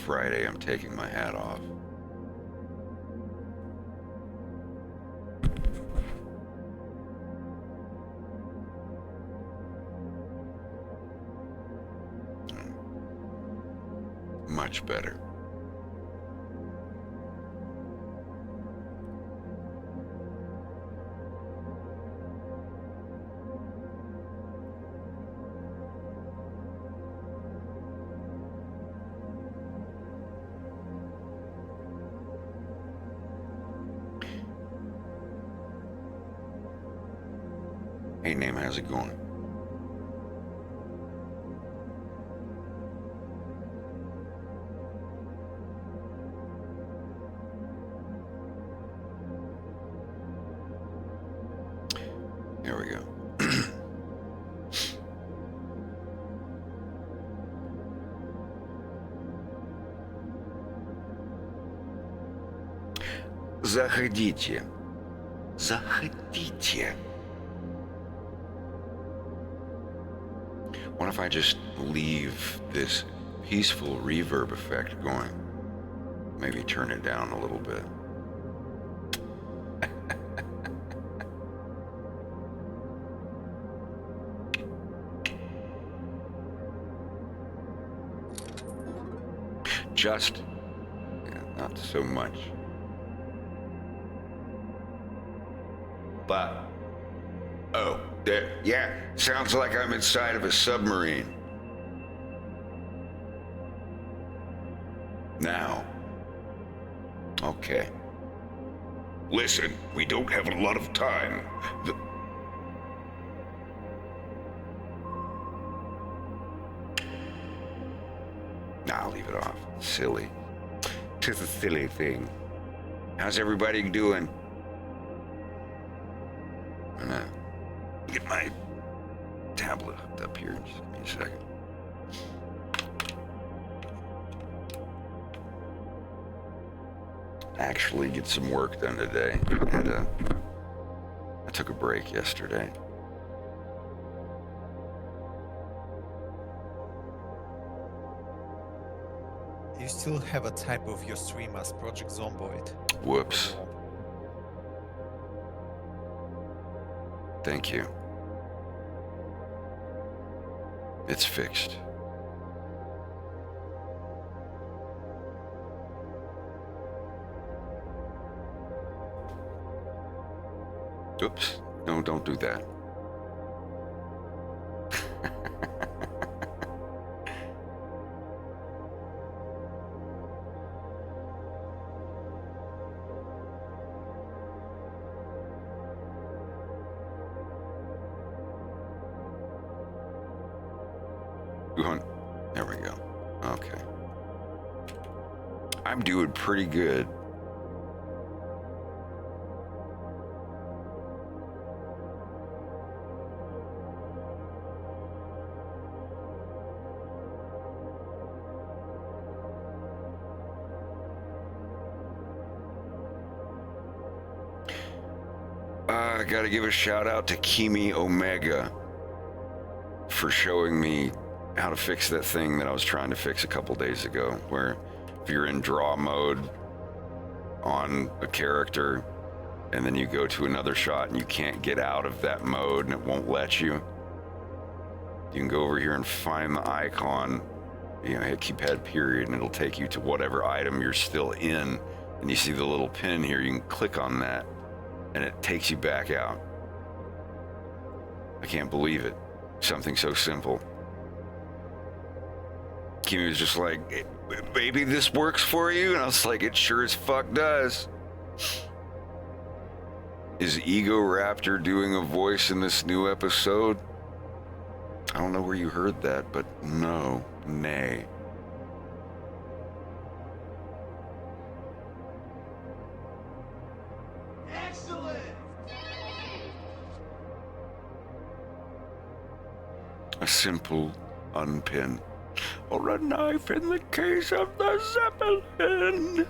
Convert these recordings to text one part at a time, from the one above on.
Friday, I'm taking my hat off. Much better. Hey, Name, how's it going? There we go. Заходите. Заходите. What if I just leave this peaceful reverb effect going? Maybe turn it down a little bit. Just, yeah, not so much. But, oh, there, yeah, sounds like I'm inside of a submarine. Now. Okay. Listen, we don't have a lot of time. Nah, I'll leave it off. Silly. Just a silly thing. How's everybody doing? I'm gonna get my tablet hooked up here. Just give me a second. Actually get some work done today. I took a break yesterday. You still have a type of your stream as Project Zomboid. Whoops. Thank you. It's fixed. Oops. No, don't do that. There we go. Okay. I'm doing pretty good. I gotta give a shout out to Kimi Omega for showing me how to fix that thing that I was trying to fix a couple days ago, where if you're in draw mode on a character and then you go to another shot and you can't get out of that mode and it won't let you, you can go over here and find the icon, you know, hit keypad period, and it'll take you to whatever item you're still in, and you see the little pin here, you can click on that and it takes you back out. I can't believe it. Something so simple. Kimi was just like, maybe this works for you? And I was like, it sure as fuck does. Is Ego Raptor doing a voice in this new episode? I don't know where you heard that, but no, nay. Excellent! A simple unpin. Or a knife in the case of the Zeppelin.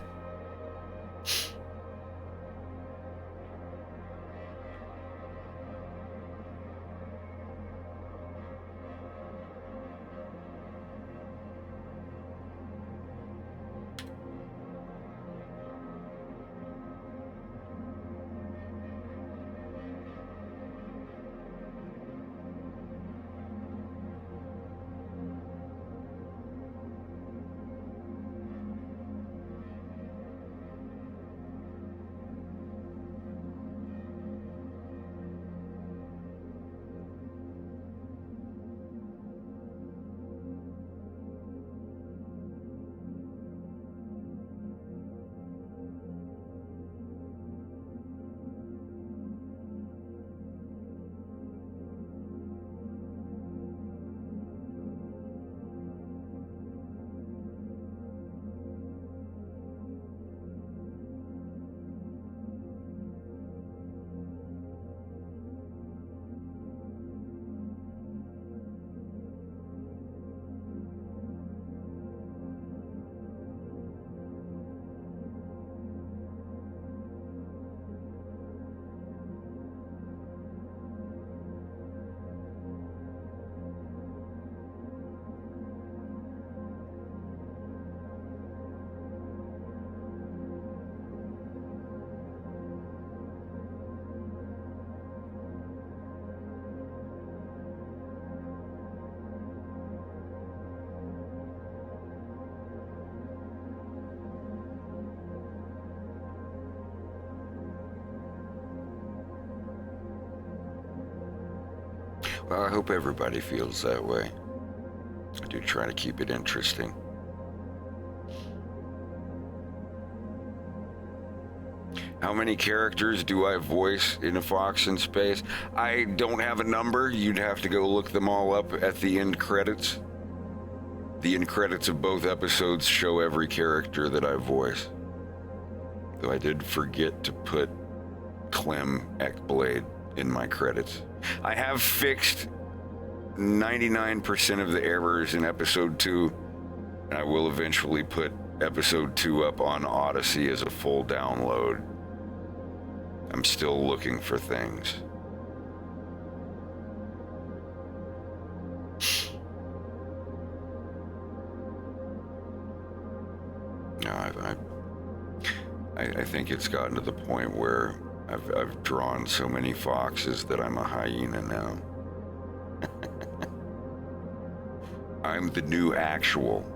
Well, I hope everybody feels that way. I do try to keep it interesting. How many characters do I voice in A Fox in Space? I don't have a number. You'd have to go look them all up at the end credits. The end credits of both episodes show every character that I voice. Though I did forget to put Clem Ekblade in my credits. I have fixed 99% of the errors in episode 2, and I will eventually put episode 2 up on Odyssey as a full download. I'm still looking for things. No, I think it's gotten to the point where I've drawn so many foxes that I'm a hyena now. I'm the new actual.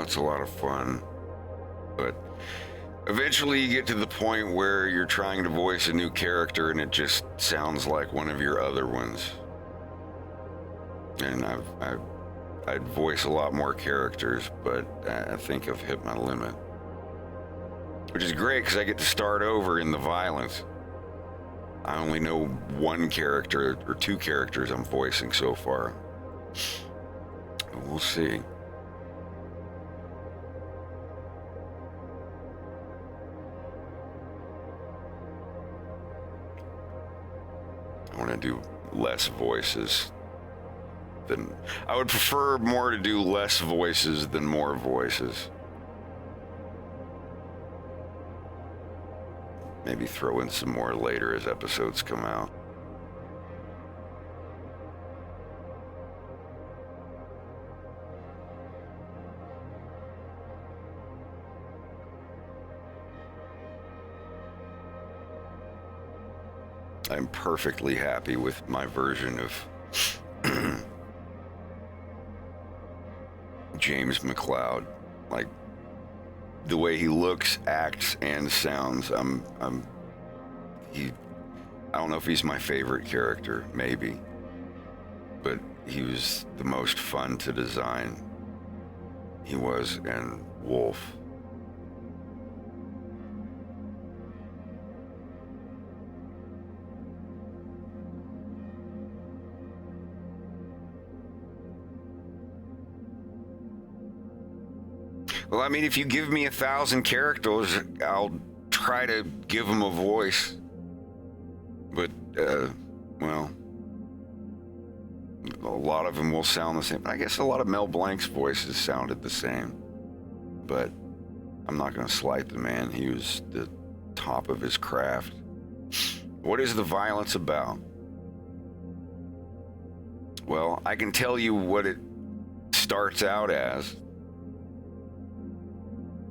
It's a lot of fun, but eventually you get to the point where you're trying to voice a new character and it just sounds like one of your other ones. And I'd voice a lot more characters, but I think I've hit my limit. Which is great because I get to start over in the violence. I only know one character or two characters I'm voicing so far. We'll see. I want to do less voices than... I would prefer more to do less voices than more voices. Maybe throw in some more later as episodes come out. I'm perfectly happy with my version of James McLeod. Like, the way he looks, acts, and sounds, I don't know if he's my favorite character, maybe, but he was the most fun to design. He was, and Wolf. Well, I mean, if you give me 1,000 characters, I'll try to give them a voice. But, well, a lot of them will sound the same. I guess a lot of Mel Blanc's voices sounded the same. But I'm not going to slight the man. He was the top of his craft. What is the violence about? Well, I can tell you what it starts out as.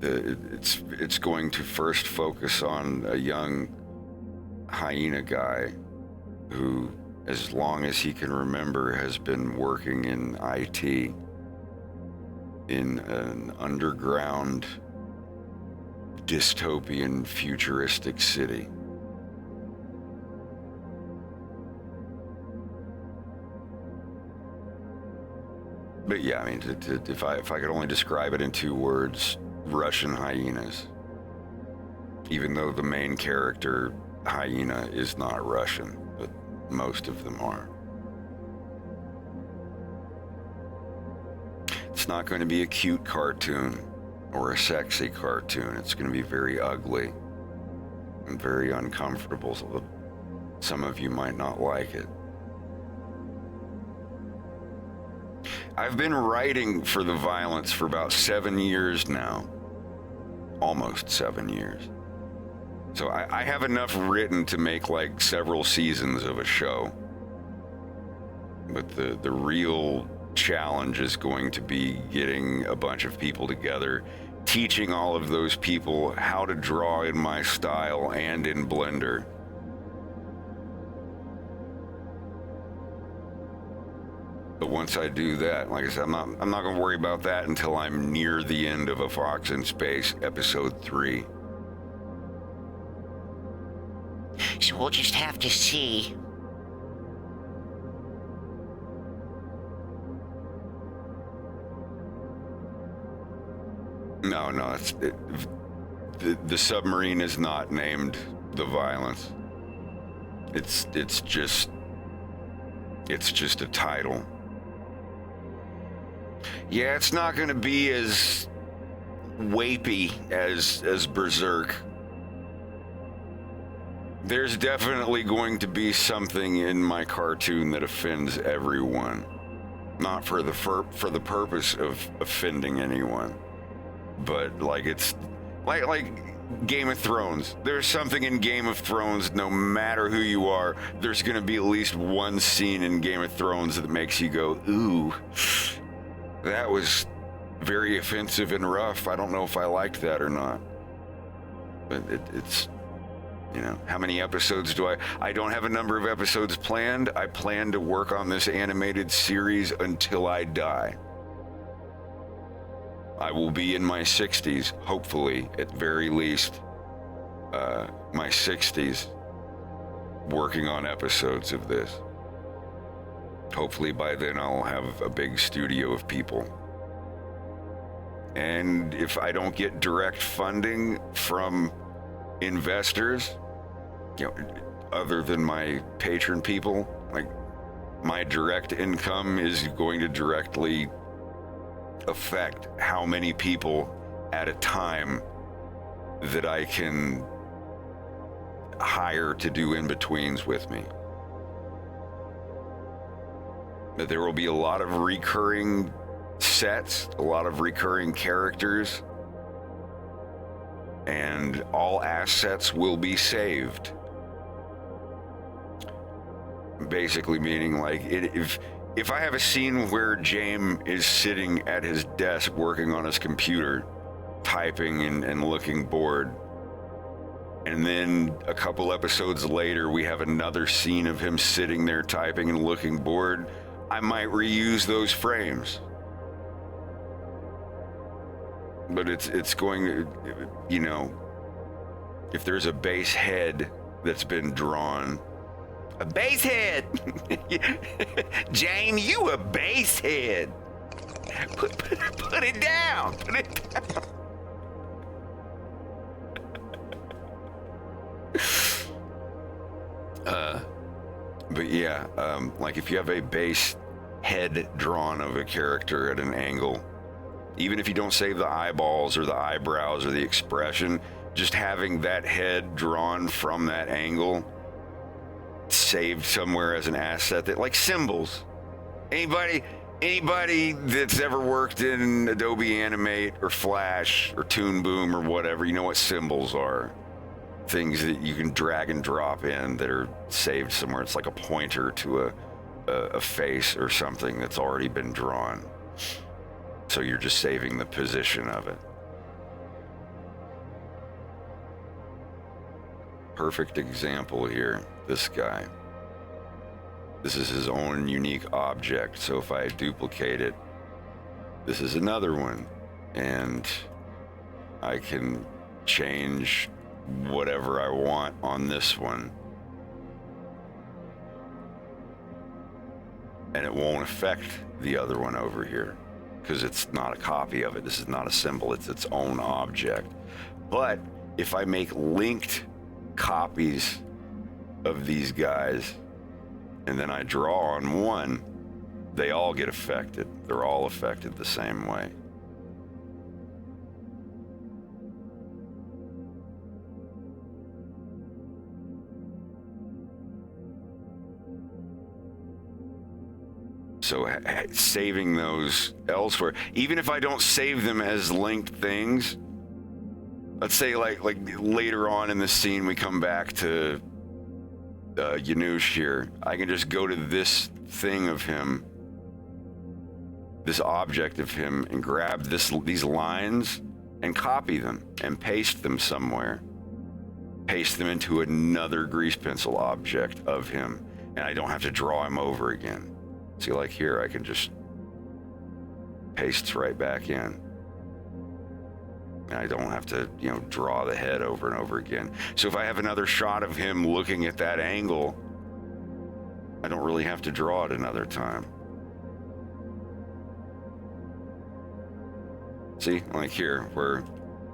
It's going to first focus on a young hyena guy who, as long as he can remember, has been working in IT in an underground dystopian futuristic city. But yeah, I mean, if I could only describe it in 2 words, Russian hyenas. Even though the main character, hyena, is not Russian, but most of them are. It's not going to be a cute cartoon or a sexy cartoon. It's going to be very ugly and very uncomfortable. So some of you might not like it. I've been writing for the violence for about 7 years now. Almost 7 years. So I have enough written to make like several seasons of a show. But the real challenge is going to be getting a bunch of people together, teaching all of those people how to draw in my style and in Blender. But once I do that, like I said, I'm not going to worry about that until I'm near the end of A Fox in Space, episode 3. So we'll just have to see. No, the submarine is not named the violence. It's just a title. Yeah, it's not going to be as wapey as Berserk. There's definitely going to be something in my cartoon that offends everyone. Not for the purpose of offending anyone, but like it's like Game of Thrones. There's something in Game of Thrones, no matter who you are, there's going to be at least one scene in Game of Thrones that makes you go, ooh, that was very offensive and rough. I don't know if I liked that or not. But it's, you know, how many episodes do I don't have a number of episodes planned. I plan to work on this animated series until I die. I will be in my 60s, hopefully, at very least, my 60s, working on episodes of this. Hopefully by then I'll have a big studio of people. And if I don't get direct funding from investors, you know, other than my patron people, like my direct income is going to directly affect how many people at a time that I can hire to do in-betweens with me. That there will be a lot of recurring sets, a lot of recurring characters, and all assets will be saved. Basically meaning like if I have a scene where James is sitting at his desk working on his computer, typing and looking bored, and then a couple episodes later we have another scene of him sitting there typing and looking bored, I might reuse those frames. But it's going to, you know, if there's a base head that's been drawn, a base head! Jane, you a base head! Put it down! Put it down! But yeah, like if you have a base head drawn of a character at an angle, Even if you don't save the eyeballs or the eyebrows or the expression, just having that head drawn from that angle saved somewhere as an asset, that like symbols. Anybody that's ever worked in Adobe Animate or Flash or Toon Boom or whatever, you know what symbols are. Things that you can drag and drop in that are saved somewhere. It's like a pointer to a face or something that's already been drawn. So you're just saving the position of it. Perfect example here, this guy. This is his own unique object. So if I duplicate it, this is another one. And I can change whatever I want on this one. And it won't affect the other one over here because it's not a copy of it. This is not a symbol, it's its own object. But if I make linked copies of these guys and then I draw on one, they all get affected. They're all affected the same way. So saving those elsewhere, even if I don't save them as linked things, let's say like later on in the scene we come back to Yanush here, I can just go to this thing of him, this object of him, and grab these lines and copy them and paste them somewhere. Paste them into another grease pencil object of him, and I don't have to draw him over again. See, like here, I can just paste right back in. And I don't have to, draw the head over and over again. So if I have another shot of him looking at that angle, I don't really have to draw it another time. See, like here, where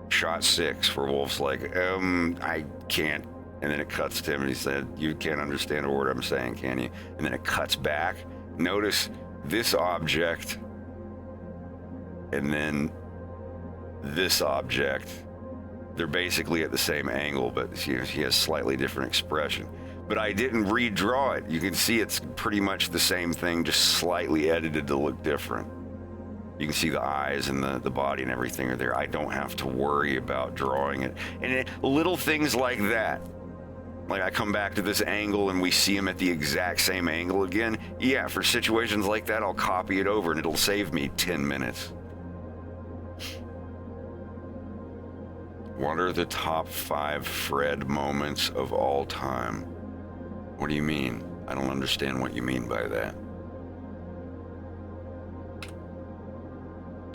shot 6, where Wolf's like, I can't. And then it cuts to him and he said, you can't understand a word I'm saying, can you? And then it cuts back. Notice this object and then this object. They're basically at the same angle, but he has slightly different expression. But I didn't redraw it. You can see it's pretty much the same thing, just slightly edited to look different. You can see the eyes and the body and everything are there. I don't have to worry about drawing it. And little things like that. Like I come back to this angle and we see him at the exact same angle again. Yeah, for situations like that, I'll copy it over and it'll save me 10 minutes. What are the top 5 Fred moments of all time? What do you mean? I don't understand what you mean by that.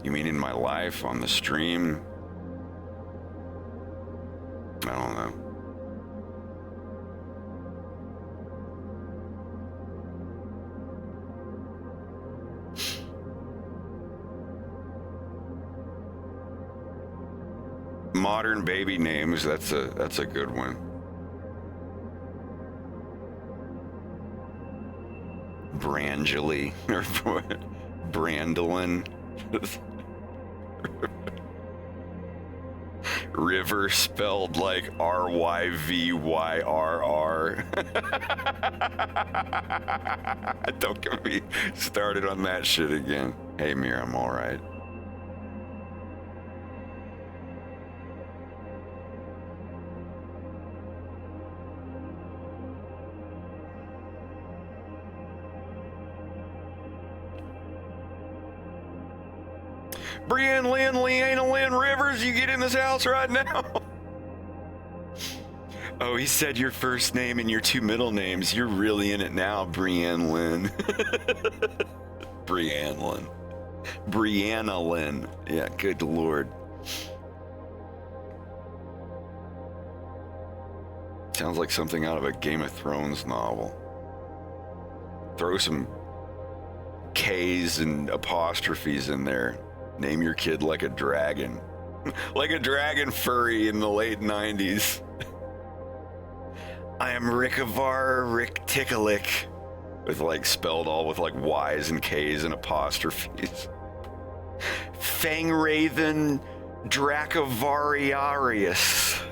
You mean in my life, on the stream? I don't know. Modern baby names, that's a good one. Brangeli or Brandolin. River spelled like R-Y-V-Y-R-R. Don't get me started on that shit again. Hey, Mir, I'm all right. Brienne Lynn, Leanna Lynn Rivers, you get in this house right now. Oh, he said your first name and your 2 middle names. You're really in it now, Brienne Lynn. Brienne Lynn. Brianna Lynn. Yeah, good Lord. Sounds like something out of a Game of Thrones novel. Throw some K's and apostrophes in there. Name your kid like a dragon. Like a dragon furry in the late 90s. I am Rickavar Rick Ticklick. With like spelled all with like Y's and K's and apostrophes. Fangwraithen Dracovariarius.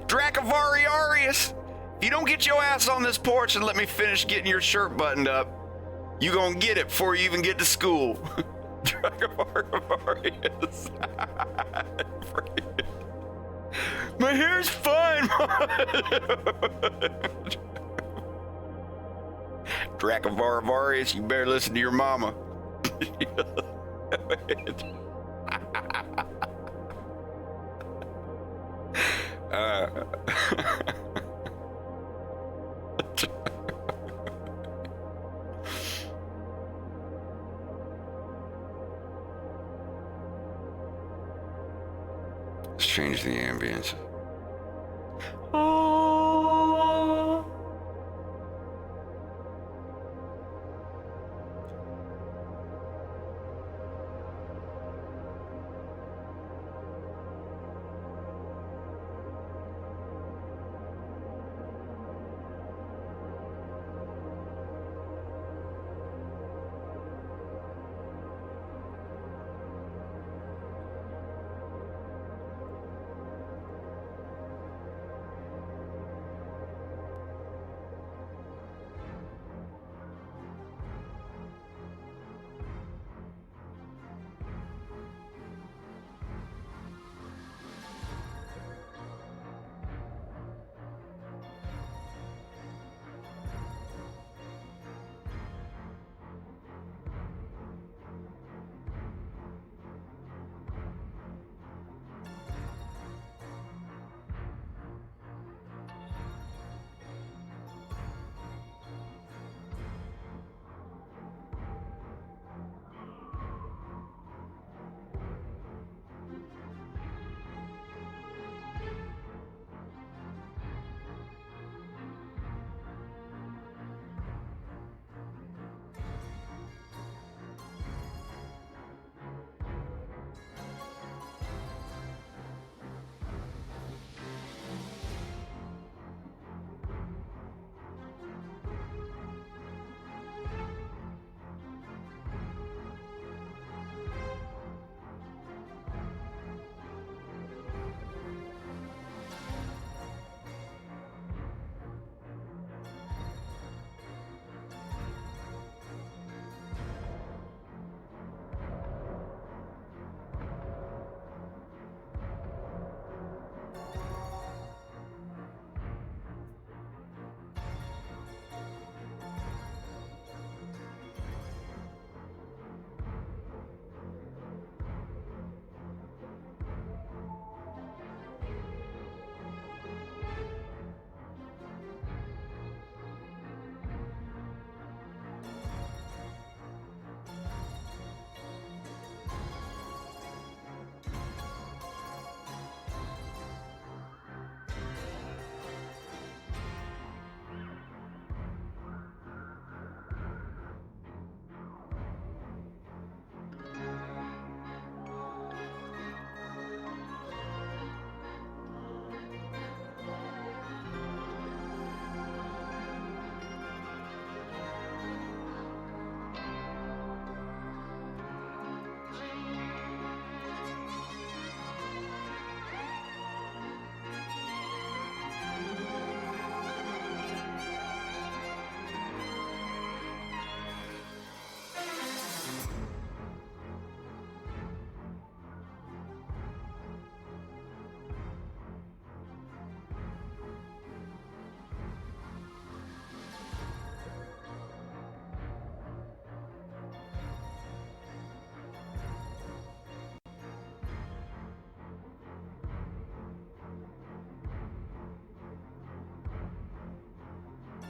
Dracovariarius! If you don't get your ass on this porch and let me finish getting your shirt buttoned up, you gonna get it before you even get to school. Dracovariarius. My hair's fine. Dracovariarius, you better listen to your mama. Let's change the ambience.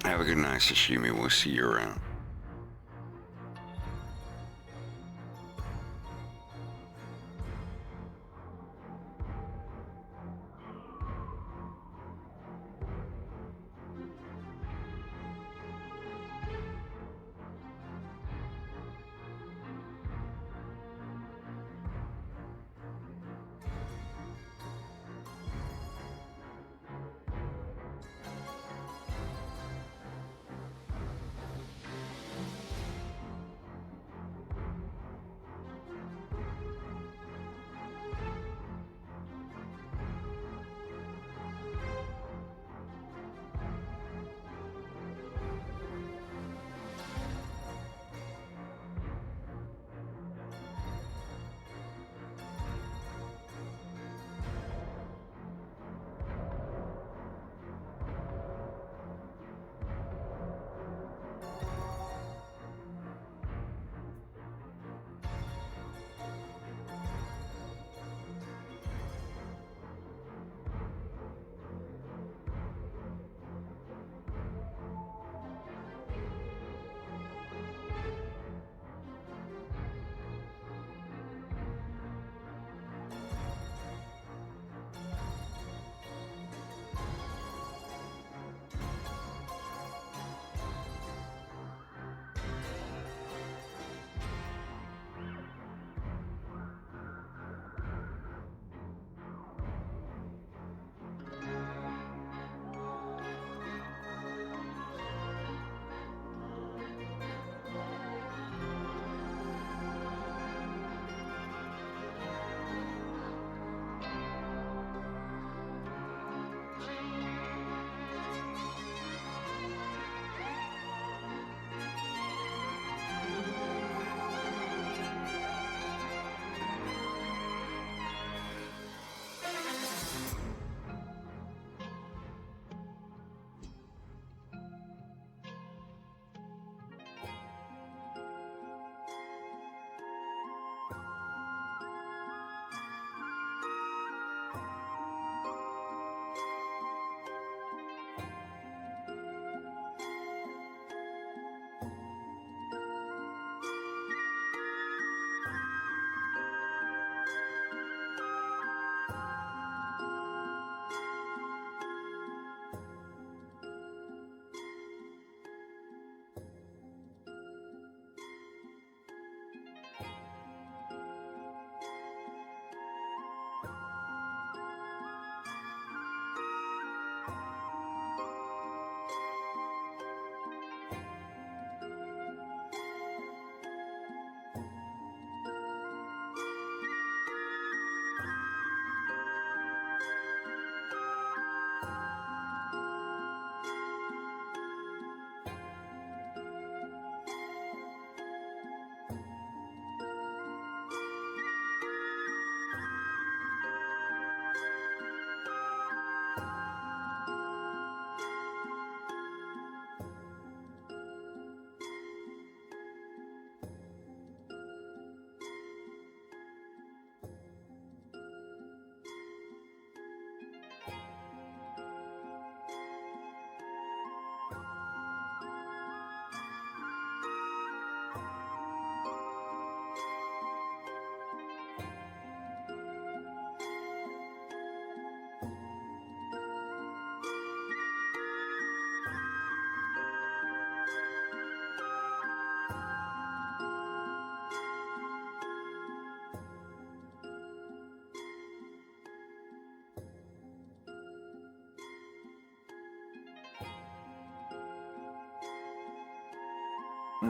Have a good night, Sashimi. We'll see you around.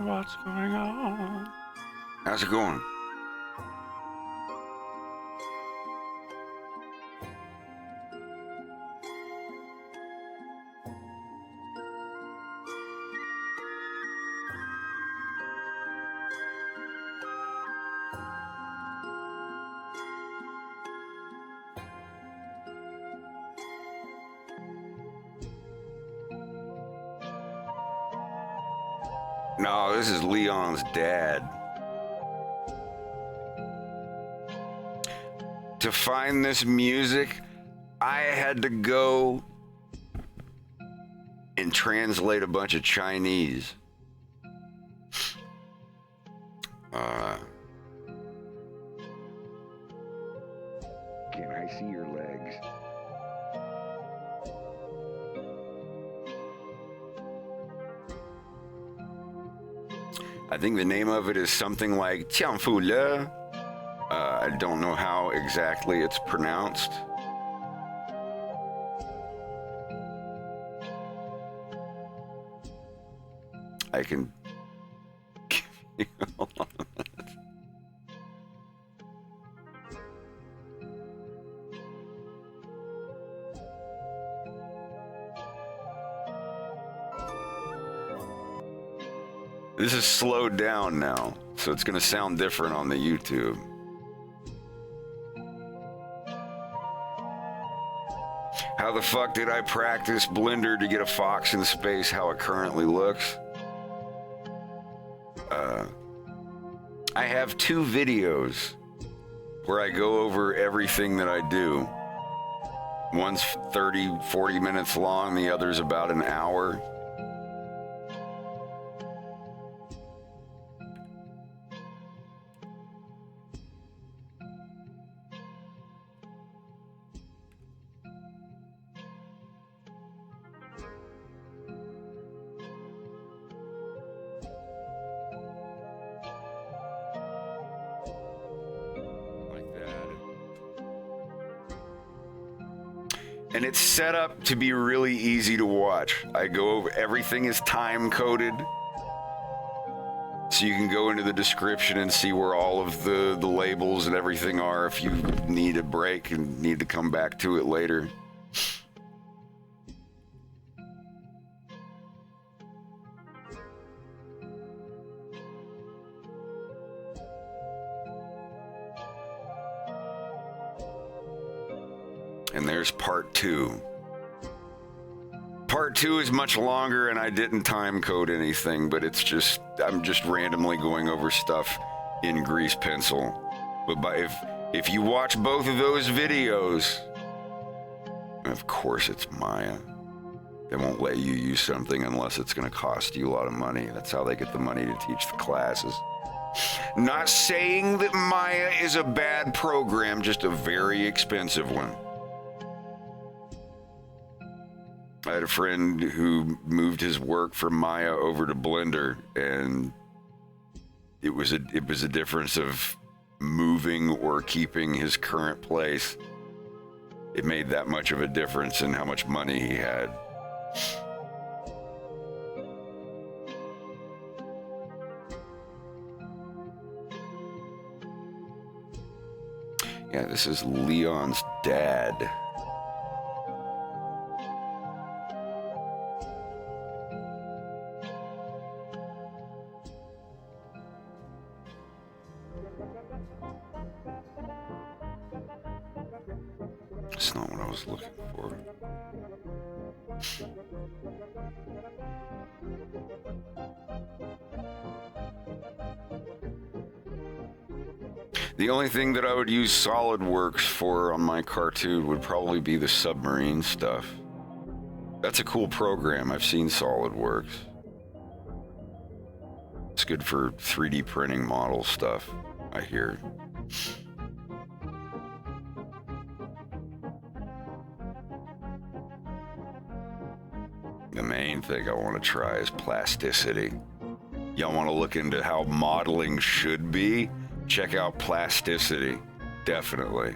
What's going on? How's it going? No, this is Leon's dad. To find this music, I had to go and translate a bunch of Chinese. Can I see your legs? I think the name of it is something like Tianfu Le. I don't know how exactly it's pronounced. I can give you hold on a minute. This is slowed down now, so it's going to sound different on the YouTube. How the fuck did I practice Blender to get a fox in space how it currently looks? I have 2 videos where I go over everything that I do. One's 30, 40 minutes long, the other's about an hour. And it's set up to be really easy to watch. I go over, everything is time coded. So you can go into the description and see where all of the labels and everything are if you need a break and need to come back to it later. And there's part 2. Part 2 is much longer, and I didn't time code anything, but it's just, I'm just randomly going over stuff in grease pencil. But if you watch both of those videos, of course it's Maya. They won't let you use something unless it's going to cost you a lot of money. That's how they get the money to teach the classes. Not saying that Maya is a bad program, just a very expensive one. I had a friend who moved his work from Maya over to Blender, and it was a difference of moving or keeping his current place. It made that much of a difference in how much money he had. Yeah, this is Leon's dad. That's not what I was looking for. The only thing that I would use SolidWorks for on my cartoon would probably be the submarine stuff. That's a cool program. I've seen SolidWorks. It's good for 3D printing model stuff, I hear. The main thing I want to try is plasticity. Y'all want to look into how modeling should be? Check out plasticity, definitely.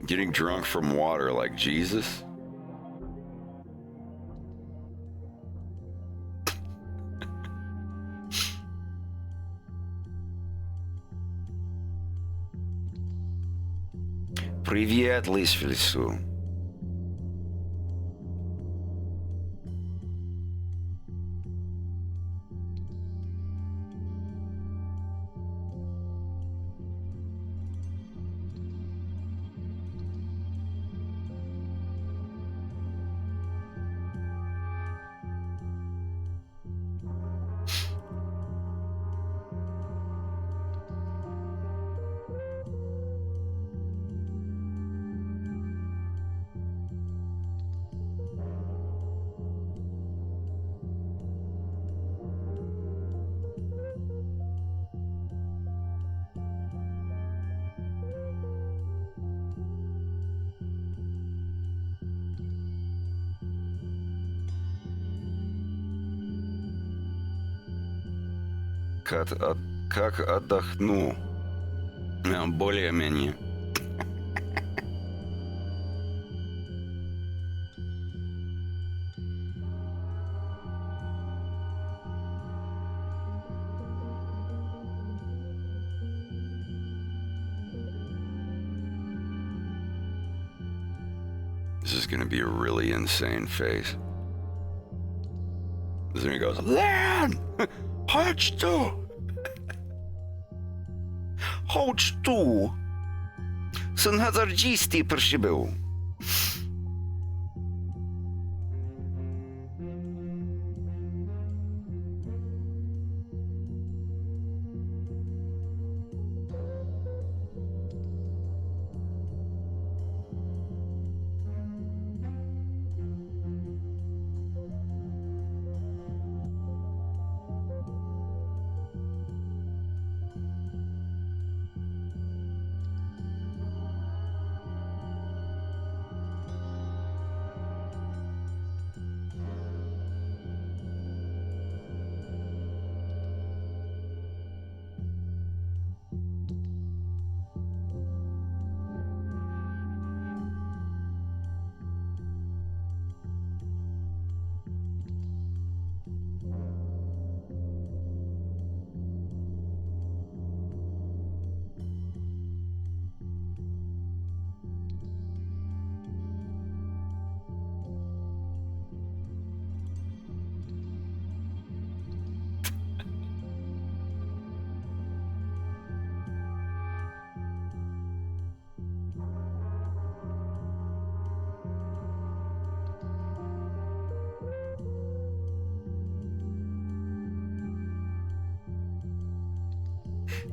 Getting drunk from water like Jesus? Привет, лис в лесу. Как отдохну? Более-менее. This is going to be a really insane face. Then he goes, Lan! Chodź tu! Chodź tu! Syn hazardzisty przybył.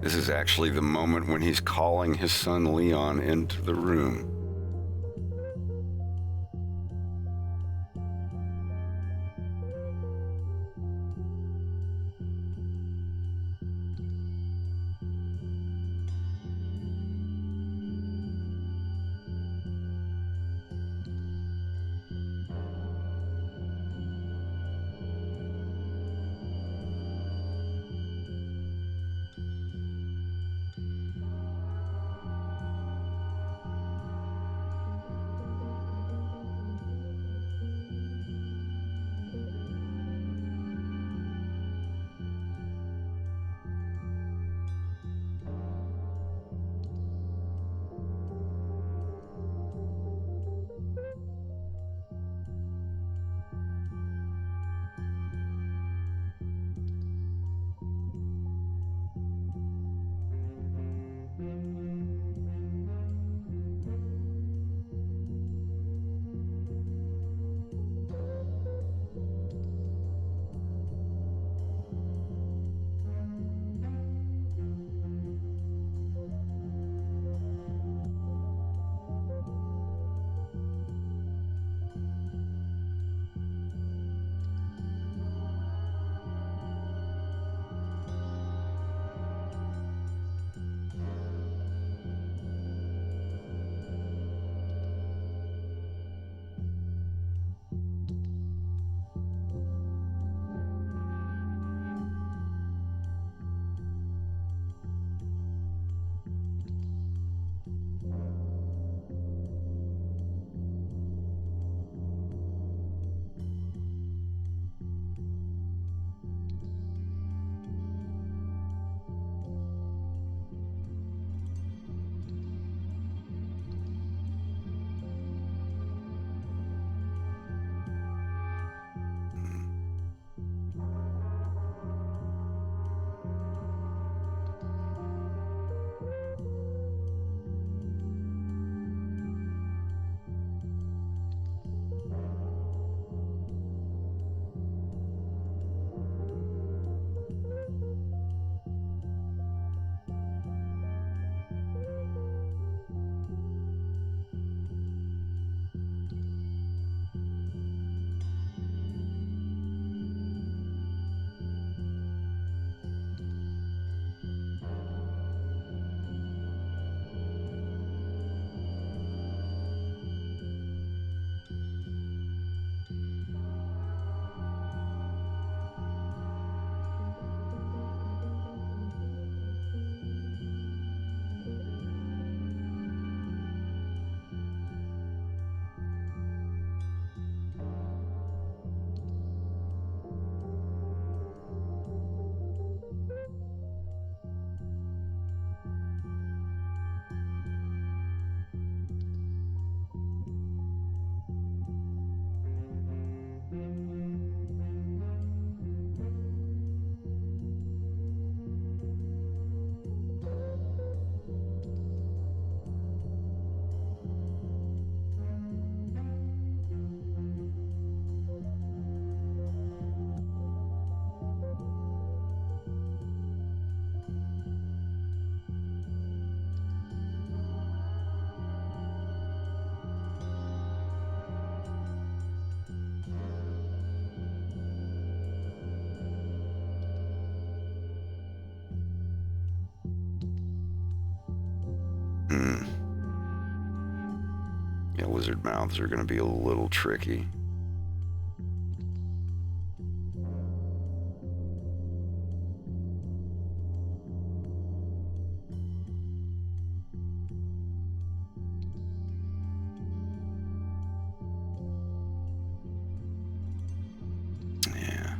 This is actually the moment when he's calling his son Leon into the room. Yeah, lizard mouths are going to be a little tricky. Yeah.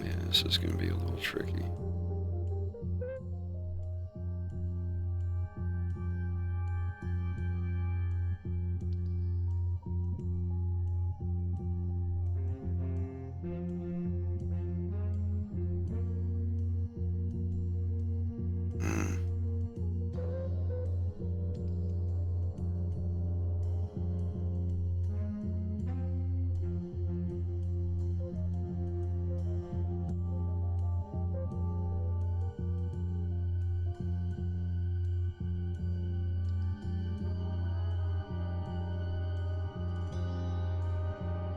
Yeah, this is going to be a little tricky. Hmm.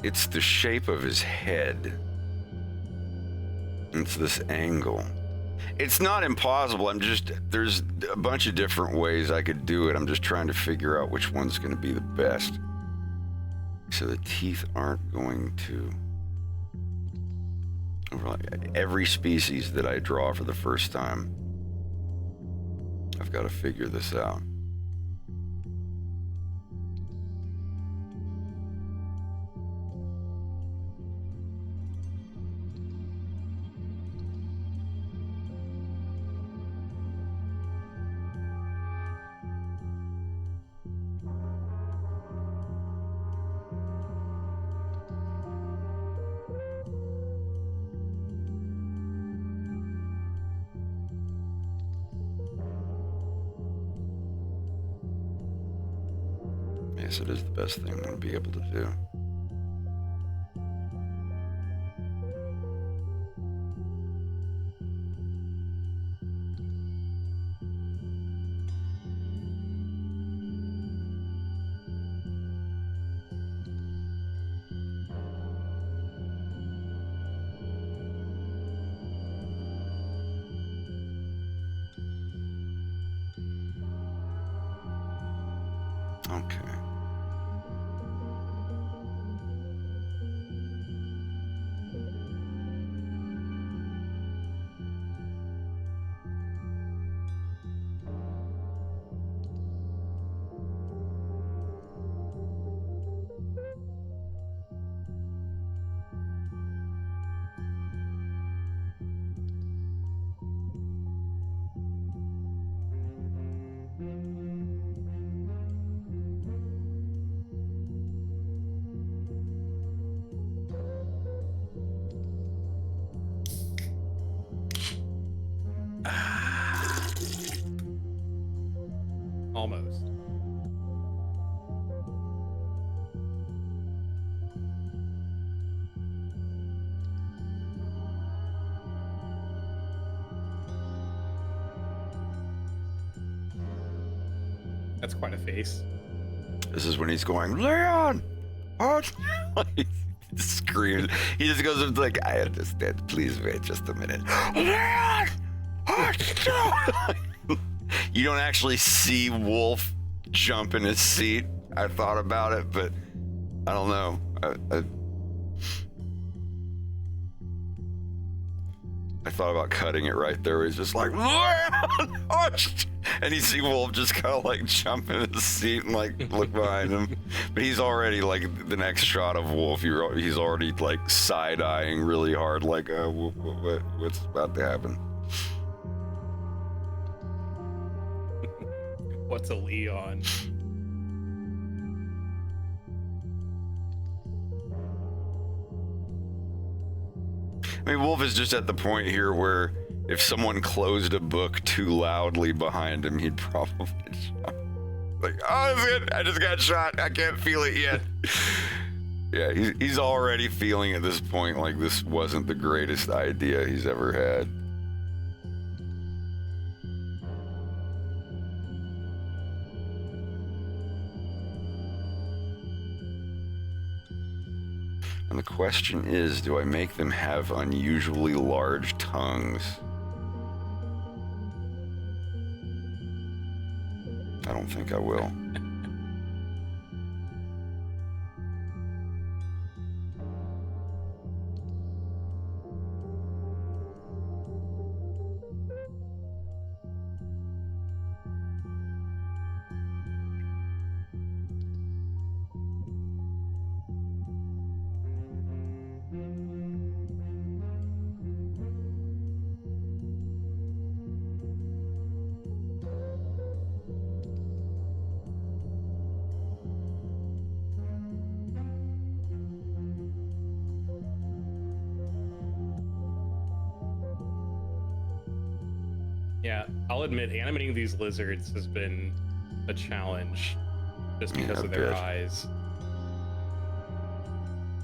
It's the shape of his head. It's this angle. It's not impossible. There's a bunch of different ways I could do it. I'm just trying to figure out which one's going to be the best. So the teeth aren't going to overlap. Every species that I draw for the first time, I've got to figure this out. Yes, it is the best thing I'm going to be able to do. Okay. Almost. That's quite a face. This is when he's going, Leon! Oh, he screams. He just goes up like, I understand. Please wait just a minute. Leon! Oh, no! You don't actually see Wolf jump in his seat. I thought about it, but I don't know. I thought about cutting it right there. He's just like, and you see Wolf just kind of like jump in his seat and like look behind him. But he's already like the next shot of Wolf. He's already like side eyeing really hard, like, what's about to happen? What's a Leon? I mean, Wolf is just at the point here where if someone closed a book too loudly behind him, he'd probably shot. Like, oh, that's it. I just got shot. I can't feel it yet. Yeah, he's already feeling at this point like this wasn't the greatest idea he's ever had. And the question is, do I make them have unusually large tongues? I don't think I will. Yeah, I'll admit, animating these lizards has been a challenge just because Yeah, of their bet. eyes.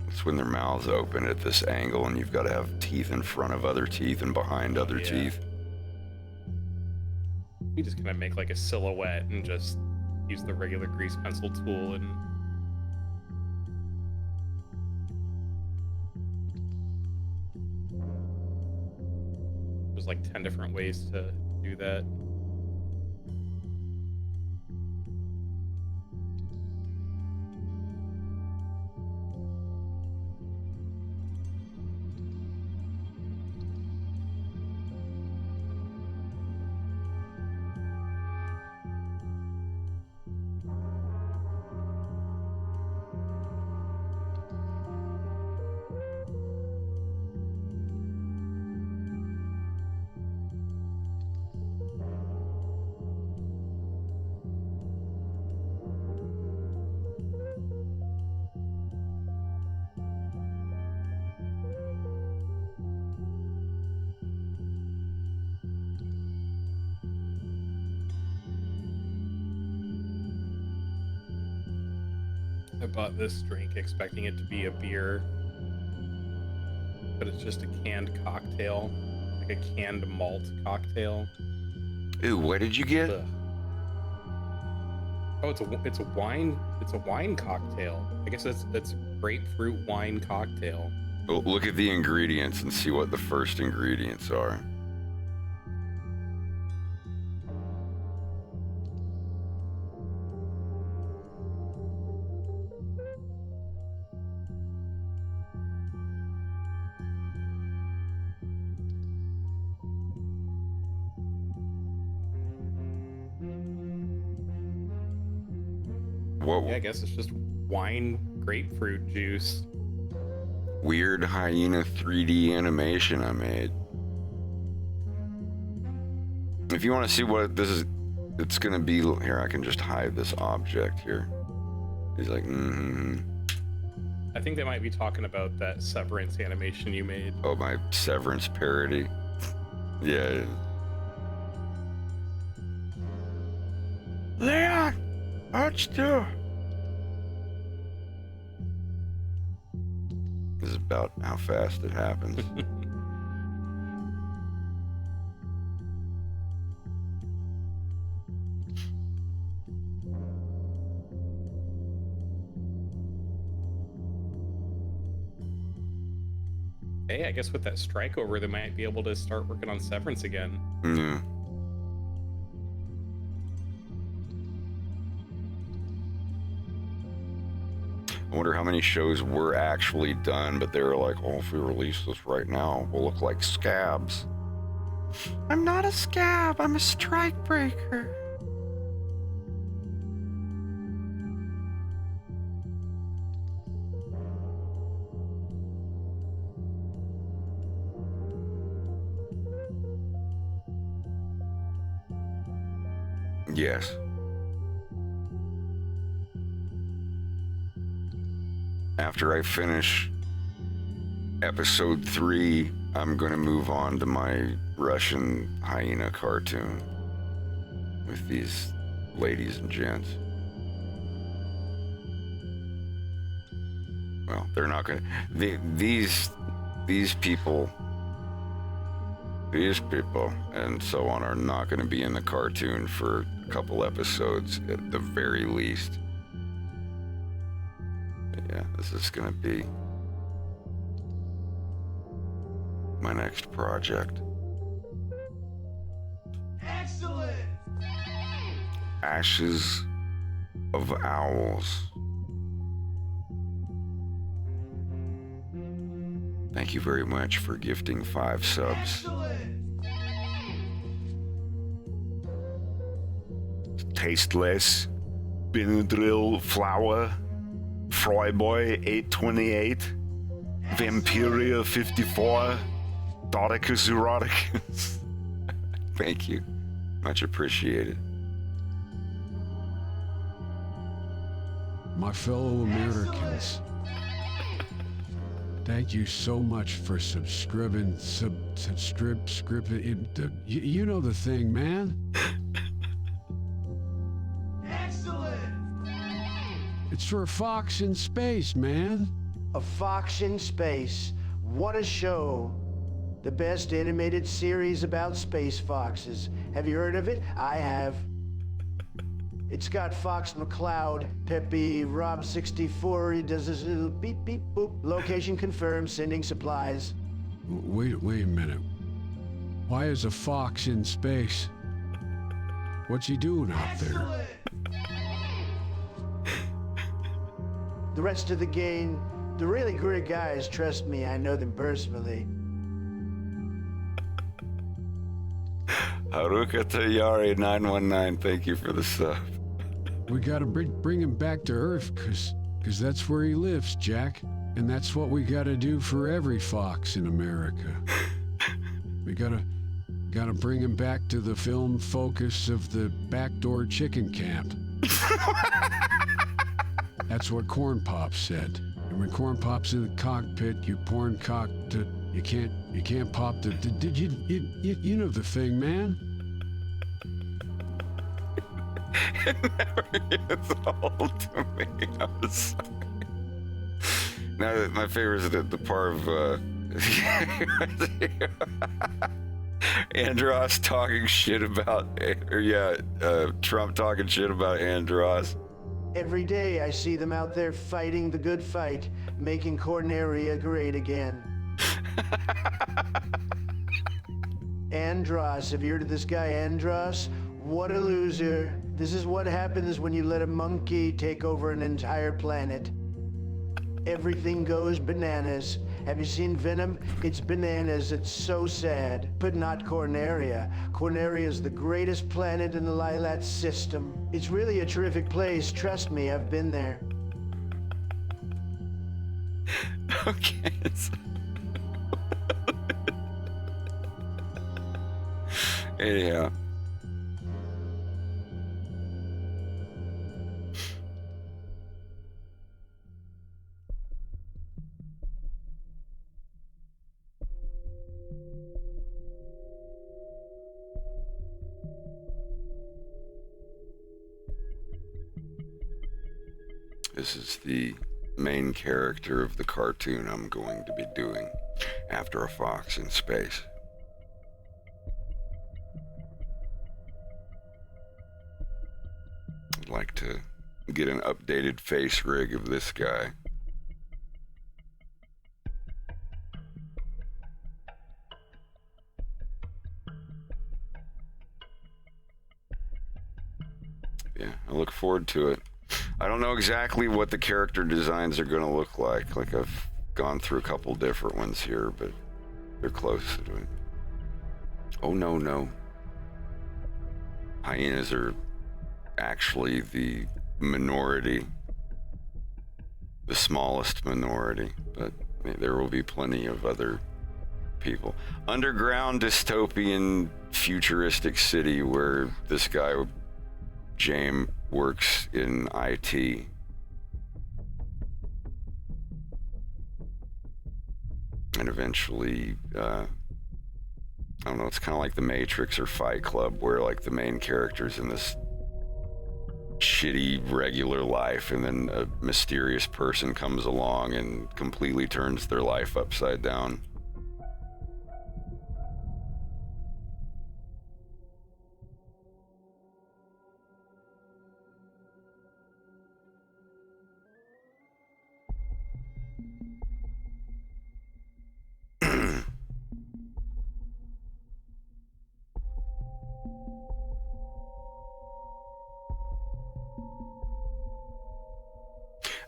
It's when their mouths open at this angle and you've got to have teeth in front of other teeth and behind other Yeah. teeth. You just kind of make like a silhouette and just use the regular grease pencil tool and there's like 10 different ways to do that. I bought this drink expecting it to be a beer, but it's just a canned cocktail, like a canned malt cocktail. Ooh, what did you get? Ugh. Oh, it's a wine cocktail. I guess that's grapefruit wine cocktail. Oh, look at the ingredients and see what the first ingredients are. What Yeah, I guess it's just wine grapefruit juice. weird hyena 3D animation I made. If you want to see what this is, it's gonna be here. I can just hide this object here. He's like, I think they might be talking about that Severance animation you made. Oh, my Severance parody. Yeah. Leon, what's do? This is about how fast it happens. Hey, I guess with that strike over, they might be able to start working on Severance again. Yeah. I wonder how many shows were actually done, but they were like, oh, if we release this right now, we'll look like scabs. I'm not a scab, I'm a strike breaker. Yes. After I finish episode 3, I'm gonna move on to my Russian hyena cartoon with these ladies and gents. Well, they're not gonna. These people, and so on, are not gonna be in the cartoon for a couple episodes at the very least. Yeah, this is gonna be my next project. Excellent! Ashes of Owls. Thank you very much for gifting 5 subs. Excellent! Tasteless, Benadryl Flower, Fryboy 828, Vampiria 54, Dodicus Eroticus. Thank you. Much appreciated. My fellow Americans, thank you so much for subscribing. You know the thing, man. Excellent! It's for Fox in Space, man. A Fox in Space. What a show. The best animated series about space foxes. Have you heard of it? I have. It's got Fox McCloud, Peppy, Rob 64. He does this little beep beep boop. Location confirmed, sending supplies. Wait a minute. Why is a fox in space? What's he doing out there? Excellent! The rest of the gang, the really great guys, trust me, I know them personally. Haruka Tayari 919, thank you for the sub. We gotta bring him back to Earth, cause that's where he lives, Jack. And that's what we gotta do for every fox in America. We gotta bring him back to the film focus of the backdoor chicken camp. That's what Corn Pop said. And when Corn Pop's in the cockpit, you porn cock to, you can't pop the, did you know the thing, man? It never gets old to me. I'm sorry. Now, my favorite is the part of Andros talking shit about, Trump talking shit about Andros. Every day I see them out there fighting the good fight, making Corneria great again. Andros, have you heard of this guy Andros? What a loser. This is what happens when you let a monkey take over an entire planet. Everything goes bananas. Have you seen Venom? It's bananas. It's so sad. But not Corneria. Corneria is the greatest planet in the Lilat system. It's really a terrific place. Trust me, I've been there. Okay. Anyhow. This is the main character of the cartoon I'm going to be doing after A Fox in Space. I'd like to get an updated face rig of this guy. Yeah, I look forward to it. I don't know exactly what the character designs are going to look like. Like, I've gone through a couple different ones here, but they're close to it. Oh, no. Hyenas are actually the minority, the smallest minority, but there will be plenty of other people. Underground dystopian futuristic city where this guy, James, works in IT. And eventually, I don't know, it's kind of like The Matrix or Fight Club, where like the main character's in this shitty regular life, and then a mysterious person comes along and completely turns their life upside down.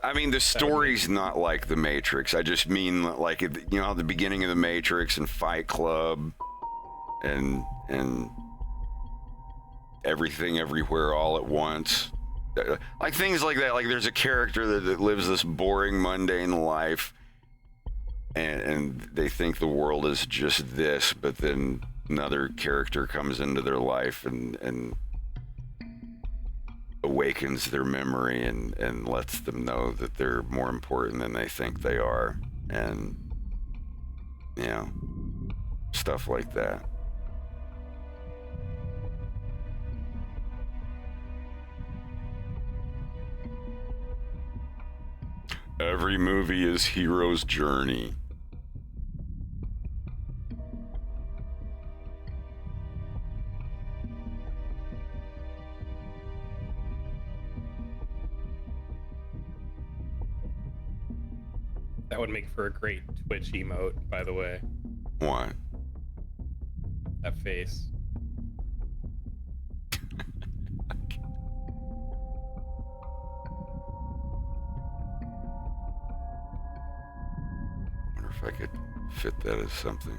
I mean, the story's not like The Matrix. I just mean, like, you know, the beginning of The Matrix and Fight Club and Everything Everywhere All at Once. Like, things like that. Like, there's a character that lives this boring, mundane life, and they think the world is just this, but then another character comes into their life and awakens their memory and lets them know that they're more important than they think they are, and you know, stuff like that. Every movie is hero's journey. That would make for a great Twitch emote, by the way. What? That face. Wonder if I could fit that as something.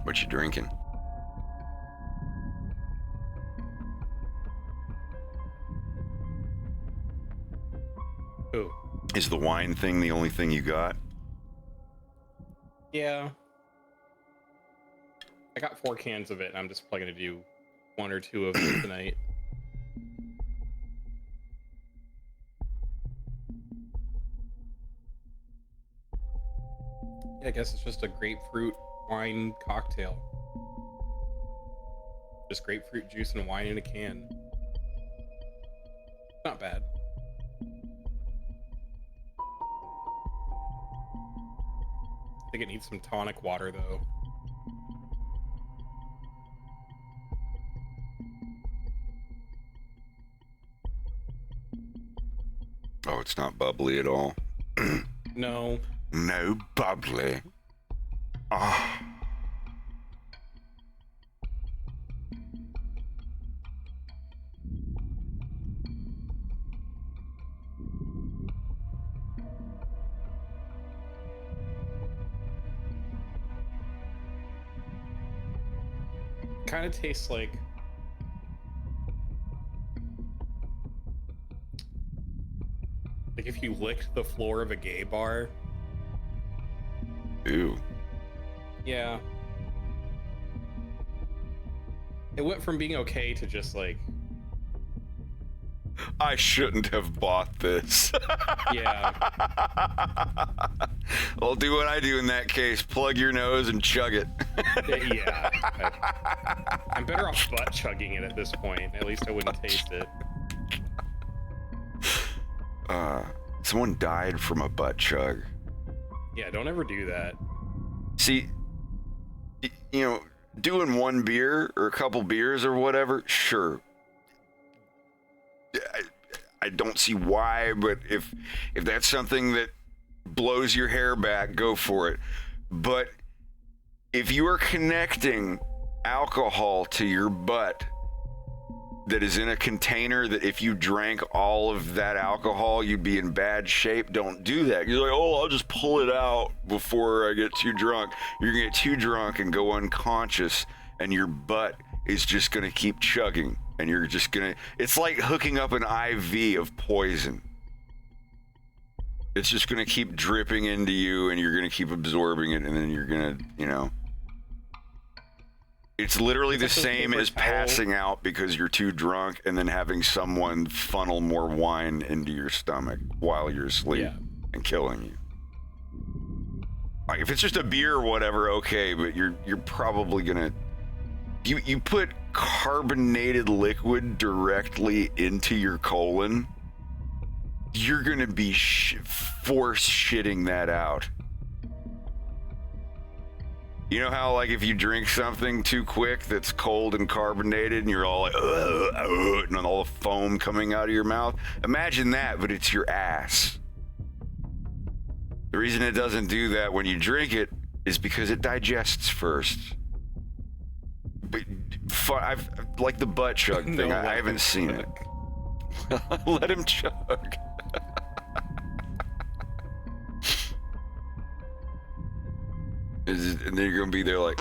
What you drinking? Ooh. Is the wine thing the only thing you got? Yeah. I got 4 cans of it, and I'm just probably gonna do 1 or 2 of them tonight. Yeah, I guess it's just a grapefruit wine cocktail. Just grapefruit juice and wine in a can. Not bad. I think it needs some tonic water though. Oh, it's not bubbly at all. No. No bubbly. Ah. Kind of tastes like if you licked the floor of a gay bar. Ew. Yeah. It went from being okay to just like, I shouldn't have bought this. yeah. Well, do what I do in that case. Plug your nose and chug it. Yeah. I'm better off butt chugging it at this point. At least I wouldn't taste it. Someone died from a butt chug. Yeah, don't ever do that. See, you know, doing one beer or a couple beers or whatever, sure. I don't see why, but if that's something that blows your hair back, go for it. But if you are connecting alcohol to your butt that is in a container that if you drank all of that alcohol, you'd be in bad shape, don't do that. You're like, oh, I'll just pull it out before I get too drunk. You're gonna get too drunk and go unconscious, and your butt is just gonna keep chugging, and you're just gonna, it's like hooking up an IV of poison. It's just gonna keep dripping into you, and you're gonna keep absorbing it, and then you're gonna, you know. It's literally the same as passing out because you're too drunk and then having someone funnel more wine into your stomach while you're asleep and killing you. Like if it's just a beer or whatever, okay, but you're probably gonna you put carbonated liquid directly into your colon, you're gonna be force shitting that out. You know how, like, if you drink something too quick that's cold and carbonated and you're all like, and all the foam coming out of your mouth? Imagine that, but it's your ass. The reason it doesn't do that when you drink it is because it digests first. But I've like the butt chug thing, I haven't seen it. Let him chug. And then you're gonna be there like,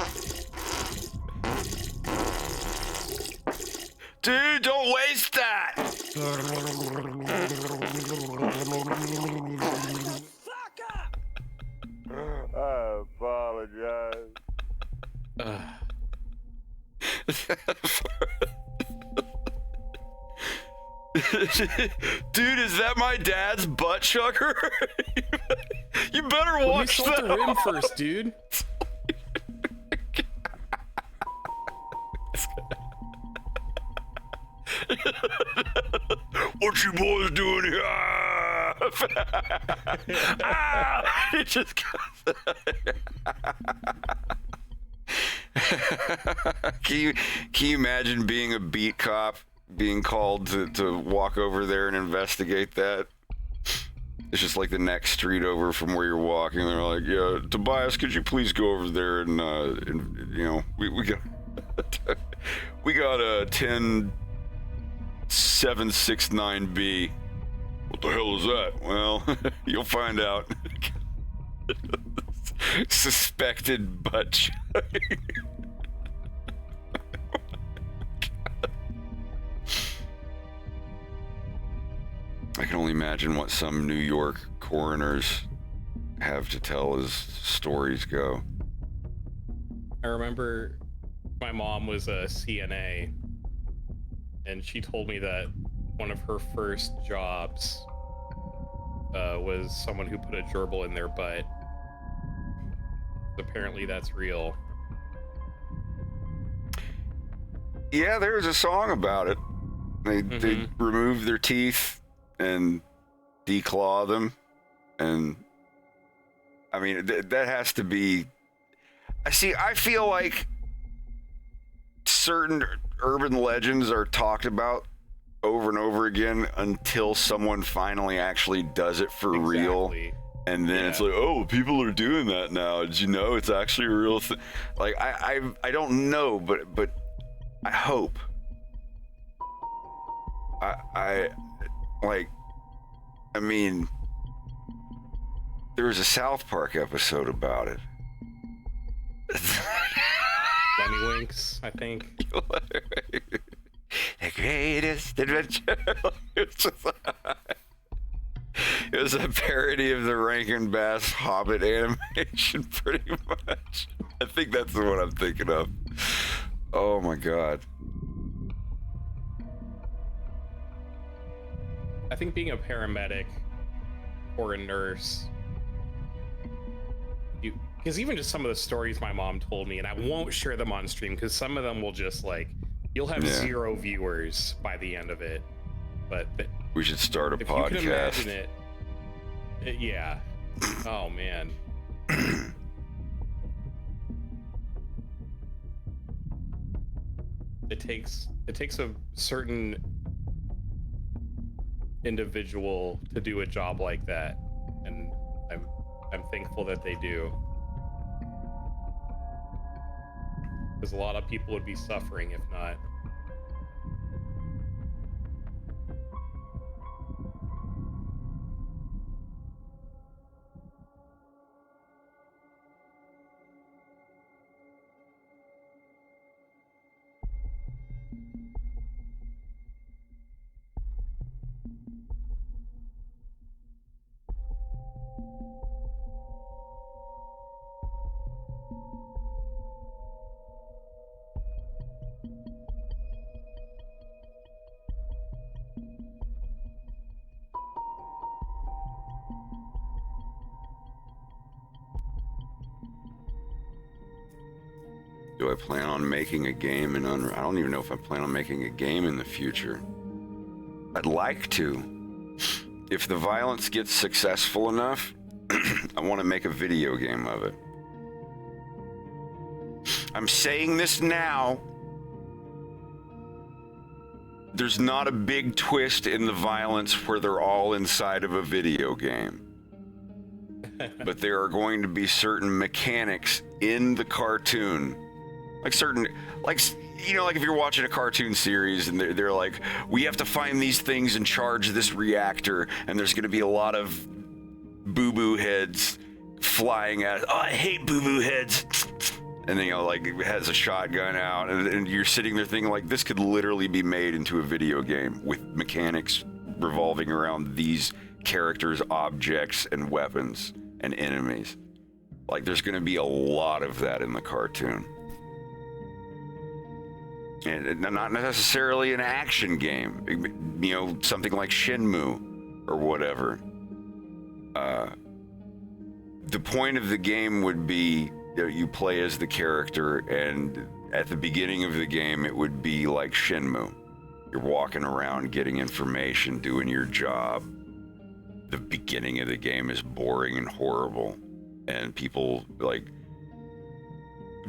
dude, don't waste that. I apologize. Dude, is that my dad's butt chugger? You better watch that. The rim first, dude. What you boys doing here? It just goes. Can you imagine being a beat cop, being called to walk over there and investigate that? It's just like the next street over from where you're walking. They're like, yeah, Tobias, could you please go over there and you know, we got a 10769B. What the hell is that? Well, you'll find out. Suspected butt chug. I can only imagine what some New York coroners have to tell as stories go. I remember my mom was a CNA, and she told me that one of her first jobs was someone who put a gerbil in their butt. Apparently that's real. Yeah, there's a song about it. They remove their teeth and declaw them and I mean, that has to be. I see. I feel like certain urban legends are talked about over and over again until someone finally actually does it for real. And then it's like, oh, people are doing that now. Did you know it's actually a real thing? Like, I don't know, but I hope. I mean, there was a South Park episode about it. Lemmy Winks, I think. The greatest adventure. It was a parody of the Rankin Bass Hobbit animation, pretty much. I think that's the one I'm thinking of. Oh my god. I think being a paramedic or a nurse, because even just some of the stories my mom told me, and I won't share them on stream because some of them will just like, you'll have 0 viewers by the end of it. But we should start a if podcast. You can imagine it, yeah. Oh man. It takes a certain individual to do a job like that, and I'm thankful that they do, because a lot of people would be suffering if not. Do I plan on making a game in Unreal? I don't even know if I plan on making a game in the future. I'd like to. If the violence gets successful enough, I want to make a video game of it. I'm saying this now. There's not a big twist in the violence where they're all inside of a video game. But there are going to be certain mechanics in the cartoon. Like certain, like, you know, like if you're watching a cartoon series and they're like, we have to find these things and charge this reactor, and there's going to be a lot of boo-boo heads flying at, oh, I hate boo-boo heads. And then, you know, like, it has a shotgun out, and you're sitting there thinking, like, this could literally be made into a video game with mechanics revolving around these characters, objects, and weapons and enemies. Like, there's going to be a lot of that in the cartoon. And not necessarily an action game, you know, something like Shenmue or whatever. The point of the game would be that you play as the character, and at the beginning of the game, it would be like Shenmue. You're walking around, getting information, doing your job. The beginning of the game is boring and horrible, and people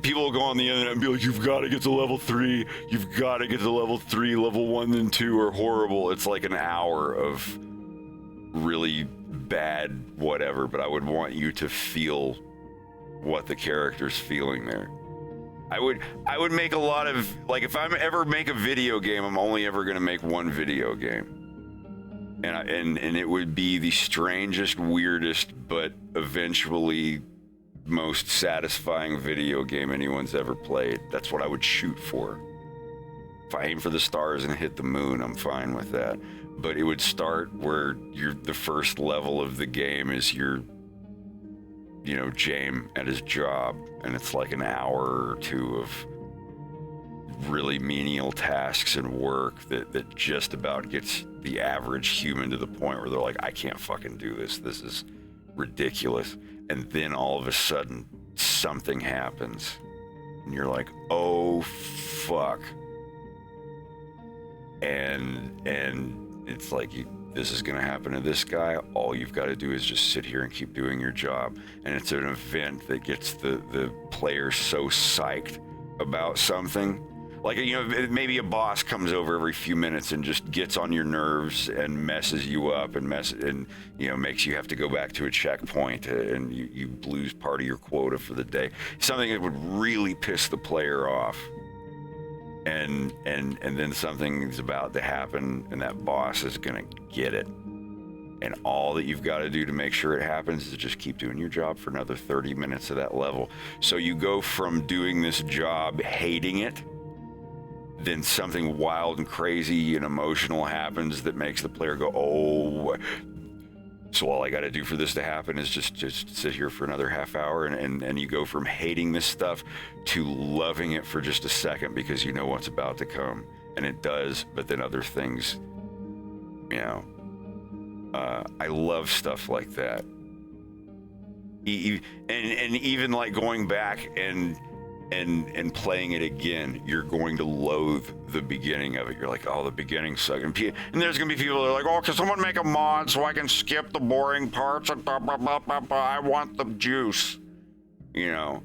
will go on the internet and be like, you've got to get to level 3. You've got to get to level 3. Level 1 and 2 are horrible. It's like an hour of really bad whatever, but I would want you to feel what the character's feeling there. I would make a lot of, like, if I'm ever make a video game, I'm only ever going to make one video game. And it would be the strangest, weirdest, but eventually most satisfying video game anyone's ever played. That's what I would shoot for. If I aim for the stars and hit the moon, I'm fine with that. But it would start where the first level of the game is your, you know, James at his job, and it's like an hour or two of really menial tasks and work that just about gets the average human to the point where they're like, I can't fucking do this. This is ridiculous. And then all of a sudden, something happens. And you're like, oh, fuck. And it's like this is going to happen to this guy. All you've got to do is just sit here and keep doing your job. And it's an event that gets the players so psyched about something. Like, you know, maybe a boss comes over every few minutes and just gets on your nerves and messes you up and you know, makes you have to go back to a checkpoint and you lose part of your quota for the day. Something that would really piss the player off. And then something's about to happen and that boss is gonna get it. And all that you've got to do to make sure it happens is just keep doing your job for another 30 minutes of that level. So you go from doing this job, hating it, then something wild and crazy and emotional happens that makes the player go, oh, so all I got to do for this to happen is just sit here for another half hour. And you go from hating this stuff to loving it for just a second because you know what's about to come. And it does, but then other things, you know, I love stuff like that. And even like going back and playing it again, you're going to loathe the beginning of it. You're like, oh, the beginning sucks. And there's going to be people that are like, oh, can someone make a mod so I can skip the boring parts? I want the juice. You know?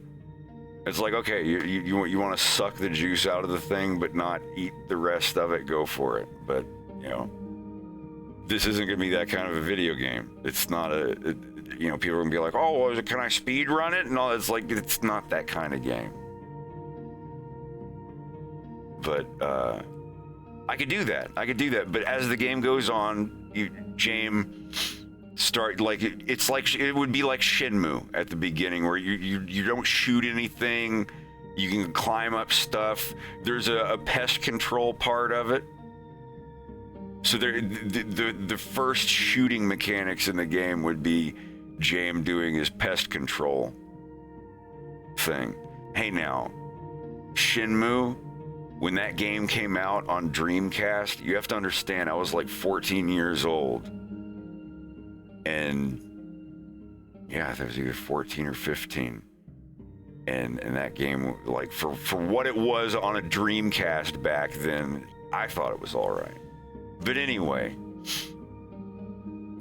It's like, okay, you want to suck the juice out of the thing, but not eat the rest of it, go for it. But, you know, this isn't going to be that kind of a video game. It's not you know, people are going to be like, oh, well, can I speed run it? And all, it's like, it's not that kind of game. But I could do that. But as the game goes on, James start like it's like it would be like Shenmue at the beginning, where you don't shoot anything. You can climb up stuff. There's a pest control part of it. So the first shooting mechanics in the game would be James doing his pest control thing. Hey now, Shenmue. When that game came out on Dreamcast, you have to understand, I was like 14 years old. And yeah, I think it was either 14 or 15. And that game, like for what it was on a Dreamcast back then, I thought it was all right. But anyway,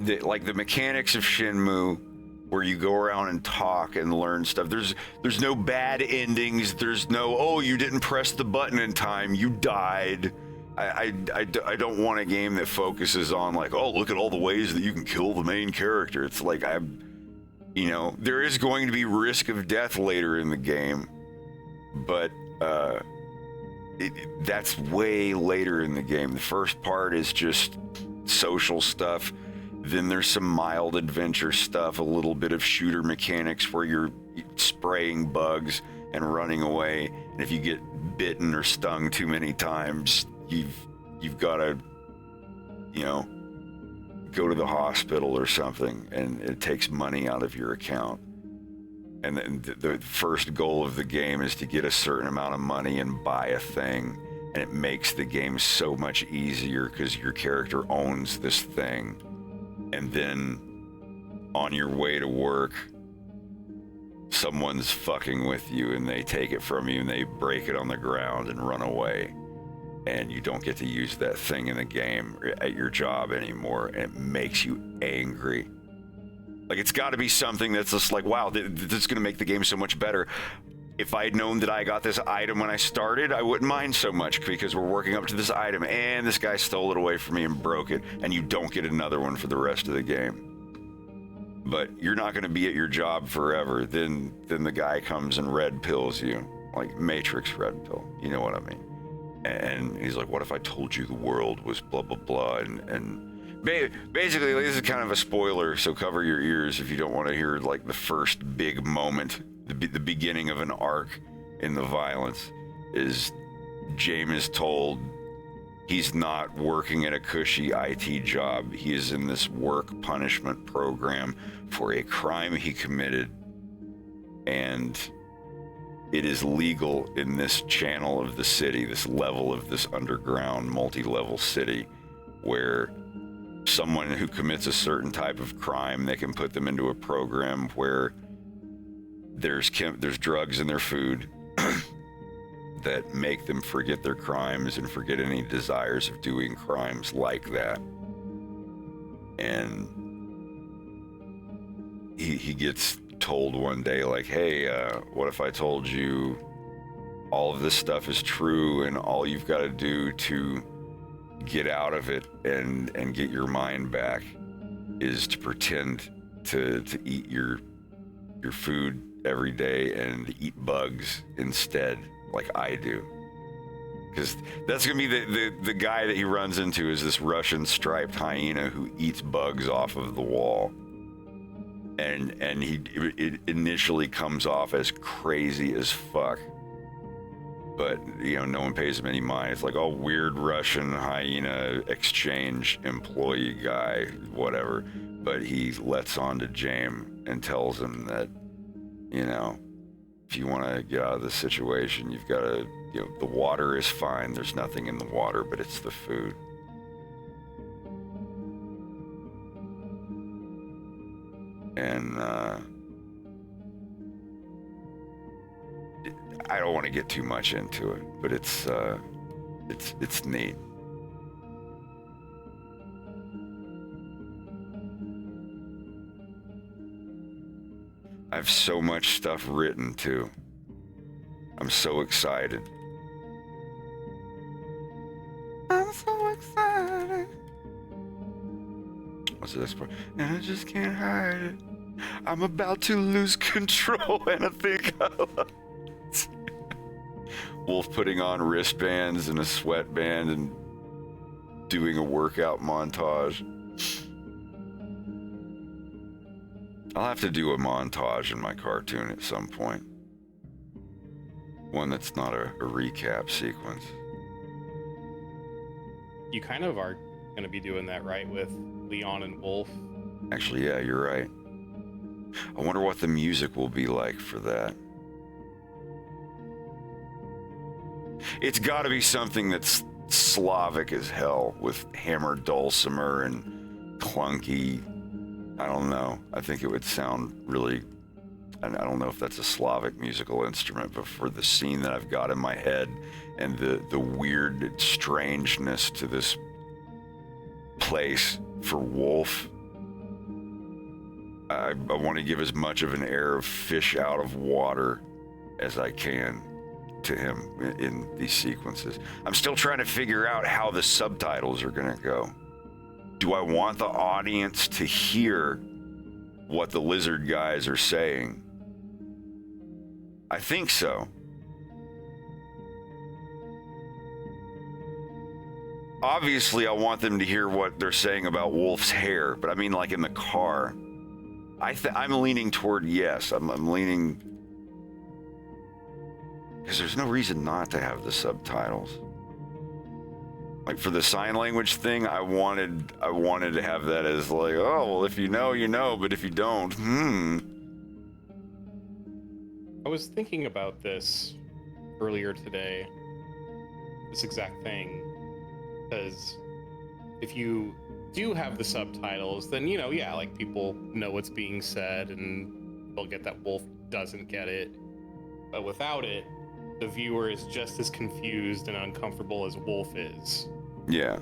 the mechanics of Shenmue, where you go around and talk and learn stuff. There's no bad endings. There's no, oh, you didn't press the button in time, you died. I don't want a game that focuses on like, oh, look at all the ways that you can kill the main character. It's like, you know, there is going to be risk of death later in the game, but that's way later in the game. The first part is just social stuff. Then there's some mild adventure stuff, a little bit of shooter mechanics where you're spraying bugs and running away. And if you get bitten or stung too many times, you've got to, you know, go to the hospital or something, and it takes money out of your account. And then the first goal of the game is to get a certain amount of money and buy a thing. And it makes the game so much easier because your character owns this thing. And then on your way to work, someone's fucking with you and they take it from you and they break it on the ground and run away. And you don't get to use that thing in the game at your job anymore. And it makes you angry. Like, it's got to be something that's just like, wow, this is going to make the game so much better. If I had known that I got this item when I started, I wouldn't mind so much, because we're working up to this item and this guy stole it away from me and broke it, and you don't get another one for the rest of the game. But you're not going to be at your job forever. Then the guy comes and red pills you, like Matrix red pill. You know what I mean? And he's like, what if I told you the world was blah, blah, blah? And basically, this is kind of a spoiler, so cover your ears if you don't want to hear like the first big moment. The beginning of an arc in the violence is James is told he's not working at a cushy IT job. He is in this work punishment program for a crime he committed, and it is legal in this channel of the city, this level of this underground multi-level city, where someone who commits a certain type of crime, they can put them into a program where there's drugs in their food that make them forget their crimes and forget any desires of doing crimes like that. And he gets told one day, like, hey, what if I told you all of this stuff is true and all you've got to do to get out of it and get your mind back is to pretend to eat your food every day and eat bugs instead, like I do. Because that's gonna be the guy that he runs into is this Russian striped hyena who eats bugs off of the wall. And it initially comes off as crazy as fuck. But, you know, no one pays him any mind. It's like, oh, weird Russian hyena exchange employee guy, whatever. But he lets on to James and tells him that, you know, if you want to get out of this situation, you've got to, you know, the water is fine. There's nothing in the water, but it's the food. And, I don't want to get too much into it, but it's neat. I have so much stuff written too. I'm so excited. I'm so excited. What's this part? And I just can't hide it. I'm about to lose control, and I think I love it. Wolf putting on wristbands and a sweatband and doing a workout montage. I'll have to do a montage in my cartoon at some point. One that's not a recap sequence. You kind of are going to be doing that, right, with Leon and Wolf? Actually, yeah, you're right. I wonder what the music will be like for that. It's got to be something that's Slavic as hell, with hammered dulcimer and clunky. I don't know. I think it would sound really... I don't know if that's a Slavic musical instrument, but for the scene that I've got in my head and the weird strangeness to this place for Wolf, I want to give as much of an air of fish out of water as I can to him in these sequences. I'm still trying to figure out how the subtitles are going to go. Do I want the audience to hear what the lizard guys are saying? I think so. Obviously, I want them to hear what they're saying about Wolf's hair, but I mean, like in the car. I'm leaning toward yes. I'm leaning, because there's no reason not to have the subtitles. Like for the sign language thing, I wanted to have that as like, oh, well, if you know, you know, but if you don't, I was thinking about this earlier today, this exact thing, because if you do have the subtitles, then, you know, yeah, like people know what's being said and they'll get that Wolf doesn't get it. But without it, the viewer is just as confused and uncomfortable as Wolf is. Yeah.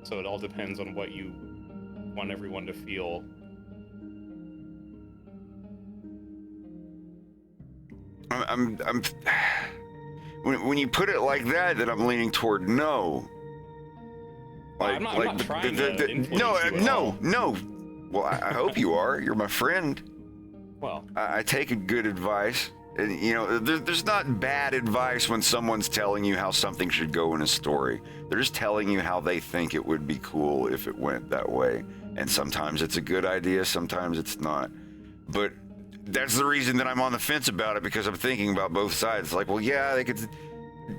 So it all depends on what you want everyone to feel. When you put it like that, then I'm leaning toward no. I'm not trying to influence you at all. No. Well, I hope you are. You're my friend. Well, I take a good advice. And, you know, there's not bad advice when someone's telling you how something should go in a story. They're just telling you how they think it would be cool if it went that way. And sometimes it's a good idea, sometimes it's not. But that's the reason that I'm on the fence about it, because I'm thinking about both sides. Like, well, yeah, they could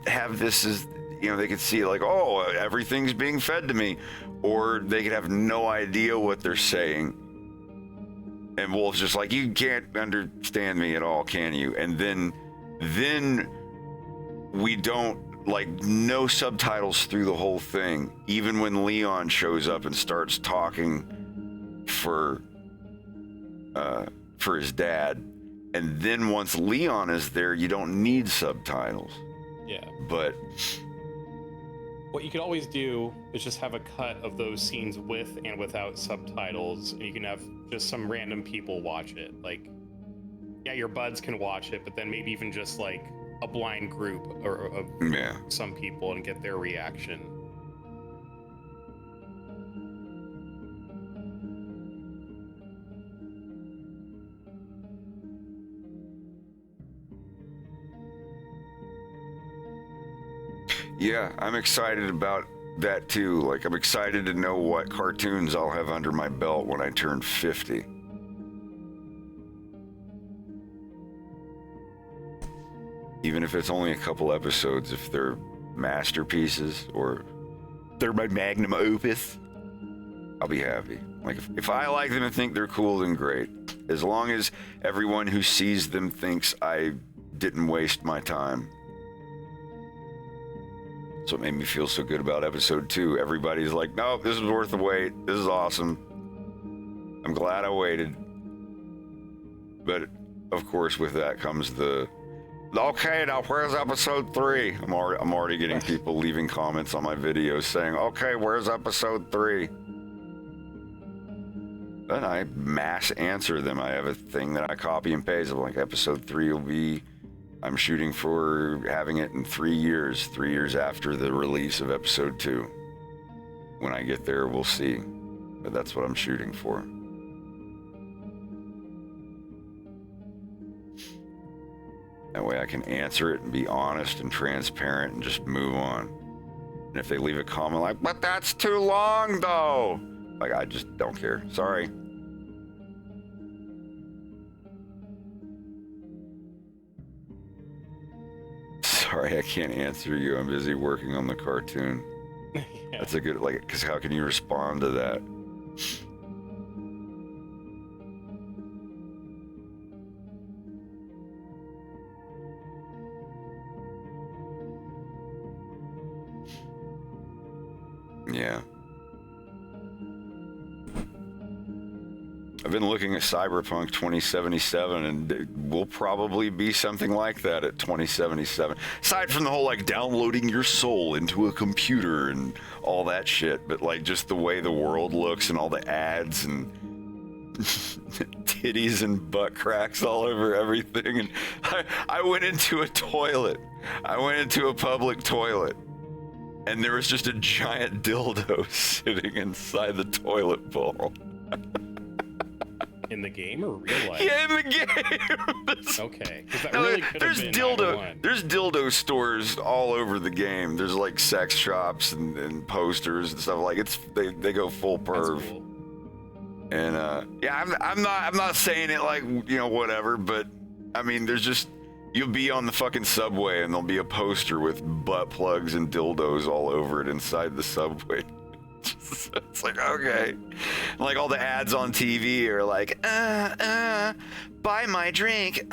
have this as, you know, they could see like, oh, everything's being fed to me. Or they could have no idea what they're saying. And Wolf's just like, you can't understand me at all, can you? And then we don't, like, no subtitles through the whole thing. Even when Leon shows up and starts talking for his dad. And then once Leon is there, you don't need subtitles. yeah. But What you could always do is just have a cut of those scenes with and without subtitles, and you can have just some random people watch it. Like, yeah, your buds can watch it, but then maybe even just like a blind group or of Yeah. some people and get their reaction. Yeah, I'm excited about that too. Like, I'm excited to know what cartoons I'll have under my belt when I turn 50. Even if it's only a couple episodes, if they're masterpieces or they're my magnum opus, I'll be happy. Like, if I like them and think they're cool, then great. As long as everyone who sees them thinks I didn't waste my time. That's what made me feel so good about episode 2. Everybody's like, no, this is worth the wait. This is awesome. I'm glad I waited. But, of course, with that comes the, okay, now where's episode 3? I'm already getting people leaving comments on my videos saying, okay, where's episode 3? Then I mass answer them. I have a thing that I copy and paste. I'm like, episode 3 will be, I'm shooting for having it in 3 years, 3 years after the release of episode 2. When I get there, we'll see. But that's what I'm shooting for. That way I can answer it and be honest and transparent and just move on. And if they leave a comment like, but that's too long though, like, I just don't care. Sorry. Sorry, I can't answer you. I'm busy working on the cartoon. Yeah. That's a good, like, because how can you respond to that? Yeah. I've been looking at Cyberpunk 2077, and it will probably be something like that at 2077. Aside from the whole, like, downloading your soul into a computer and all that shit, but, like, just the way the world looks and all the ads and titties and butt cracks all over everything. And I went into a toilet. I went into a public toilet, and there was just a giant dildo sitting inside the toilet bowl. In the game or real life? Yeah, in the game. Okay, because that really could have been There's dildo stores all over the game. There's like sex shops and posters and stuff. Like, they go full perv. That's cool. And yeah, I'm not saying it like, you know, whatever, but I mean, there's just, you'll be on the fucking subway and there'll be a poster with butt plugs and dildos all over it inside the subway. It's like, okay. Like, all the ads on TV are like, buy my drink,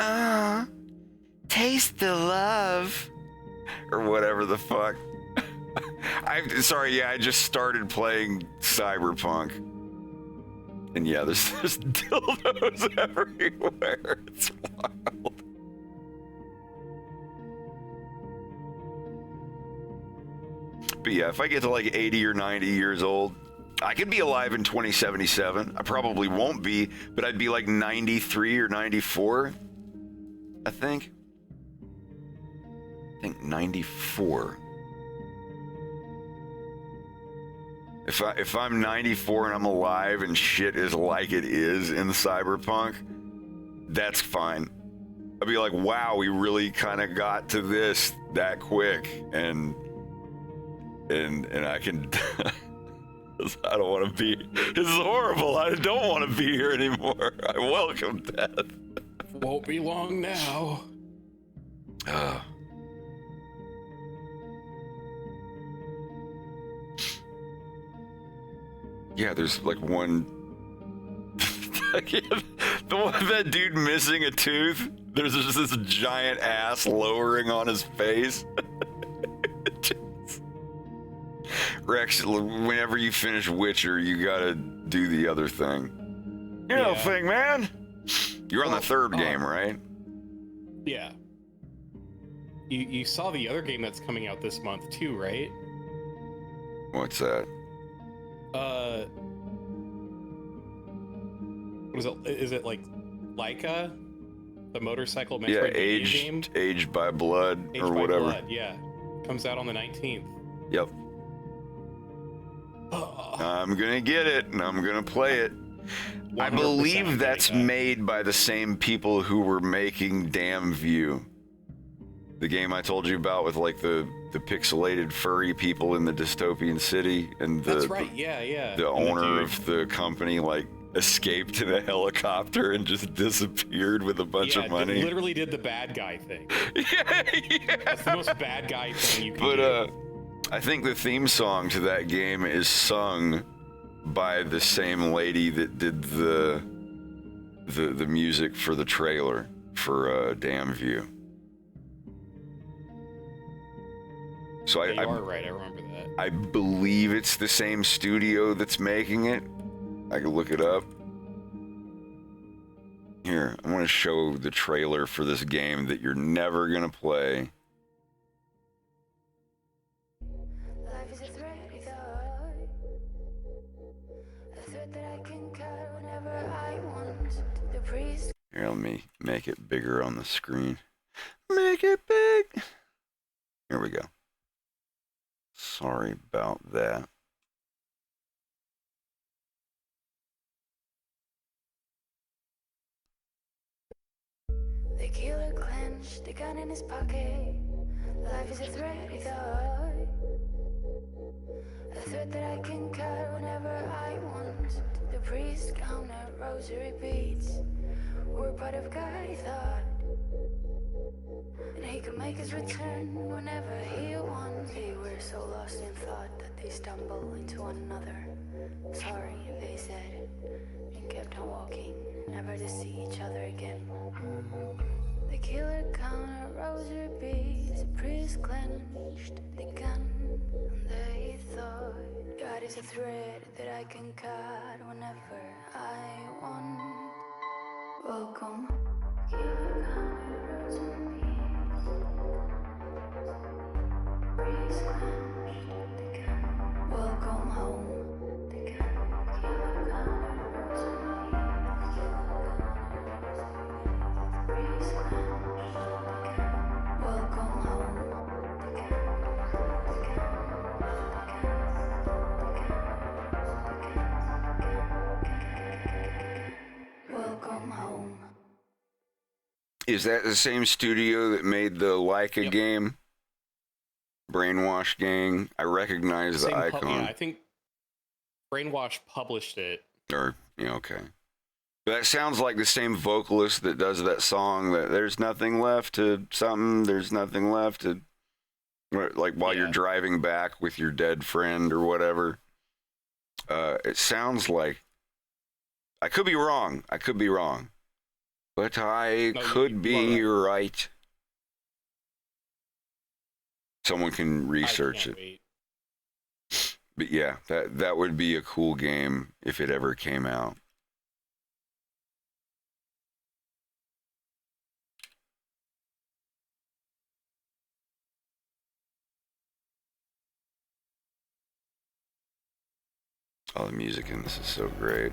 taste the love, or whatever the fuck. I just started playing Cyberpunk, and yeah, there's dildos everywhere. It's wild. But yeah, if I get to like 80 or 90 years old, I could be alive in 2077. I probably won't be, but I'd be like 93 or 94, I think. I think 94. If I'm 94 and I'm alive and shit is like it is in Cyberpunk, that's fine. I'd be like, wow, we really kind of got to this that quick, and I can. I don't want to be. This is horrible. I don't want to be here anymore. I welcome death. Won't be long now. Yeah, there's like one. The one, that dude missing a tooth. There's just this giant ass lowering on his face. Rex, whenever you finish Witcher, you gotta do the other thing. You know, thing, man. You're on the third game, right? Yeah. You saw the other game that's coming out this month too, right? What's that? What is it? Is it like Leica, the motorcycle Yeah, Metroidvania game? aged by blood Aged or by whatever. Blood, yeah. Comes out on the 19th. Yep. I'm gonna get it and I'm gonna play it. I 100% believe I'm that's getting that. made by the same people who were making Damn View. The game I told you about with like the pixelated furry people in the dystopian city and That's right, yeah. the And owner dude- of the company like escaped in a helicopter and just disappeared with a bunch of money. Literally did the bad guy thing. yeah. That's the most bad guy thing you can But do. I think the theme song to that game is sung by the same lady that did the music for the trailer for Damn View. So Yeah, you are right, I remember that. I believe it's the same studio that's making it. I can look it up. Here, I want to show the trailer for this game that you're never gonna play. Life is a thread, it's a thread that I can cut whenever I want. The priest. Here, let me make it bigger on the screen. Make it big. Here we go. Sorry about that. The killer clenched the gun in his pocket. Life is a thread, it's a thread that I can cut whenever I want. The priest counter rosary beads. We're part of God, he thought. And he could make his return whenever he wants. They were so lost in thought that they stumbled into one another. Sorry, they said, and kept on walking, never to see each other again. The killer counter rosary beads, the priest clenched the gun, and they thought, God is a thread that I can cut whenever I want. Welcome. Killer counter rosary beads, priest clenched the gun. Welcome home. The gun. Killer counter rosary beads, priest clenched the gun. Welcome home. Welcome home. Is that the same studio that made the Leica Yep. game? Brainwash Gang? I recognize the Same icon. yeah, I think Brainwash published it. Or, yeah, okay. That sounds like the same vocalist that does that song that there's nothing left to something, there's nothing left to, like while you're Yeah. driving back with your dead friend or whatever. It sounds like, I could be wrong, but I No, could you be are right. Someone can research I can't it. wait. But yeah, that would be a cool game if it ever came out. Oh, the music in this is so great.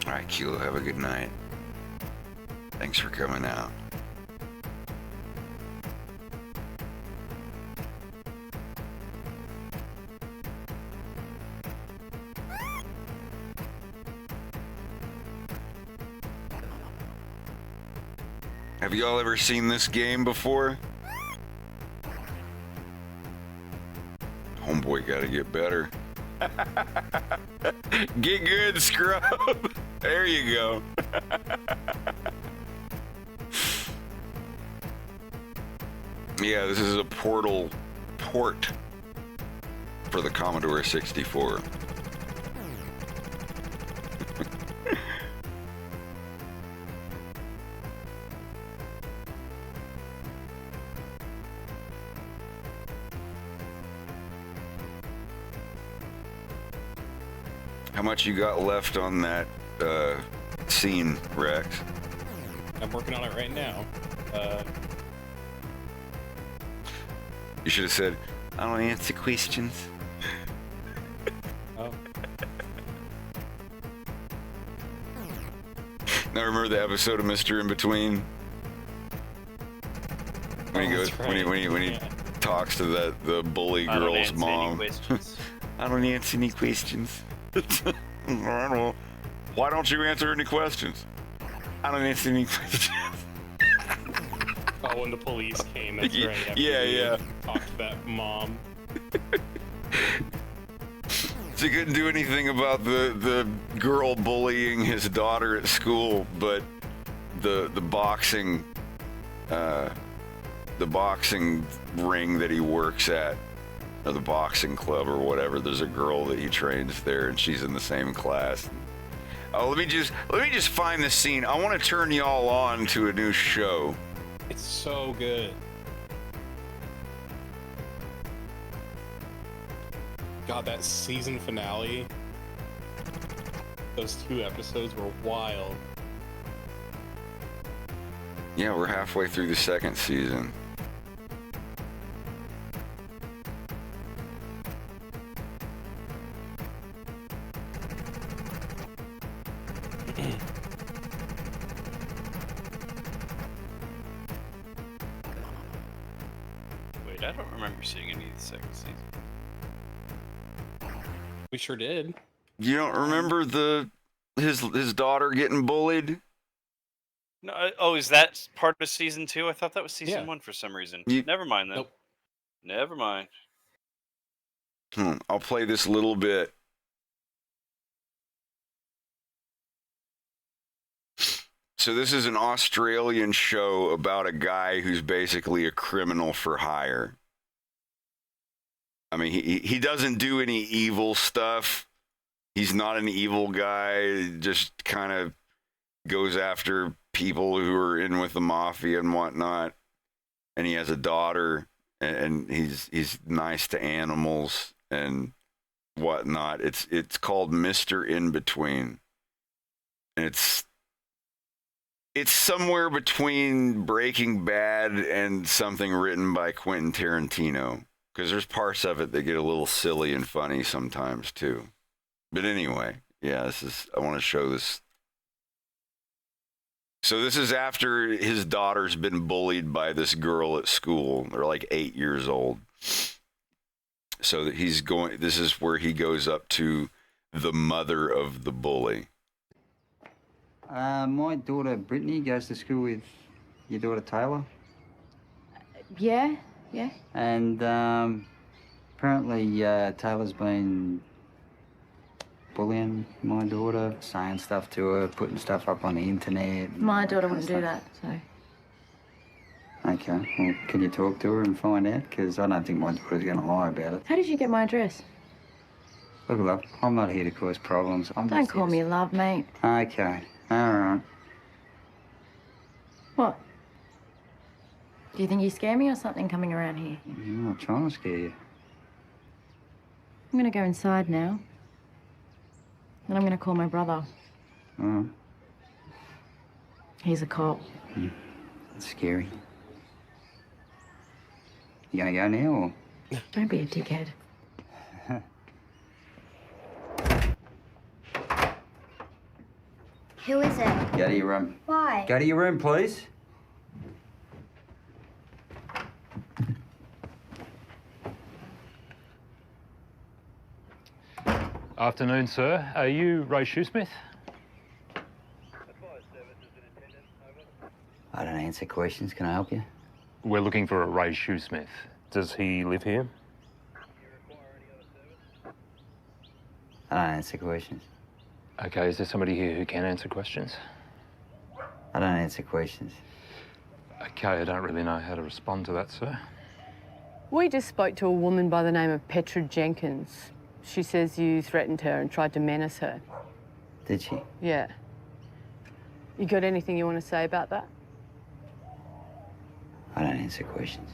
All right, Kilo, have a good night. Thanks for coming out. Have y'all ever seen this game before? Homeboy gotta get better. Get good, scrub. There you go. Yeah, this is a port for the Commodore 64. How much you got left on that scene, Rex? I'm working on it right now. You should have said, I don't answer questions. Oh. Now remember the episode of Mr. In Between? When he goes, That's right. when he Yeah. talks to the bully I don't girl's answer mom. any questions. I don't answer any questions. Why don't you answer any questions? I don't answer any questions. Oh, when the police came, that's right. after Yeah, they yeah. Talked to that mom. So he couldn't do anything about the girl bullying his daughter at school, but the boxing ring that he works at, or the boxing club or whatever, there's a girl that he trains there, and she's in the same class. Oh, let me just find the scene. I want to turn y'all on to a new show. It's so good. God, that season finale. Those 2 episodes were wild. Yeah, we're halfway through the 2nd season. Wait, I don't remember seeing any of the second season. We sure did. You don't remember his daughter getting bullied? No, oh, is that part of season 2? I thought that was season Yeah. 1 for some reason. You- Never mind then. Nope. Never mind. I'll play this little bit. So this is an Australian show about a guy who's basically a criminal for hire. I mean, he doesn't do any evil stuff. He's not an evil guy. He just kind of goes after people who are in with the mafia and whatnot. And he has a daughter, and he's nice to animals and whatnot. It's called Mr. In Between. And it's somewhere between Breaking Bad and something written by Quentin Tarantino, because there's parts of it that get a little silly and funny sometimes too. But anyway, yeah, I want to show this. So this is after his daughter's been bullied by this girl at school. They're like 8 years old. So that this is where he goes up to the mother of the bully. My daughter Brittany goes to school with your daughter Taylor, Yeah. and apparently Taylor's been bullying my daughter, saying stuff to her, putting stuff up on the internet. and My all daughter kind of wouldn't do stuff. that, so. Okay, well, can you talk to her and find out? Because I don't think my daughter's going to lie about it. How did you get my address? Look, love, I'm not here to cause problems. I'm Don't just call here me love, mate. Okay, all right. What? Do you think you scare me or something coming around here? I'm not trying to scare you. I'm gonna go inside now. And I'm gonna call my brother. All right. He's a cop. That's scary. You gonna go now, or? Don't be a dickhead. Who is it? Go to your room. Why? Go to your room, please. Afternoon, sir. Are you Ray Shoesmith? I don't answer questions. Can I help you? We're looking for a Ray Shoesmith. Does he live here? I don't answer questions. Okay, is there somebody here who can answer questions? I don't answer questions. Okay, I don't really know how to respond to that, sir. We just spoke to a woman by the name of Petra Jenkins. She says you threatened her and tried to menace her. Did she? Yeah. You got anything you want to say about that? I don't answer questions.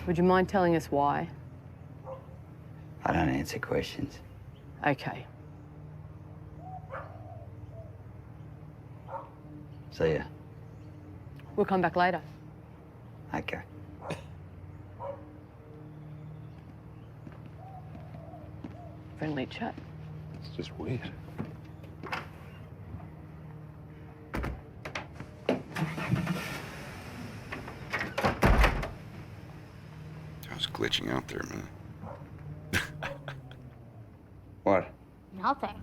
Would you mind telling us why? I don't answer questions. Okay. See ya. We'll come back later. Okay. Friendly chat. It's just weird. I was glitching out there, man. What? Nothing.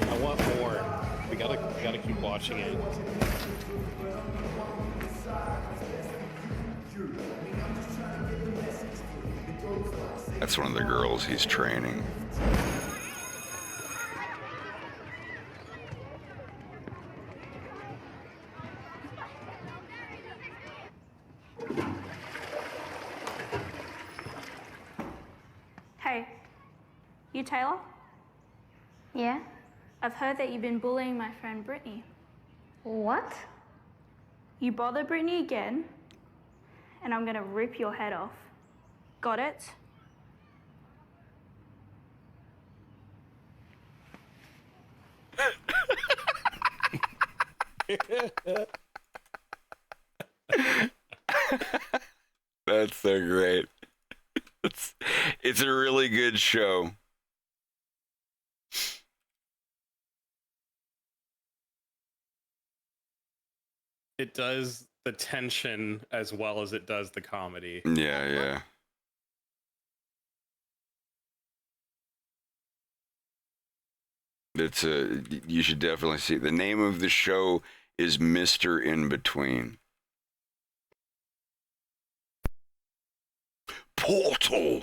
I want more. We gotta keep watching it. That's one of the girls he's training. Hey, you Taylor? Yeah? I've heard that you've been bullying my friend Brittany. What? You bother Brittany again, and I'm gonna rip your head off. Got it? That's so great. It's a really good show. It does the tension as well as it does the comedy. Yeah, yeah. You should definitely see it. The name of the show is Mr. In Between. Portal.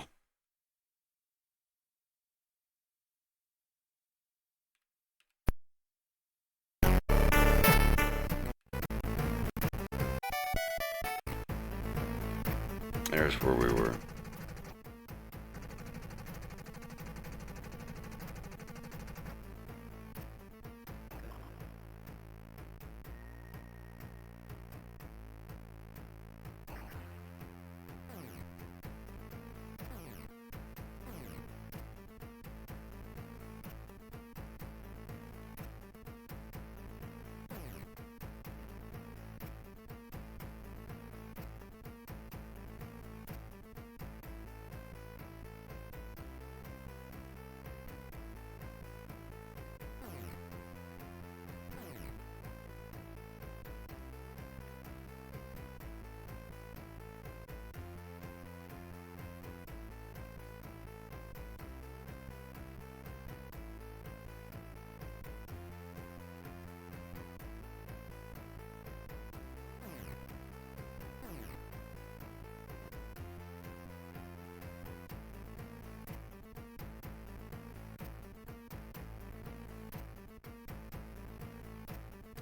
There's where we were.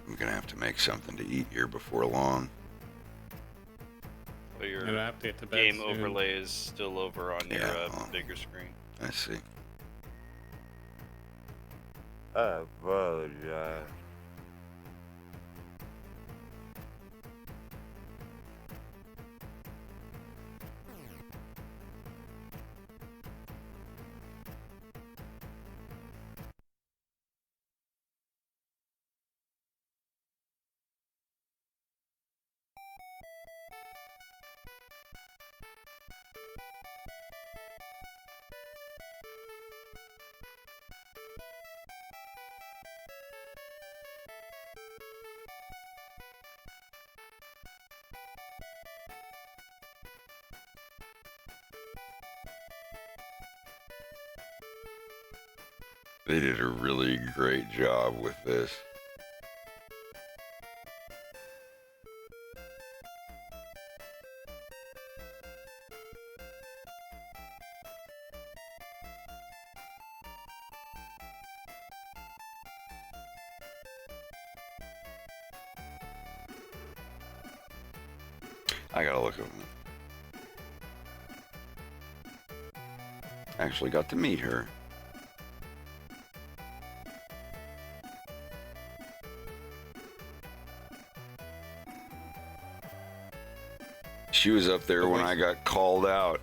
I'm gonna have to make something to eat here before long. So your I'm gonna have to get to bed game soon. overlay is still over on your Yeah, bigger screen. I see. I apologize. They did a really great job with this. I gotta look at them. Actually got to meet her. She was up there when I got called out.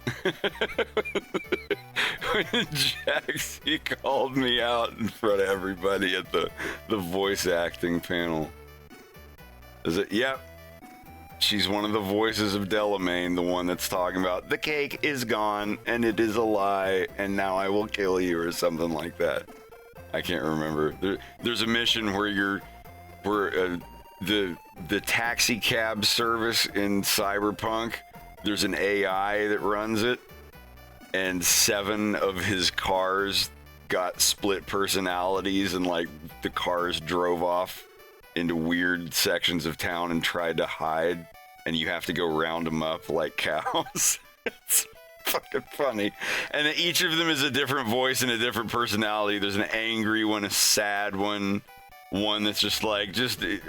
When Jaxie called me out in front of everybody at the voice acting panel. Is it? Yep. She's one of the voices of Delamain, the one that's talking about the cake is gone and it is a lie and now I will kill you or something like that. I can't remember. There's a mission where the taxi cab service in Cyberpunk, there's an AI that runs it, and 7 of his cars got split personalities, and like the cars drove off into weird sections of town and tried to hide, and you have to go round them up like cows. It's fucking funny. And each of them is a different voice and a different personality. There's an angry one, a sad one that's just like,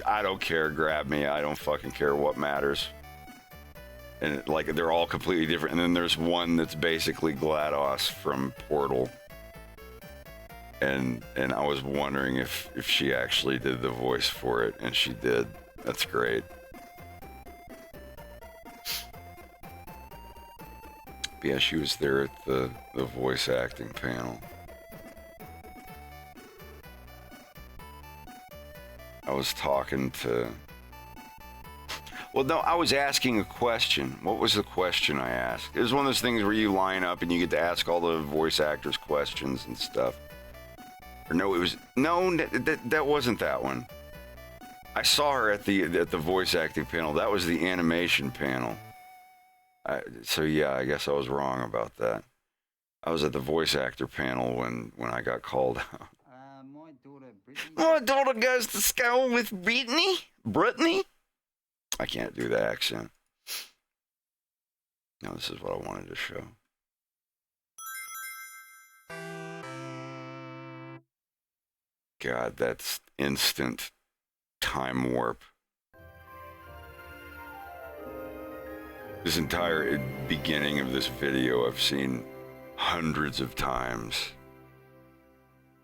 I don't care, grab me, I don't fucking care, what matters. And like they're all completely different. And then there's one that's basically GLaDOS from Portal. And I was wondering if she actually did the voice for it, and she did. That's great. But yeah, she was there at the voice acting panel. I was talking to... Well, no, I was asking a question. What was the question I asked? It was one of those things where you line up and you get to ask all the voice actors questions and stuff. Or no, it was... No, that wasn't that one. I saw her at the voice acting panel. That was the animation panel. So yeah, I guess I was wrong about that. I was at the voice actor panel when I got called out. My daughter goes to school with Brittany? I can't do the accent. No, this is what I wanted to show. God, that's instant time warp. This entire beginning of this video I've seen hundreds of times.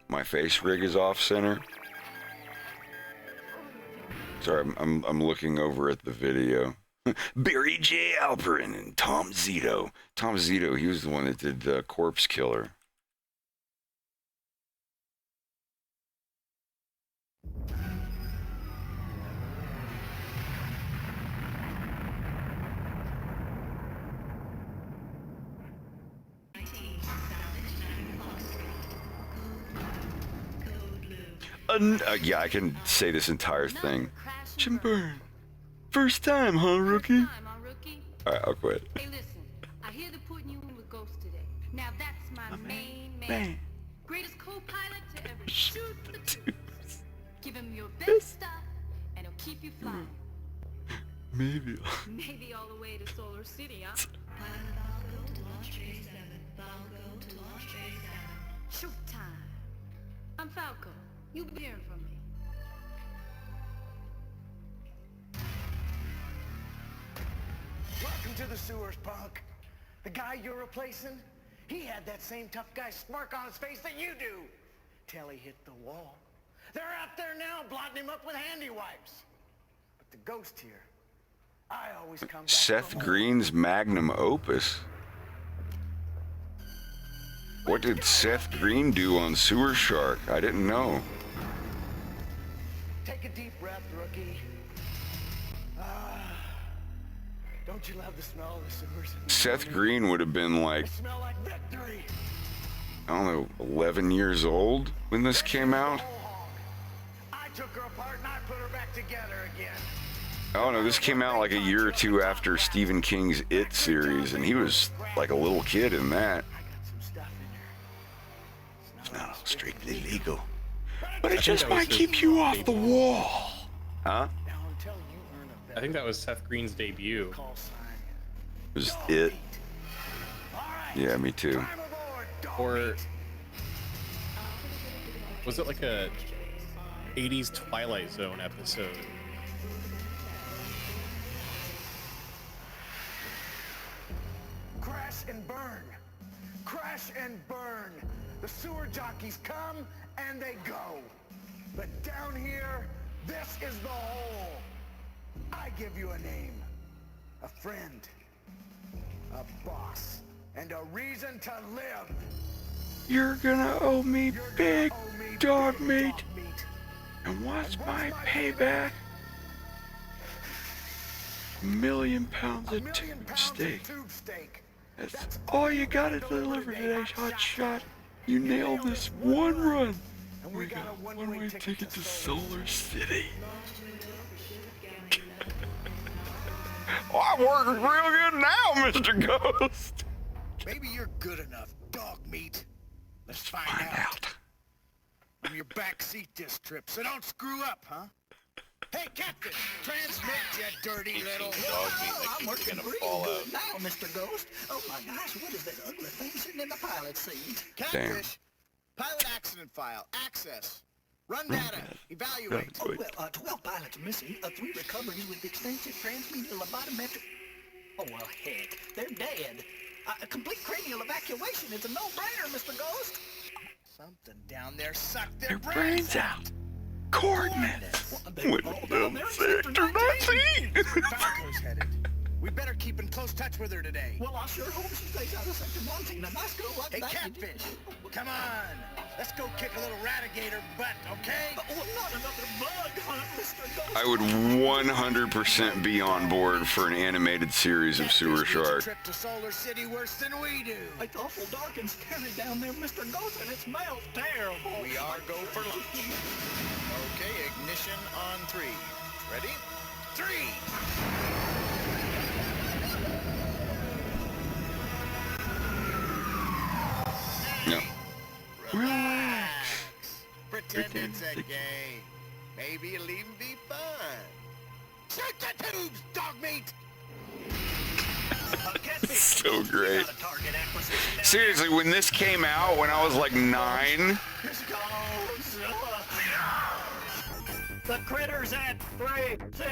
My face rig is off center. Sorry, I'm looking over at the video. Barry J. Alperin and Tom Zito. Tom Zito, he was the one that did Corpse Killer. Yeah, I can say this entire thing. Jim Byrne. First time, huh, rookie? Alright, I'll quit. Hey, listen. I hear they're putting you in with Ghost today. Now that's my main man. Greatest co-pilot to ever shoot the tubes. Give him your best stuff, and he'll keep you flying. Maybe. Maybe all the way to Solar City, huh? Shoot time. I'm Falco. You'll be hearing from me. Welcome to the sewers, punk. The guy you're replacing, he had that same tough guy smirk on his face that you do. Till he hit the wall. They're out there now blotting him up with handy wipes. But the ghost here, I always come back. Seth Green's magnum opus. What did Seth Green do on Sewer Shark? I didn't know. Take a deep breath, rookie. Don't you love the smell of the sewers? Seth Green would have been like, Smell like victory. I don't know, 11 years old when this came out? I took her apart and I put her back together again. Oh no, this came out like a year or two after Stephen King's It series, and he was like a little kid in that. I got some stuff in her. No, strictly legal. But it just might keep you off the wall. Huh? I think that was Seth Green's debut. Was it? Yeah, me too. Or was it like a 80s Twilight Zone episode? Crash and burn. Crash and burn. The sewer jockeys come and they go. But down here, this is the hole. I give you a name, a friend, a boss, and a reason to live. You're gonna owe me big dog meat. And what's my payback? 1 million pounds of tube steak. That's all you gotta deliver today, hot shot. You nailed this one run. And we got a one-way ticket to Solar City. Oh, I'm working real good now, Mr. Ghost. Maybe you're good enough, dog meat. Let's find out. I'm your backseat this trip, so don't screw up, huh? Hey, Captain, transmit, you dirty little dog meat. I'm working pretty good now, Mr. Ghost. Oh my gosh, what is that ugly thing sitting in the pilot seat? Catfish, pilot accident file, access. Run data, evaluate. Oh, well, 12 pilots missing, 3 recoveries with extensive transmedial lobotometric. Oh, well, heck, they're dead. A complete cranial evacuation is a no-brainer, Mr. Ghost. Something down there sucked their brains out. Coordinates. When them sector 19. Falco's headed. We better keep in close touch with her today. Well, I sure hope she stays out of Sector 19. A nice girl like Hey, that. Catfish, come on. Let's go kick a little ratigator butt, okay? Oh, not another bug hunt, Mr. Ghost. I would 100% be on board for an animated series of Sewer Shark. Trip to Solar City worse than we do. It's awful dark and scary down there, Mr. Ghost, and it smells terrible. We are go for lunch. Okay, ignition on 3. Ready? 3! No. Relax. Pretend it's a game. Maybe it'll even be fun. Shoot the tubes, dog meat! So great. Seriously, when this came out, when I was like 9. The critter's at 3, 6,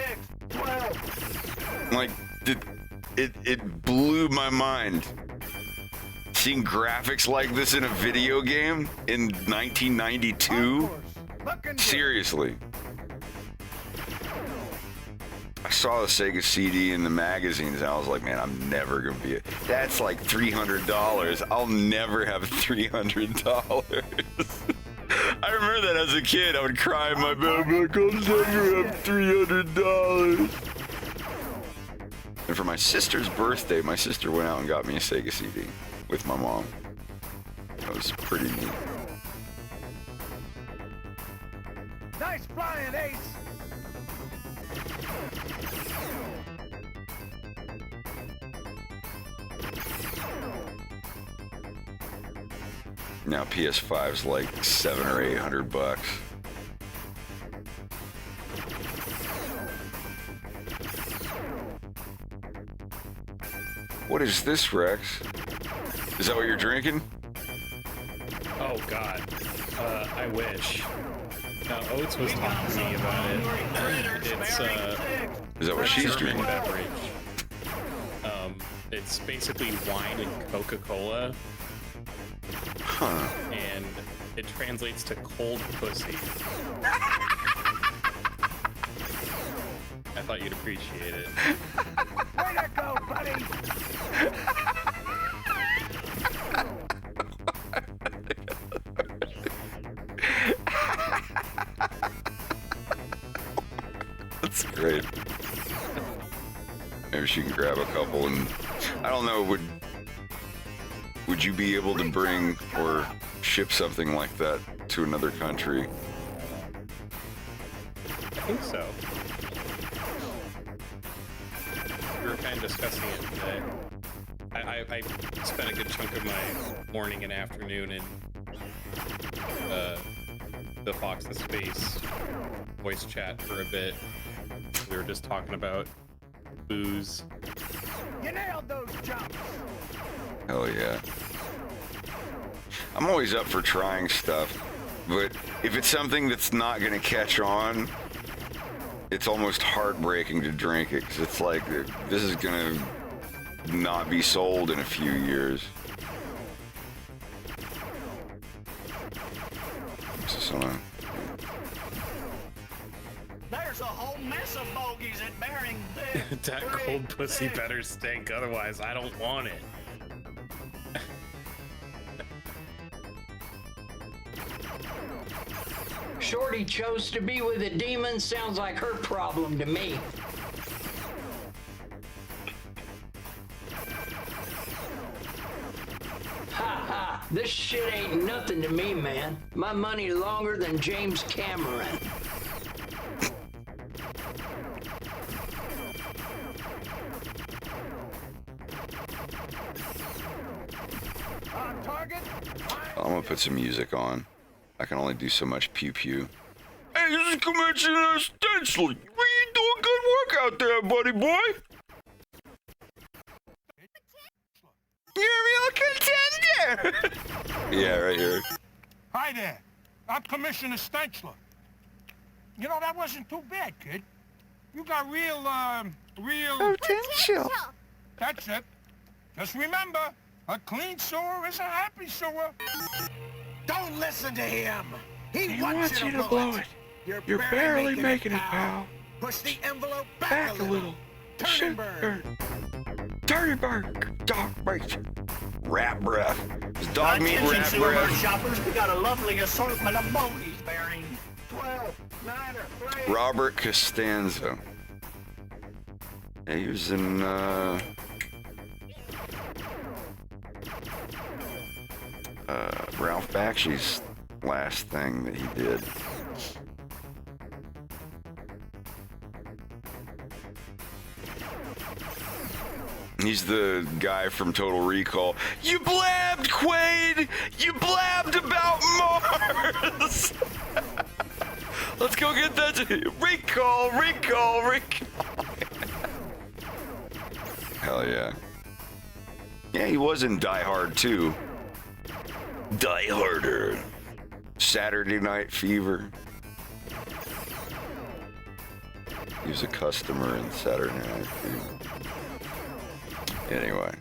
12. Like, it blew my mind. Seeing graphics like this in a video game in 1992? Seriously. I saw the Sega CD in the magazines and I was like, man, I'm never gonna be that's like $300. I'll never have $300. I remember that as a kid, I would cry in my bed, I'm like, I'll never have $300. And for my sister's birthday, my sister went out and got me a Sega CD with my mom. That was pretty neat. Nice flying, Ace! Now PS5's like $700 or $800. What is this, Rex? Is that what you're drinking? Oh God, I wish. Oates was talking to me about it. It's Is that what she's drinking? Beverage. It's basically wine and Coca-Cola. Huh. And it translates to cold pussy. I thought you'd appreciate it. Way to go, buddy! That's great. Maybe she can grab a couple and I don't know, would you be able to bring or ship something like that to another country? I think so. We were kind of discussing it today. I spent a good chunk of my morning and afternoon in the Fox in Space voice chat for a bit. We were just talking about booze. You nailed those jumps. Hell yeah. I'm always up for trying stuff, but if it's something that's not gonna catch on, it's almost heartbreaking to drink it, because it's like, this is gonna not be sold in a few years. There's a whole mess of bogeys at Bering. That cold pussy better stink, otherwise I don't want it. Shorty chose to be with a demon. Sounds like her problem to me. Ha ha, this shit ain't nothing to me, man. My money longer than James Cameron. On target. I'm gonna put some music on. I can only do so much pew pew. Hey, this is Commissioner Stensley. You doing good work out there, buddy boy. You're a real contender. Yeah, right here. Hi there. I'm Commissioner Stenchler. You know, that wasn't too bad, kid. You got real potential. That's it. Just remember, a clean sewer is a happy sewer. Don't listen to him. He wants you to blow it. You're barely making it, pal. Push the envelope back a little. Turn and burn. Dirty bird. Dog breath. Rat breath. Is dog meat Attention, rat sewer breath? shoppers, we got a lovely assortment of bogeys, Bering. 12, 9, or 3. Robert Costanzo. Yeah, he was in, Ralph Bakshi's last thing that he did. He's the guy from Total Recall. You blabbed, Quaid! You blabbed about Mars! Let's go get that. Recall. Hell yeah. Yeah, he was in Die Hard too. Die Harder. Saturday Night Fever. He was a customer in Saturday Night Fever. Anyway.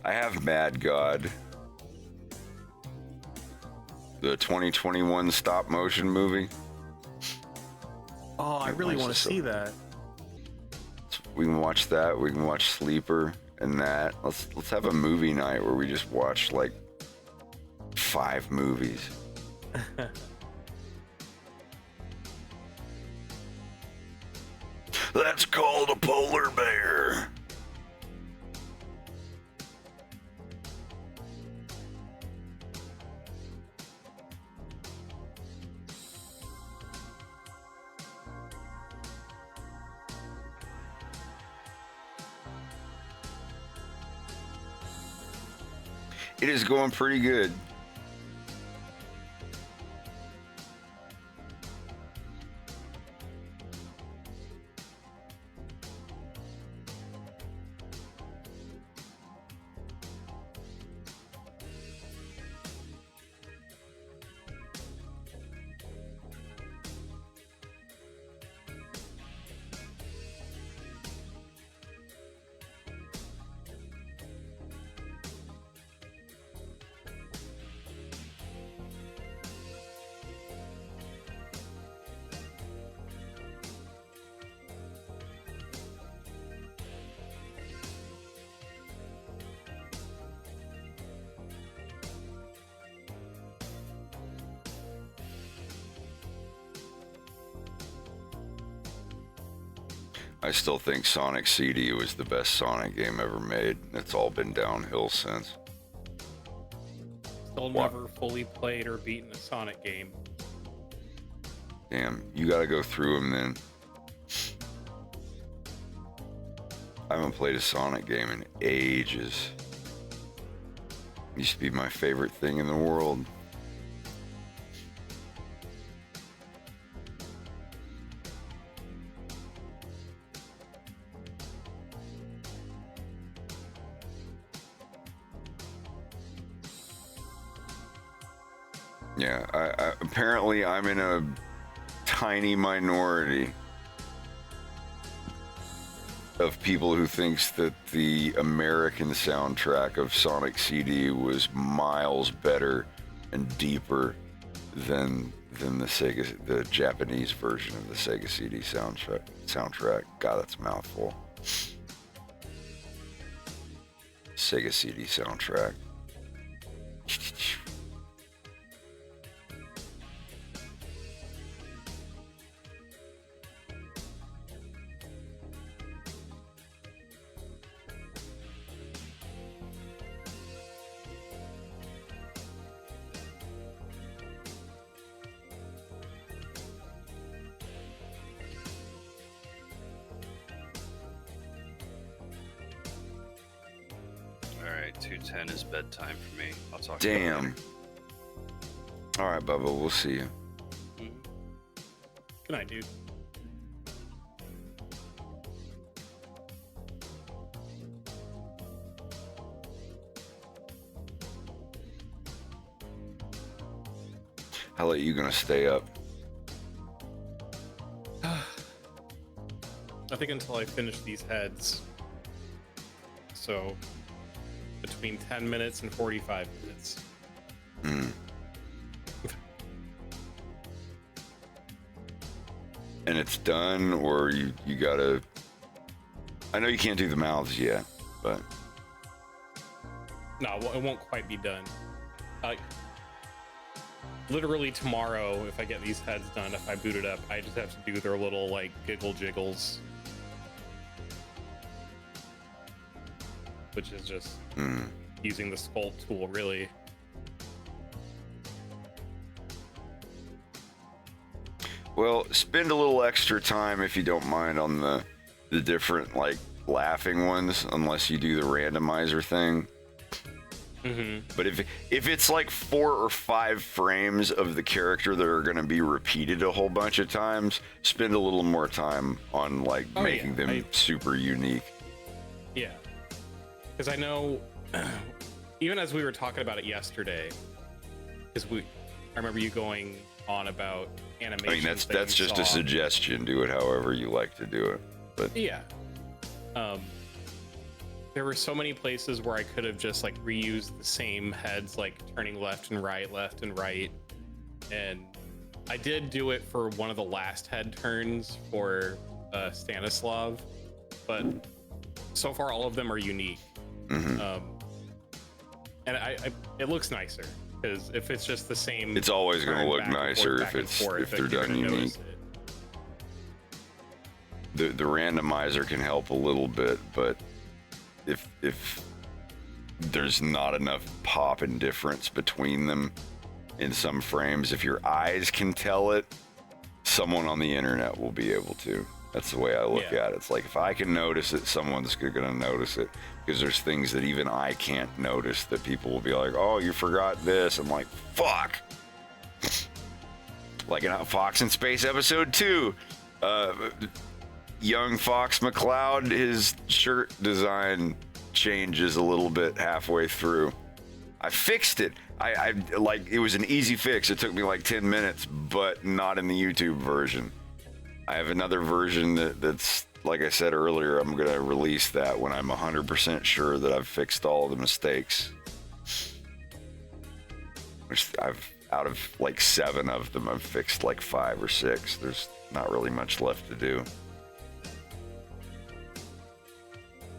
I have Mad God. The 2021 stop motion movie. Oh, I really want to see that. We can watch that. We can watch Sleeper and that. Let's have a movie night where we just watch like 5 movies. That's called a polar bear. It is going pretty good. I still think Sonic CD was the best Sonic game ever made. It's all been downhill since. Still never fully played or beaten a Sonic game. Damn, you gotta go through them then. I haven't played a Sonic game in ages. Used to be my favorite thing in the world. Yeah, apparently I'm in a tiny minority of people who thinks that the American soundtrack of Sonic CD was miles better and deeper than the Japanese version of the Sega CD soundtrack. God, that's a mouthful. Sega CD soundtrack. Alright, 2:10 is bedtime for me. I'll talk Damn. to you later. All right, Bubba, we'll see you. Good night, dude. How late are you gonna stay up? I think until I finish these heads. So, between 10 minutes and 45 minutes. And it's done, or you gotta... I know you can't do the mouths yet, but... No, it won't quite be done. Literally tomorrow, if I get these heads done, if I boot it up, I just have to do their little, like, giggle jiggles. Which is just using the sculpt tool, really. Well, spend a little extra time, if you don't mind, on the different, like, laughing ones, unless you do the randomizer thing. But if it's like 4 or 5 frames of the character that are going to be repeated a whole bunch of times, spend a little more time on, like, making them super unique. Yeah. Because I know, even as we were talking about it yesterday, because I remember you going on about animation. I mean, that's just a suggestion. Do it however you like to do it. But yeah, there were so many places where I could have just like reused the same heads, like turning left and right, and I did do it for one of the last head turns for Stanislav, but so far all of them are unique. And it looks nicer, because if it's just the same, it's always going to look nicer if they're done unique. The randomizer can help a little bit, but if there's not enough pop and difference between them in some frames, if your eyes can tell it, someone on the internet will be able to. That's the way I look at it. It's like, if I can notice it, someone's going to notice it, because there's things that even I can't notice that people will be like, oh, you forgot this. I'm like, fuck. Like in Fox in Space episode 2, young Fox McCloud, his shirt design changes a little bit halfway through. I fixed it. I like, it was an easy fix. It took me like 10 minutes, but not in the YouTube version. I have another version that's, like I said earlier, I'm going to release that when I'm 100% sure that I've fixed all the mistakes. Which out of like 7 of them, I've fixed like 5 or 6. There's not really much left to do.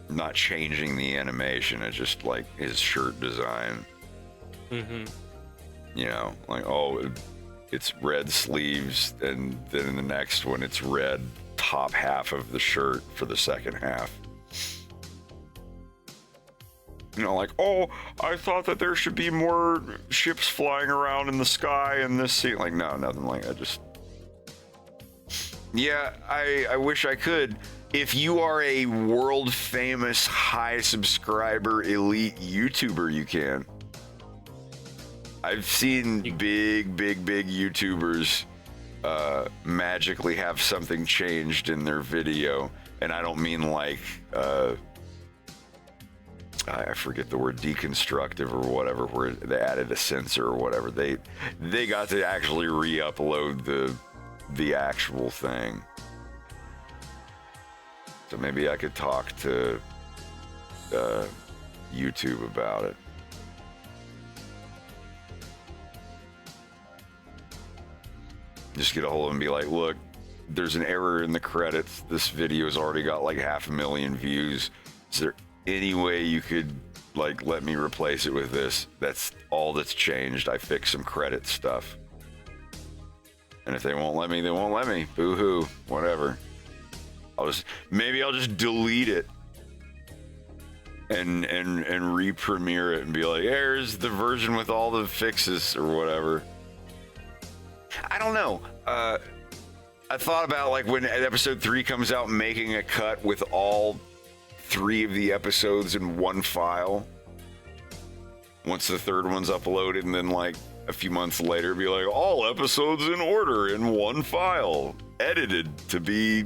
Not changing the animation, it's just like his shirt design. You know, like, oh, it's red sleeves, and then in the next one it's red top half of the shirt for the second half. You know, like, oh, I thought that there should be more ships flying around in the sky in this scene. Like, no, nothing like that. Just, yeah, I wish I could. If you are a world famous, high subscriber, elite YouTuber, you can. I've seen big YouTubers magically have something changed in their video. And I don't mean like, I forget the word, deconstructive or whatever, where they added a sensor or whatever. They got to actually re-upload the actual thing. So maybe I could talk to YouTube about it. Just get a hold of them and be like, look, there's an error in the credits. This video's already got like 500,000 views. Is there any way you could like let me replace it with this? That's all that's changed. I fixed some credit stuff. And if they won't let me, they won't let me. Boo-hoo, whatever. Maybe I'll just delete it and re-premiere it and be like, here's the version with all the fixes or whatever. I don't know. I thought about like when episode 3 comes out, making a cut with all 3 of the episodes in one file. Once the 3rd one's uploaded, and then like a few months later be like, all episodes in order in one file, edited to be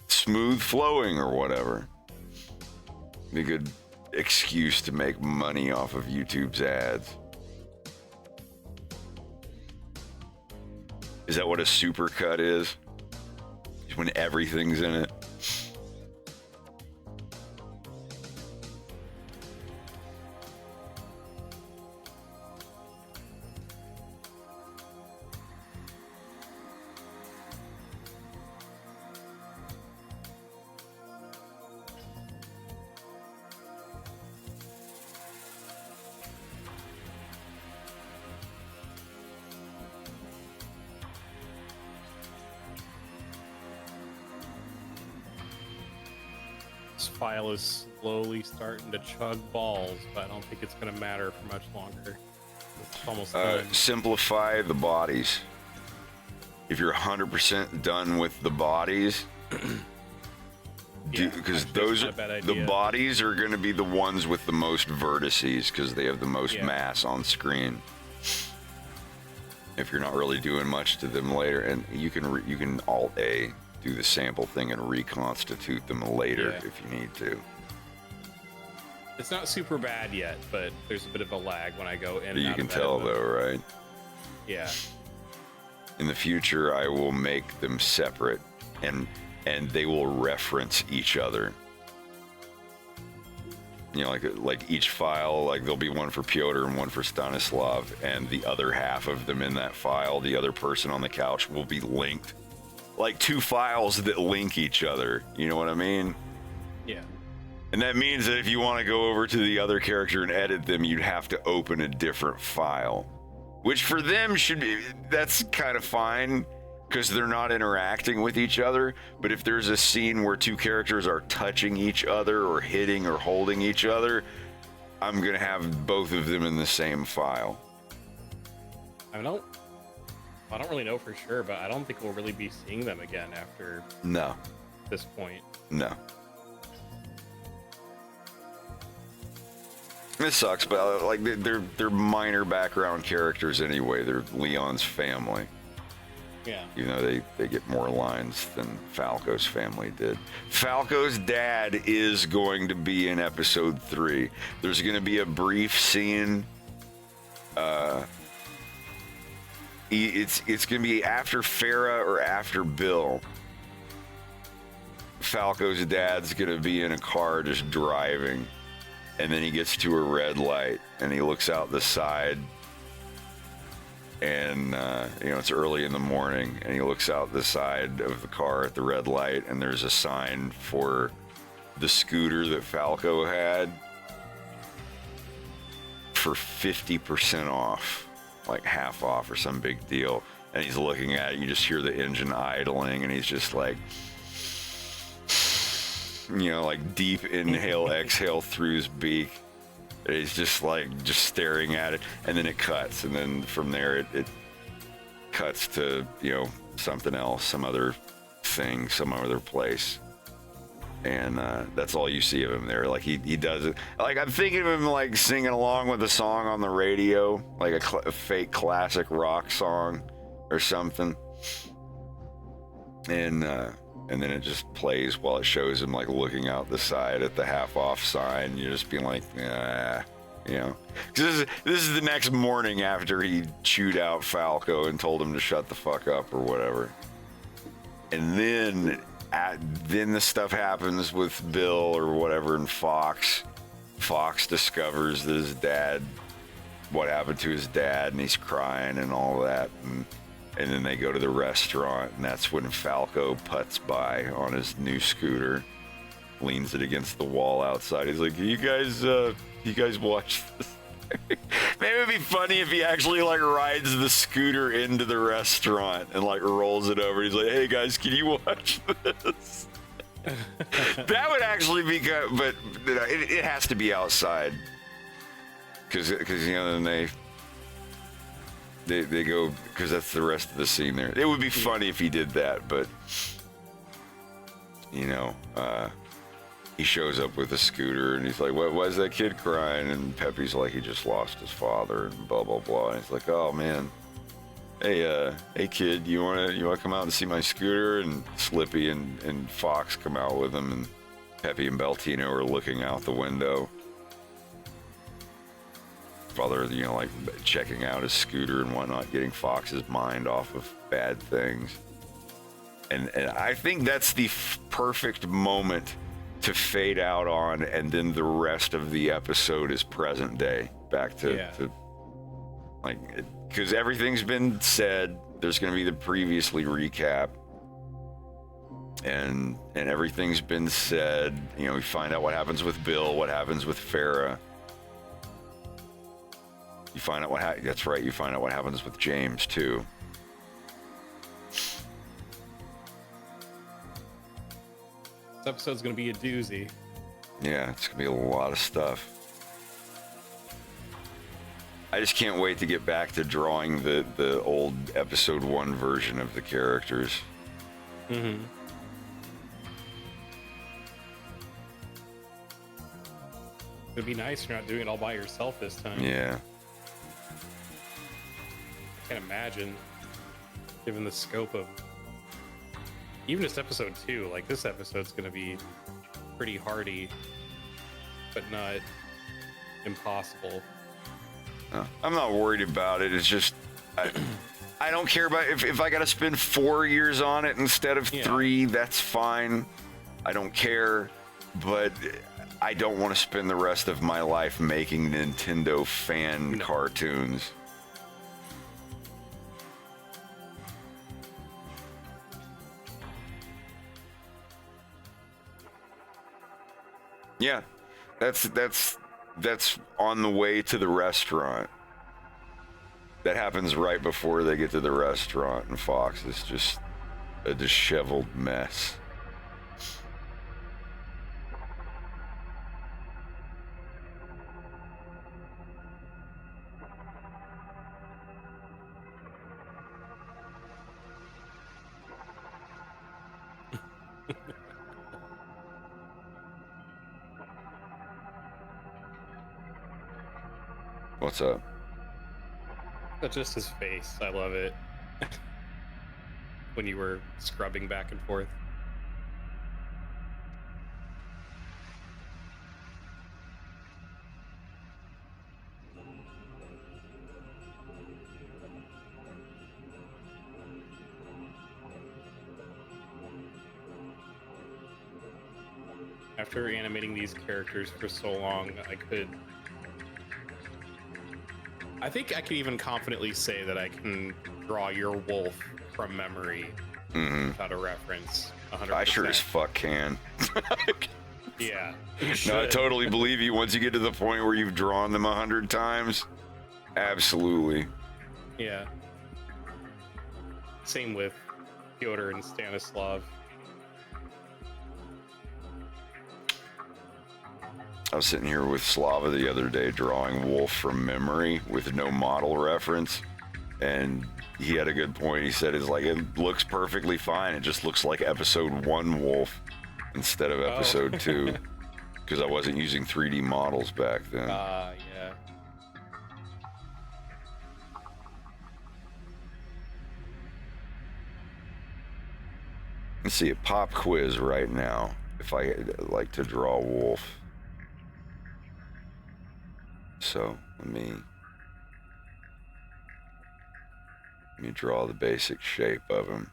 smooth flowing or whatever. Be a good excuse to make money off of YouTube's ads. Is that what a supercut is? When everything's in it? File is slowly starting to chug balls, but I don't think it's going to matter for much longer. It's almost done. Simplify the bodies. If you're 100% done with the bodies, because those are, the bodies are going to be the ones with the most vertices because they have the most mass on screen. If you're not really doing much to them later, and you can Alt A. Do the sample thing and reconstitute them later if you need to. It's not super bad yet, but there's a bit of a lag when I go in. You can tell though, right? Yeah. In the future, I will make them separate, and they will reference each other. You know, like each file, like there'll be one for Pyotr and one for Stanislav, and the other half of them in that file, the other person on the couch, will be linked. Like 2 files that link each other. You know what I mean? Yeah. And that means that if you want to go over to the other character and edit them, you'd have to open a different file. Which for them that's kind of fine because they're not interacting with each other. But if there's a scene where 2 characters are touching each other or hitting or holding each other, I'm going to have both of them in the same file. I don't really know for sure, but I don't think we'll really be seeing them again after this point. No. It sucks, but like they're minor background characters anyway. They're Leon's family. Yeah. You know, they get more lines than Falco's family did. Falco's dad is going to be in episode 3. There's going to be a brief scene. It's going to be after Farah or after Bill. Falco's dad's going to be in a car just driving. And then he gets to a red light and he looks out the side. And, it's early in the morning and he looks out the side of the car at the red light and there's a sign for the scooter that Falco had for 50% off. Like half off or some big deal, and he's looking at it. You just hear the engine idling and he's just like, like deep inhale, exhale through his beak. And he's just staring at it, and then it cuts, and then from there it cuts to, you know, something else, some other thing, some other place. And that's all you see of him there. Like he does it. Like I'm thinking of him like singing along with a song on the radio, like a fake classic rock song or something. And then it just plays while it shows him like looking out the side at the half off sign. You're just being like, you know, because this is the next morning after he chewed out Falco and told him to shut the fuck up or whatever. And then the stuff happens with Bill or whatever, and Fox discovers that his dad, what happened to his dad, and he's crying and all that. And then they go to the restaurant, and that's when Falco putts by on his new scooter, leans it against the wall outside. He's like, you guys watch this? Maybe it'd be funny if he actually like rides the scooter into the restaurant and like rolls it over. He's like, hey guys, can you watch this? That would actually be good, but it has to be outside. Because you know, then they go, because that's the rest of the scene there. It would be funny if he did that, but you know, he shows up with a scooter and he's like, why is that kid crying? And Pepe's like, he just lost his father and blah blah blah. And he's like, oh man, hey kid, you wanna come out and see my scooter? And Slippy and Fox come out with him, and Pepe and Beltino are looking out the window. Father, you know, like checking out his scooter and whatnot, getting Fox's mind off of bad things. And I think that's the perfect moment to fade out on, and then the rest of the episode is present day, back to like, because everything's been said. There's going to be the previously recap, and everything's been said. You know, we find out what happens with Bill, what happens with Farrah. You find out that's right. You find out what happens with James too. This episode's gonna be a doozy. Yeah, it's gonna be a lot of stuff. I just can't wait to get back to drawing the old episode 1 version of the characters. Mm-hmm. It'd be nice you're not doing it all by yourself this time. Yeah. I can't imagine, given the scope of even just episode 2. Like, this episode's gonna be pretty hardy, but not impossible. I'm not worried about it. It's just I don't care about if I gotta spend 4 years on it instead of 3. That's fine. I don't care, but I don't want to spend the rest of my life making Nintendo fan cartoons. Yeah, that's on the way to the restaurant. That happens right before they get to the restaurant, and Fox is just a disheveled mess. What's up? That's just his face. I love it. When you were scrubbing back and forth. After animating these characters for so long, I think I could even confidently say that I can draw your wolf from memory without a reference. 100%. I sure as fuck can. Yeah. No, I totally believe you. Once you get to the point where you've drawn them 100 times, absolutely. Yeah. Same with Pyotr and Stanislav. I was sitting here with Slava the other day drawing Wolf from memory with no model reference, and he had a good point. He said, "It's like it looks perfectly fine. It just looks like episode 1 Wolf instead of episode 2, because I wasn't using 3D models back then." Yeah. Let's see a pop quiz right now. If I like to draw Wolf, so let me draw the basic shape of him.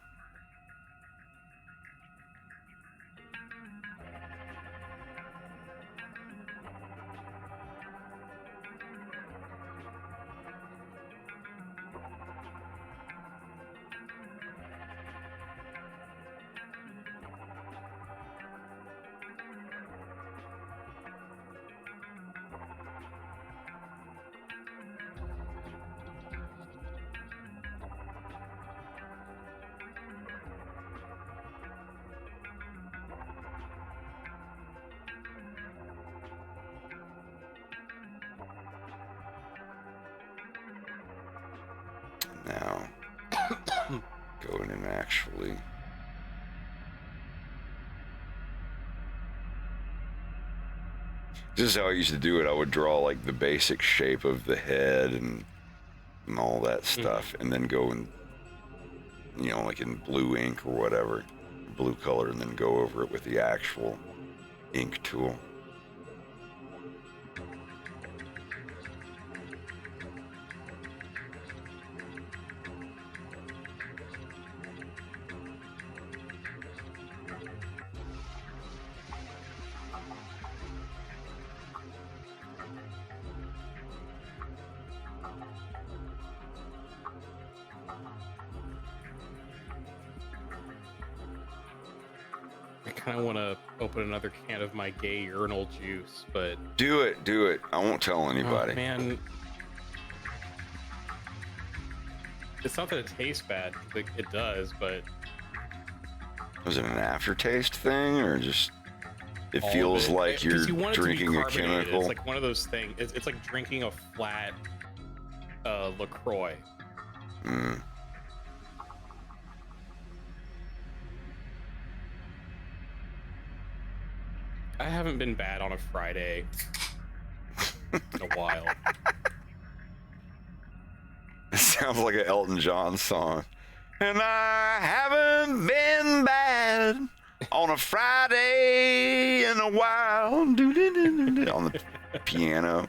Now, going in actually. This is how I used to do it. I would draw like the basic shape of the head and all that stuff, and then go and, you know, like in blue ink or whatever, blue color, and then go over it with the actual ink tool. I kind of want to open another can of my gay urinal juice, but Do it, do it. I won't tell anybody. oh, man, it's not that it tastes bad. It does, but Was it an aftertaste thing, or just it all of feels it- like 'cause you're you want it to be drinking a carbonated. chemical? It's like one of those things. It's like drinking a flat LaCroix. Mm. I haven't been bad on a Friday in a while. It sounds like an Elton John song. And I haven't been bad on a Friday in a while. On the piano.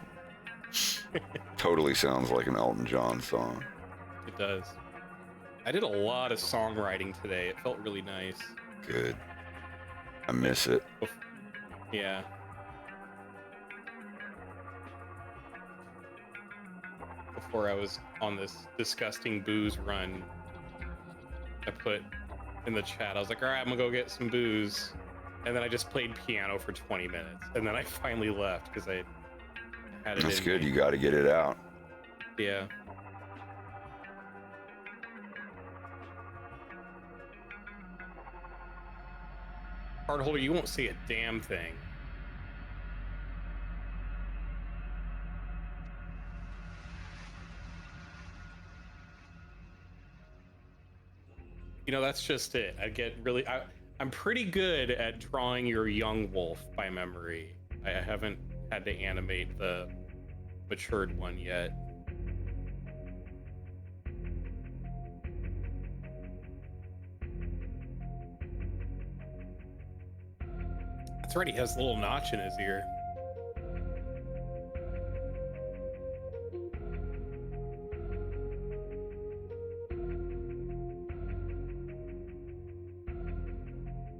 Totally sounds like an Elton John song. It does. I did a lot of songwriting today. It felt really nice. Good. I miss it. Yeah. Before I was on this disgusting booze run, I put in the chat, I was like, all right, I'm gonna go get some booze. And then I just played piano for 20 minutes. And then I finally left because I had it That's in good. me. You got to get it out. Yeah. Cardholder, you won't see a damn thing. You know, that's just it. I'm pretty good at drawing your young wolf by memory. I haven't had to animate the matured one yet. That's right, he has a little notch in his ear.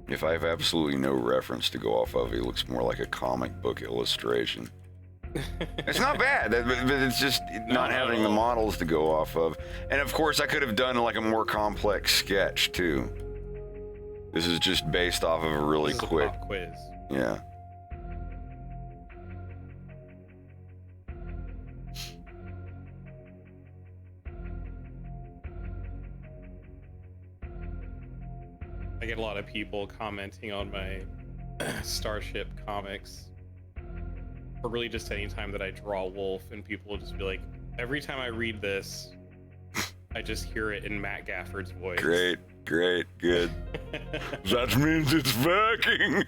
If I have absolutely no reference to go off of, it looks more like a comic book illustration. It's not bad, but it's just not having the models to go off of. And of course, I could have done like a more complex sketch too. This is just based off of a really This is a quick pop quiz. Yeah. I get a lot of people commenting on my Starship comics. or really just any time that I draw a wolf, and people will just be like, every time I read this, I just hear it in Matt Gafford's voice. Great, good. That means it's working.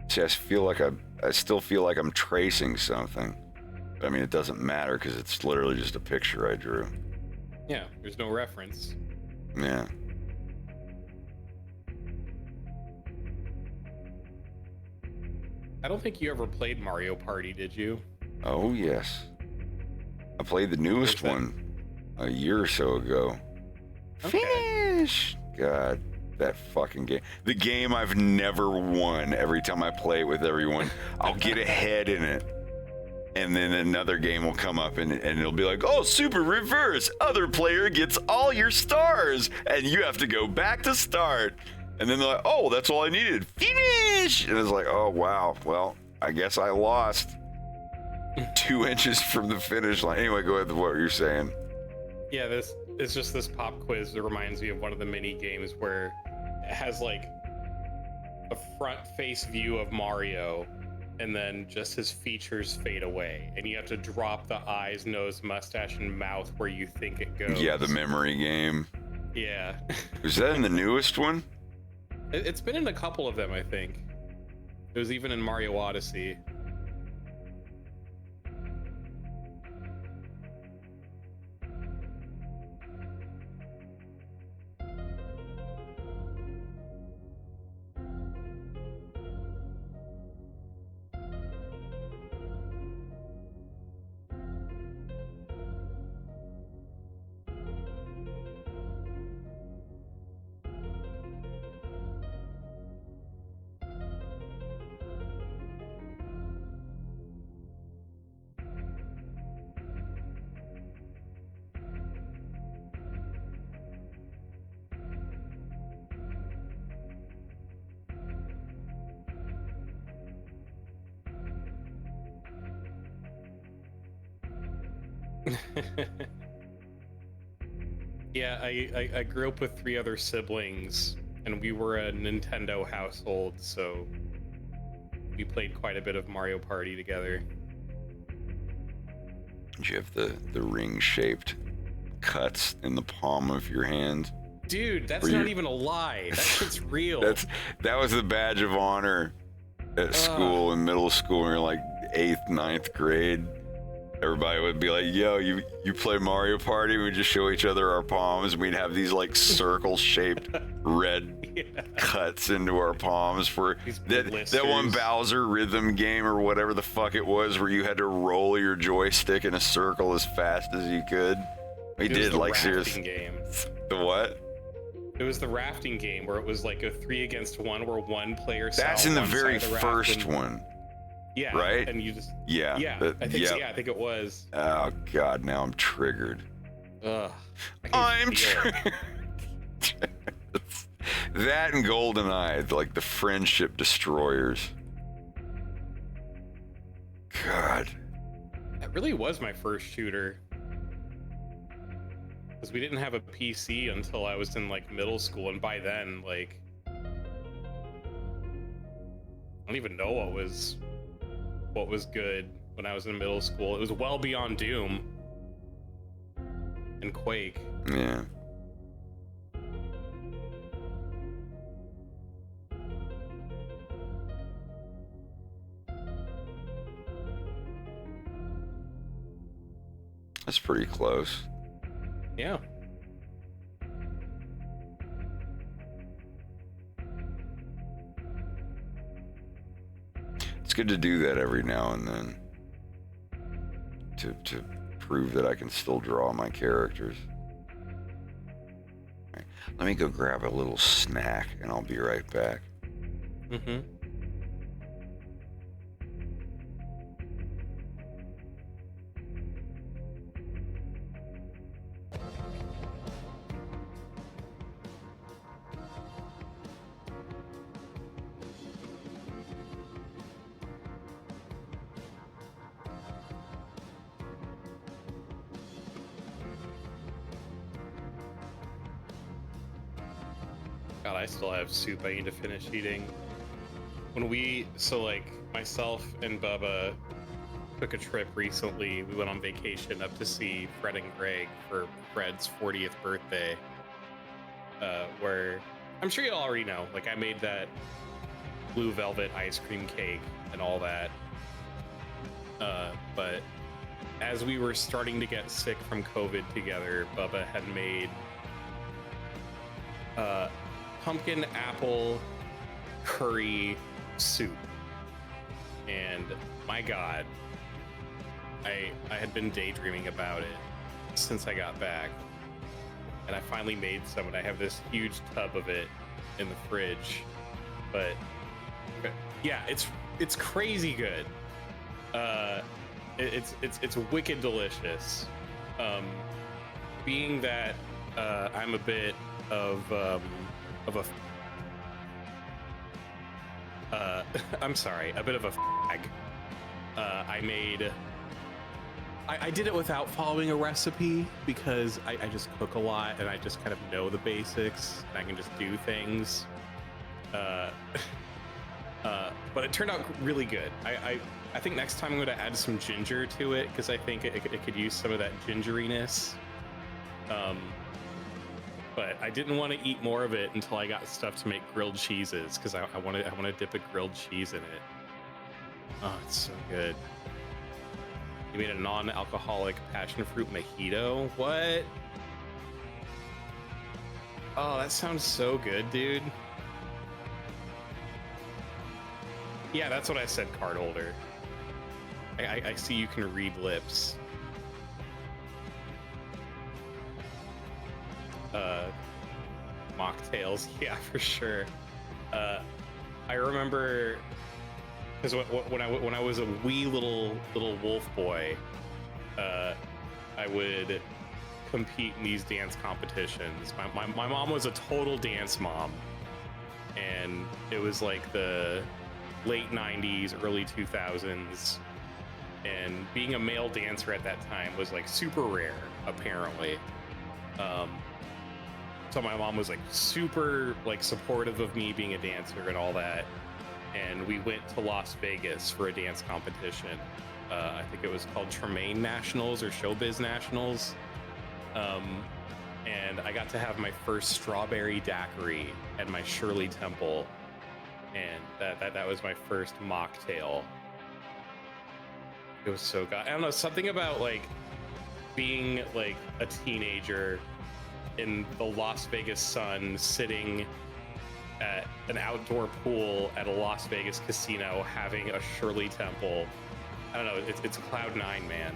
See, I still feel like I'm tracing something. But, I mean, it doesn't matter because it's literally just a picture I drew. Yeah, there's no reference. Yeah. I don't think you ever played Mario Party, did you? Oh, yes. I played the newest one a year or so ago. Okay. Finish! God, that fucking game. The game I've never won. Every time I play it with everyone, I'll get ahead in it. And then another game will come up and it'll be like, oh, super reverse. Other player gets all your stars. And you have to go back to start. And then they're like, oh, that's all I needed. Finish! And it's like, oh, wow. Well, I guess I lost 2 inches from the finish line. Anyway, go ahead with what you're saying. Yeah, it's just this pop quiz that reminds me of one of the mini games where it has like a front face view of Mario and then just his features fade away. And you have to drop the eyes, nose, mustache, and mouth where you think it goes. Yeah, the memory game. Yeah. Was that in the newest one? It's been in a couple of them, I think. It was even in Mario Odyssey. Yeah, I grew up with 3 other siblings, and we were a Nintendo household, so we played quite a bit of Mario Party together. Did you have the ring-shaped cuts in the palm of your hand? Dude, that's not even a lie. That shit's real. That was the badge of honor at school, in middle school, when you're like 8th, 9th grade. Everybody would be like, yo, you play Mario Party? We'd just show each other our palms, and we'd have these like circle-shaped red cuts into our palms for that one Bowser rhythm game or whatever the fuck it was, where you had to roll your joystick in a circle as fast as you could. We did, like, seriously. Game. The what? It was the rafting game where it was like a 3 against 1 where one player That's in the very first one. Yeah. Right? And you just Yeah. I think so, yeah, I think it was. Oh god, now I'm triggered. Ugh. I'm triggered. That and GoldenEye, like the friendship destroyers. God. That really was my first shooter. Because we didn't have a PC until I was in like middle school, and by then, like, I don't even know what was good when I was in middle school. It was well beyond Doom and Quake. Yeah. That's pretty close. Yeah. It's good to do that every now and then. To prove that I can still draw my characters. Right. Let me go grab a little snack and I'll be right back. Mm-hmm. God, I still have soup I need to finish eating. So like myself and Bubba took a trip recently. We went on vacation up to see Fred and Greg for Fred's 40th birthday. Where I'm sure you all already know, like I made that blue velvet ice cream cake and all that. But as we were starting to get sick from COVID together, Bubba had made pumpkin apple curry soup. And my God, I had been daydreaming about it since I got back. And I finally made some, and I have this huge tub of it in the fridge. But yeah, it's crazy good. It's wicked delicious. Being that I'm a bit of a I'm sorry, a bit of a fag. I did it without following a recipe because I just cook a lot and I just kind of know the basics and I can just do things. But it turned out really good. I think next time I'm going to add some ginger to it because I think it could use some of that gingeriness. But I didn't want to eat more of it until I got stuff to make grilled cheeses because I want to dip a grilled cheese in it. Oh, it's so good. You made a non-alcoholic passion fruit mojito? What? Oh, that sounds so good, dude. Yeah, that's what I said, card holder. I see you can read lips. Mocktails, yeah, for sure. I remember because when I was a wee little wolf boy, I would compete in these dance competitions. My mom was a total dance mom, and it was like the late 90s, early 2000s, and being a male dancer at that time was like super rare, apparently. So my mom was like super like supportive of me being a dancer and all that. And we went to Las Vegas for a dance competition. I think it was called Tremaine Nationals or Showbiz Nationals. And I got to have my first strawberry daiquiri at my Shirley Temple. And that was my first mocktail. It was so good. I don't know, something about like being like a teenager in the Las Vegas sun, sitting at an outdoor pool at a Las Vegas casino, having a Shirley Temple. I don't know, it's Cloud 9, man.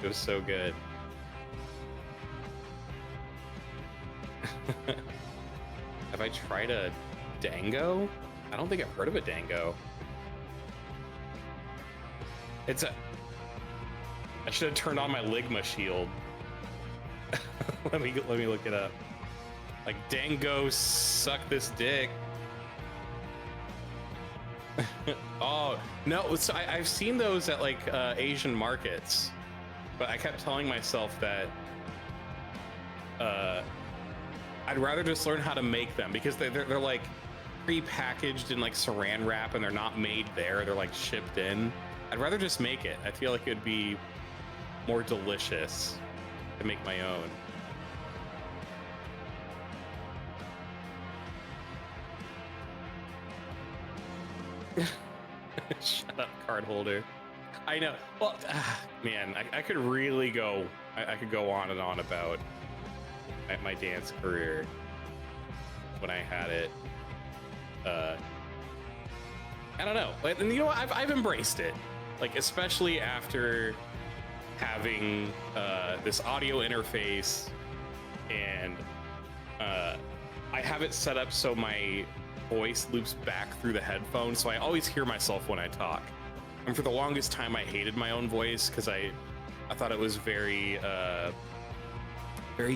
It was so good. Have I tried a dango? I don't think I've heard of a dango. I should have turned on my Ligma shield. let me look it up. Like, dango, suck this dick. Oh no, so I've seen those at like Asian markets, but I kept telling myself that I'd rather just learn how to make them because they're like pre-packaged in like saran wrap and they're not made there, they're like shipped in. I'd rather just make it. I feel like it'd be more delicious to make my own. Shut up, card holder. I know. Well, man, I could really go. I could go on and on about my dance career when I had it. I don't know. And you know what? I've embraced it. Like, especially after having this audio interface, and I have it set up so my voice loops back through the headphones, so I always hear myself when I talk. And for the longest time, I hated my own voice because I thought it was very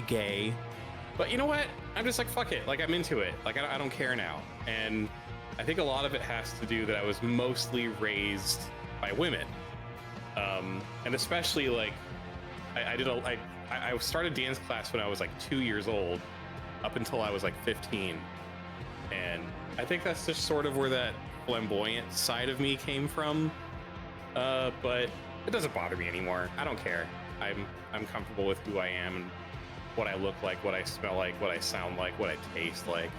gay. But you know what? I'm just like, fuck it. Like, I'm into it. Like, I don't care now. And I think a lot of it has to do that I was mostly raised by women. And especially like I started dance class when I was like 2 years old. up until I was like 15. And I think that's just sort of where that flamboyant side of me came from. But it doesn't bother me anymore. I don't care. I'm comfortable with who I am and what I look like, what I smell like, what I sound like, what I taste like.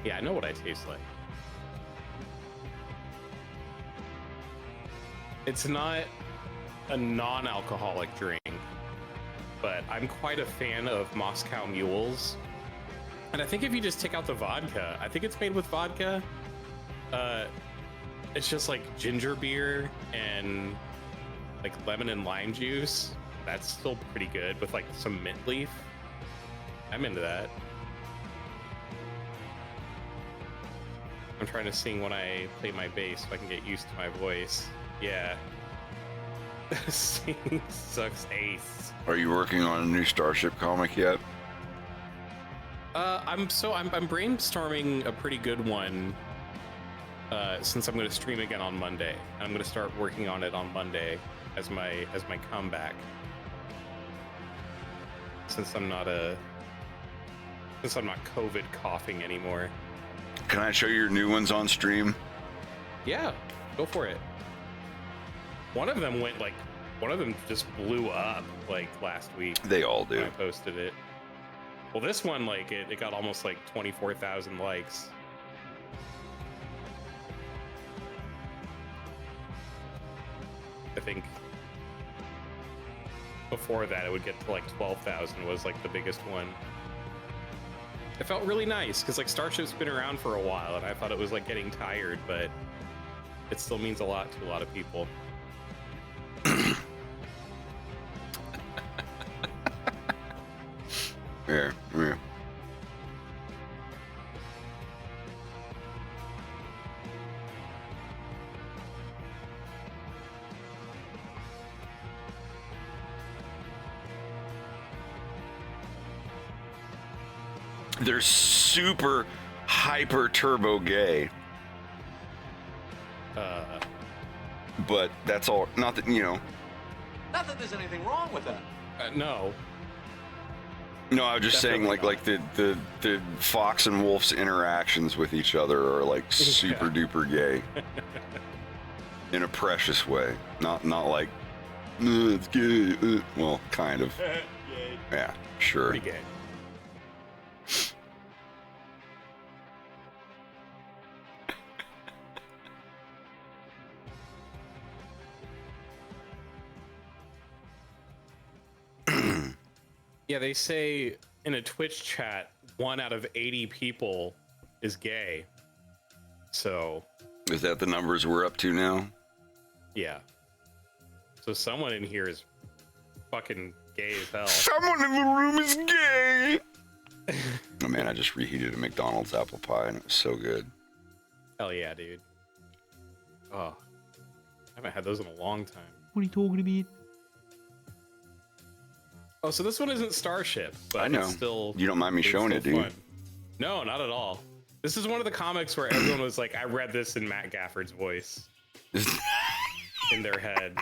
Yeah, I know what I taste like. It's not a non-alcoholic drink, but I'm quite a fan of Moscow Mules. And I think if you just take out the vodka, I think it's made with vodka. It's just like ginger beer and like lemon and lime juice. That's still pretty good with like some mint leaf. I'm into that. I'm trying to sing when I play my bass so I can get used to my voice. Yeah. Singing sucks ace. Are you working on a new Starship comic yet? I'm brainstorming a pretty good one. Since I'm going to stream again on Monday, I'm going to start working on it on Monday as my comeback. Since I'm not COVID coughing anymore. Can I show you your new ones on stream? Yeah, go for it. One of them just blew up like last week. They all do. When I posted it. Well, this one, like, it got almost like 24,000 likes. I think before that it would get to like 12,000 was like the biggest one. It felt really nice because like Starship's been around for a while and I thought it was like getting tired, but it still means a lot to a lot of people. Yeah. They're super hyper turbo gay. But that's all. Not that, you know. Not that there's anything wrong with that. No. No, I was just Definitely saying, like the Fox and Wolf's interactions with each other are like super duper gay, in a precious way. Not like it's gay. Well, kind of. Yeah, sure. Pretty gay. Yeah, they say in a Twitch chat, 1 out of 80 people is gay. So. Is that the numbers we're up to now? Yeah. So someone in here is fucking gay as hell. Someone in the room is gay! Oh man, I just reheated a McDonald's apple pie and it was so good. Hell yeah, dude. Oh. I haven't had those in a long time. What are you talking about? Oh, so this one isn't Starship, but I know. It's still. You don't mind me showing it, do you? No, not at all. This is one of the comics where everyone was like, I read this in Matt Gafford's voice. In their head.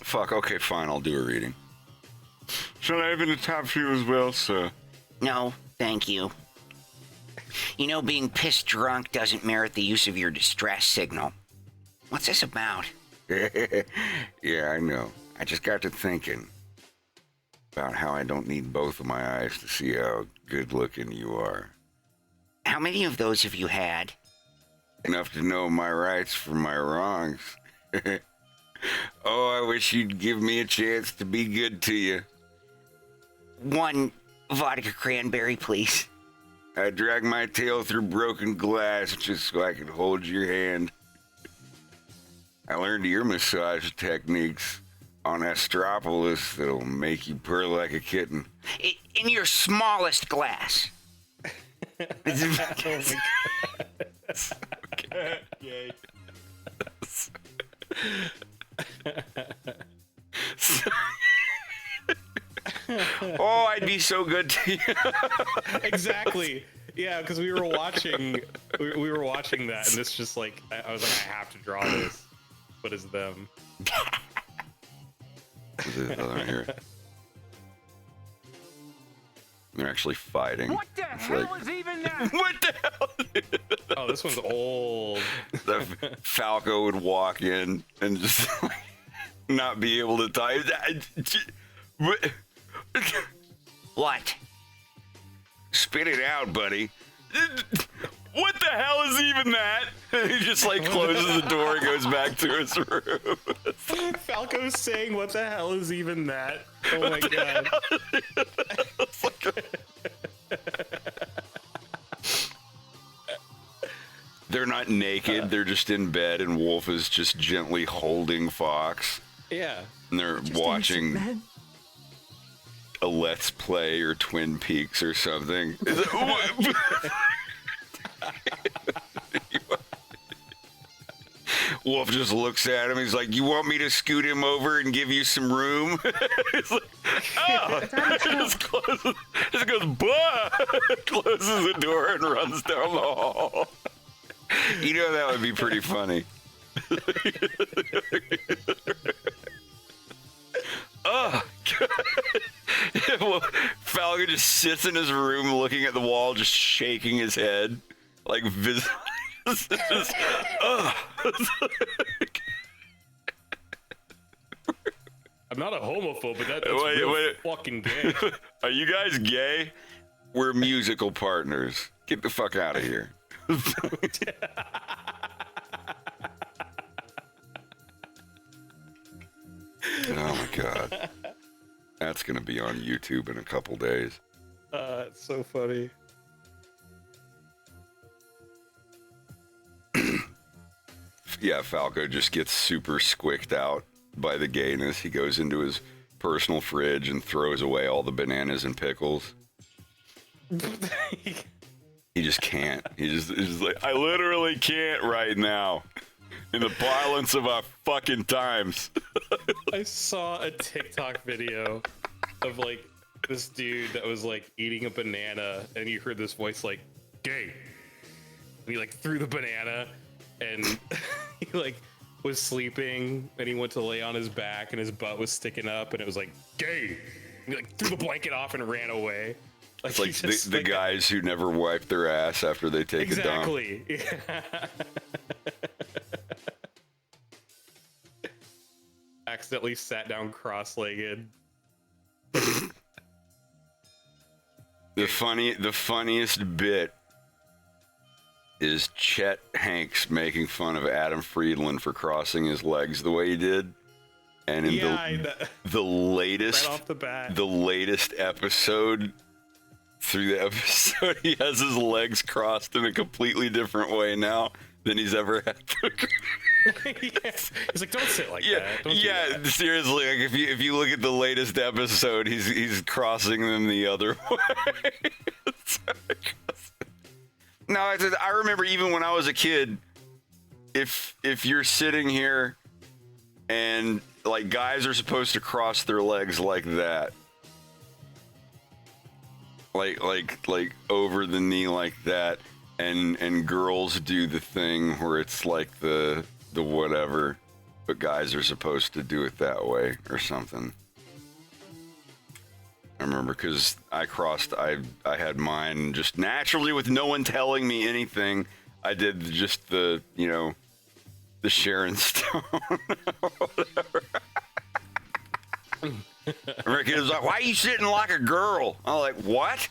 Fuck, okay, fine, I'll do a reading. Shall I have in the top few as well, sir? No, thank you. You know, being pissed drunk doesn't merit the use of your distress signal. What's this about? Yeah, I know. I just got to thinking about how I don't need both of my eyes to see how good looking you are. How many of those have you had? Enough to know my rights from my wrongs. Oh, I wish you'd give me a chance to be good to you. 1 vodka cranberry, please. I drag my tail through broken glass just so I could hold your hand. I learned your massage techniques on Astropolis that'll make you purr like a kitten. In your smallest glass. Oh my God. Yay. Oh, I'd be so good to you. Exactly. Yeah, because we were watching that, and it's just like I was like, I have to draw this, but it's them. Here. They're actually fighting. What the hell is even that? What the hell? Oh, this one's old. The Falco would walk in and just like, not be able to type. What? Spit it out, buddy. What the hell is even that? He just like closes the door and goes back to his room. Falco's saying, "What the hell is even that?" Oh my God. They're not naked. They're just in bed, and Wolf is just gently holding Fox. Yeah. And they're watching a Let's Play or Twin Peaks or something. Wolf just looks at him. He's like, "You want me to scoot him over and give you some room?" He's like, "Oh!" Just goes, "Bah!" Closes the door and runs down the hall. You know that would be pretty funny. Oh, well, Falcon just sits in his room looking at the wall, just shaking his head, like visibly. I'm not a homophobe, but that's fucking gay. Are you guys gay? We're musical partners. Get the fuck out of here. Oh my God. That's gonna be on YouTube in a couple days. It's so funny. Yeah, Falco just gets super squicked out by the gayness. He goes into his personal fridge and throws away all the bananas and pickles. He just can't. He's just like, I literally can't right now. In the violence of our fucking times. I saw a TikTok video of like this dude that was like eating a banana, and you heard this voice like, "Gay," and he like threw the banana, and he like was sleeping, and he went to lay on his back, and his butt was sticking up, and it was like, "Gay," and he like threw the blanket off and ran away. Like, it's like the guys who never wipe their ass after they take a dump. Exactly. Yeah. Accidentally sat down cross-legged. The funniest bit is Chet Hanks making fun of Adam Friedland for crossing his legs the way he did. And in the latest right off the bat. The latest episode, through the episode, he has his legs crossed in a completely different way now than he's ever had to. Yeah. He's like, don't sit like that. Don't do that. Seriously, like if you look at the latest episode, he's crossing them the other way. No, I remember even when I was a kid, if you're sitting here and like guys are supposed to cross their legs like that, like over the knee like that, and girls do the thing where it's like the whatever, but guys are supposed to do it that way or something. I remember because I had mine just naturally with no one telling me anything. I did just the Sharon Stone or whatever. Ricky was like, "Why are you sitting like a girl?" I'm like, "What?"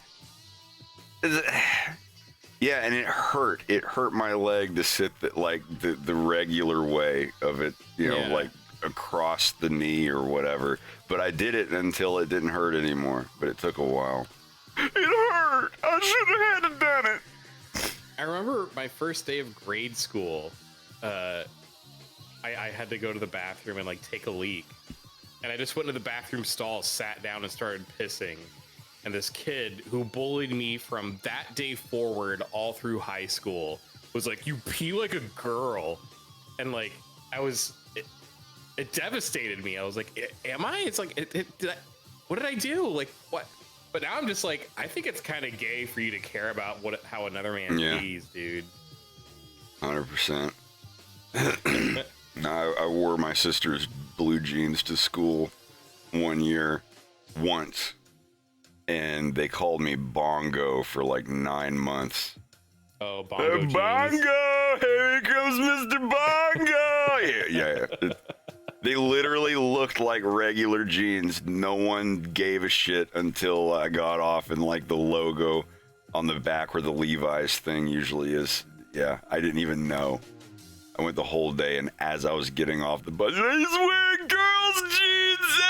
Yeah, and it hurt. It hurt my leg to sit the regular way of it, like across the knee or whatever. But I did it until it didn't hurt anymore. But it took a while. It hurt. I should have done it. I remember my first day of grade school. I had to go to the bathroom and like take a leak, and I just went into the bathroom stall, sat down, and started pissing. And this kid who bullied me from that day forward all through high school was like, "You pee like a girl," and like it devastated me. I was like, "Am I?" It's like, what did I do? Like, what? But now I'm just like, I think it's kind of gay for you to care about how another man pees, dude. 100%. I wore my sister's blue jeans to school one year, once, and they called me Bongo for like 9 months. Oh, Bongo jeans. Bongo! Here comes Mr. Bongo! Yeah. They literally looked like regular jeans. No one gave a shit until I got off, and like the logo on the back where the Levi's thing usually is. Yeah, I didn't even know. I went the whole day, and as I was getting off the bus, he's wearing girls' jeans.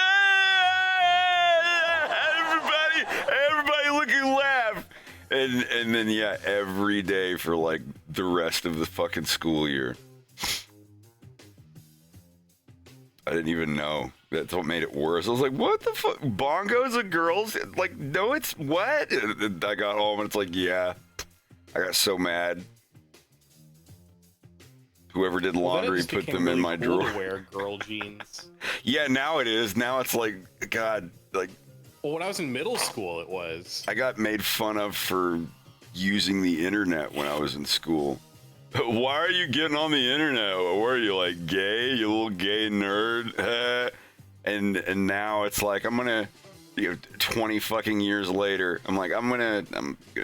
Everybody looking laugh. And then every day for like the rest of the fucking school year. I didn't even know. That's what made it worse. I was like, what the fuck? Bongos are girls? Like, no, it's what? And I got home and it's like, yeah. I got so mad. Whoever did laundry put them really in my cool drawer. To wear girl jeans. Yeah, now it is. Now it's like, God, like. Well, when I was in middle school, it was. I got made fun of for using the internet when I was in school. Why are you getting on the internet? What are you, like, gay? You little gay nerd? And now it's like, I'm gonna, 20 fucking years later, I'm like, I'm gonna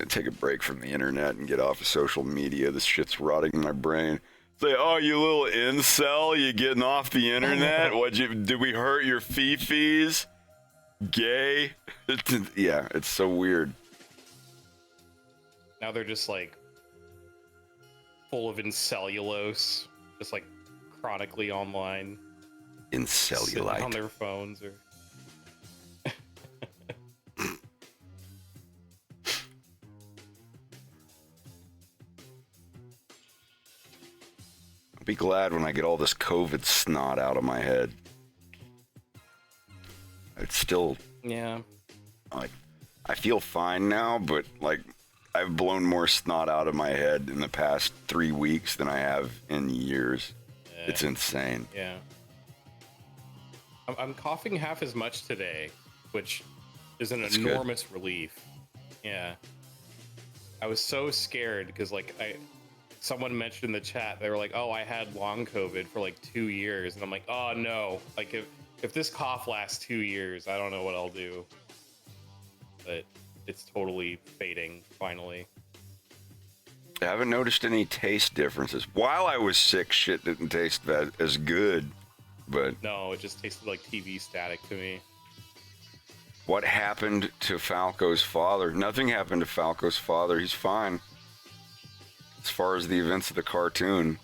take a break from the internet and get off of social media. This shit's rotting in my brain. Say, oh, you little incel, you getting off the internet? Did we hurt your fifis? Gay? Yeah, it's so weird. Now they're just like full of incellulose, just like chronically online. Incellulite. On their phones or. I'll be glad when I get all this COVID snot out of my head. It's still. Yeah. Like, I feel fine now, but like, I've blown more snot out of my head in the past 3 weeks than I have in years. Yeah. It's insane. Yeah. I'm coughing half as much today, which is an That's enormous relief. Yeah. I was so scared because like someone mentioned in the chat, they were like, "Oh, I had long COVID for like 2 years," and I'm like, "Oh no! Like if this cough lasts 2 years, I don't know what I'll do." But it's totally fading finally. I haven't noticed any taste differences. While I was sick, shit didn't taste as good, but No, it just tasted like TV static to me. what happened to Falco's father? Nothing happened to Falco's father. He's fine. As far as the events of the cartoon.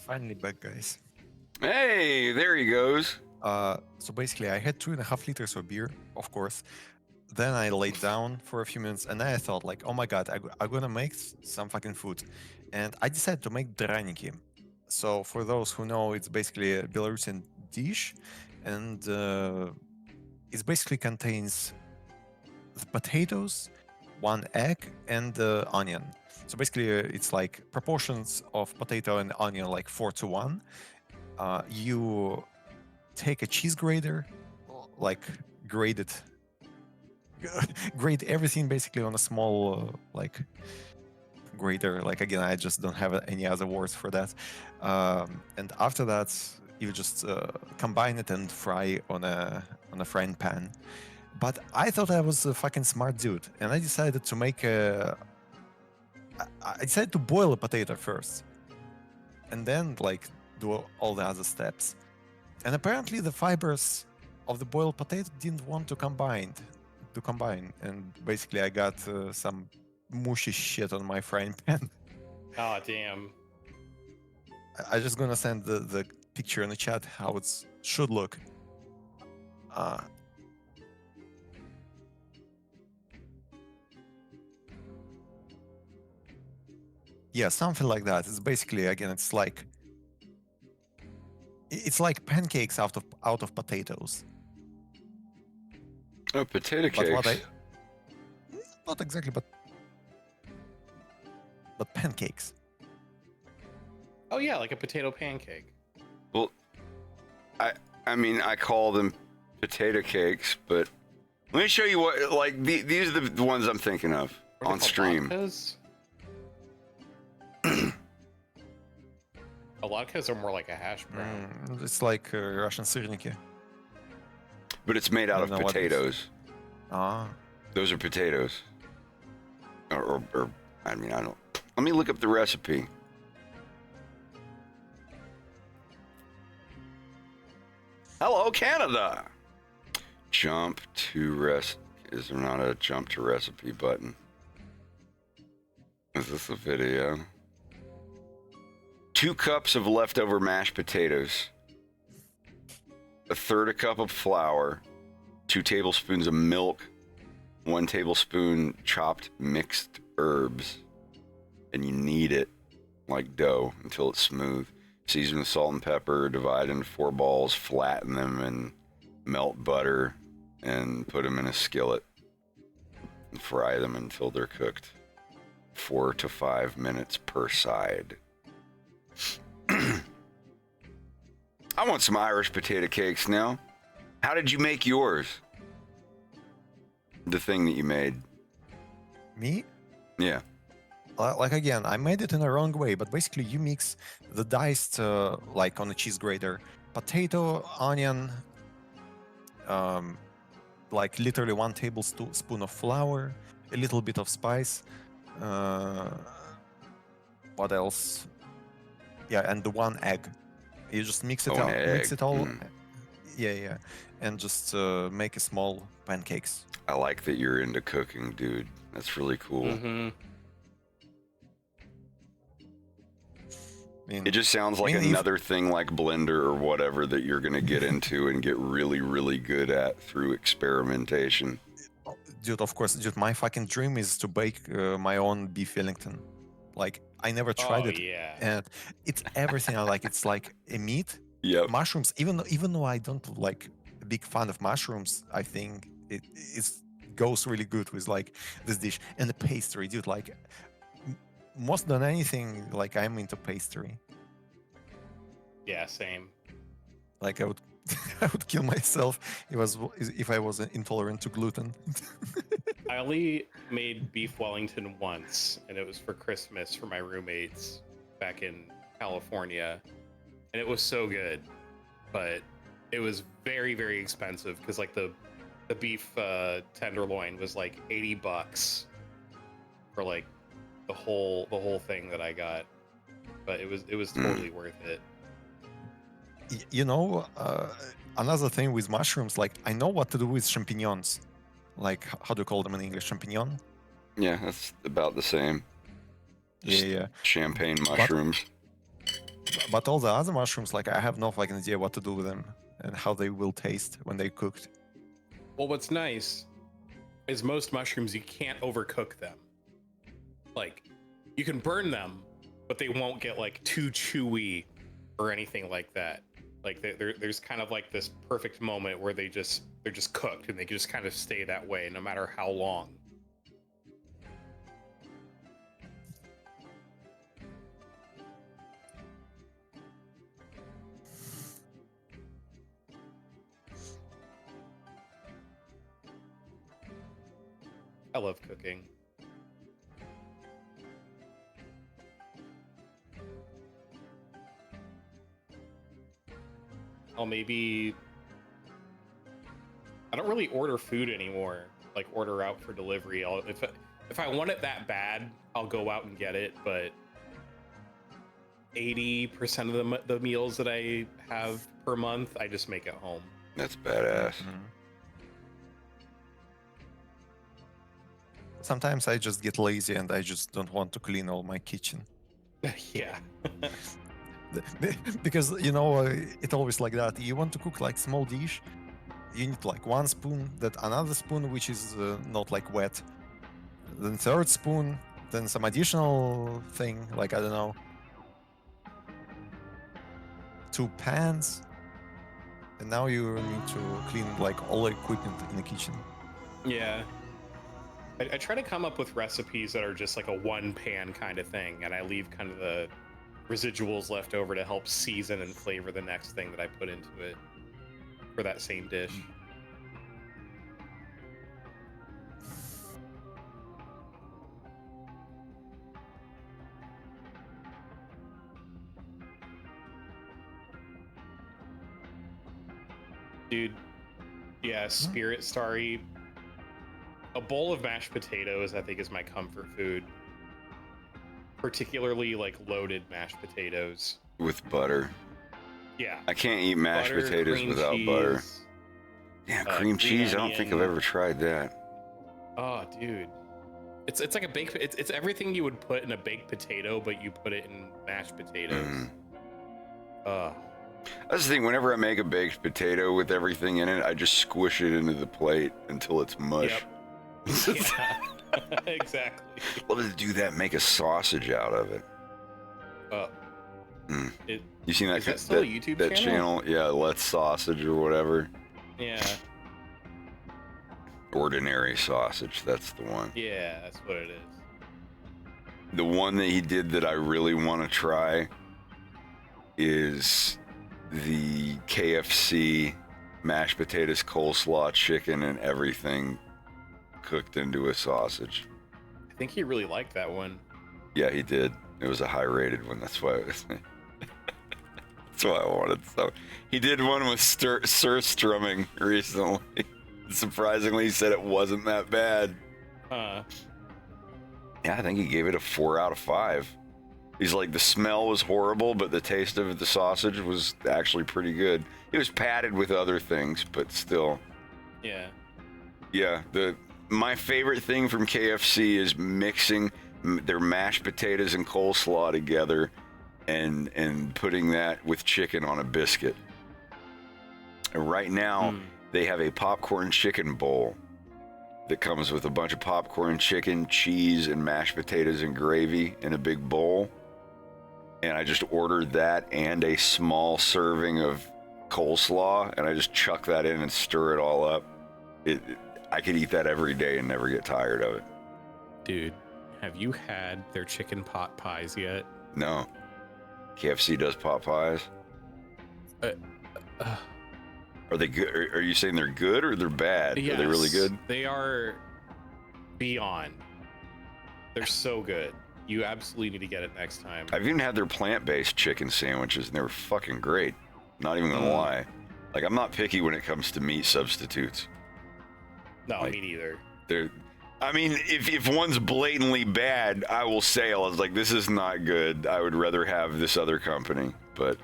Finally back, guys. Hey, there he goes. So basically, I had 2.5 liters of beer, of course. Then I laid down for a few minutes, and then I thought, like, oh my god, I'm gonna make some fucking food. And I decided to make draniki. So for those who know, it's basically a Belarusian dish, and it basically contains the potatoes, 1 egg, and onion. So basically, it's like proportions of potato and onion, like 4:1. You take a cheese grater, like grate everything basically on a small like grater. Like again, I just don't have any other words for that. And after that, you just combine it and fry on on a frying pan. But I thought I was a fucking smart dude, and I decided to make a. I decided to boil a potato first, and then like do all the other steps. And apparently, the fibers of the boiled potato didn't want to combine, and basically I got some mushy shit on my frying pan. Oh damn. I just gonna send the picture in the chat how it should look. Yeah, something like that. It's basically, again, it's like pancakes out of potatoes. Oh, potato But what cakes. not exactly, but pancakes. Oh yeah, like a potato pancake. Well, I mean, I call them potato cakes, but let me show you what, like, these are the ones I'm thinking of on stream. Latkes are more like a hash brown. It's like Russian syrniki. But it's made out of potatoes. Ah. Those are potatoes. Or, I mean, I don't. Let me look up the recipe. Hello, Canada. Jump to Is there not a jump to recipe button? Is this a video? 2 cups of leftover mashed potatoes, 1/3 cup of flour, 2 tablespoons of milk, 1 tablespoon chopped mixed herbs, and you knead it like dough until it's smooth. Season with salt and pepper, divide into 4 balls, flatten them, and melt butter, and put them in a skillet, and fry them until they're cooked. 4 to 5 minutes per side. I want some Irish potato cakes now. How did you make yours? The thing that you made. Me? Yeah. Like again, I made it in a wrong way, but basically you mix the diced, like on a cheese grater, potato, onion, like literally 1 tablespoon of flour, a little bit of spice. What else? Yeah, and the 1 egg. You just mix it Oh, an out, mix egg. it all. Yeah, and just make a small pancakes. I like that you're into cooking, dude. That's really cool. It just sounds like another thing like Blender or whatever that you're going to get into and get really, really good at through experimentation. Dude, of course, dude, my fucking dream is to bake my own beef Wellington. Like, I never tried it. Yeah. And it's everything I like. It's like a meat, mushrooms. Even though I don't like a big fan of mushrooms, I think it goes really good with like this dish. And the pastry, dude, like most than anything, like I'm into pastry. Yeah, same. Like I would kill myself if I was intolerant to gluten. I only made beef Wellington once, and it was for Christmas for my roommates back in California, and it was so good, but it was very, very expensive because like the beef tenderloin was like $80 for like the whole thing that I got, but it was totally worth it. You know, another thing with mushrooms, like I know what to do with champignons. Like, how do you call them in English? Champignon? Yeah, that's about the same. Yeah. Champagne mushrooms. But all the other mushrooms, like I have no fucking idea what to do with them and how they will taste when they're cooked. Well, what's nice is most mushrooms, you can't overcook them. Like, you can burn them, but they won't get like too chewy or anything like that. Like there's kind of like this perfect moment where they're just cooked and they just kind of stay that way no matter how long. I love cooking. I'll maybe I don't really order food anymore. Like order out for delivery. If I want it that bad, I'll go out and get it. But 80% of the meals that I have per month, I just make at home. That's badass. Sometimes I just get lazy and I just don't want to clean all my kitchen. Yeah. Because, you know, it's always like that. You want to cook like small dish, you need like one spoon, that another spoon which is not like wet, then third spoon, then some additional thing, like, I don't know, 2 pans, and now you need to clean like all equipment in the kitchen. Yeah. I try to come up with recipes that are just like a one pan kind of thing, and I leave kind of the residuals left over to help season and flavor the next thing that I put into it for that same dish. Dude, yeah, Spirit Starry. A bowl of mashed potatoes, I think, is my comfort food. Particularly like loaded mashed potatoes. With butter. Yeah. I can't eat mashed Butter, potatoes cream without cheese, butter. Yeah, cream cheese. I don't think I've onion. ever tried that. Oh, dude. It's like a baked. It's everything you would put in a baked potato, but you put it in mashed potatoes. That's the thing. Whenever I make a baked potato with everything in it, I just squish it into the plate until it's mush. Yep. Yeah. Exactly. Love to do that. Make a sausage out of it. You seen that? Is that still a YouTube that channel? Yeah, Let's Sausage or whatever. Yeah. Ordinary Sausage. That's the one. Yeah, that's what it is. The one that he did that I really want to try is the KFC mashed potatoes, coleslaw, chicken, and everything cooked into a sausage. I think he really liked that one. Yeah, he did. It was a high-rated one. That's why it was. That's why I wanted. So he did one with surströmming recently. Surprisingly, he said it wasn't that bad. Yeah, I think he gave it a 4 out of 5. He's like, the smell was horrible, but the taste of the sausage was actually pretty good. It was padded with other things, but still. Yeah. Yeah, my favorite thing from KFC is mixing their mashed potatoes and coleslaw together and putting that with chicken on a biscuit. And right now, they have a popcorn chicken bowl that comes with a bunch of popcorn chicken, cheese, and mashed potatoes and gravy in a big bowl. And I just ordered that and a small serving of coleslaw, and I just chuck that in and stir it all up. I could eat that every day and never get tired of it. Dude, have you had their chicken pot pies yet? No. KFC does pot pies? Are they good? Are you saying they're good or they're bad? Yes, Are they really good? They are beyond. They're so good. You absolutely need to get it next time. I've even had their plant-based chicken sandwiches, and they were fucking great. Not even gonna lie. Like, I'm not picky when it comes to meat substitutes. No, like, me neither. I mean, if one's blatantly bad, I will say, I was like, this is not good. I would rather have this other company. But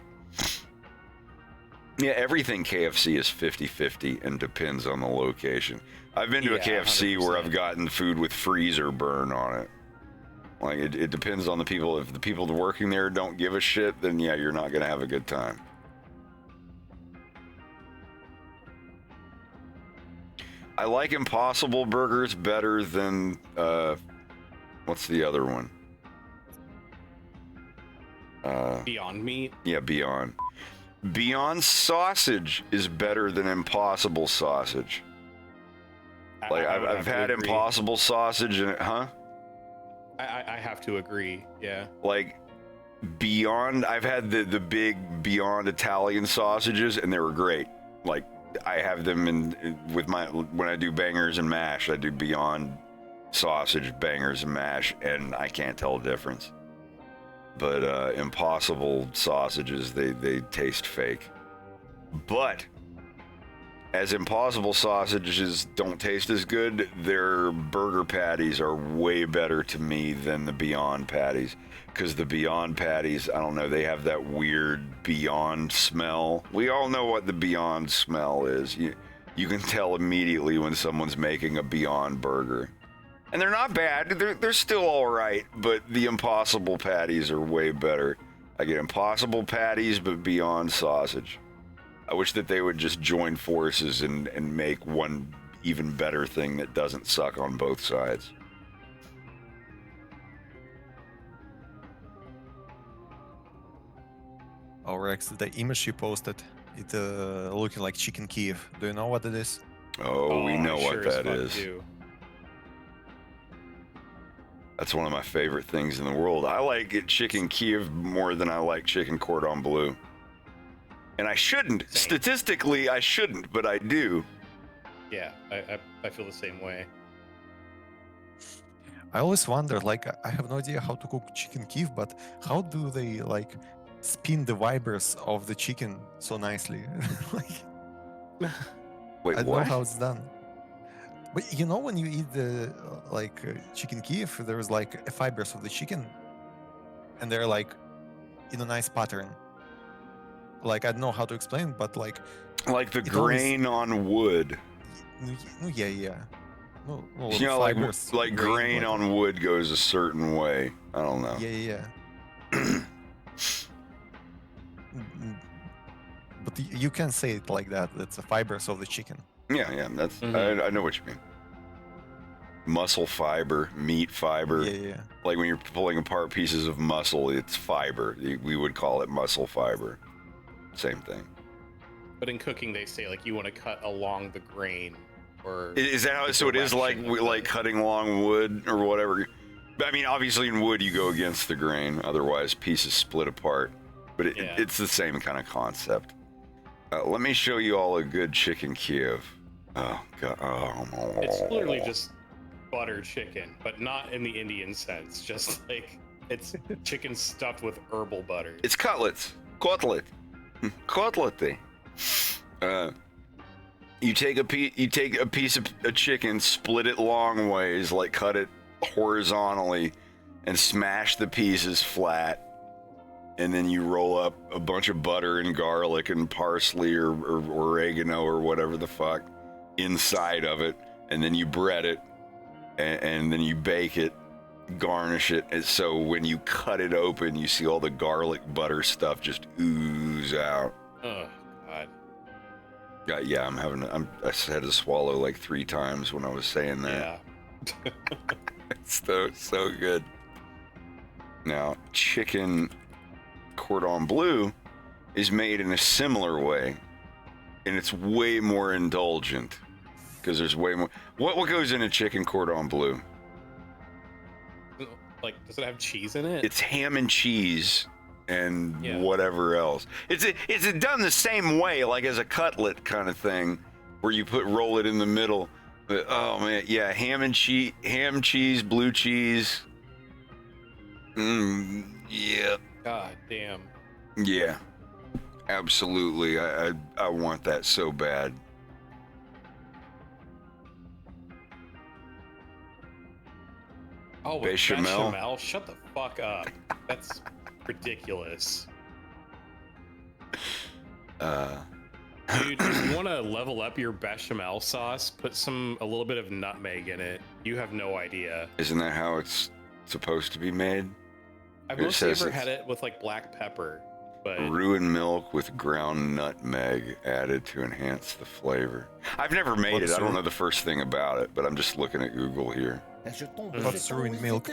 yeah, everything KFC is 50-50 and depends on the location. I've been to a KFC 100%. Where I've gotten food with freezer burn on it. Like, it depends on the people. If the people working there don't give a shit, then yeah, you're not going to have a good time. I like Impossible Burgers better than, what's the other one? Beyond Meat? Yeah, Beyond. Beyond Sausage is better than Impossible Sausage. Like, I've had Impossible Sausage and I have to agree, yeah. Like, Beyond, I've had the big Beyond Italian sausages, and they were great. Like, I have them when I do bangers and mash, I do Beyond sausage, bangers and mash, and I can't tell the difference. But Impossible sausages, they taste fake. But as Impossible sausages don't taste as good, their burger patties are way better to me than the Beyond patties. Because the Beyond patties, I don't know, they have that weird Beyond smell. We all know what the Beyond smell is. You can tell immediately when someone's making a Beyond burger. And they're not bad, they're still all right, but the Impossible patties are way better. I get Impossible patties, but Beyond sausage. I wish that they would just join forces and make one even better thing that doesn't suck on both sides. Oh, Rex, the image you posted, it looking like chicken Kiev. Do you know what it is? Oh, we know I what sure as that fuck is. do. That's one of my favorite things in the world. I like chicken Kiev more than I like chicken cordon bleu. And I shouldn't. Same. Statistically, I shouldn't, but I do. Yeah, I feel the same way. I always wonder, like, I have no idea how to cook chicken Kiev, but how do they, like, spin the fibers of the chicken so nicely? Like, Wait, I don't what? know how it's done. But you know, when you eat the chicken Kiev, there's like fibers of the chicken, and they're like in a nice pattern. Like, I don't know how to explain, but like the grain on wood. Yeah. No, You know, fibers, like grain on wood goes a certain way. I don't know. Yeah. But you can say it like that. It's the fibers of the chicken. Yeah. That's I know what you mean. Muscle fiber, meat fiber. Yeah. Like when you're pulling apart pieces of muscle, it's fiber. We would call it muscle fiber. Same thing. But in cooking, they say like you want to cut along the grain, or Is that how? So it is like cutting along wood or whatever. I mean, obviously in wood you go against the grain, otherwise pieces split apart. But it's the same kind of concept. Let me show you all a good chicken Kiev. Oh god. it's literally just butter chicken, but not in the Indian sense. Just like it's chicken stuffed with herbal butter. It's cutlets. Cutlet. Cutlety. You take a piece of a chicken, split it long ways, like cut it horizontally, and smash the pieces flat. And then you roll up a bunch of butter and garlic and parsley or oregano or whatever the fuck inside of it, and then you bread it, and then you bake it, garnish it, and so when you cut it open, you see all the garlic butter stuff just ooze out. Oh god. Yeah, I had to swallow like 3 times when I was saying that. Yeah. It's so good. Now, chicken cordon bleu is made in a similar way, and it's way more indulgent because there's way more. What goes in a chicken cordon bleu? Like, does it have cheese in it? It's ham and cheese and whatever else. It's done the same way, like as a cutlet kind of thing, where you roll it in the middle. But, oh man, yeah, ham, cheese, blue cheese. Yeah. God damn. Yeah, absolutely. I want that so bad. Oh, with Bechamel? bechamel? Shut the fuck up. That's ridiculous. Dude, if you want to level up your bechamel sauce, put a little bit of nutmeg in it. You have no idea. Isn't that how it's supposed to be made? I've mostly ever had it with like black pepper, but ruined milk with ground nutmeg added to enhance the flavor. I've never made it. I don't know the first thing about it, but I'm just looking at Google here. What's ruined milk?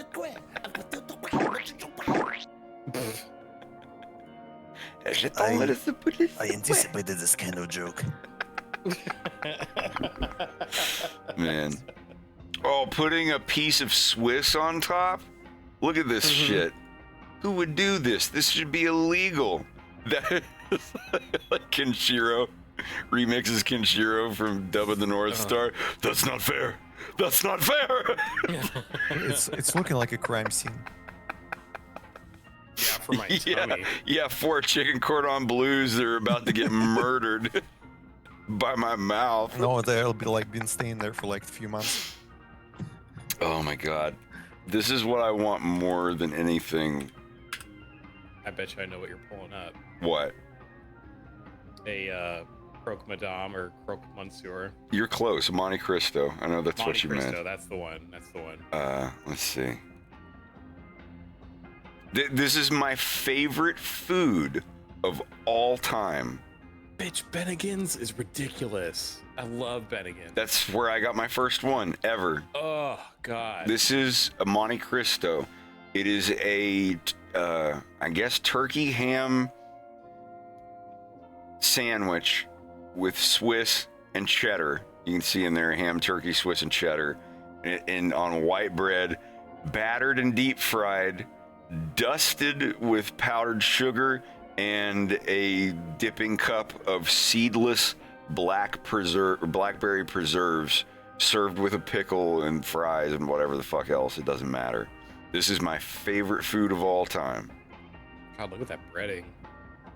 I anticipated this kind of joke. Man. Oh, putting a piece of Swiss on top? Look at this shit. Who would do this? This should be illegal. That like Kenshiro remixes Kenshiro from Dub of the North Star. That's not fair. That's not fair. It's looking like a crime scene. Yeah, for my tummy. Yeah, 4 chicken cordon bleus. They're about to get murdered. by my mouth. No, they'll be like been staying there for like a few months. Oh my god. This is what I want more than anything. I bet you I know what you're pulling up. What? A croque madame or croque monsieur. You're close. Monte Cristo. I know that's what you Cristo, meant. that's the one. That's the one. Let's see. This is my favorite food of all time. Bitch, Bennigan's is ridiculous. I love Bennigan's. That's where I got my first one ever. Oh, God. This is a Monte Cristo. It is a, I guess, turkey ham sandwich with Swiss and cheddar. You can see in there ham, turkey, Swiss, and cheddar. And on white bread, battered and deep fried, dusted with powdered sugar, and a dipping cup of seedless blackberry preserves, served with a pickle and fries and whatever the fuck else. It doesn't matter. This is my favorite food of all time. God, look at that breading.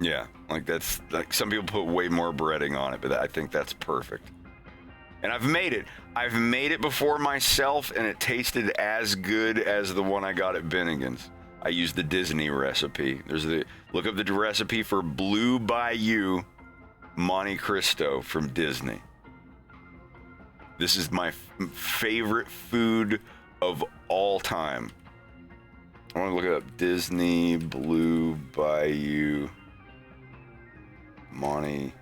Yeah, like that's like some people put way more breading on it, but I think that's perfect. And I've made it. I've made it before myself, and it tasted as good as the one I got at Bennigan's. I used the Disney recipe. Look up the recipe for Blue Bayou Monte Cristo from Disney. This is my favorite food of all time. I want to look up Disney Blue Bayou Monte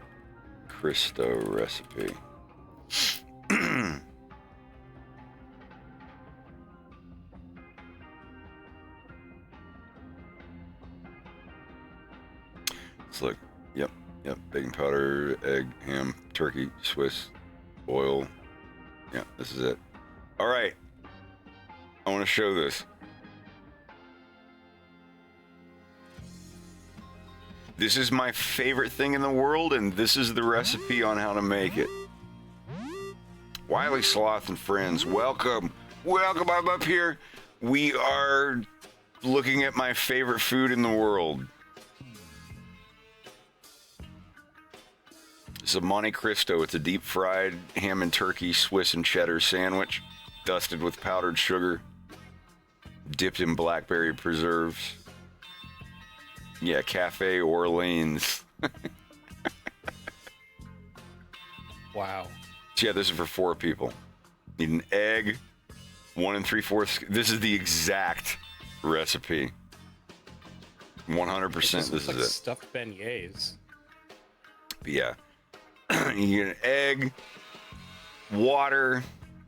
Cristo recipe. Let's look. Yep. Baking powder, egg, ham, turkey, Swiss, oil. Yeah, this is it. All right. I want to show this. This is my favorite thing in the world, and this is the recipe on how to make it. Wiley Sloth and friends, welcome. I'm up here. We are looking at my favorite food in the world. It's a Monte Cristo. It's a deep fried ham and turkey, Swiss and cheddar sandwich, dusted with powdered sugar, dipped in blackberry preserves. Yeah, Cafe Orleans. Wow. So yeah, this is for 4 people. Need an egg, 1 3/4. This is the exact recipe. 100%. This like is it. Stuffed beignets. But yeah. You get an egg, water.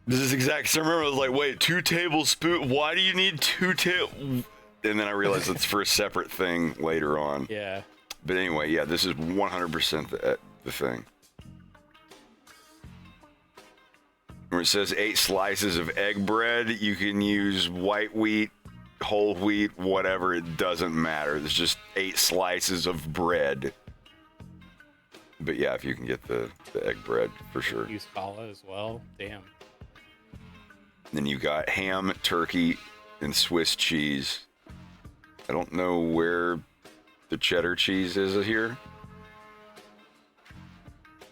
This is exact. So I remember I was like, wait, 2 tablespoons. Why do you need 2 tablespoons? And then I realized it's for a separate thing later on. Yeah. But anyway, yeah, this is 100% the thing. Where it says 8 slices of egg bread, you can use white wheat, whole wheat, whatever. It doesn't matter. There's just 8 slices of bread. But yeah, if you can get the egg bread, for sure. Use challah as well. Damn. Then you got ham, turkey, and Swiss cheese. I don't know where the cheddar cheese is here.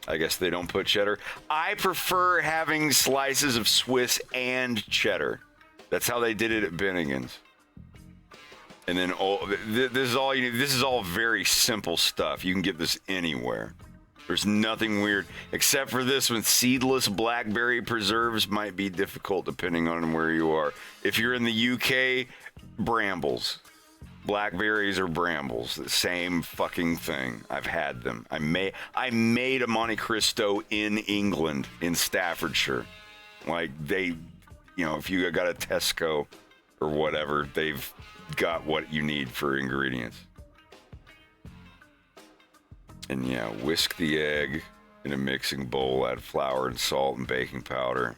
I guess they don't put cheddar. I prefer having slices of Swiss and cheddar. That's how they did it at Bennigan's. And then this is all you need. This is all very simple stuff. You can get this anywhere. There's nothing weird except for this one. Seedless blackberry preserves might be difficult depending on where you are. If you're in the UK, brambles. Blackberries or brambles, the same fucking thing. I've had them. I made a Monte Cristo in England, in Staffordshire. Like they, if you got a Tesco or whatever, they've got what you need for ingredients. And yeah, whisk the egg in a mixing bowl, add flour and salt and baking powder.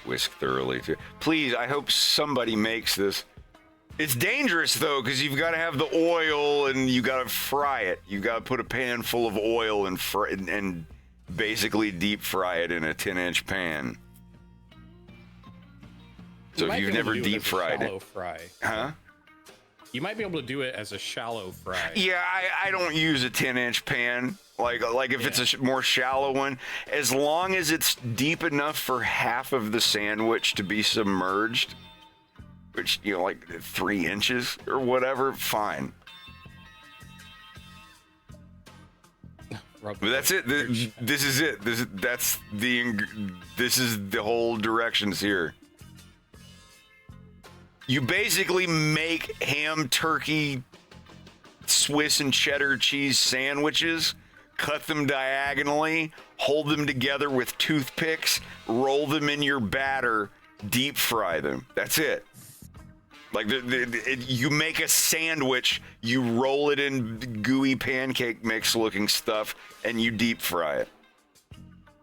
Whisk thoroughly too. Please, I hope somebody makes this. It's dangerous though, because you've got to have the oil and you got to fry it. You got to put a pan full of oil and basically deep fry it in a 10-inch pan. So if you've never deep fried it, huh? You might be able to do it as a shallow fry. Yeah, I don't use a 10-inch pan. Like if it's a more shallow one, as long as it's deep enough for half of the sandwich to be submerged, which, you know, like 3 inches or whatever, fine. But that's it. This is it. This is the whole directions here. You basically make ham, turkey, Swiss and cheddar cheese sandwiches, cut them diagonally, hold them together with toothpicks, roll them in your batter, deep fry them. That's it. Like you make a sandwich, you roll it in gooey pancake mix looking stuff, and you deep fry it.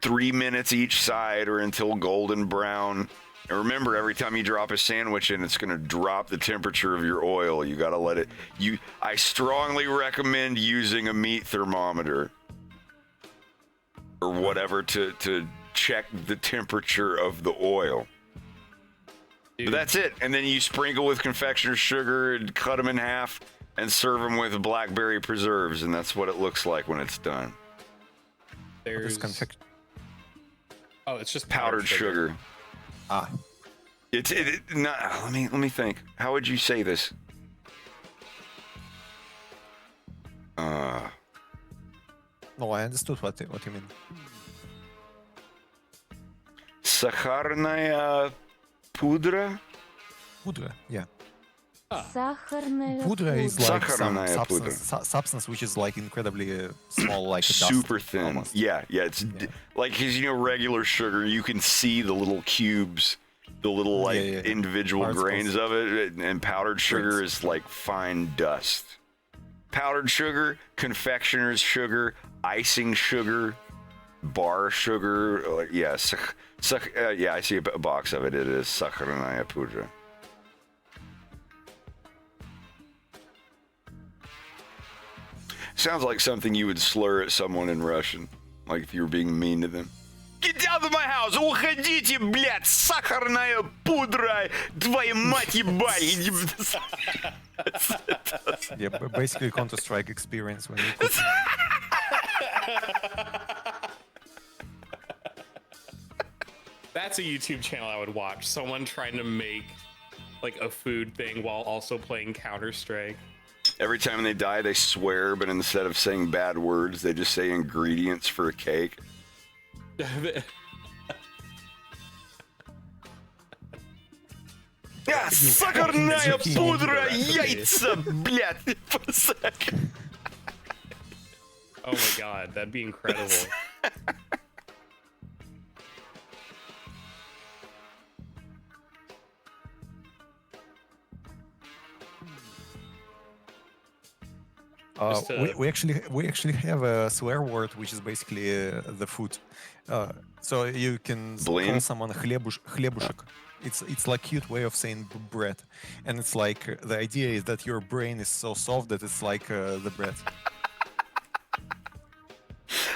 3 minutes each side or until golden brown. And remember, every time you drop a sandwich in, it's going to drop the temperature of your oil. You got to let it. I strongly recommend using a meat thermometer or whatever to check the temperature of the oil. But that's it. And then you sprinkle with confectioner's sugar and cut them in half and serve them with blackberry preserves. And that's what it looks like when it's done. There's it's just powdered sugar. It's not. Let me think. How would you say this? No, I understood what you mean. Сахарная pudra? Pudra, yeah. Сахарная Pudra is like some Сахарная substance which is like incredibly small, like a super dust, thin. almost. Yeah, it's like, because you know, regular sugar, you can see the little cubes, the little individual Particles. grains of it, and powdered sugar is like fine dust. Powdered sugar, confectioner's sugar, icing sugar, bar sugar. Yeah, I see a box of it. It is сахарная pudra. Sounds like something you would slur at someone in Russian, like if you were being mean to them. Get out of my house! Уходите, блядь! Сахарная пудра! Твою мать ебать! Yeah, basically Counter-Strike experience when you cook. That's a YouTube channel I would watch. Someone trying to make like a food thing while also playing Counter-Strike. Every time they die, they swear, but instead of saying bad words, they just say ingredients for a cake. Сахарная пудра, яйца, блядь. Oh my god, that'd be incredible. We actually have a swear word which is basically the food. So you can call someone хлебушек. It's like cute way of saying bread, and it's like the idea is that your brain is so soft that it's like the bread.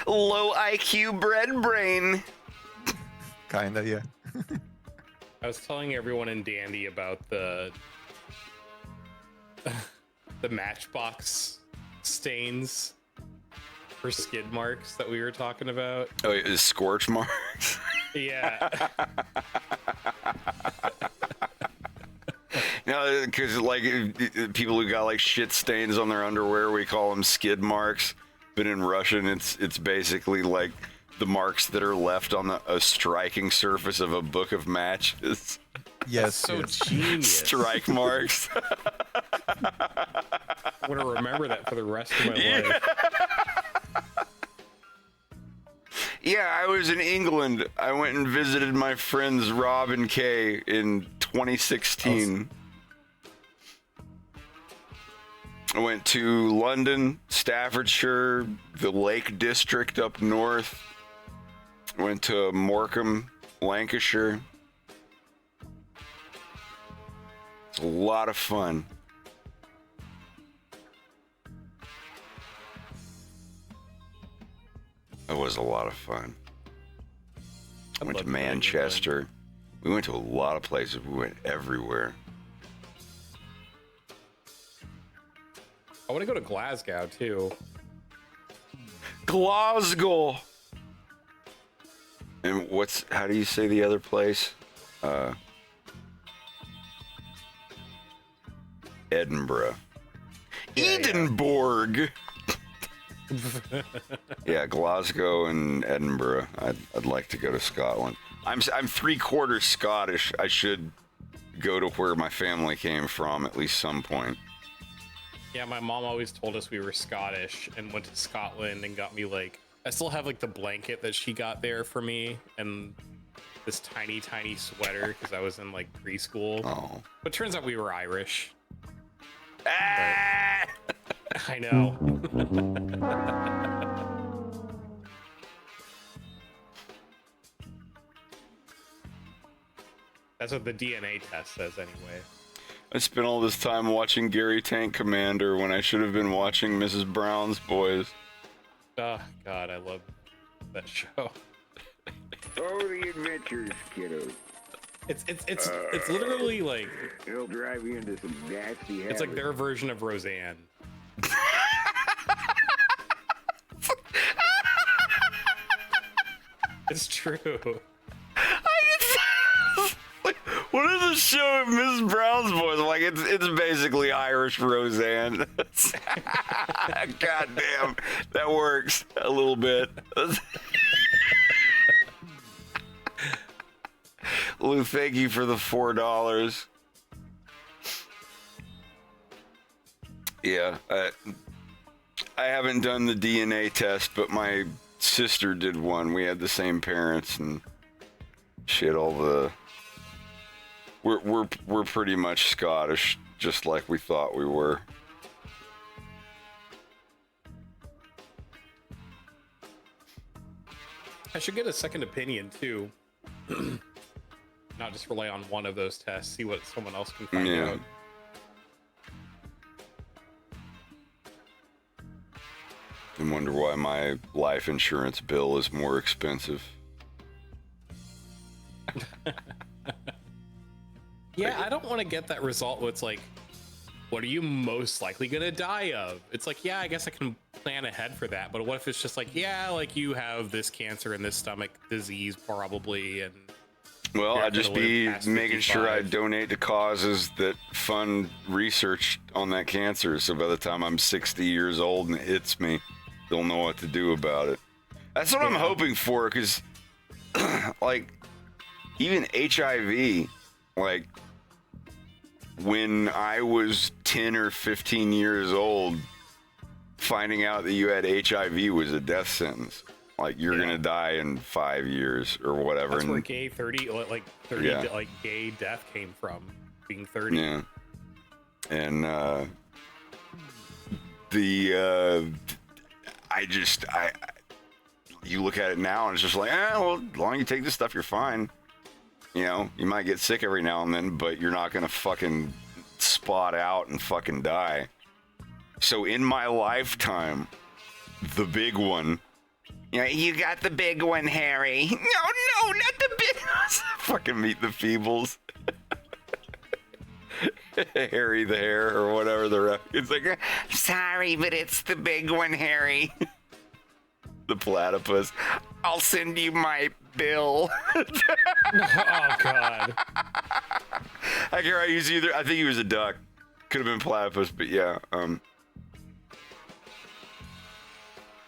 Low IQ bread brain. Kinda, yeah. I was telling everyone in Dandy about the Matchbox stains for skid marks that we were talking about. Oh, it is scorch marks? Yeah. No, because like people who got like shit stains on their underwear, we call them skid marks. But in Russian, it's basically like the marks that are left on a striking surface of a book of matches. Yes, so genius. Strike marks. I'm gonna remember that for the rest of my life. Yeah, I was in England. I went and visited my friends Rob and Kay in 2016. I went to London, Staffordshire, the Lake District up north. Went to Morecambe, Lancashire. It's a lot of fun. It was a lot of fun. I went to Manchester. We went to a lot of places. We went everywhere. I want to go to Glasgow too. Glasgow. And how do you say the other place? Edinburgh. Edinburgh. Yeah, Glasgow and Edinburgh. I'd like to go to Scotland. I'm 3/4 Scottish. I should go to where my family came from at least some point. Yeah, my mom always told us we were Scottish and went to Scotland and got me like, I still have like the blanket that she got there for me and this tiny sweater because I was in like preschool. Oh. But turns out we were Irish. Ah! I know. That's what the DNA test says anyway. I spent all this time watching Gary Tank Commander when I should have been watching Mrs. Brown's Boys. Oh, God, I love that show. Oh, the adventures, kiddo. It's literally like... It'll drive you into some nasty habits. It's like their version of Roseanne. It's true. What is the show of Mrs. Brown's Boys? Like, it's basically Irish Roseanne. God damn, that works a little bit. Lou, thank you for the $4. Yeah, I haven't done the DNA test, but my sister did one. We had the same parents and shit. All the we're pretty much Scottish, just like we thought we were. I should get a second opinion too. Not just rely on one of those tests. See what someone else can find out. I wonder why my life insurance bill is more expensive. Yeah, I don't want to get that result where it's like, what are you most likely gonna die of? It's like, yeah, I guess I can plan ahead for that, but what if it's just like, yeah, like you have this cancer and this stomach disease probably, and well, I'd just be making sure I donate to causes that fund research on that cancer, so by the time I'm 60 years old and it hits me, they'll know what to do about it. That's what I'm hoping for, because like even HIV, like when I was 10 or 15 years old, finding out that you had HIV was a death sentence. Like, you're gonna die in 5 years or whatever. That's and where gay 30, like 30, like gay death came from, being 30. Yeah. And you look at it now and it's just like, well, as long as you take this stuff, you're fine. You know, you might get sick every now and then, but you're not gonna fucking spot out and fucking die. So in my lifetime, the big one. Yeah, you got the big one, Harry. No, not the big one. Fucking Meet the Feebles. Harry the Hare or whatever it's like, sorry, but it's the big one, Harry. The platypus. I'll send you my bill. Oh, God. I can't right, he's either, I think he was a duck. Could have been platypus, but yeah.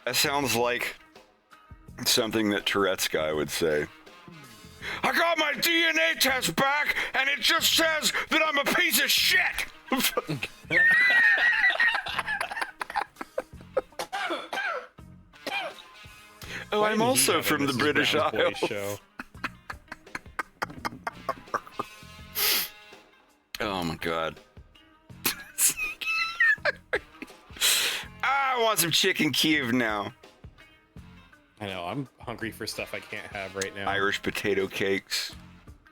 That sounds like something that Tourette's guy would say. I got my DNA test back, and it just says that I'm a piece of shit. Oh, I'm also from the British Isles. Oh my God. I want some chicken Kiev now. I know, I'm hungry for stuff I can't have right now. Irish potato cakes,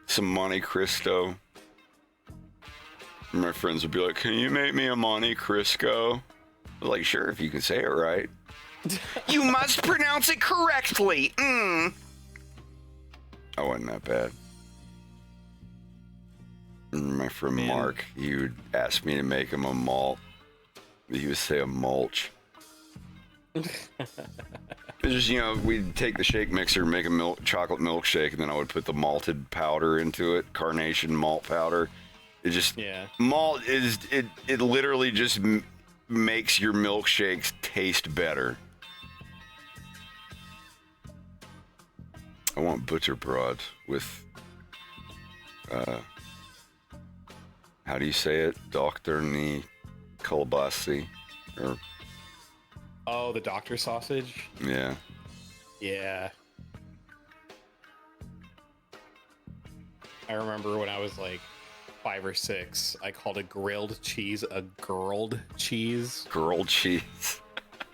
some Monte Cristo. My friends would be like, can you make me a Monte Cristo? I'm like, sure, if you can say it right. You must pronounce it correctly. I wasn't that bad. My friend Mark, he would ask me to make him a malt. He would say a mulch. Just, you know, we'd take the shake mixer, make a chocolate milkshake, and then I would put the malted powder into it, carnation malt powder. It just malt is it literally just makes your milkshakes taste better. I want butterbroad with how do you say it? Doktorny kolbasi or Oh, the doctor sausage? Yeah. Yeah. I remember when I was like 5 or 6, I called a grilled cheese a girled cheese. Girled cheese.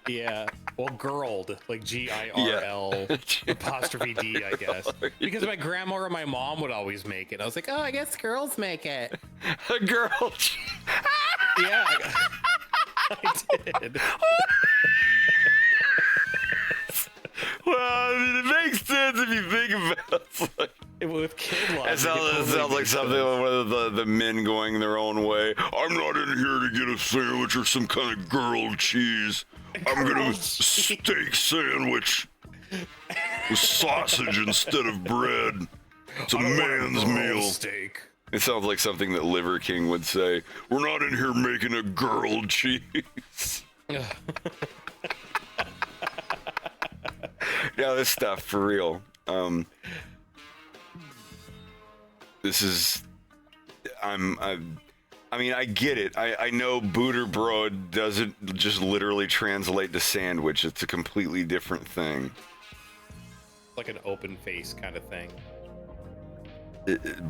Yeah. Well, girled, like Girl apostrophe D, I guess. Because my grandma or my mom would always make it. I was like, oh, I guess girls make it. A girl cheese. Yeah. I did. Well, I mean, it makes sense if you think about it. Like, with kid logic. It sounds like something with the men going their own way. I'm not in here to get a sandwich or some kind of grilled cheese. I'm gonna have a steak sandwich with sausage instead of bread. It's a man's meal. Steak. It sounds like something that Liver King would say. We're not in here making a grilled cheese. Yeah, this stuff for real. This is. I mean, I get it. I know butterbrod doesn't just literally translate to sandwich. It's a completely different thing. Like an open face kind of thing.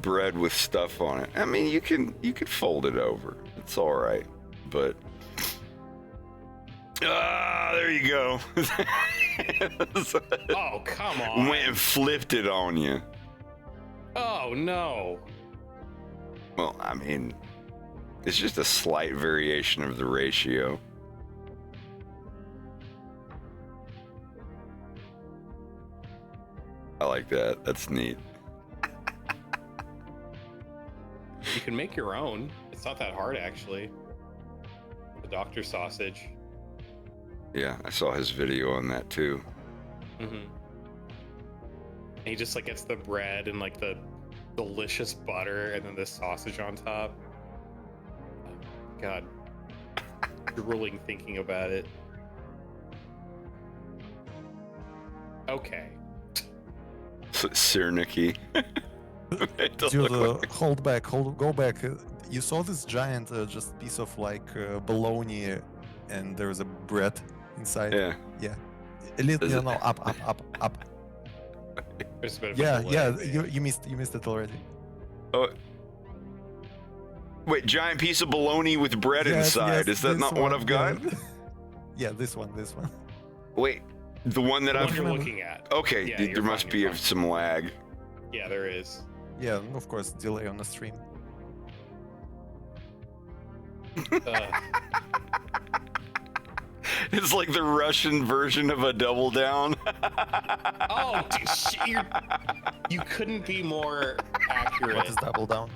Bread with stuff on it. I mean, you could fold it over. It's all right, but there you go. Oh, come on. Went and flipped it on you. Oh no. Well, I mean, it's just a slight variation of the ratio. I like that. That's neat. You can make your own. It's not that hard, actually. The doctor sausage. Yeah, I saw his video on that too. Mm-hmm. And he just like gets the bread and like the delicious butter and then the sausage on top. God, drooling thinking about it. Okay. Sirniki. Dude, hold back, go back. You saw this giant just piece of like bologna, and there's a bread inside. Yeah. Yeah. A little, no, up. There's a bit of Yeah. You missed it already. Oh. Wait, giant piece of bologna with bread inside. Is that not what I've got? Yeah, this one. Wait, the one that you're looking at. Okay, Yeah, there must be some lag. Yeah, there is. Yeah, of course, delay on the stream. It's like the Russian version of a double down. Oh, dude, you couldn't be more accurate. What is double down?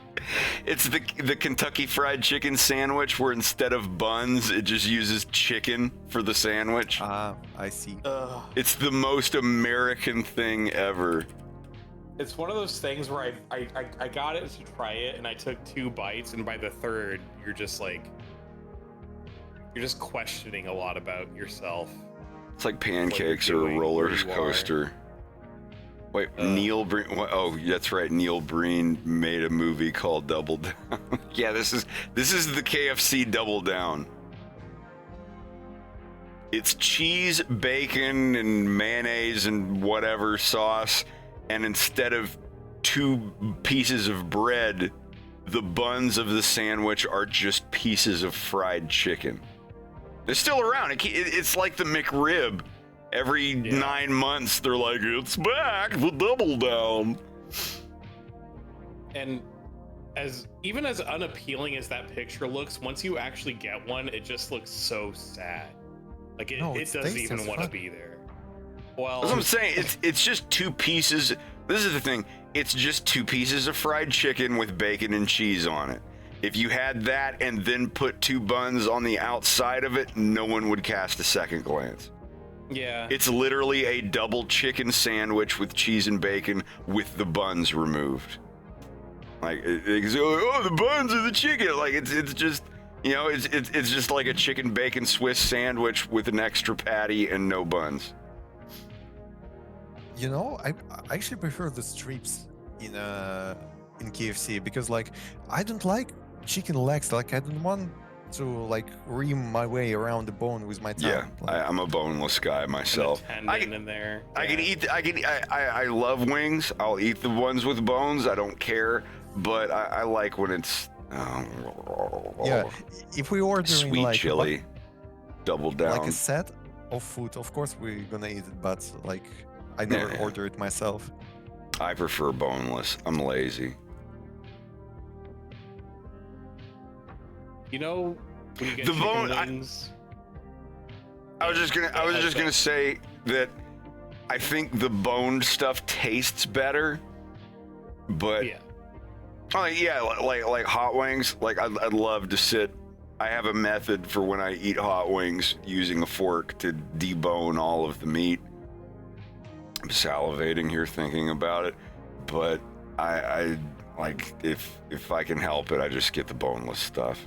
It's the Kentucky Fried Chicken sandwich where instead of buns, it just uses chicken for the sandwich. Ah, I see. It's the most American thing ever. It's one of those things where I got it to try it, and I took 2 bites, and by the third, you're just questioning a lot about yourself. It's like pancakes or a roller coaster. Wait, Neil Breen. Oh, that's right. Neil Breen made a movie called Double Down. Yeah, this is the KFC Double Down. It's cheese, bacon, and mayonnaise and whatever sauce, and instead of 2 pieces of bread, the buns of the sandwich are just pieces of fried chicken. They're still around. It's like the McRib. Every 9 months, they're like, it's back, the Double Down. And even as unappealing as that picture looks, once you actually get one, it just looks so sad. Like it doesn't even want to be there. Well, that's what I'm saying. It's just 2 pieces. This is the thing. It's just 2 pieces of fried chicken with bacon and cheese on it. If you had that and then put 2 buns on the outside of it, no one would cast a second glance. Yeah. It's literally a double chicken sandwich with cheese and bacon with the buns removed. Like, oh, the buns are the chicken. Like, it's just, you know, it's just like a chicken bacon Swiss sandwich with an extra patty and no buns. You know, I actually prefer the strips in KFC because, like, I don't like chicken legs. Like, I don't want to like ream my way around the bone with my tongue. Yeah, I'm a boneless guy myself. I can, in there. I can eat. I love wings. I'll eat the ones with bones. I don't care. But I like when it's. Yeah, if we order sweet like chili, double down. like a set of food, of course we're gonna eat it. But like, I never order it myself. I prefer boneless. I'm lazy. You know, when you get The chicken bone- wings. I was just gonna say that I think the boned stuff tastes better, but Yeah. like hot wings. Like I'd love to sit. I have a method for when I eat hot wings using a fork to debone all of the meat. I'm salivating here thinking about it, but I like if I can help it, I just get the boneless stuff.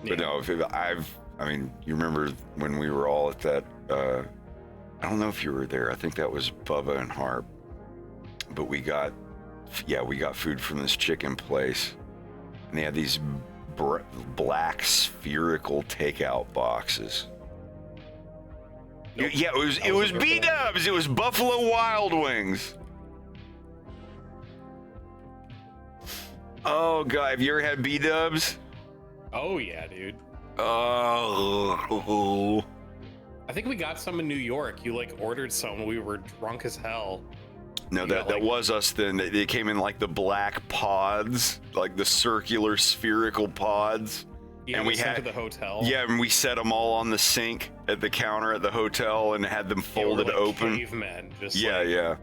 But no, I mean, you remember when we were all at that, I don't know if you were there. I think that was Bubba and Harp. But we got food from this chicken place. And they had these black spherical takeout boxes. Nope. Yeah, it was B-dubs. It was Buffalo Wild Wings. Oh, God. Have you ever had B-dubs? Oh yeah, dude. Oh. I think we got some in New York. You like ordered some. We were drunk as hell. No, that was us then. They came in like the black pods, like the circular spherical pods. Yeah, and we sent had to the hotel. Yeah, and we set them all on the sink at the counter at the hotel and had them folded we were like open. Cavemen, just Yeah, like, yeah.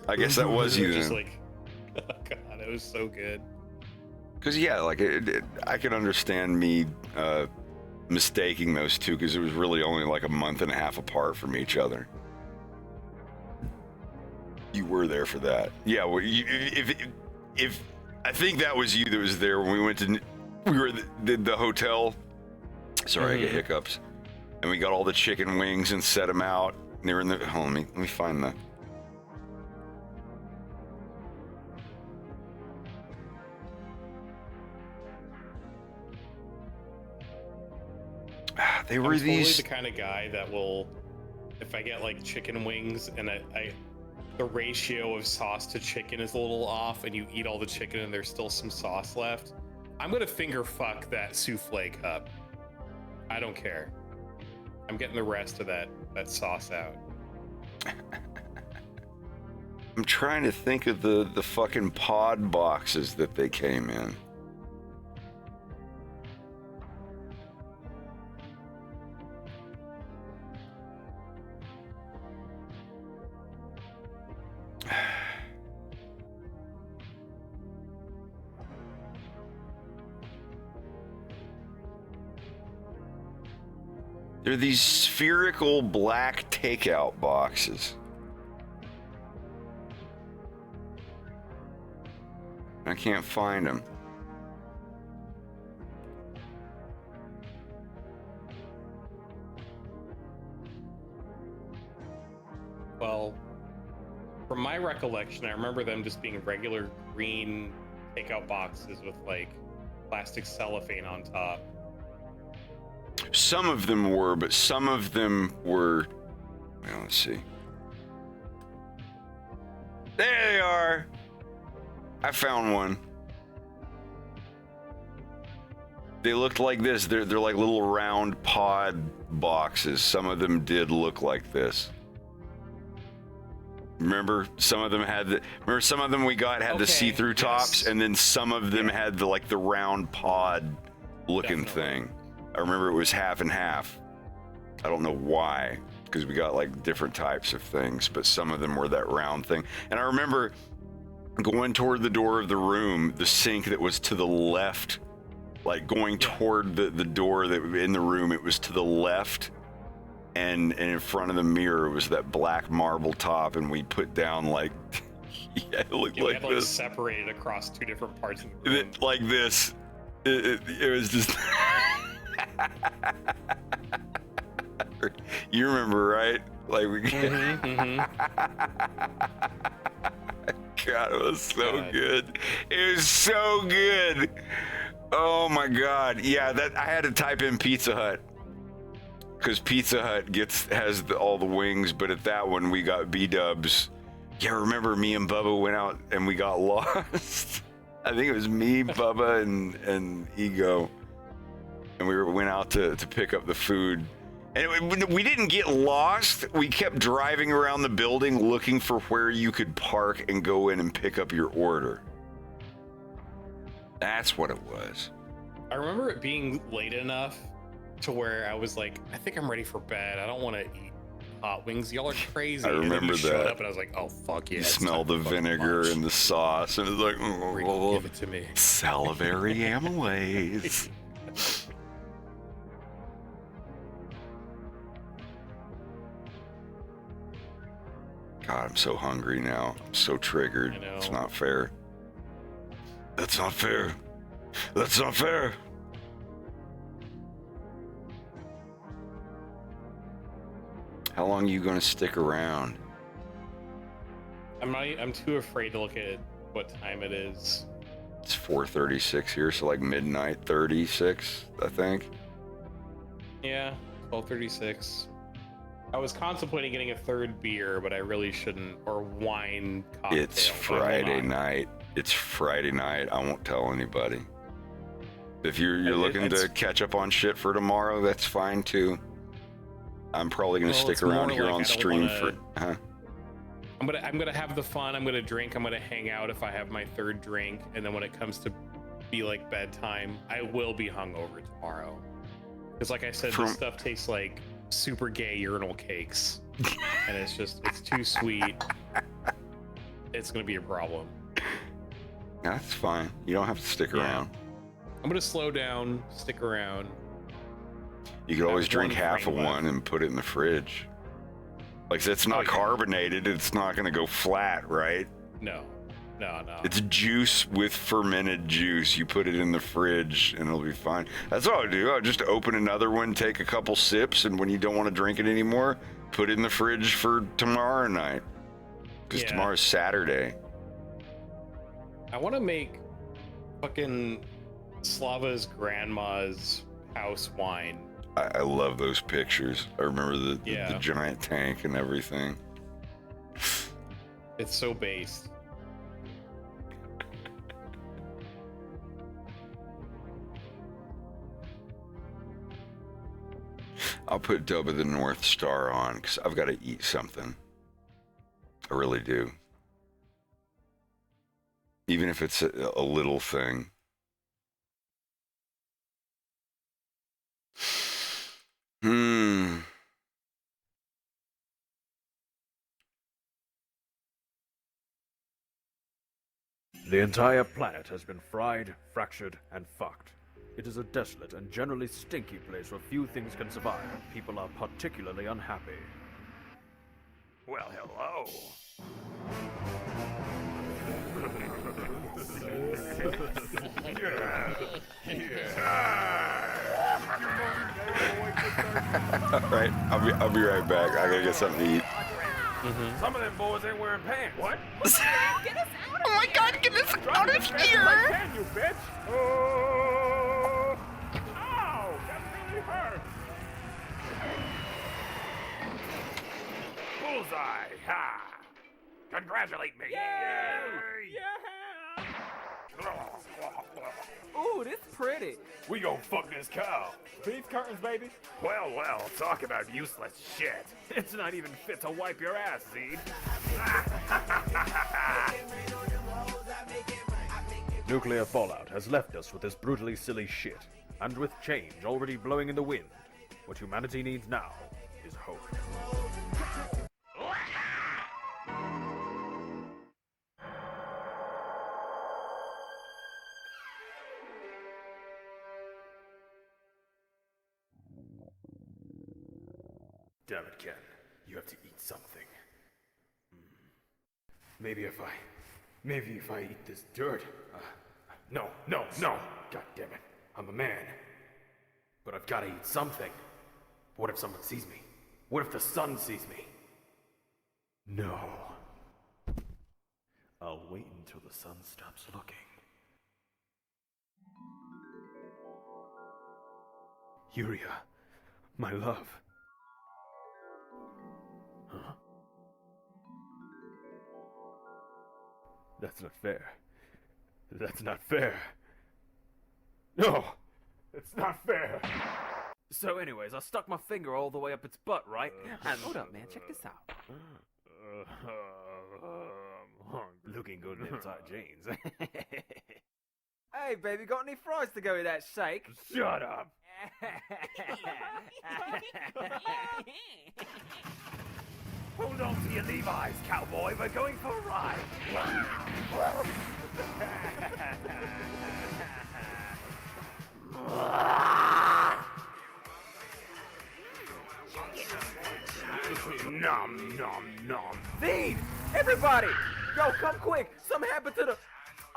I guess that was you just then. like, oh God, it was so good. Because yeah, like I can understand me mistaking those two because it was really only like a month and a half apart from each other. You were there for that, yeah. Well, if I think that was you that was there when we went to the hotel. Sorry, I get hiccups. And we got all the chicken wings and set them out. And they were in the. Hold on, let me find the. They were I'm totally these. the kind of guy that will, if I get like chicken wings and the ratio of sauce to chicken is a little off, and you eat all the chicken and there's still some sauce left, I'm gonna finger fuck that souffle cup. I don't care. I'm getting the rest of that sauce out. I'm trying to think of the fucking pod boxes that they came in. They're these spherical black takeout boxes. I can't find them. Well, from my recollection, I remember them just being regular green takeout boxes with like plastic cellophane on top. Some of them were, but some of them were. Well, let's see. There they are. I found one. They looked like this. They're like little round pod boxes. Some of them did look like this. Remember, some of them had some of them we got had the see-through tops, and then some of them had the round pod looking thing. I remember it was half and half. I don't know why, because we got like different types of things, but some of them were that round thing. And I remember going toward the door of the room, the sink that was to the left, like going toward the door that in the room, it was to the left. and in front of the mirror was that black marble top, and we put down like, yeah, it looked Yeah, we like had, like, this. separated across 2 different parts of the room. Like this. It was just. You remember, right? Like we. God, it was so good. It was so good. Oh my God. Yeah, that I had to type in Pizza Hut because Pizza Hut has all the wings, but at that one we got B-dubs. Yeah, remember me and Bubba went out and we got lost. I think it was me, Bubba, and Ego, and we went out to pick up the food. And we didn't get lost. We kept driving around the building looking for where you could park and go in and pick up your order. That's what it was. I remember it being late enough to where I was like, I think I'm ready for bed. I don't want to eat hot wings. Y'all are crazy. I remember and then you showed that. up and I was like, oh, fuck yeah. You smell the vinegar and the sauce, and it's like, oh, give it to me. Salivary amylase. God, I'm so hungry now. I'm so triggered. It's not fair. That's not fair. That's not fair. How long are you going to stick around? I'm too afraid to look at what time it is. It's 4:36 here, so like midnight 36, I think. Yeah, 12:36. I was contemplating getting a third beer, but I really shouldn't. Or wine cocktail. It's Friday night. It's Friday night. I won't tell anybody. If you're looking to catch up on shit for tomorrow, that's fine too. I'm probably gonna stick around here on stream for. Huh? I'm gonna have the fun. I'm gonna drink. I'm gonna hang out if I have my third drink, and then when it comes to be like bedtime, I will be hungover tomorrow. Because like I said, this stuff tastes like super gay urinal cakes, and it's too sweet. It's gonna be a problem. That's fine. You don't have to stick around. I'm gonna slow down, stick around. You could always drink half of one and put it in the fridge. Like, it's not carbonated. It's not gonna go flat, right? No. It's juice with fermented juice. You put it in the fridge and it'll be fine. That's all I do. I just open another one, take a couple sips, and when you don't want to drink it anymore, put it in the fridge for tomorrow night. Because tomorrow's Saturday. I want to make fucking Slava's grandma's house wine. I love those pictures. I remember the giant tank and everything. It's so based. I'll put Dub of the North Star on because I've got to eat something. I really do. Even if it's a little thing. The entire planet has been fried, fractured, and fucked. It is a desolate and generally stinky place where few things can survive. People are particularly unhappy. Well, hello. All right, I'll be right back. I gotta get something to eat. Some of them boys ain't wearing pants. What? Get us out of my God, get us out of here! Can you, bitch? Oh! Ow! That really hurt! Bullseye! Ha! Congratulate me! Yay! Yeah! Ooh, this pretty. We gon' fuck this cow. Beef curtains, baby. Well, talk about useless shit. It's not even fit to wipe your ass, Zed. Nuclear fallout has left us with this brutally silly shit. And with change already blowing in the wind, what humanity needs now is hope. Damn it, Ken. You have to eat something. Maybe if I eat this dirt. No. God damn it. I'm a man. But I've got to eat something. What if someone sees me? What if the sun sees me? No. I'll wait until the sun stops looking. Yuria, my love. Huh? That's not fair. That's not fair. No! It's not fair! So anyways, I stuck my finger all the way up its butt, right? And hold up, man, check this out. Looking good in them tight jeans. Hey, baby, got any fries to go with that shake? Shut up! Hold on to your Levi's, cowboy. We're going for a ride. Nom, nom, nom. Feed! Everybody! Yo, come quick! Something happened to the...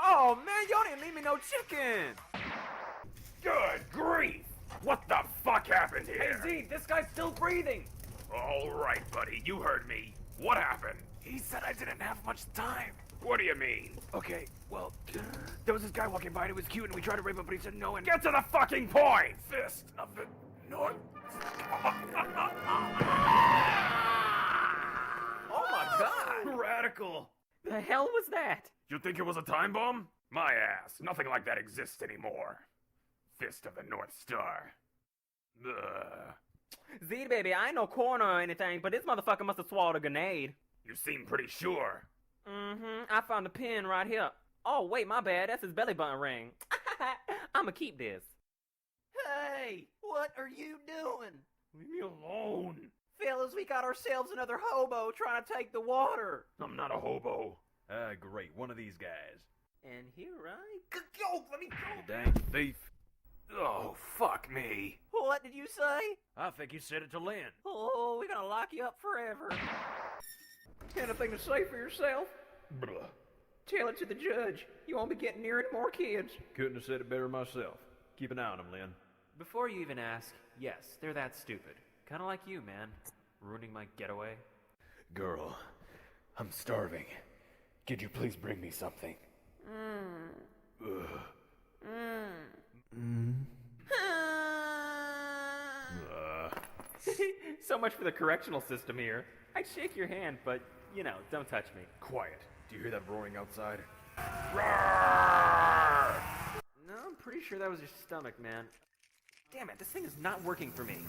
Oh, man, y'all didn't leave me no chicken! Good grief! What the fuck happened here? Hey, Zeke, this guy's still breathing! All right, buddy, you heard me. What happened? He said I didn't have much time. What do you mean? Okay, well, there was this guy walking by and it was cute and we tried to rape him, but he said no and... Get to the fucking point! Fist of the North... Oh my god! Radical! The hell was that? You think it was a time bomb? My ass. Nothing like that exists anymore. Fist of the North Star. Ugh. Z, baby, I ain't no corner or anything, but this motherfucker must have swallowed a grenade. You seem pretty sure. I found a pin right here. Oh, wait, my bad. That's his belly button ring. I'ma keep this. Hey, what are you doing? Leave me alone. Fellas, we got ourselves another hobo trying to take the water. I'm not a hobo. Great. One of these guys. And here I Go, let me go. You dang thief. Oh, fuck me. What did you say? I think you said it to Lynn. Oh, we're gonna lock you up forever. Anything to say for yourself? Blah. Tell it to the judge. You won't be getting near any more kids. Couldn't have said it better myself. Keep an eye on him, Lynn. Before you even ask, yes, they're that stupid. Kinda like you, man. Ruining my getaway. Girl, I'm starving. Could you please bring me something? Ugh. So much for the correctional system here. I'd shake your hand, but, you know, don't touch me. Quiet. Do you hear that roaring outside? No, I'm pretty sure that was your stomach, man. Damn it, this thing is not working for me.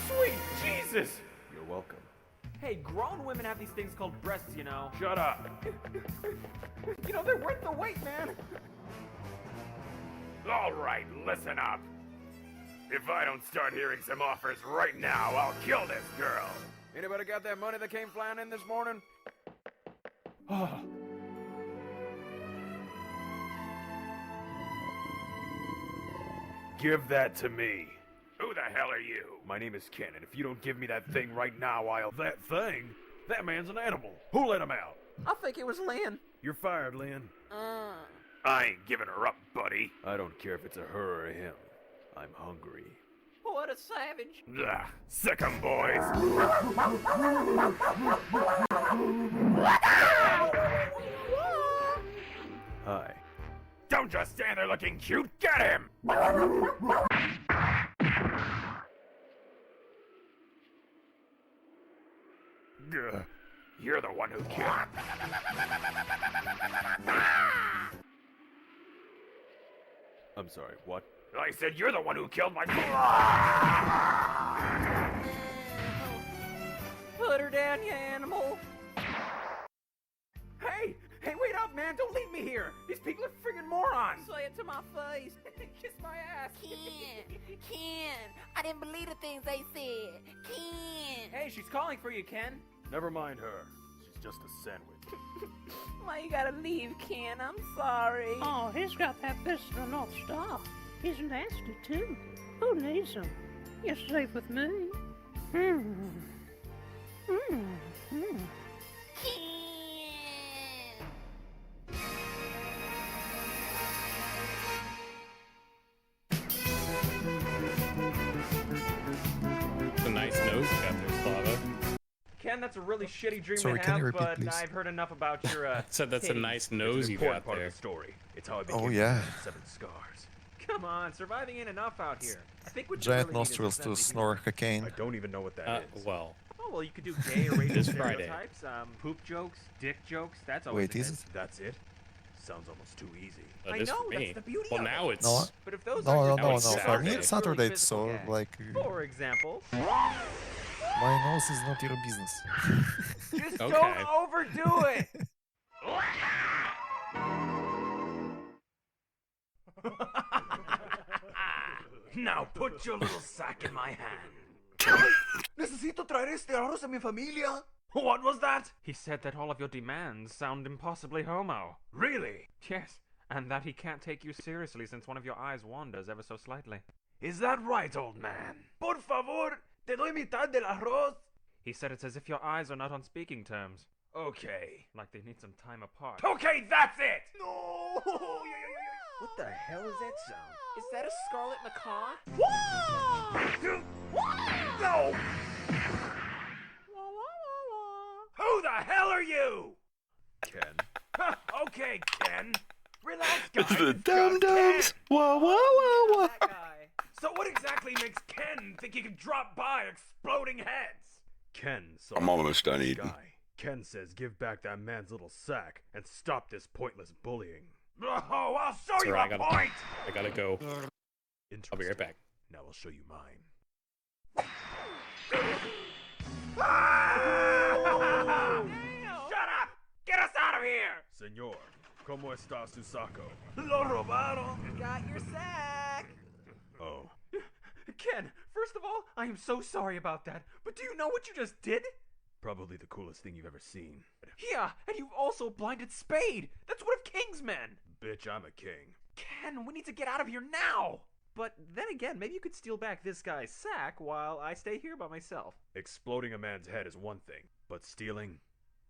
Sweet Jesus! You're welcome. Hey, grown women have these things called breasts, you know. Shut up! You know, they're worth the wait, man! All right, listen up. If I don't start hearing some offers right now, I'll kill this girl. Anybody got that money that came flying in this morning? Oh. Give that to me. Who the hell are you? My name is Ken, and if you don't give me that thing right now, I'll... That thing? That man's an animal. Who let him out? I think it was Lynn. You're fired, Lynn. I ain't giving her up, buddy. I don't care if it's a her or a him. I'm hungry. What a savage. Ugh, sick 'em, boys. Hi. Don't just stand there looking cute. Get him! You're the one who killed. I'm sorry, what? I said you're the one who killed my... Put her down, you animal. Hey, wait up, man. Don't leave me here. These people are friggin' morons. Say it to my face. Kiss my ass. Ken, I didn't believe the things they said. Ken. Hey, she's calling for you, Ken. Never mind her. She's just a sandwich. Why you gotta leave, Ken? I'm sorry. Oh, he's got that fist of the North Star. He's nasty, too. Who needs him? You're safe with me. It's a nice nose you got there, Slava. Ken, that's a really shitty dream Sorry, to can you have, repeat, but please? I've heard enough about your, Said that's a titties. nice nose you Important got part there. of the story. It's how I Oh, became yeah. 7 scars. Come on, surviving ain't enough out here. I think what you Giant really need is a nostrils to sense of snore humor. cocaine. I don't even know what that is. Well. Oh, well, you could do gay or racial This Friday. stereotypes, poop jokes, dick jokes, that's always Wait, a is hit. it? That's it? Sounds almost too easy. I It is know, for me. that's the beauty Well, of now it. it's. No, But if those no, aren't no, just no. it's For me, jokes, it's they're purely Saturday, physical so gags. like For example, my nose is not your business. just Okay. don't overdo it. Now put your little sack in my hand. Necesito traer este arroz a mi familia. What was that? He said that all of your demands sound impossibly homo. Really? Yes, and that he can't take you seriously since one of your eyes wanders ever so slightly. Is that right, old man? Por favor, te doy mitad del arroz. He said it's as if your eyes are not on speaking terms. Okay. Like they need some time apart. Okay, that's it! No. What the hell is that sound? Is that a scarlet macaw? No! Who the hell are you? Ken. Okay, Ken. Relax, guys. The It's just dum-dums. Ken. Wah, wah, wah, wah. That guy. So what exactly makes Ken think he can drop by exploding heads? Ken saw I'm almost done this eating. guy. Ken says give back that man's little sack and stop this pointless bullying. Oh, I'll show Sorry, you I a gotta- point! I gotta go. I'll be right back. Now I'll show you mine. Shut up! Get us out of here! Señor, ¿cómo está su saco? Lo robaron. Got your sack. Oh. Ken, first of all, I am so sorry about that. But do you know what you just did? Probably the coolest thing you've ever seen. Yeah, and you've also blinded Spade. That's one of King's men. Bitch, I'm a king. Ken, we need to get out of here now. But then again, maybe you could steal back this guy's sack while I stay here by myself. Exploding a man's head is one thing, but stealing?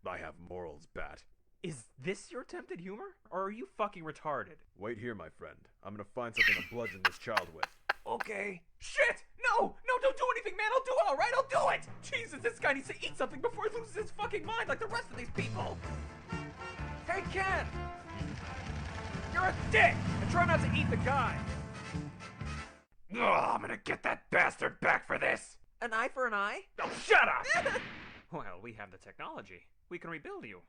I have morals, Bat. Is this your attempted humor? Or are you fucking retarded? Wait here, my friend. I'm gonna find something to bludgeon this child with. Okay. Shit! No! No, don't do anything, man! I'll do it, alright? I'll do it! Jesus, this guy needs to eat something before he loses his fucking mind like the rest of these people! Hey, Ken! You're a dick! And try not to eat the guy! Ugh, I'm gonna get that bastard back for this! An eye for an eye? Oh, shut up! Well, we have the technology. We can rebuild you.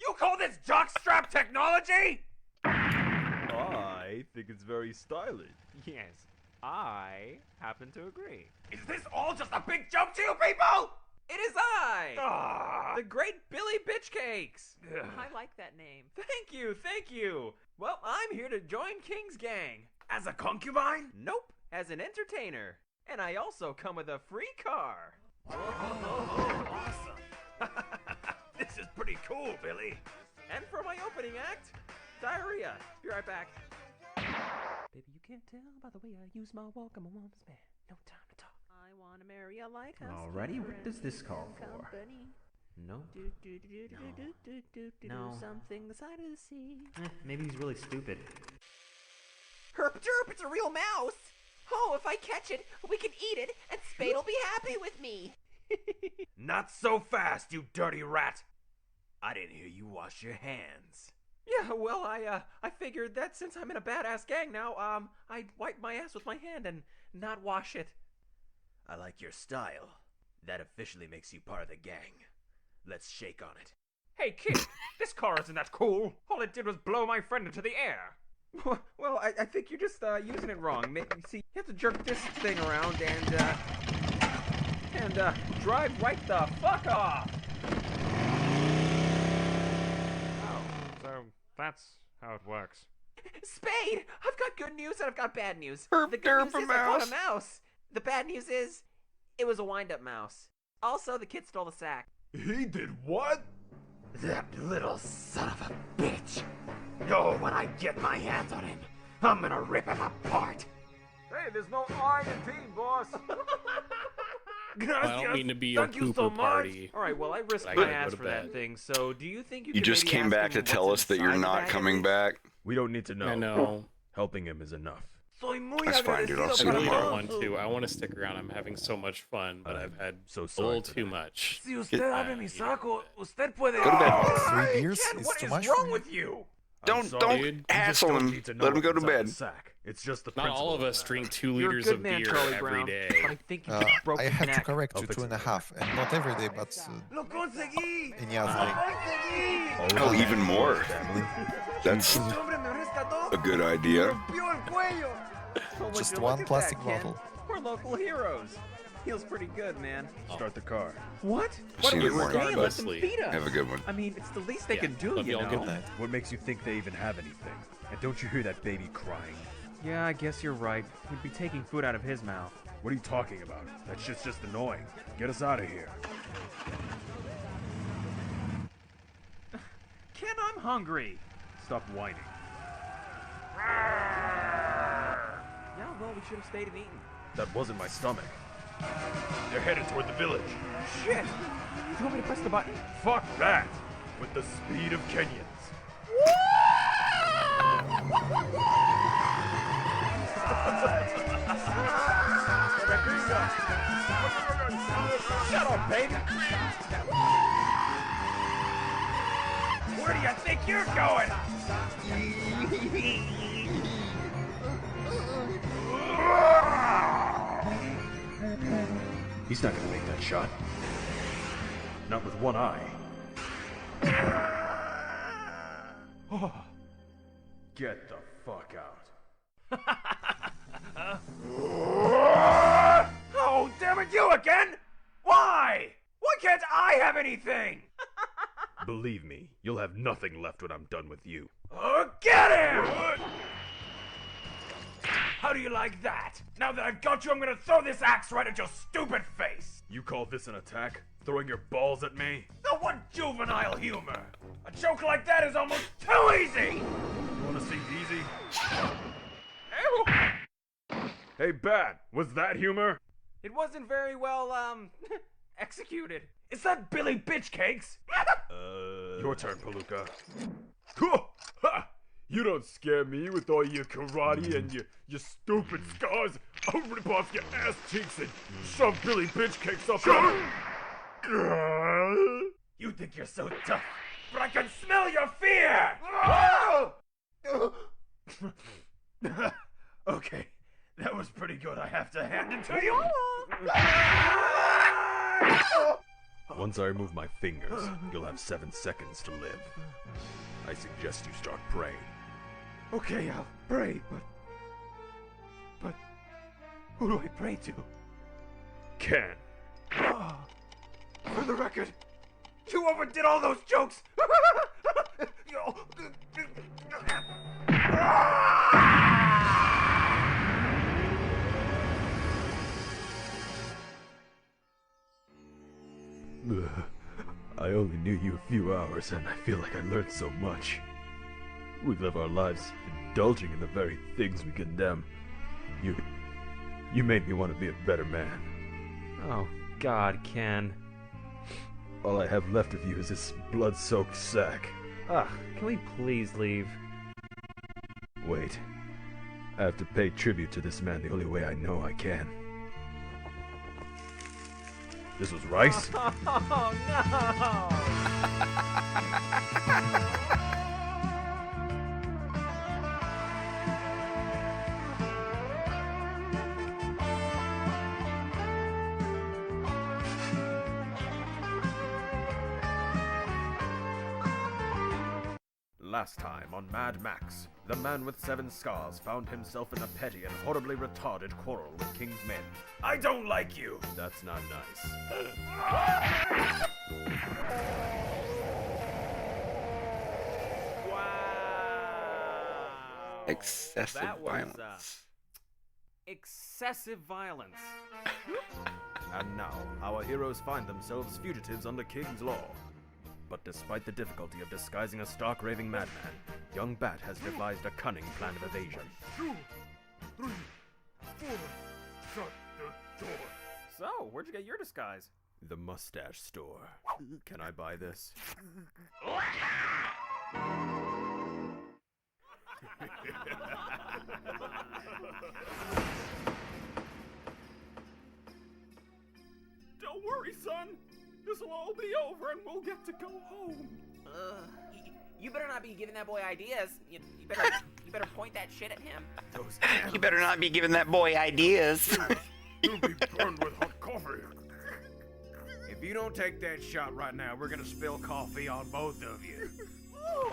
You call this jockstrap technology? I think it's very stylish. Yes, I happen to agree. Is this all just a big joke to you people? It is I! Ah. The great Billy Bitchcakes! Ugh. I like that name. Thank you, thank you! Well, I'm here to join King's gang. As a concubine? Nope, as an entertainer. And I also come with a free car. Awesome. This is pretty cool, Billy. And for my opening act, diarrhea. Be right back. Baby, you can't tell by the way I use my walk. I'm a woman's man. No time to talk. I want to marry a lighthouse. Alrighty, what does this call for? Company. No. No. No. Something the side of the sea. Maybe he's really stupid. Herp derp, it's a real mouse. Oh, if I catch it, we can eat it, and Spade'll be happy with me. Not so fast, you dirty rat. I didn't hear you wash your hands. Yeah, well, I figured that since I'm in a badass gang now, I'd wipe my ass with my hand and not wash it. I like your style. That officially makes you part of the gang. Let's shake on it. Hey, kid, this car isn't that cool. All it did was blow my friend into the air. Well, I think you're just using it wrong. See, you have to jerk this thing around and drive right the fuck off. Oh, so that's how it works. Spade, I've got good news and I've got bad news. Herp The good derp news a is I caught mouse. a mouse. The bad news is it was a wind-up mouse. Also, the kid stole the sack. He did what? That little son of a bitch. Oh, when I get my hands on him, I'm gonna rip him apart. Hey, there's no I in team, boss. I don't mean to be your pooper party. All right, well, I risked I my gotta go ass to for that bed. thing. So, do you think you You could just maybe came ask back him to tell what's us that you're inside the not bag? coming back. We don't need to know. I know. Helping him is enough. That's fine, dude. I'll I see you really don't tomorrow. want to. I want to stick around. I'm having so much fun, but I've had so a sorry little for too that. much. Si usted abre mi saco, usted puede... Go to bed. 3 beers Ken, is what too is much wrong for you? with you? Don't dude. hassle him. Let him go to bed. It's just the Not all of us drink 2 You're a liters good of man, beer Charlie every Brown, day. but I think you just broke I his have to neck. correct to 2.5, and not every day, but Lo conseguí! in Yazli. Conseguí! Oh, even more. That's Hombre, me rescató. a good idea. Rompió el cuello. Oh, would Just you one look at plastic that, Ken? bottle. We're local heroes. Feels pretty good, man. Start the car. What? See What you do in we the morning, say? bud. Let them feed us. Have a good one. I mean, it's the least they Yeah, can do, love you y'all. know? Good night. What makes you think they even have anything? And don't you hear that baby crying? Yeah, I guess you're right. He'd be taking food out of his mouth. What are you talking about? That shit's just annoying. Get us out of here. Ken, I'm hungry. Stop whining. Yeah, well, we should have stayed and eaten. That wasn't my stomach. They're headed toward the village. Shit! You want me to press the button? Fuck that! With the speed of Kenyans. Shut up, baby! Where do you think you're going? He's not gonna make that shot. Not with one eye. Oh. Get the fuck out. Oh, damn it, you again! Why? Why can't I have anything? Believe me, you'll have nothing left when I'm done with you. Get him! How do you like that? Now that I've got you, I'm gonna throw this axe right at your stupid face! You call this an attack? Throwing your balls at me? Now what juvenile humor! A joke like that is almost too easy! You wanna see easy? Hey, Bat, was that humor? It wasn't very well, executed. Is that Billy Bitchcakes? Your turn, Palooka. Ha! You don't scare me with all your karate and your stupid scars. I'll rip off your ass cheeks and shove Billy Bitchcakes up your... You think you're so tough, but I can smell your fear! Okay, that was pretty good, I have to hand it to you! Once I remove my fingers, you'll have 7 seconds to live. I suggest you start praying. Okay, I'll pray, but who do I pray to? Ken. For the record, you overdid all those jokes! I only knew you a few hours, and I feel like I learned so much. We live our lives indulging in the very things we condemn. You made me want to be a better man. Oh, God, Ken. All I have left of you is this blood-soaked sack. Ugh, can we please leave? Wait. I have to pay tribute to this man the only way I know I can. This was rice? Oh, no! Last time on Mad Max, the man with 7 scars found himself in a petty and horribly retarded quarrel with King's men. I don't like you! That's not nice. Excessive That was, violence. excessive violence. And now, our heroes find themselves fugitives under King's law. But despite the difficulty of disguising a stark raving madman, young Bat has devised a cunning plan of evasion. 2, 3, 4. Shut the door. So, where'd you get your disguise? The mustache store. Can I buy this? Don't worry, son. This will all be over and we'll get to go home. You better not be giving that boy ideas. You better point that shit at him. You better not be giving that boy ideas. You'll be burned with hot coffee. If you don't take that shot right now, we're gonna spill coffee on both of you. Oh,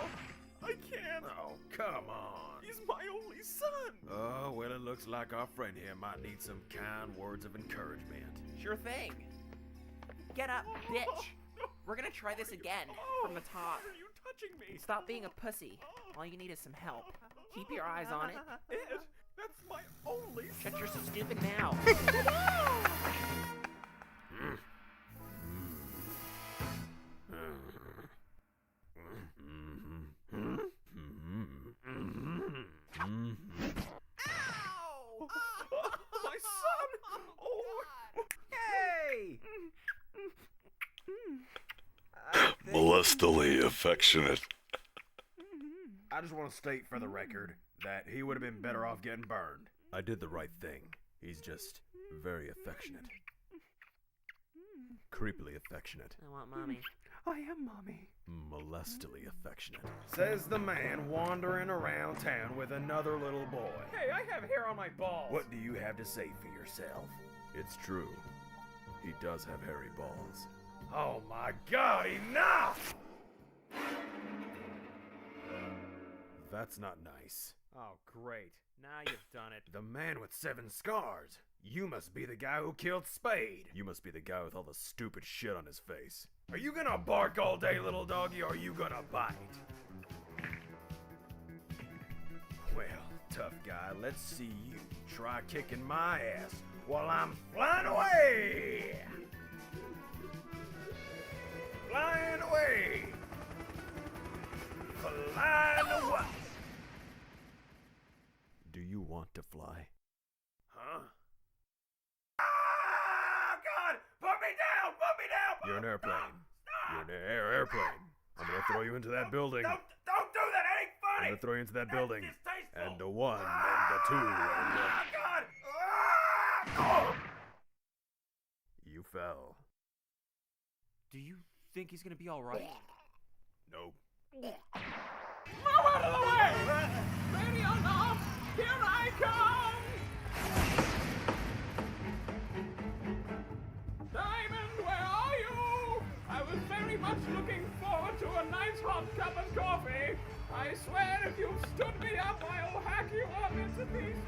I can't. Oh, come on. He's my only son. Oh, well, it looks like our friend here might need some kind words of encouragement. Sure thing. Get up, bitch. We're gonna try this again from the top. Why are you touching me? Stop being a pussy. All you need is some help. Keep your eyes on it. Ed, that's my only Shut your stupid mouth. Ow! My son! Oh! Hey! Molestily affectionate. I just want to state for the record that he would have been better off getting burned. I did the right thing. He's just very affectionate. Creepily affectionate. I want mommy. I am mommy. Molestily affectionate. Says the man wandering around town with another little boy. Hey, I have hair on my balls. What do you have to say for yourself? It's true. He does have hairy balls. Oh my god, enough! That's not nice. Oh, great. Now you've done it. The man with 7 scars. You must be the guy who killed Spade. You must be the guy with all the stupid shit on his face. Are you gonna bark all day, little doggy, or are you gonna bite? Well, tough guy, let's see you try kicking my ass while I'm flying away! Flying away! Flying away! Do you want to fly? Huh? Ah, God! Put me down! Put me down! You're an airplane. You're an airplane. I'm gonna throw you into that building. Don't do that! That ain't funny! I'm gonna throw you into that building. And a 1, and a 2, and a... God! Ah! You fell. Do you think he's gonna be alright? Nope. Move out of the way! Radio knob! Here I come! Diamond, where are you? I was very much looking forward to a nice hot cup of coffee. I swear if you stood me up, I'll hack you up into pieces.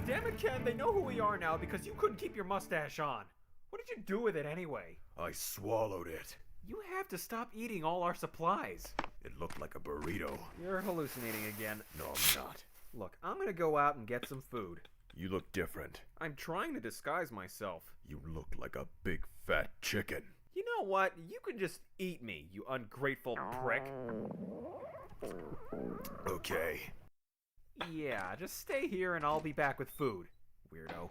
Damn it, Ken, they know who we are now because you couldn't keep your mustache on. What did you do with it anyway? I swallowed it. You have to stop eating all our supplies. It looked like a burrito. You're hallucinating again. No, I'm not. Look, I'm gonna go out and get some food. You look different. I'm trying to disguise myself. You look like a big fat chicken. You know what? You can just eat me, you ungrateful prick. Okay. Yeah, just stay here and I'll be back with food, weirdo.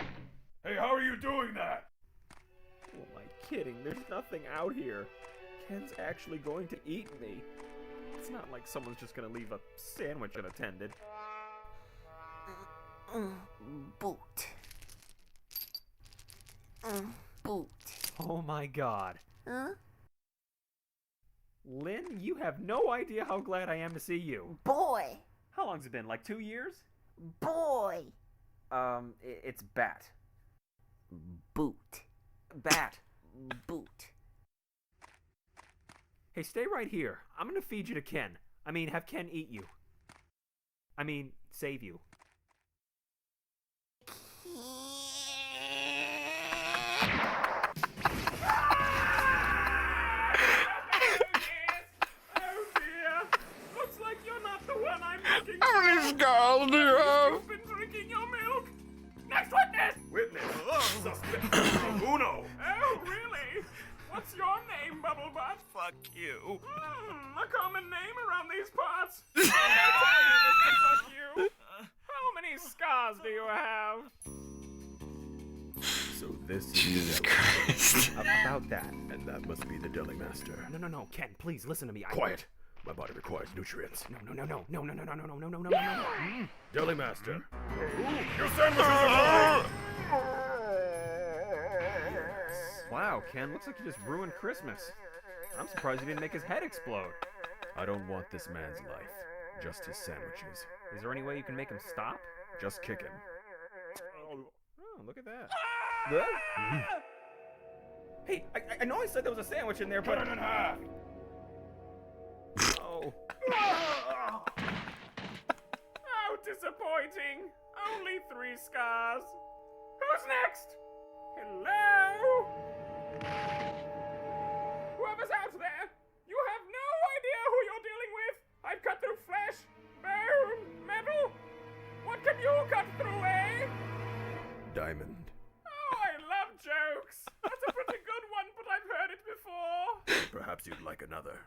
Hey, how are you doing that? Oh, am I kidding? There's nothing out here. Ken's actually going to eat me. It's not like someone's just gonna leave a sandwich unattended. Boot. Boot. Oh my god. Huh? Lynn, you have no idea how glad I am to see you. Boy. How long's it been? Like 2 years? Boy. It's Bat. Boot. Bat. Boot. Hey, stay right here. I'm gonna feed you to Ken. I mean, have Ken eat you. I mean, save you. How many scars do you have? You've been drinking your milk. Next witness! Witness! Suspect uno! Oh, really? What's your name, Bubblebutt? Fuck you. A common name around these parts. Fuck you. How many scars do you have? So This is Jesus deli. Christ. About that. And that must be the deli master. No, Ken, please listen to me. Quiet. My body requires nutrients. No. Deli master. Your sandwiches are ready! Wow, Ken, looks like you just ruined Christmas. I'm surprised you didn't make his head explode. I don't want this man's life. Just his sandwiches. Is there any way you can make him stop? Just kick him. Oh, look at that. Hey, I know I said there was a sandwich in there, but... Cut it in half! Oh. How disappointing. Only 3 scars. Who's next? Hello? Whoever's out there, you have no idea who you're dealing with. I've cut through flesh, bone, metal. What can you cut through, eh? Diamond. Oh, I love jokes. That's a pretty good one, but I've heard it before. Perhaps you'd like another.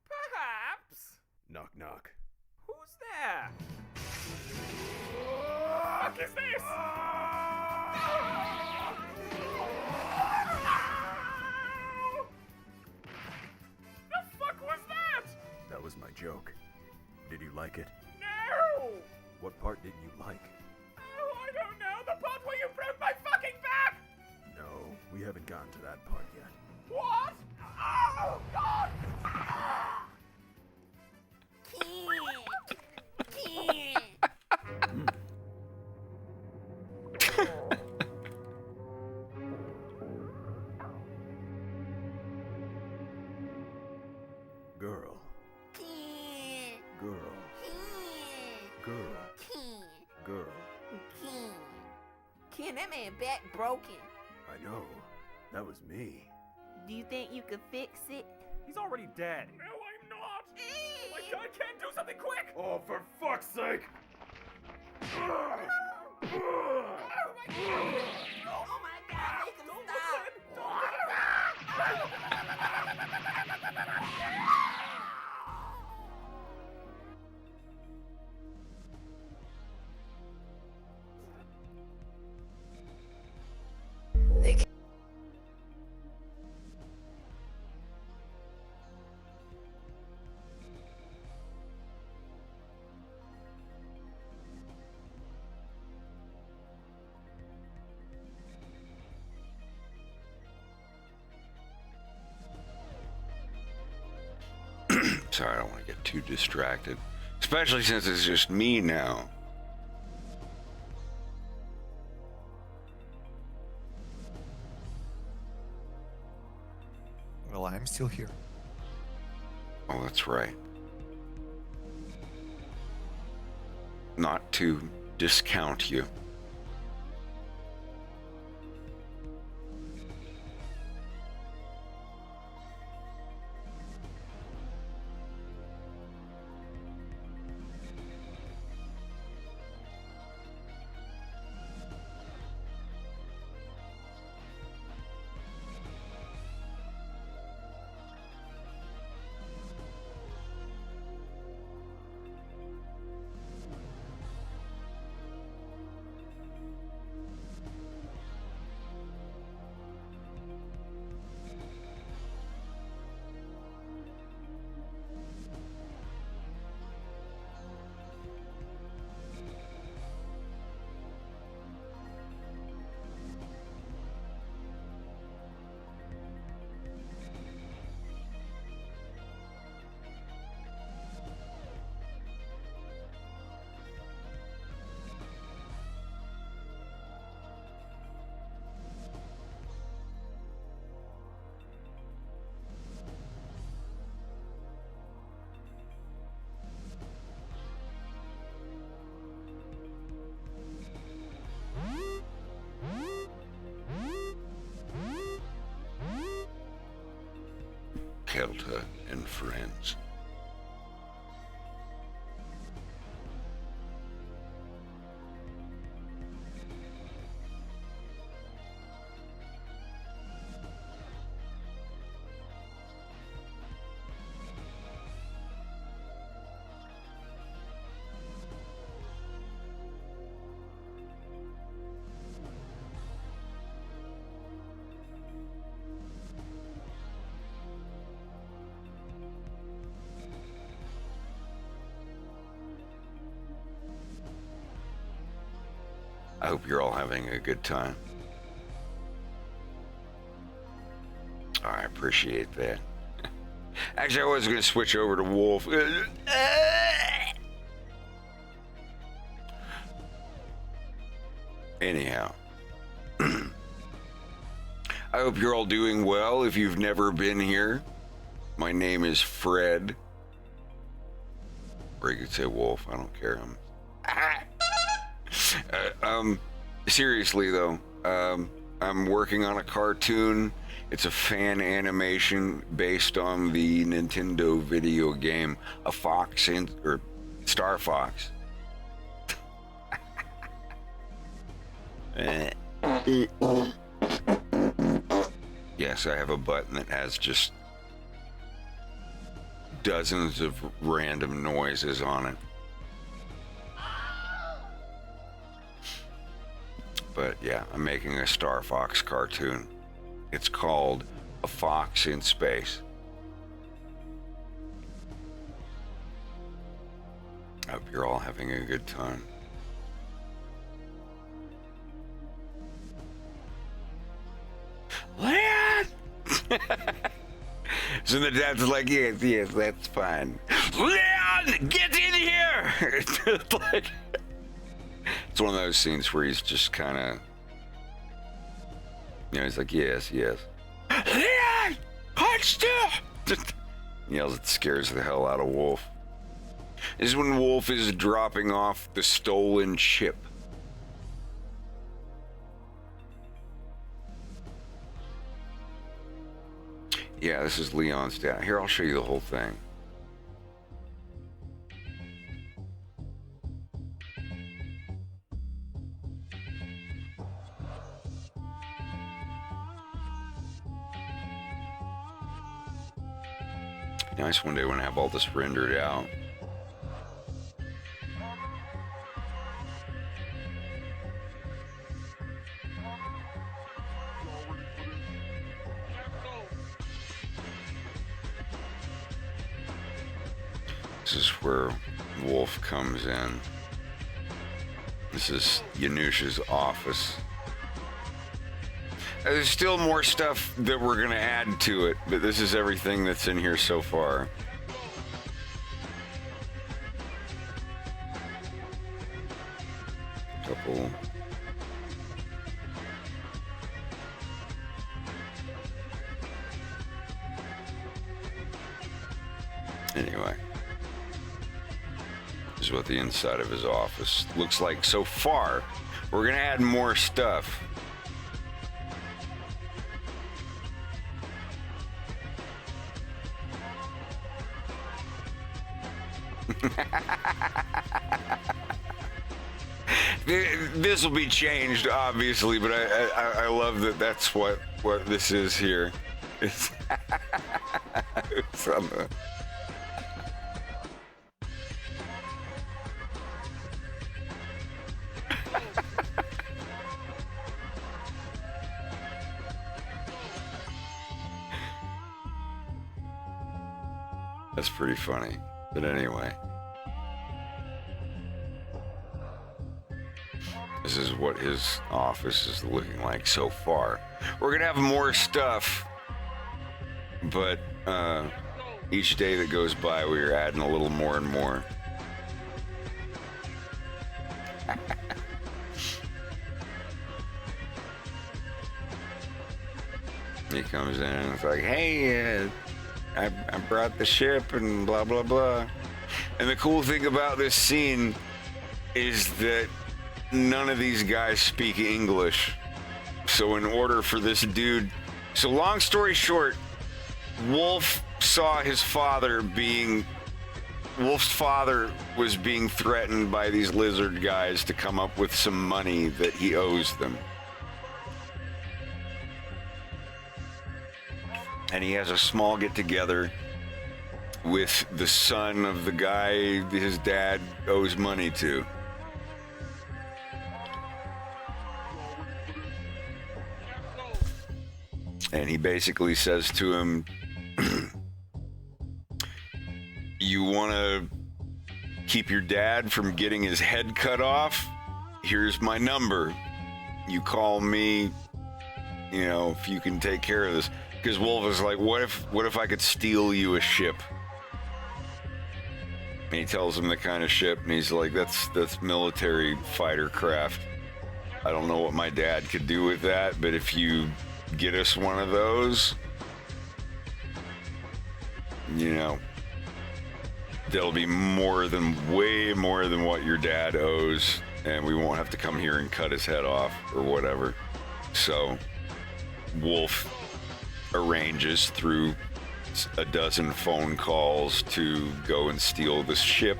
Perhaps. Knock, knock. Who's there? What is this? The fuck was that? That was my joke. Did you like it? No! What part didn't you like? Oh, I don't know. The part where you broke my fucking back! No, we haven't gotten to that part yet. What? Oh, God! Girl. Girl. Girl. Girl. Ken, that man back broken. I know. That was me. Do you think you could fix it? He's already dead. No, I'm not. Oh my God, Ken, do something quick! Oh, for fuck's sake! Oh my God, make him Sorry, I don't want to get too distracted. Especially since it's just me now. Well, I'm still here. Oh, that's right. Not to discount you. Kelta and friends. I hope you're all having a good time. I appreciate that. Actually, I was going to switch over to Wolf. Anyhow. I hope you're all doing well. If you've never been here, my name is Fred. Or you could say Wolf. I don't care. Seriously though, I'm working on a cartoon. It's a fan animation based on the Nintendo video game Star Fox. Yes, I have a button that has just dozens of random noises on it. But yeah, I'm making a Star Fox cartoon. It's called A Fox in Space. I hope you're all having a good time. Leon! So the dad's like, yes, that's fine. Leon, get in here! It's like, it's one of those scenes where he's just kind of, he's like, yes. Leon, hold still! Just yells, it scares the hell out of Wolf. This is when Wolf is dropping off the stolen ship. Yeah, this is Leon's dad. Here, I'll show you the whole thing. Nice one day when I have all this rendered out. This is where Wolf comes in. This is Yanush's office. There's still more stuff that we're going to add to it, but this is everything that's in here so far. Couple. Anyway. This is what the inside of his office looks like so far. We're going to add more stuff. This will be changed, obviously, but I love that that's what this is here. It's on the... That's pretty funny, but anyway. This is what his office is looking like so far. We're gonna have more stuff, but each day that goes by, we're adding a little more and more. He comes in and it's like, hey, I brought the ship and blah, blah, blah. And the cool thing about this scene is that none of these guys speak English. So in order for this dude... So long story short, Wolf saw his father being... Wolf's father was being threatened by these lizard guys to come up with some money that he owes them. And he has a small get-together with the son of the guy his dad owes money to. And he basically says to him, you want to keep your dad from getting his head cut off? here's my number. You call me, you know, if you can take care of this. Because Wolf is like, what if I could steal you a ship? And he tells him the kind of ship, and he's like, that's military fighter craft. I don't know what my dad could do with that, but if you get us one of those, you know, there'll be way more than what your dad owes, and we won't have to come here and cut his head off or whatever. So Wolf arranges through a dozen phone calls to go and steal this ship.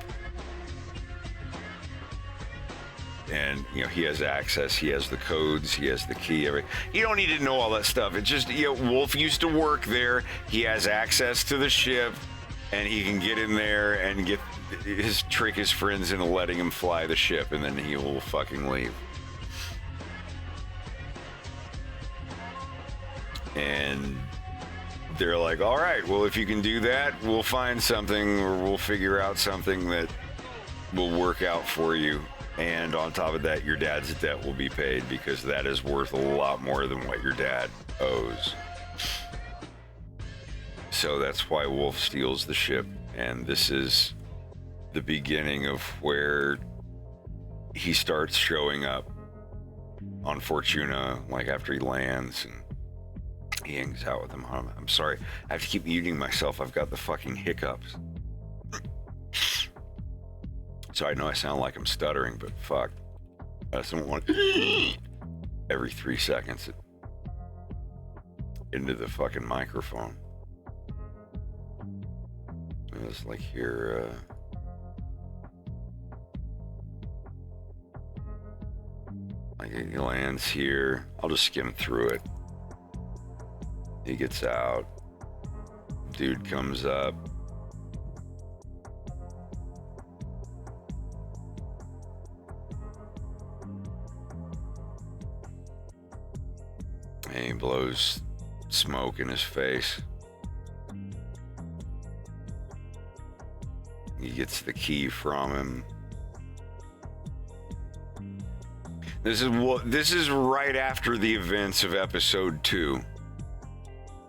And, you know, he has access, he has the codes, he has the key, you don't need to know all that stuff. It's just, you know, Wolf used to work there, he has access to the ship, and he can get in there and trick his friends into letting him fly the ship, and then he will fucking leave. And they're like, all right, well, if you can do that, we'll find something, or we'll figure out something that will work out for you. And on top of that, your dad's debt will be paid, because that is worth a lot more than what your dad owes. So that's why Wolf steals the ship. And this is the beginning of where he starts showing up on Fortuna, like after he lands, and he hangs out with him. I'm sorry, I have to keep muting myself. I've got the fucking hiccups. So I know I sound like I'm stuttering, but fuck. I just don't want every 3 seconds into the fucking microphone. It's like here, like he lands here. I'll just skim through it. He gets out. Dude comes up. And he blows smoke in his face. He gets the key from him. This is right after the events of episode 2.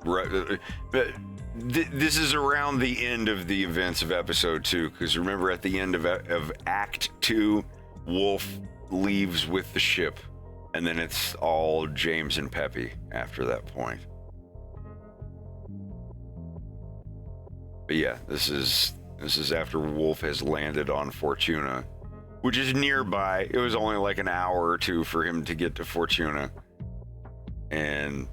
Right, but this is around the end of the events of episode 2, because remember, at the end of Act 2, Wolf leaves with the ship, and then it's all James and Peppy after that point. But yeah, this is after Wolf has landed on Fortuna, which is nearby. It was only like an hour or two for him to get to Fortuna. And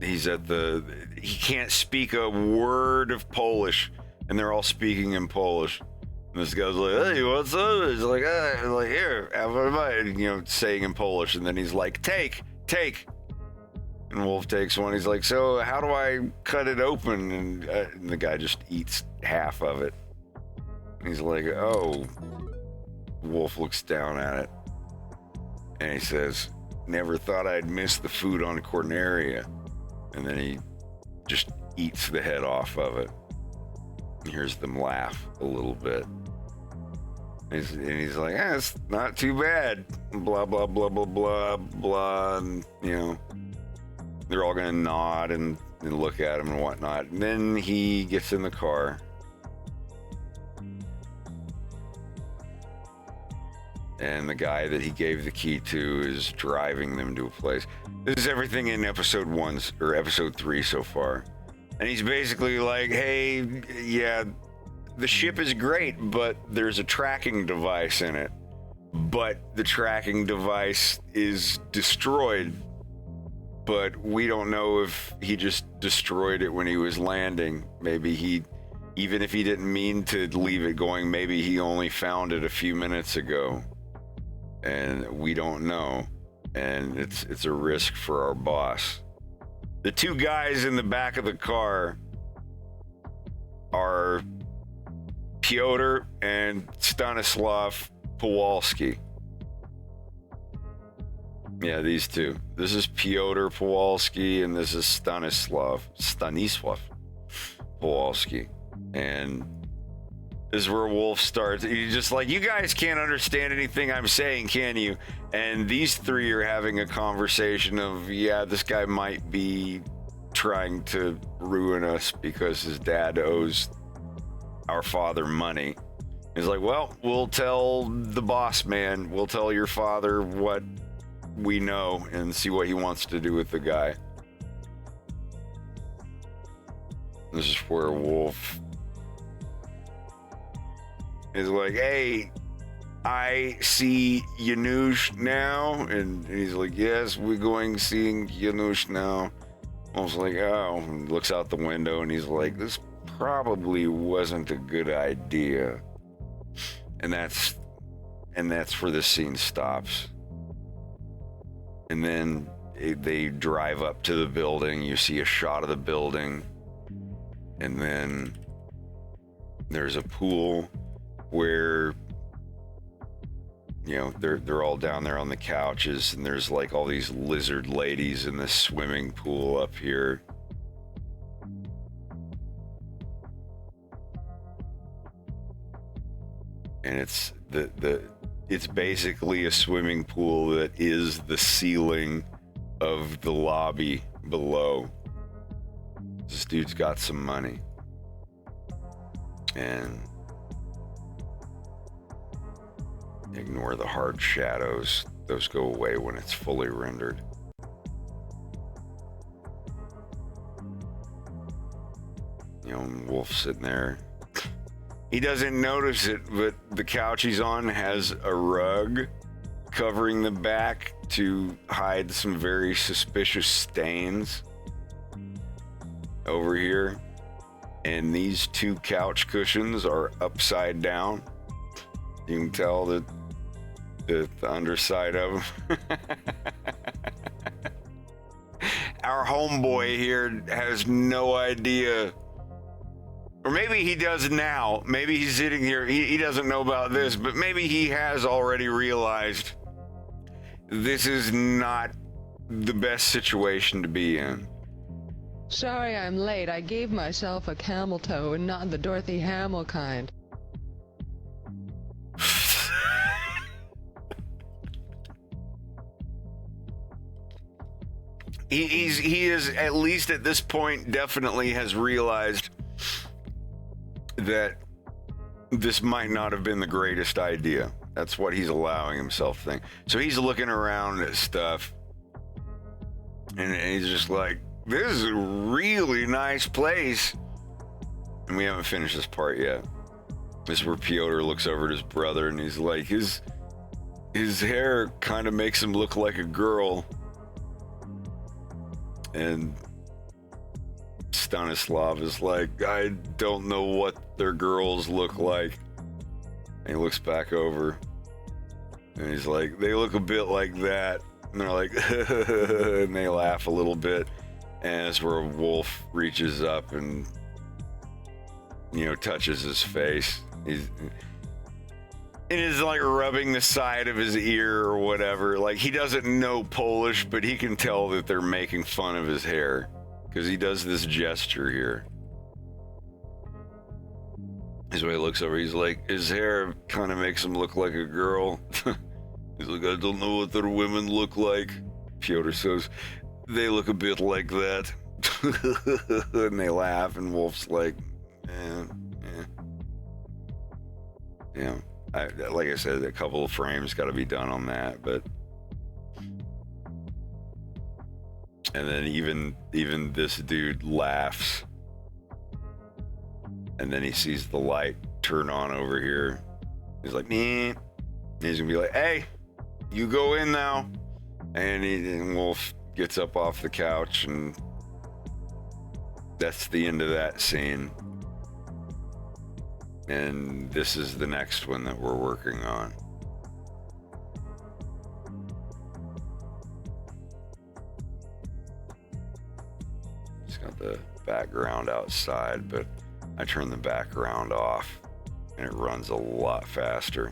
he's he can't speak a word of Polish, and they're all speaking in Polish. And this guy's like, hey, what's up? He's like, here, have a bite, you know, saying in Polish. And then he's like, take. And Wolf takes one. He's like, so how do I cut it open? And the guy just eats half of it. And he's like, oh. Wolf looks down at it, and he says, never thought I'd miss the food on Corneria. And then he just eats the head off of it. And hears them laugh a little bit. And he's like, it's not too bad. Blah, blah, blah, blah, blah, blah. And, you know, they're all going to nod and look at him and whatnot. And then he gets in the car. And the guy that he gave the key to is driving them to a place. This is everything in episode 3 so far. And he's basically like, hey, yeah, the ship is great, but there's a tracking device in it. But the tracking device is destroyed. But we don't know if he just destroyed it when he was landing. Maybe even if he didn't mean to leave it going, maybe he only found it a few minutes ago. And we don't know. And it's a risk for our boss. The two guys in the back of the car are Piotr and Stanislav Kowalski. Yeah, these two. This is Piotr Kowalski, and this is Stanislav Kowalski. And is where Wolf starts. He's just like, you guys can't understand anything I'm saying, can you? And these three are having a conversation of, yeah, this guy might be trying to ruin us because his dad owes our father money. He's like, well, we'll tell the boss man, we'll tell your father what we know and see what he wants to do with the guy. This is where Wolf is like, hey, I see Yanush now. And he's like, yes, we're going seeing Yanush now. I was like, oh, and looks out the window and he's like, this probably wasn't a good idea. And that's where the scene stops. And then they drive up to the building. You see a shot of the building. And then there's a pool where, you know, they're all down there on the couches, and there's like all these lizard ladies in this swimming pool up here. And it's it's basically a swimming pool that is the ceiling of the lobby below. This dude's got some money. And ignore the hard shadows. Those go away when it's fully rendered. You know, Wolf's sitting there. He doesn't notice it, but the couch he's on has a rug covering the back to hide some very suspicious stains over here. And these two couch cushions are upside down. You can tell that the underside of them. Our homeboy here has no idea. Or maybe he does now. Maybe he's sitting here. He doesn't know about this, but maybe he has already realized this is not the best situation to be in. Sorry I'm late. I gave myself a camel toe and not the Dorothy Hamill kind. He is, at least at this point, definitely has realized that this might not have been the greatest idea. That's what he's allowing himself to think. So he's looking around at stuff, and he's just like, this is a really nice place. And we haven't finished this part yet. This is where Piotr looks over at his brother, and he's like, his hair kind of makes him look like a girl. And Stanislav is like, I don't know what their girls look like. And he looks back over, and he's like, they look a bit like that. And they're like, and they laugh a little bit. And it's where Wolf reaches up and, you know, touches his face. He's like rubbing the side of his ear or whatever. Like, he doesn't know Polish, but he can tell that they're making fun of his hair because he does this gesture here. His way he looks over, he's like, his hair kind of makes him look like a girl. He's like, I don't know what their women look like. Piotr says, they look a bit like that. And they laugh, and Wolf's like, yeah. Like I said, a couple of frames got to be done on that, but and then even this dude laughs, and then he sees the light turn on over here. He's like, meh. He's gonna be like, hey, you go in now. And Wolf gets up off the couch, and that's the end of that scene. And this is the next one that we're working on. It's got the background outside, but I turn the background off and it runs a lot faster.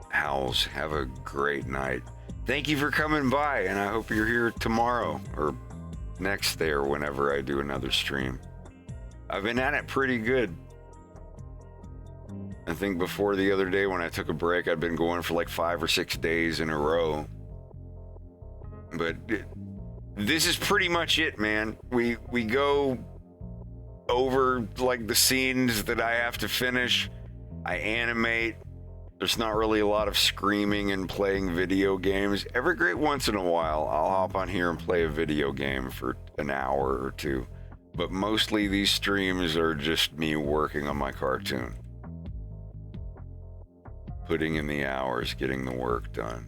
Howls, have a great night. Thank you for coming by, and I hope you're here tomorrow or next day or whenever I do another stream. I've been at it pretty good. I think before the other day when I took a break, I'd been going for like 5 or 6 days in a row. But this is pretty much it, man. We go over like the scenes that I have to finish. I animate. There's not really a lot of screaming and playing video games. Every great once in a while, I'll hop on here and play a video game for an hour or two. But mostly these streams are just me working on my cartoon. Putting in the hours, getting the work done.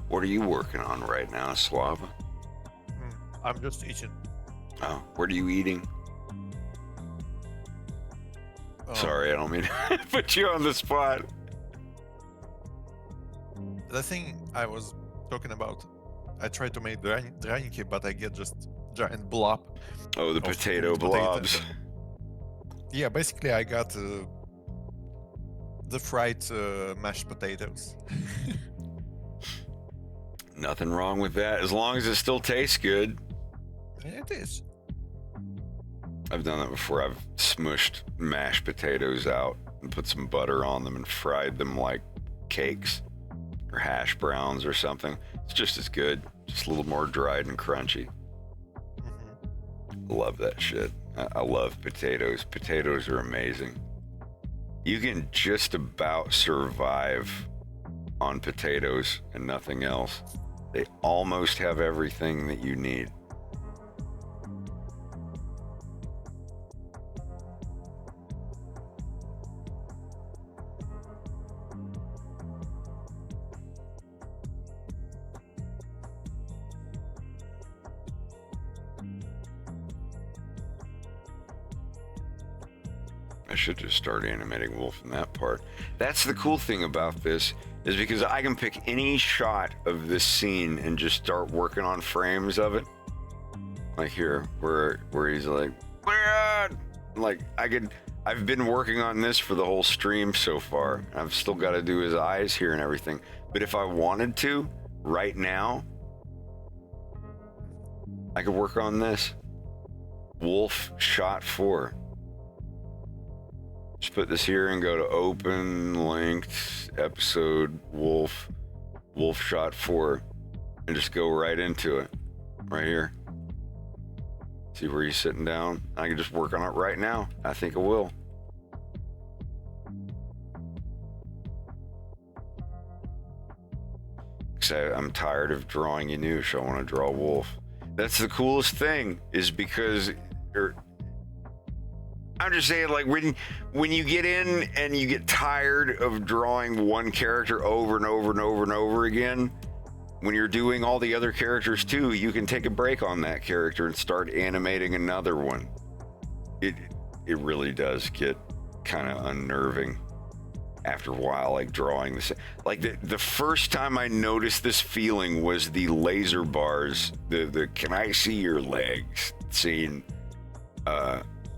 What are you working on right now, Slava? I'm just eating. Oh, what are you eating? Sorry, I don't mean to put you on the spot. The thing I was talking about, I tried to make draniki, but I get just giant blob. Oh, the potato blobs. Yeah, basically I got the fried mashed potatoes. Nothing wrong with that, as long as it still tastes good. It is. I've done that before. I've smushed mashed potatoes out and put some butter on them and fried them like cakes or hash browns or something. It's just as good, just a little more dried and crunchy. Love that shit. I love potatoes. Potatoes are amazing. You can just about survive on potatoes and nothing else. They almost have everything that you need. I should just start animating Wolf in that part. That's the cool thing about this, is because I can pick any shot of this scene and just start working on frames of it. Like here, where he's like, like I've been working on this for the whole stream so far. I've still got to do his eyes here and everything. But if I wanted to, right now, I could work on this. Wolf shot 4. Just put this here and go to open, linked, episode, Wolf shot 4, and just go right into it, right here. See where he's sitting down? I can just work on it right now. I think I will. Because I'm tired of drawing Yanush. I want to draw Wolf. That's the coolest thing, is because... I'm just saying, like, when you get in and you get tired of drawing one character over and over and over and over again, when you're doing all the other characters too, you can take a break on that character and start animating another one. It really does get kind of unnerving after a while, like drawing this. Like the first time I noticed this feeling was the laser bars, the "Can I see your legs" scene.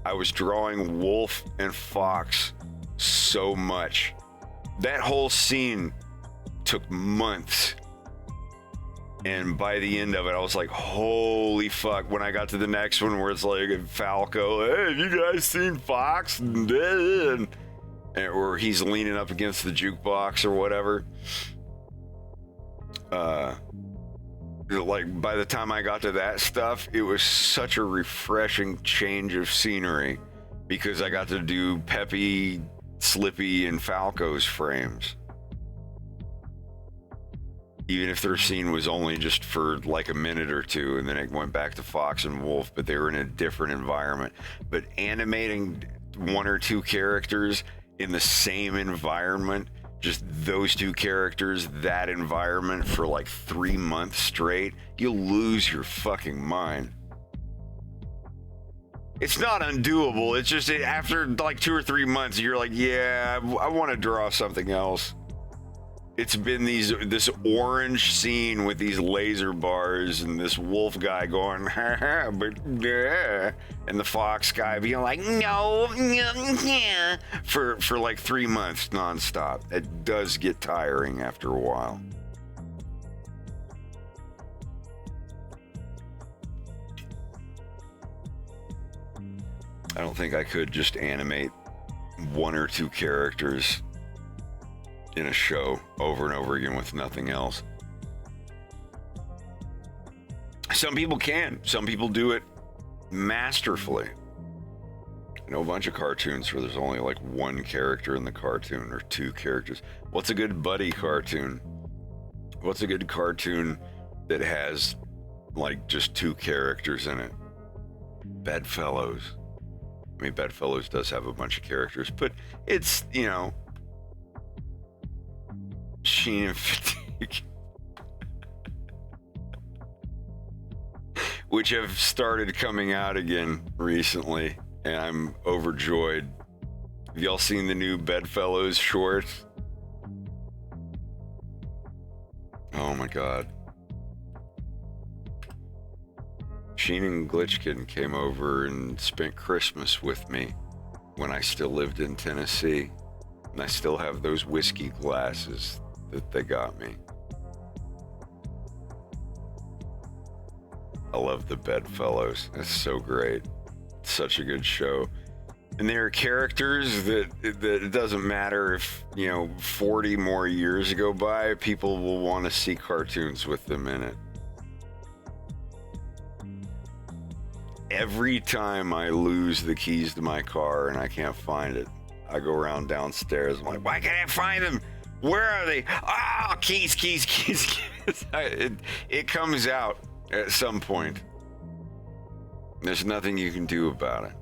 I was drawing Wolf and Fox so much. That whole scene took months. And by the end of it, I was like, holy fuck. When I got to the next one where it's like Falco, hey, have you guys seen Fox? Or he's leaning up against the jukebox or whatever. Like by the time I got to that stuff, it was such a refreshing change of scenery because I got to do Peppy, Slippy, and Falco's frames. Even if their scene was only just for like a minute or two, and then it went back to Fox and Wolf, but they were in a different environment. But animating one or two characters in the same environment just those two characters, that environment for like 3 months straight, you'll lose your fucking mind. It's not undoable. It's just after like 2 or 3 months, you're like, yeah, I want to draw something else. It's been this orange scene with these laser bars and this wolf guy going, but yeah, and the fox guy being like, no, yeah, for like 3 months nonstop. It does get tiring after a while. I don't think I could just animate 1 or 2 characters in a show over and over again with nothing else. Some people can. Some people do it masterfully. I know a bunch of cartoons where there's only like 1 character in the cartoon or 2 characters. What's a good buddy cartoon? What's a good cartoon that has like just 2 characters in it? Bedfellows. I mean, Bedfellows does have a bunch of characters, but it's, you know, Sheen and Fatigue, which have started coming out again recently, and I'm overjoyed. Have y'all seen the new Bedfellows shorts? Oh my god. Sheen and Glitchkin came over and spent Christmas with me when I still lived in Tennessee, and I still have those whiskey glasses that they got me. I love the Bedfellows. It's so great. It's such a good show. And there are characters that it doesn't matter if, you know, 40 more years go by, people will want to see cartoons with them in it. Every time I lose the keys to my car and I can't find it, I go around downstairs. I'm like, why can't I find them? Where are they? Ah, keys. It comes out at some point. There's nothing you can do about it.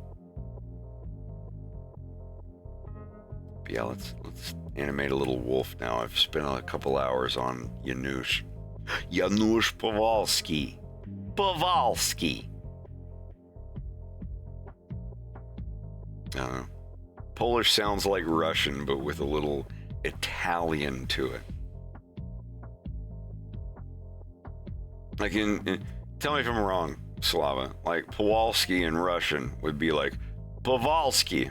But yeah, let's animate a little wolf now. I've spent a couple hours on Janusz Kowalski. I don't know. Polish sounds like Russian, but with a little Italian to it. Like tell me if I'm wrong, Slava. Like Powalski in Russian would be like Powalski,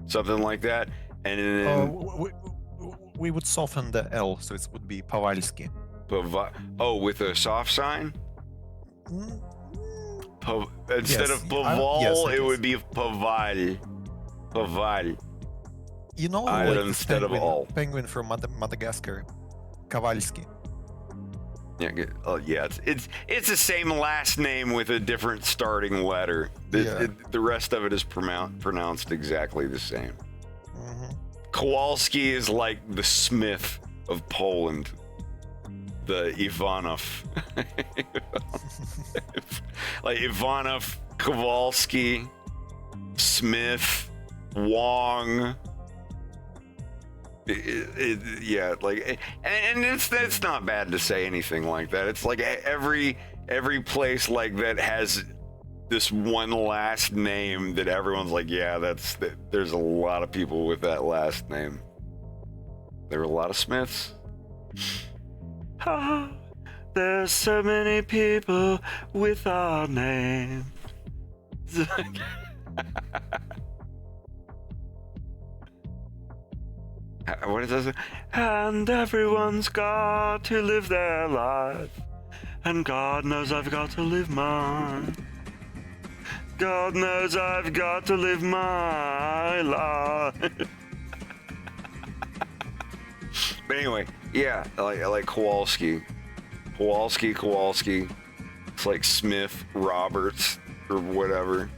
something like that. And then we would soften the L, so it would be Powalski. With a soft sign. Instead of Paval, yes, it would be Paval. You know, like instead of all. Penguin from Madagascar, Kowalski. Yeah, it's the same last name with a different starting letter. The rest of it is pronounced exactly the same. Mm-hmm. Kowalski is like the Smith of Poland. The Ivanov. Like Ivanov, Kowalski, Smith, Wong. Yeah, like, and it's not bad to say anything like that. It's like every place like that has this one last name that everyone's like, yeah, there's a lot of people with that last name. There were a lot of Smiths. There's so many people with our name. What is this? And everyone's got to live their life. And God knows I've got to live mine. God knows I've got to live my life. But anyway, yeah, I like Kowalski. Kowalski. It's like Smith, Roberts, or whatever.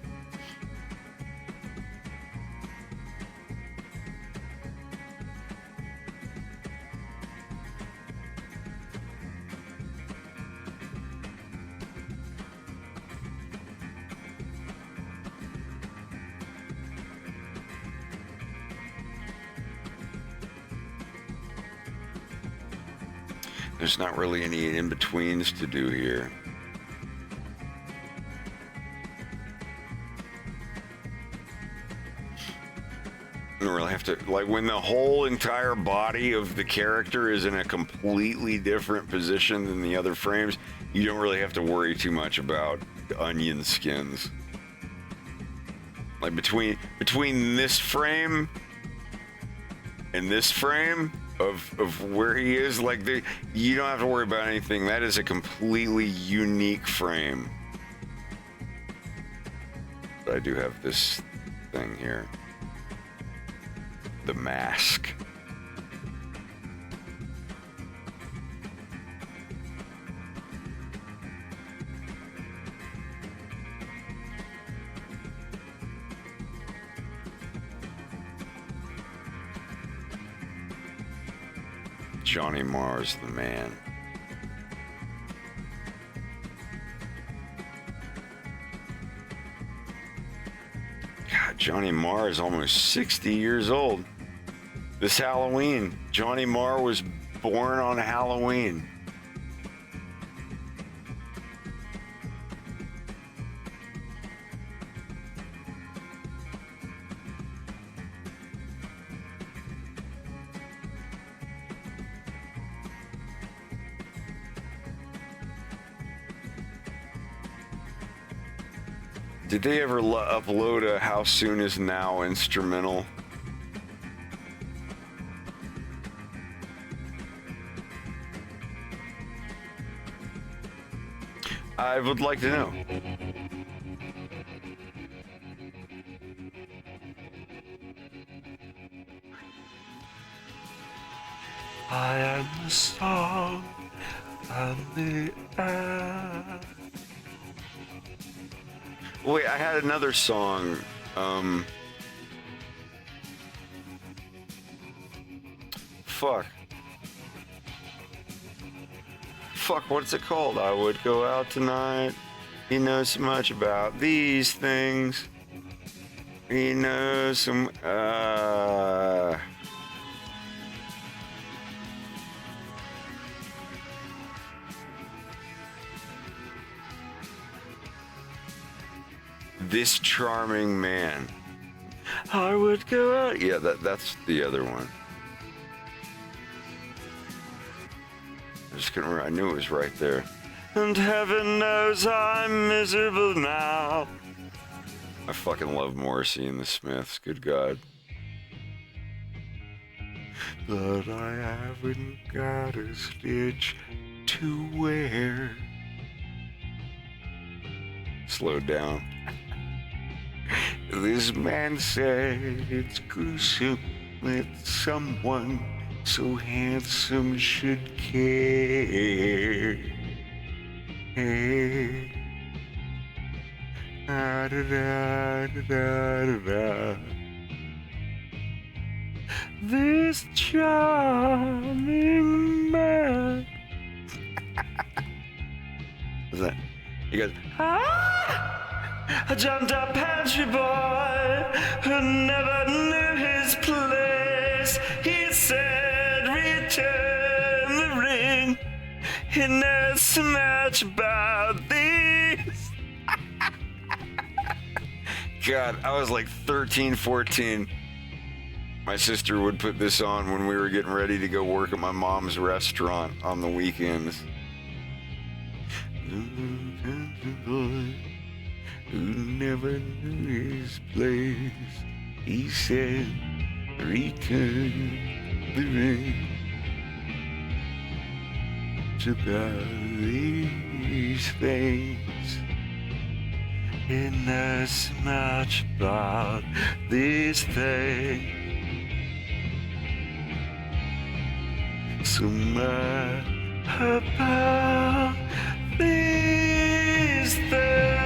There's not really any in-betweens to do here. You don't really have to, like, when the whole entire body of the character is in a completely different position than the other frames, you don't really have to worry too much about onion skins. Like between this frame and this frame of where he is, like, you don't have to worry about anything. That is a completely unique frame. But I do have this thing here. The mask. Johnny Marr's the man. God, Johnny Marr is almost 60 years old. This Halloween, Johnny Marr was born on Halloween. Did they ever upload a How Soon Is Now instrumental? I would like to know. I am the song and the air. Wait, I had another song. Fuck, what's it called? I would go out tonight. He knows so much about these things. He knows some, This charming man. I would go out. Yeah, that's the other one. I just couldn't remember. I knew it was right there. And heaven knows I'm miserable now. I fucking love Morrissey and the Smiths. Good God. But I haven't got a stitch to wear. Slow down. This man said it's gruesome that someone so handsome should care. Hey. Da, da, da, da, da, da. This charming man. What's that? He goes, a jumped up pantry boy who never knew his place. He said, return the ring. He knows so much about these. God, I was like 13, 14. My sister would put this on when we were getting ready to go work at my mom's restaurant on the weekends. Who never knew his place. He said, return the ring. It's about these things. He knows much about this thing. So much about these things.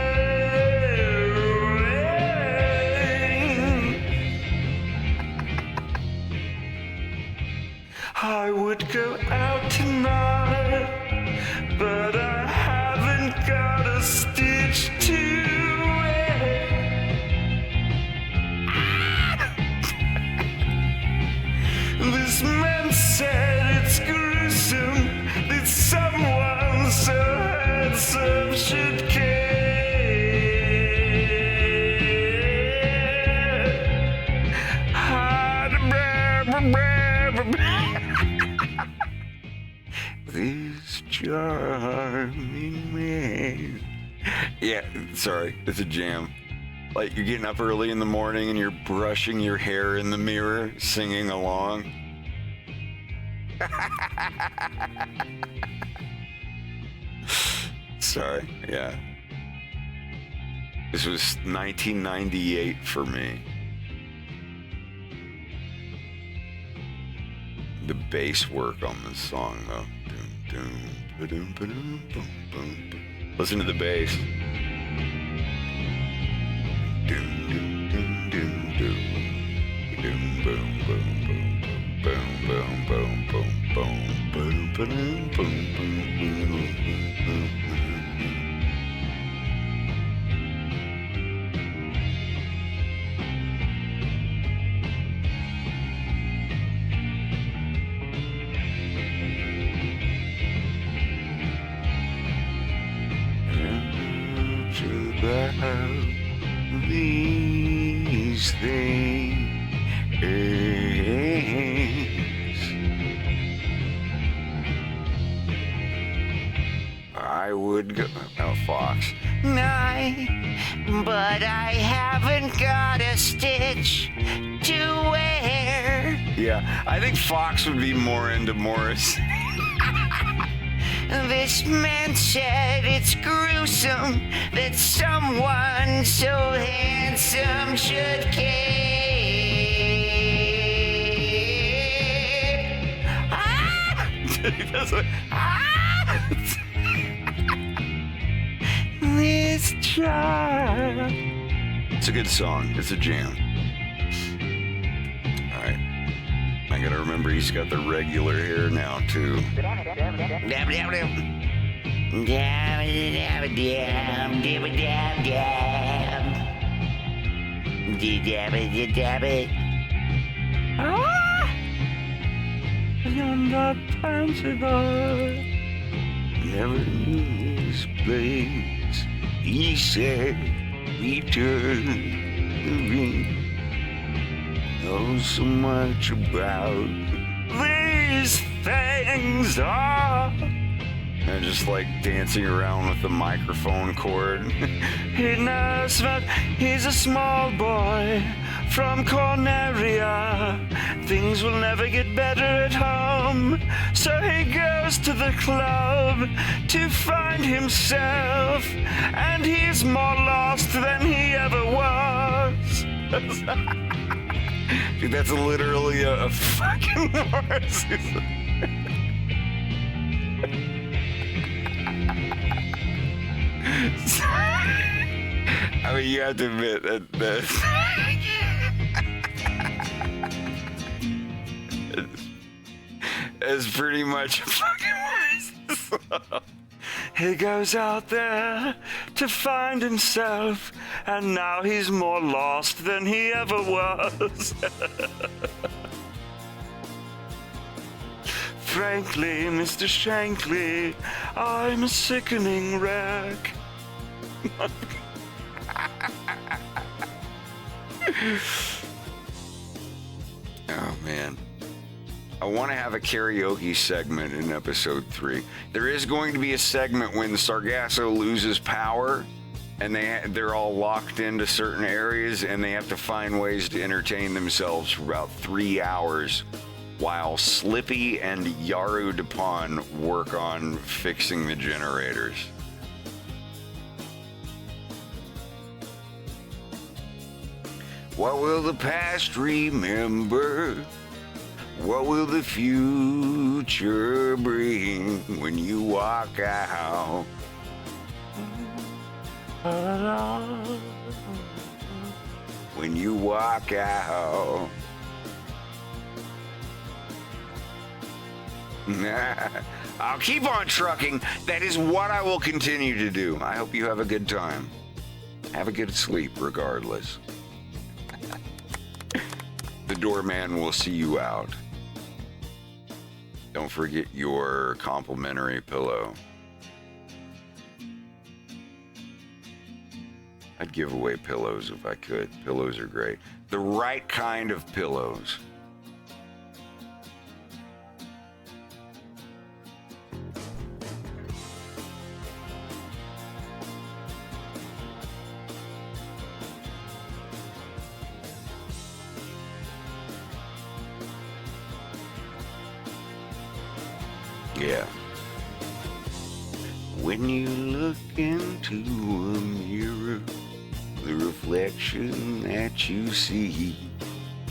I would go out tonight, but I haven't got a stitch to wear. This man said it's gruesome that This charming man. Yeah, sorry, it's a jam. Like you're getting up early in the morning and you're brushing your hair in the mirror, singing along. Sorry, yeah. This was 1998 for me. The bass work on this song, though. Listen to the bass. These things I would go. Oh, Fox. But I haven't got a stitch to wear. Yeah, I think Fox would be more into Morris. This man said it's gruesome that someone so handsome should care. Ah! This child. It's a good song. It's a jam. All right. I gotta remember he's got the regular hair now, too. Yonder fancy boy never knew his place. He said, return the ring. Know so much about these things. And just like dancing around with the microphone cord. He knows that he's a small boy from Corneria. Things will never get better at home. So he goes to the club to find himself. And he's more lost than he ever was. Dude, that's literally a fucking Morris. I mean, you have to admit that it's pretty much a fucking Morris. He goes out there to find himself, and now he's more lost than he ever was. Frankly, Mr. Shankly, I'm a sickening wreck. Oh, man. I want to have a karaoke segment in episode 3. There is going to be a segment when Sargasso loses power and they're all locked into certain areas and they have to find ways to entertain themselves for about 3 hours while Slippy and Yaru Dupon work on fixing the generators. What will the past remember? What will the future bring when you walk out? When you walk out. I'll keep on trucking. That is what I will continue to do. I hope you have a good time. Have a good sleep regardless. The doorman will see you out. Don't forget your complimentary pillow. I'd give away pillows if I could. Pillows are great. The right kind of pillows. Yeah. When you look into a mirror, the reflection that you see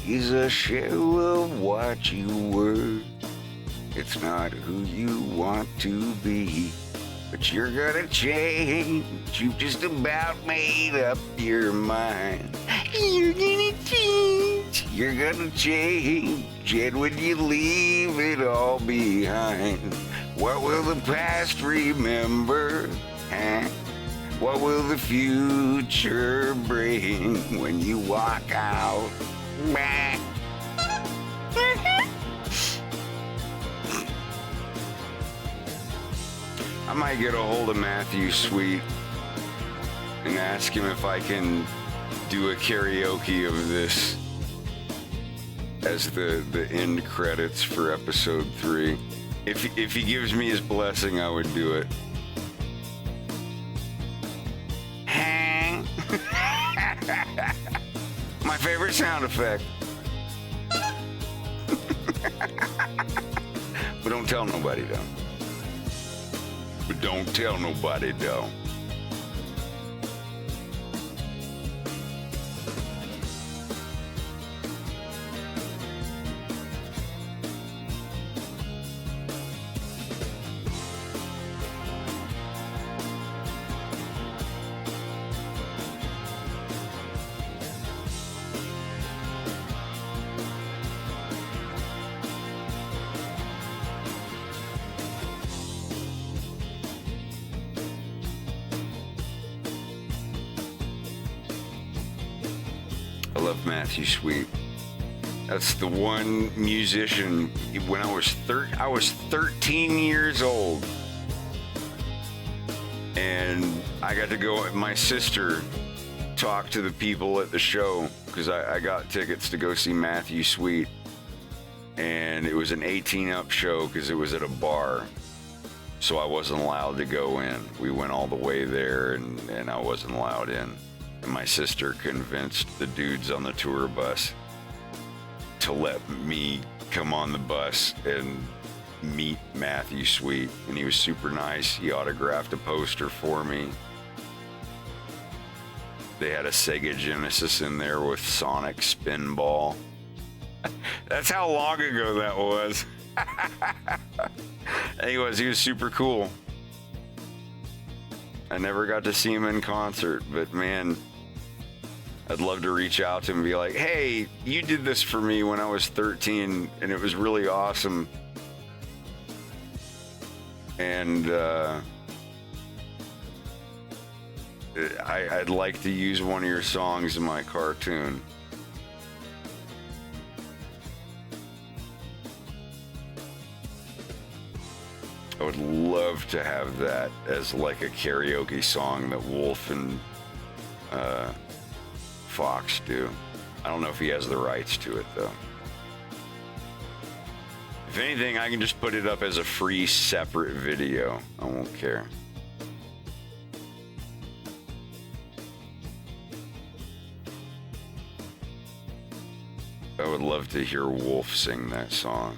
is a shell of what you were. It's not who you want to be, but you're gonna change. You've just about made up your mind. You're gonna change. You're gonna change. And when you leave it all behind, what will the past remember? Huh? What will the future bring when you walk out? Bah. I might get a hold of Matthew Sweet and ask him if I can do a karaoke of this as the end credits for episode 3. If he gives me his blessing, I would do it. My favorite sound effect. But don't tell nobody, though. But don't tell nobody, though. I love Matthew Sweet. That's the one musician. When I was 13 years old, and I got to go. My sister talked to the people at the show because I got tickets to go see Matthew Sweet, and it was an 18-up show because it was at a bar, so I wasn't allowed to go in. We went all the way there, and I wasn't allowed in. And my sister convinced the dudes on the tour bus to let me come on the bus and meet Matthew Sweet. And he was super nice. He autographed a poster for me. They had a Sega Genesis in there with Sonic Spinball. That's how long ago that was. He was super cool. I never got to see him in concert, but man, I'd love to reach out to him and be like, hey, you did this for me when I was 13 and it was really awesome. And I'd like to use one of your songs in my cartoon. I would love to have that as like a karaoke song that Wolf and Fox do. I don't know if he has the rights to it though. If anything, I can just put it up as a free separate video. I won't care. I would love to hear Wolf sing that song.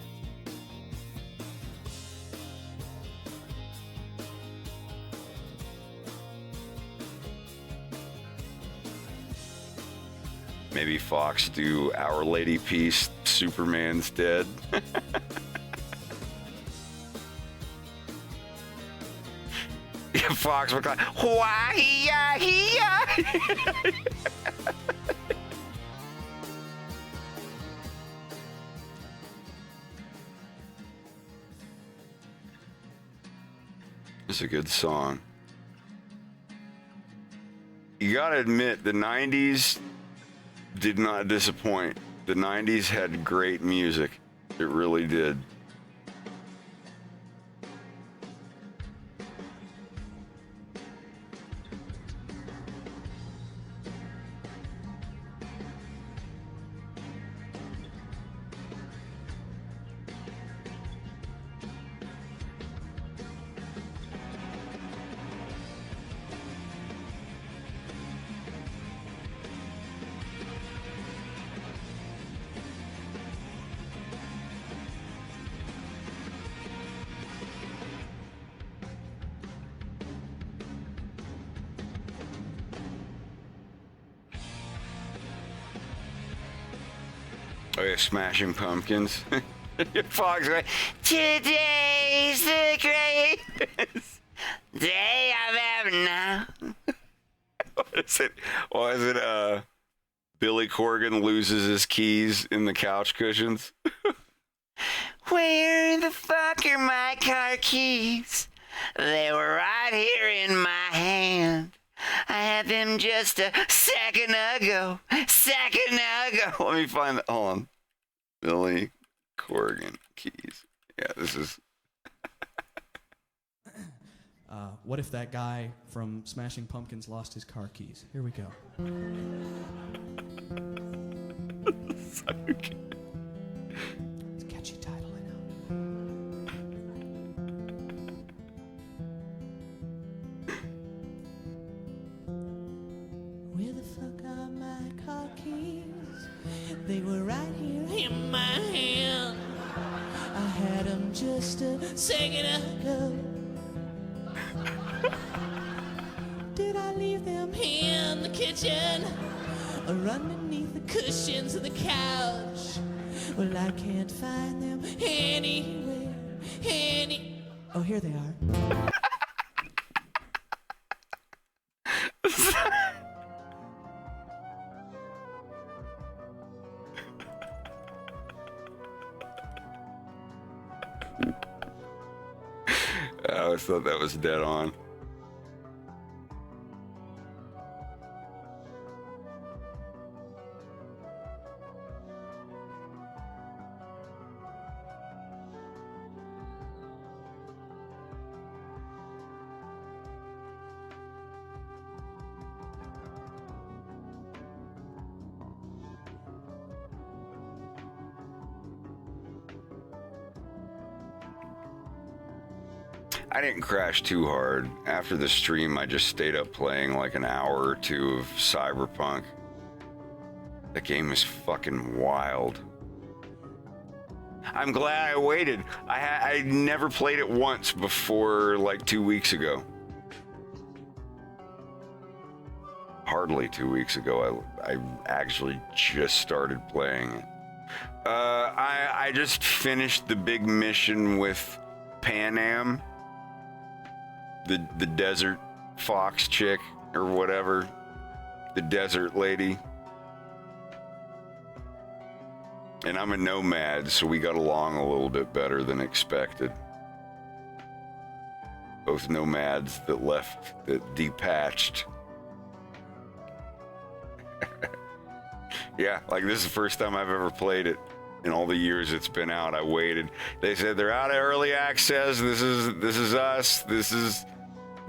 Maybe Fox do Our Lady Peace, Superman's Dead. Yeah, Fox would like, It's a good song. You gotta admit, the 90s did not disappoint. The 90s had great music. It really did. Oh yeah, Smashing Pumpkins. Fox, right? Today's the greatest day I've ever known. What is it? Why is it? Billy Corgan loses his keys in the couch cushions. Where the fuck are my car keys? They were right here in my hand. I had them just a second ago. Let me find that. Hold on. Billy Corgan keys. Yeah, this is. What if that guy from Smashing Pumpkins lost his car keys? Here we go. So good. It's a catchy title, I know. Where the fuck are my car keys? They were right here in my hand. I had them just a second ago. Did I leave them in the kitchen or underneath the cushions of the couch? Well, I can't find them anywhere. Oh, here they are. I always thought that was dead on. I didn't crash too hard. After the stream, I just stayed up playing like an hour or two of Cyberpunk. The game is fucking wild. I'm glad I waited. I never played it once before like 2 weeks ago. Hardly 2 weeks ago, I actually just started playing it. I just finished the big mission with Pan Am. The desert fox chick or whatever, the desert lady. And I'm a nomad, so we got along a little bit better than expected. Both nomads that detached. Yeah, like this is the first time I've ever played it. In all the years it's been out, I waited. They said they're out of early access. This is us.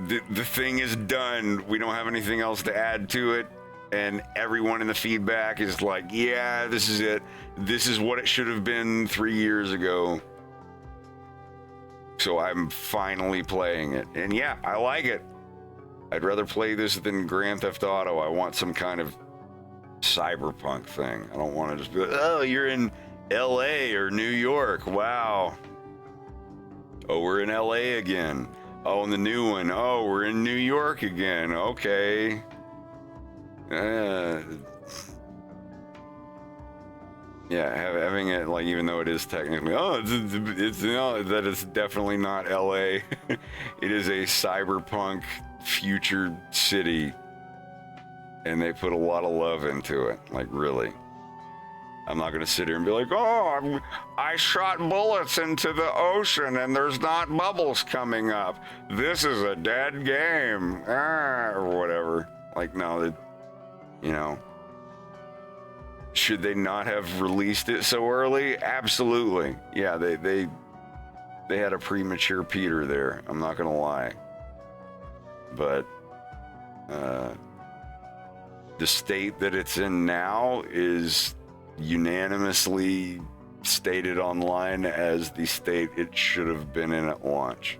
The thing is done. We don't have anything else to add to it. And everyone in the feedback is like, yeah, this is it. This is what it should have been 3 years ago. So I'm finally playing it. And yeah, I like it. I'd rather play this than Grand Theft Auto. I want some kind of cyberpunk thing. I don't want to just be like, oh, you're in LA or New York. Wow. Oh, we're in LA again. Oh, and the new one. Oh, we're in New York again. Okay. Yeah, having it like, even though it is technically, it's no, that it's definitely not LA. It is a cyberpunk future city, and they put a lot of love into it. Like, really. I'm not going to sit here and be like, oh, I shot bullets into the ocean and there's not bubbles coming up. This is a dead game, or whatever. Like, no, you know, should they not have released it so early? Absolutely. Yeah, they had a premature Peter there. I'm not going to lie. But the state that it's in now is unanimously stated online as the state it should have been in at launch.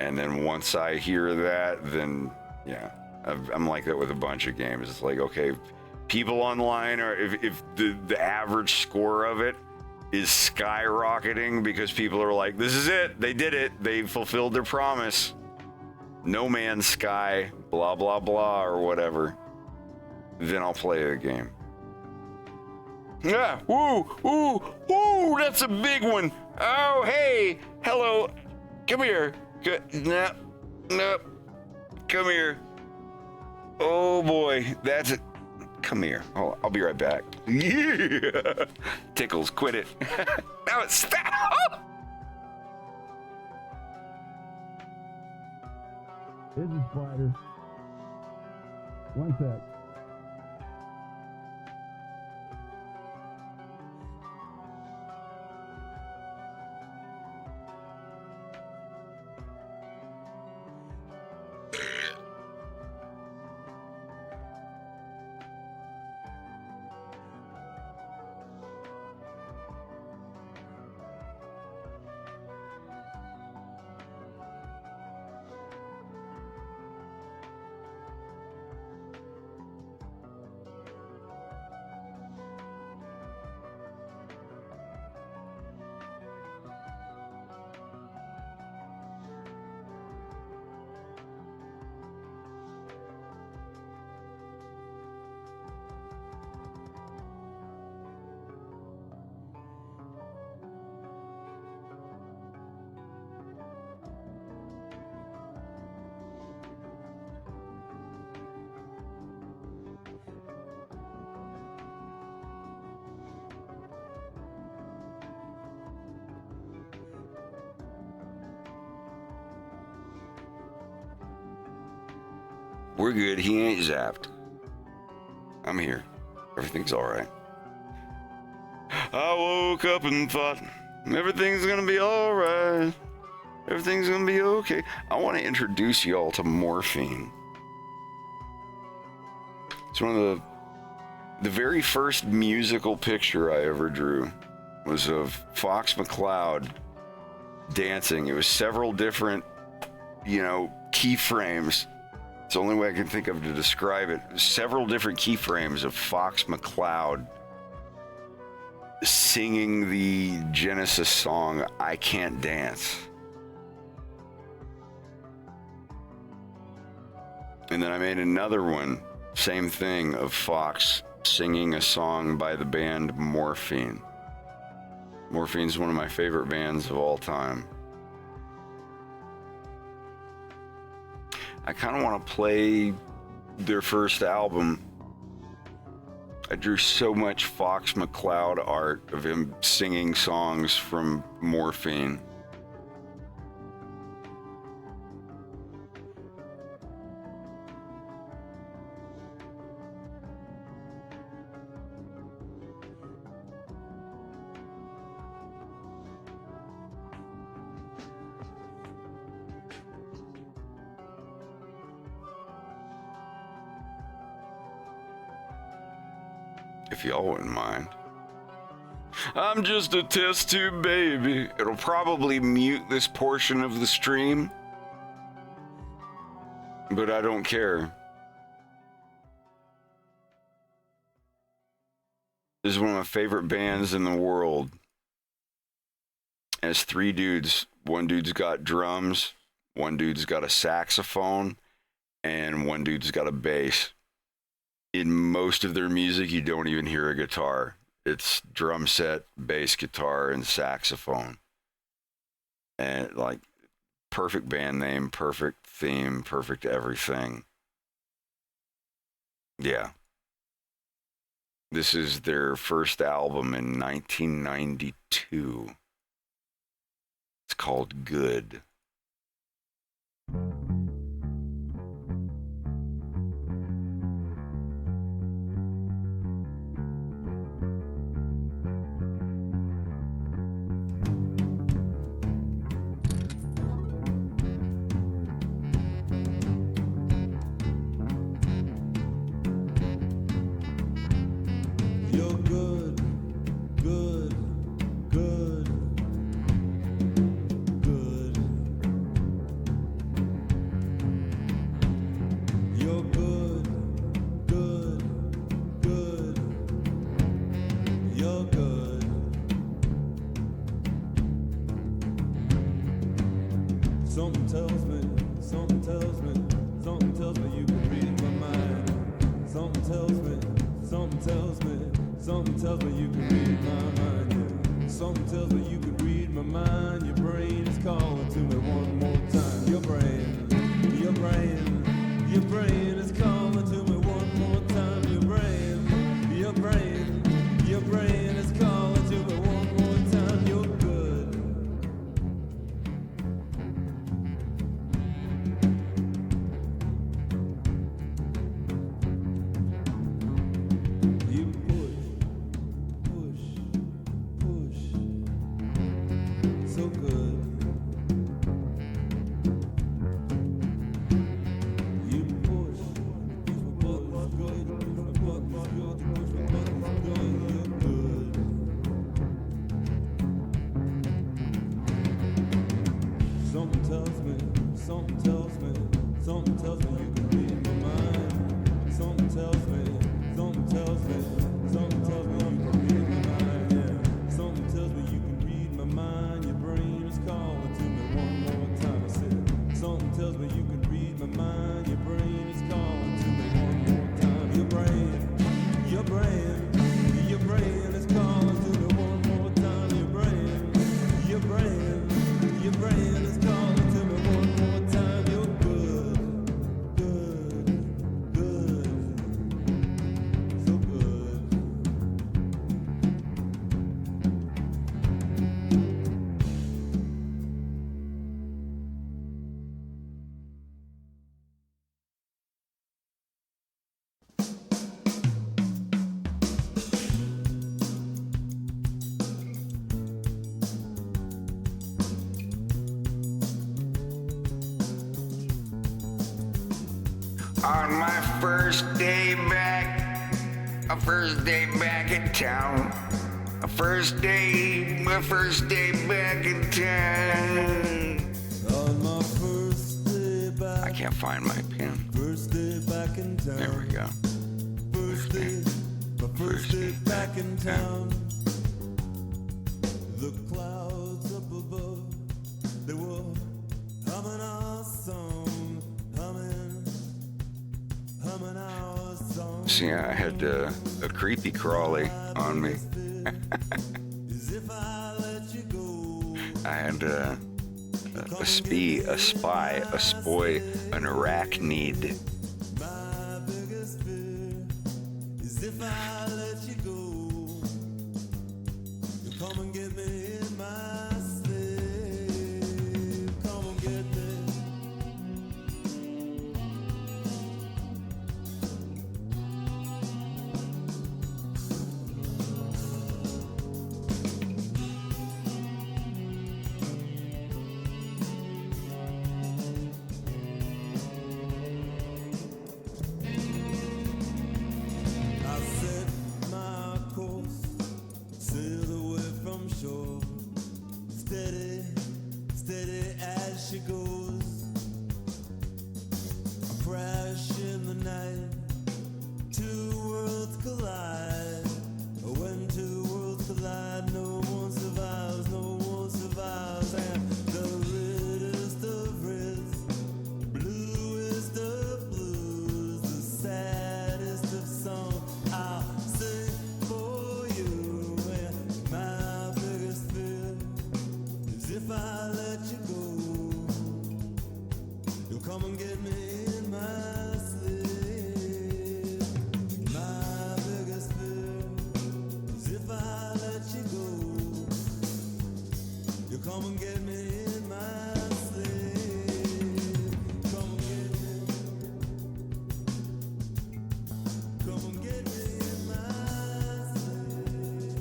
And then once I hear that, then yeah, I'm like that with a bunch of games. It's like, okay, people online are, if the average score of it is skyrocketing because people are like, this is it, they did it, they fulfilled their promise, No Man's Sky, blah blah blah or whatever, then I'll play the game. Yeah, woo, ooh, ooh, that's a big one. Oh, hey, hello, come here. No, no, come here. Oh boy, that's it. Come here. Oh, I'll be right back. Yeah. Tickles, quit it. Now it's stop. It's a spider. One sec. We're good. He ain't zapped. I'm here. Everything's all right. I woke up and thought everything's gonna be all right. Everything's gonna be okay. I want to introduce y'all to morphine. It's one of the very first musical picture I ever drew was of Fox McCloud dancing. It was several different, keyframes. It's the only way I can think of to describe it. Several different keyframes of Fox McCloud singing the Genesis song, I Can't Dance. And then I made another one, same thing, of Fox singing a song by the band Morphine. Morphine's one of my favorite bands of all time. I kind of want to play their first album. I drew so much Fox McCloud art of him singing songs from Morphine. If y'all wouldn't mind. I'm just a test tube baby. It'll probably mute this portion of the stream, but I don't care. This is one of my favorite bands in the world. And it's three dudes. One dude's got drums, one dude's got a saxophone, and one dude's got a bass. In most of their music, you don't even hear a guitar. It's drum set, bass guitar, and saxophone. And perfect band name, perfect theme, perfect everything. Yeah. This is their first album in 1992. It's called Good. Something tells me you can read my mind, yeah. Something tells me you can read my mind. Your brain is calling to me one more time. Your brain is calling to me one more time. Your brain is calling to me one more time. You're good. You push, so good. You push, good. You're good. Something tells me you can read my mind. Something tells me you can read my mind, yeah. Something tells me you can read my mind. Your brain is calling to me one more time. I said, something tells me you can read my mind. Your brain is calling to me one more time. Your brain is calling to me one more time. Your brain is calling to me one more time. You're good, so good. On my first day back in town. My first day back in town. On my first day back. I can't find my pen. First day back in town. There we go. First day back in town. The clouds up above, they were humming our song, humming our song. See, I had a creepy crawly on me. I had a spy, a spoy, an arachnid. My biggest fear is if I let you go, you come and get me in my sleep. Come and get me. I set my course, sail away from shore, steady as she goes. A crash in the night, two worlds collide. When two worlds collide, no one survives, and the reddest of reds, bluest of blues, the saddest of songs I'll sing for you. And my biggest fear is if I let you go, you'll come and get me in my sleep. My biggest fear is if I let you go, you'll come and get me in my sleep. Come and get me. Come and get me in my sleep.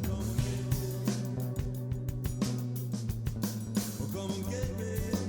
Come and get me. Oh, come and get me in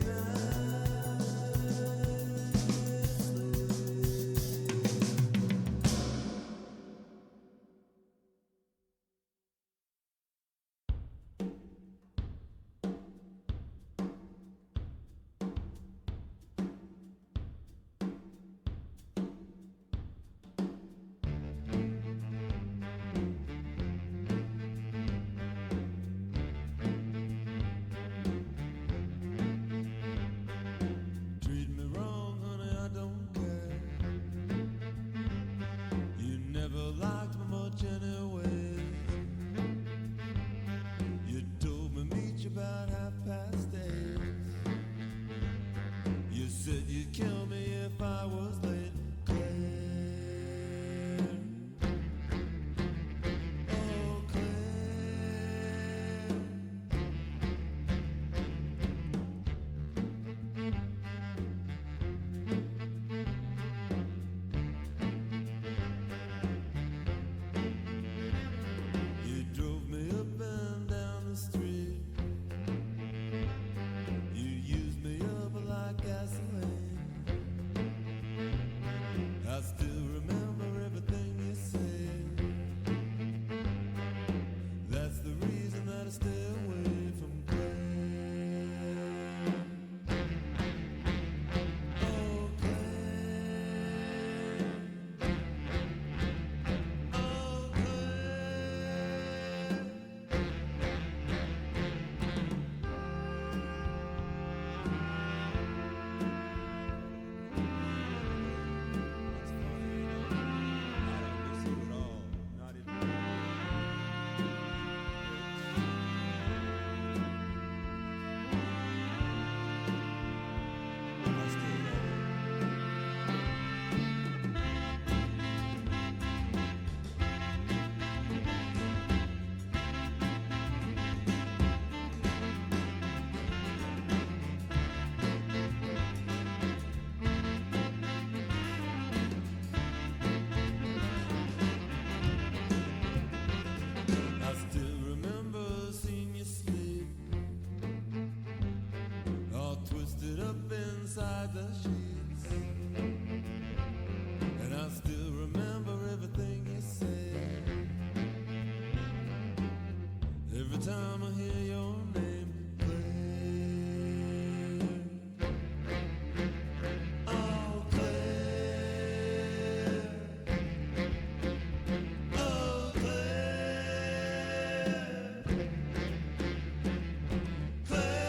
Every time I hear your name, Claire. Oh, Claire. Oh, Claire. Claire.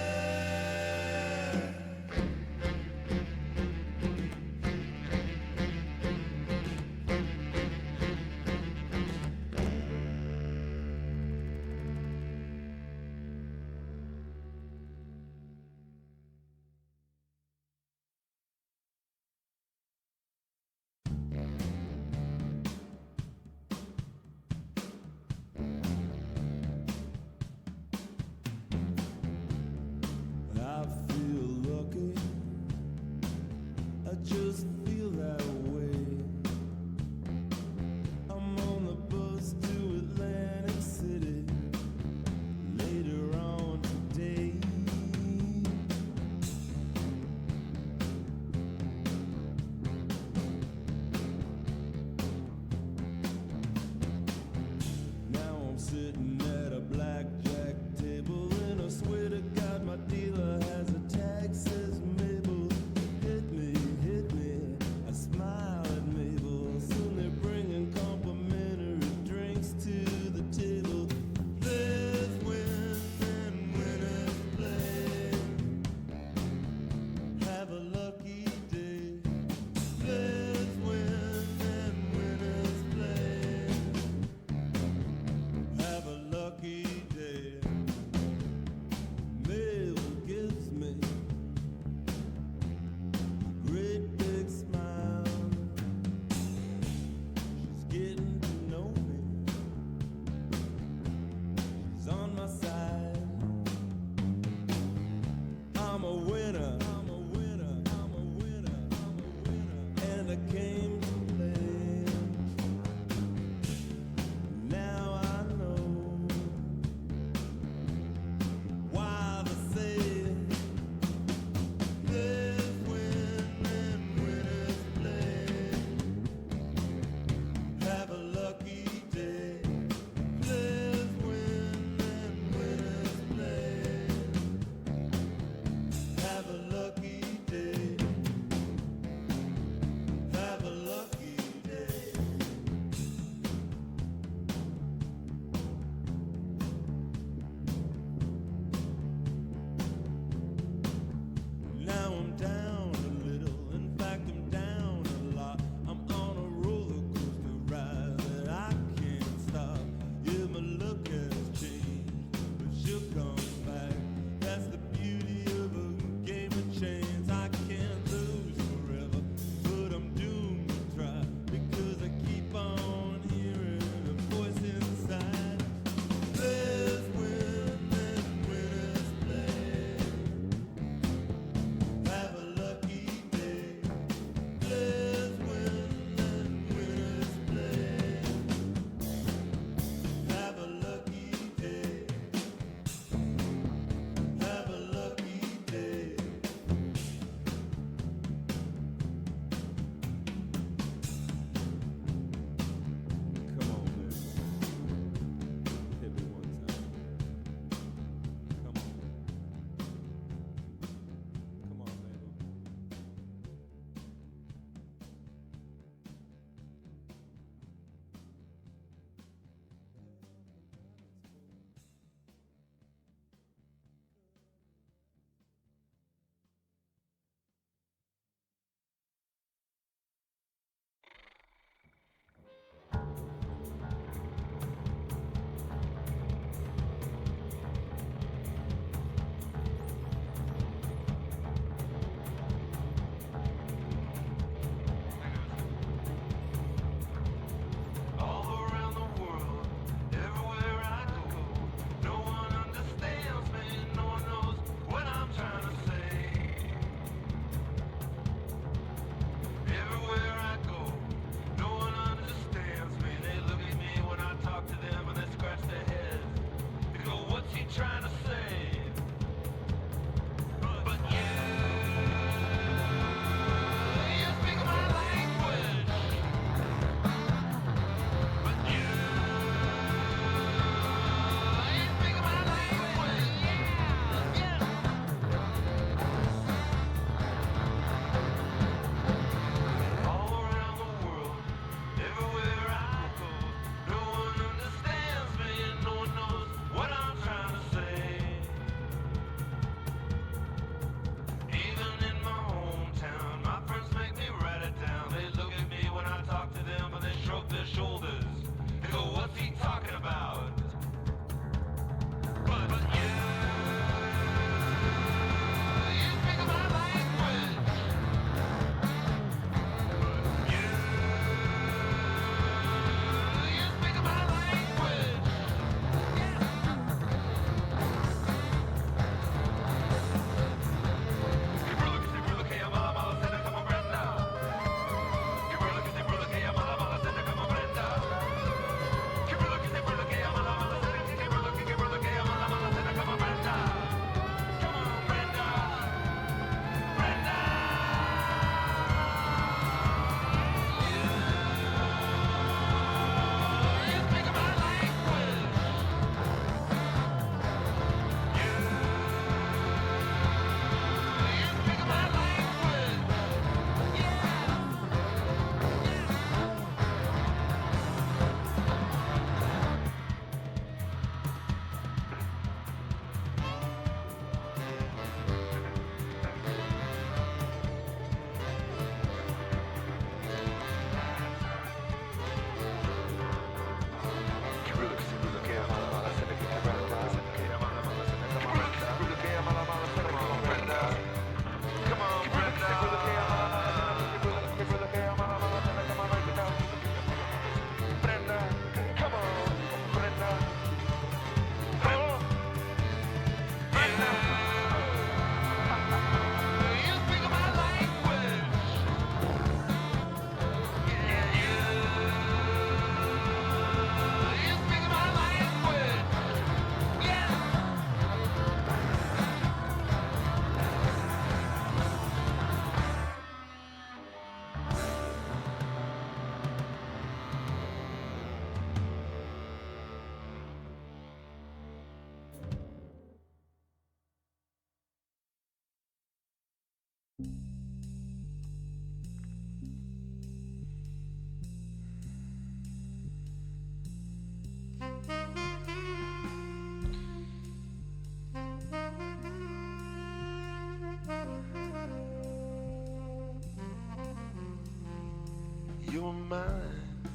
were mine,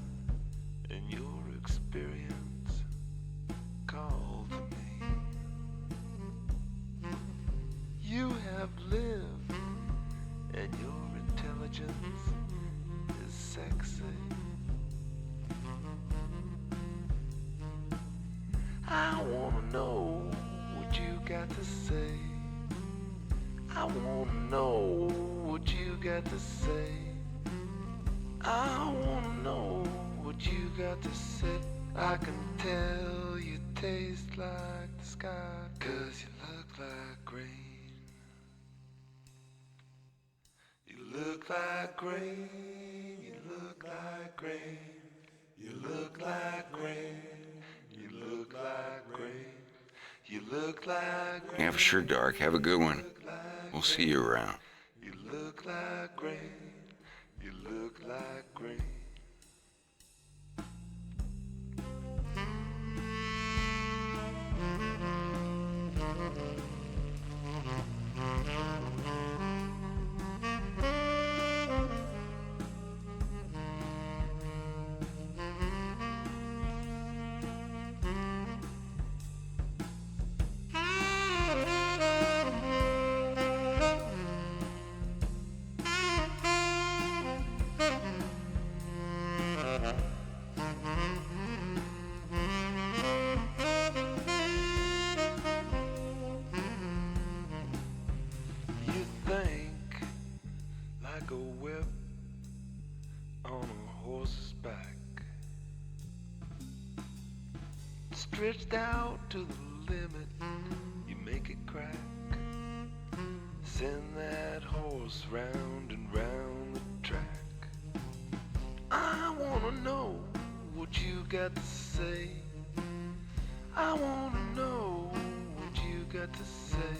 and your experience called to me. You have lived, and your intelligence is sexy. I wanna know what you got to say. I wanna know what you got to say. I wanna know what you got to say. I can tell you taste like the sky, 'cause you look like rain. You look like rain. You look like rain. You look like rain. You look like rain. You look like rain. Yeah, for sure, Dark. Have a good one. We'll see you around. You look like rain. You look like rain. You think like a whip on a horse's back, stretched out to the limit, you make it crack. Send that horse round and round the track. I wanna know what you got to say. I wanna know what you got to say.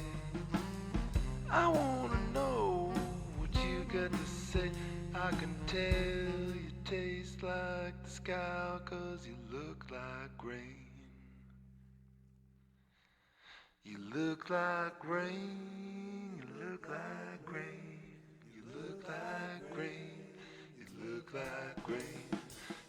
I wanna know what you got to say. I can tell you taste like the sky, 'cause you look like rain. You look like rain. You look like rain. You look like rain. You look like rain.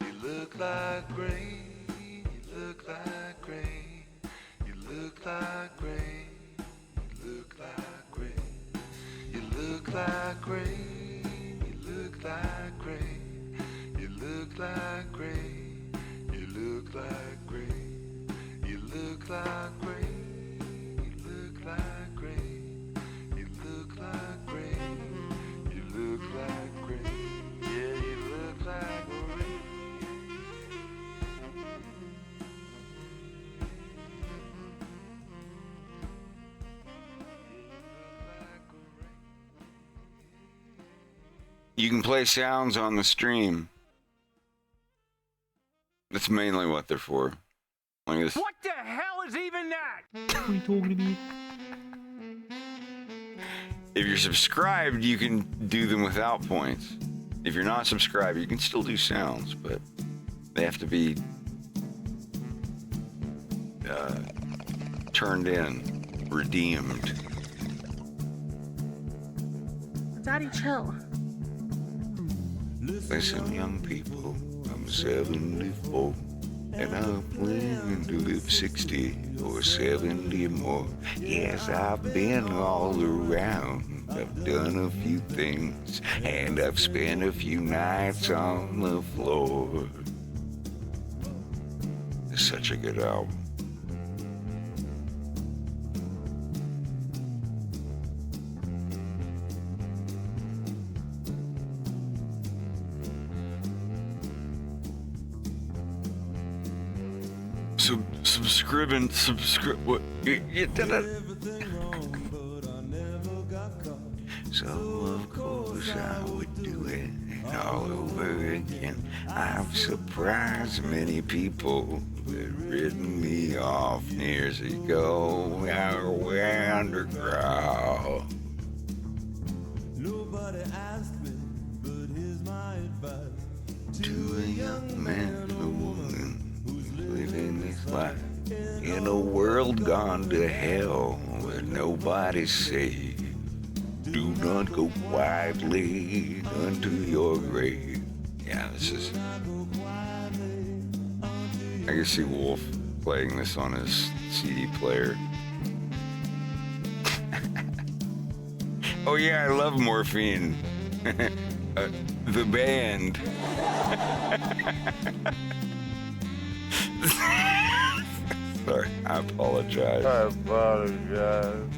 You look like rain. You look like rain. You look like rain. You look like rain. You look like rain. You look like rain. You look like rain. You look like rain. You look like rain. You look like rain. You look like rain. You look like rain. Yeah, you look like rain. You can play sounds on the stream. That's mainly what they're for. Like this. What the hell is even that? What are you talking about? If you're subscribed, you can do them without points. If you're not subscribed, you can still do sounds, but they have to be turned in, redeemed. Daddy, chill. Listen, young people, I'm 74, and I'm planning to live 60 or 70 more. Yes, I've been all around. I've done a few things, and I've spent a few nights on the floor. It's such a good album. Subscribe. What? You did it. So of course I would do it all over again. I've surprised many people that written me off years ago. We're underground. Nobody asked me, but here's my advice To a young man and a woman who's living this life in a world gone to hell where nobody's safe. Do not go quietly unto your grave. Yeah, this is. I can see Wolf playing this on his CD player. Oh yeah, I love Morphine. The band. Sorry, I apologize. I apologize.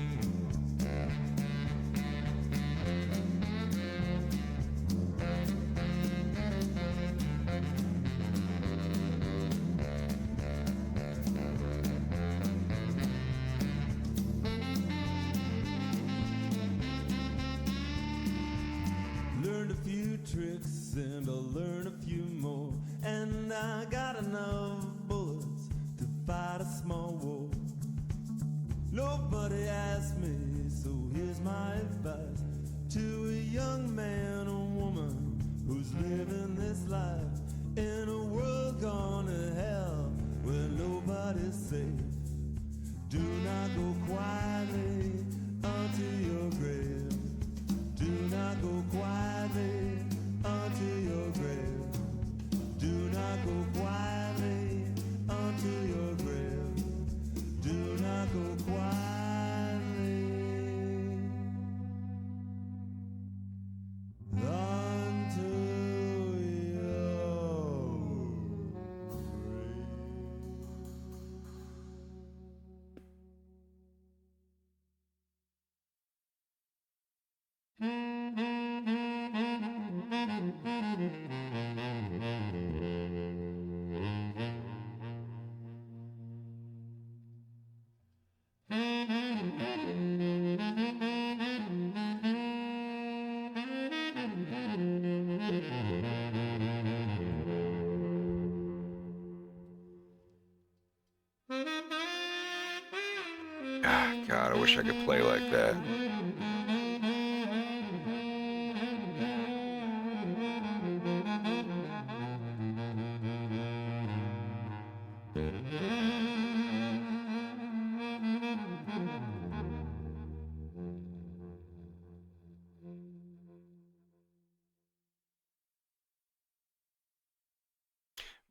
Learned a few tricks and I'll learn a few more. And I got enough bullets to fight a small war. Nobody asked me, so here's my advice to a young man or woman who's living this life in a world gone to hell where nobody's safe. Do not go quietly unto your grave. Do not go quietly unto your grave. Do not go quietly unto your grave. Do not go quietly unto your Ah, God, I wish I could play like that.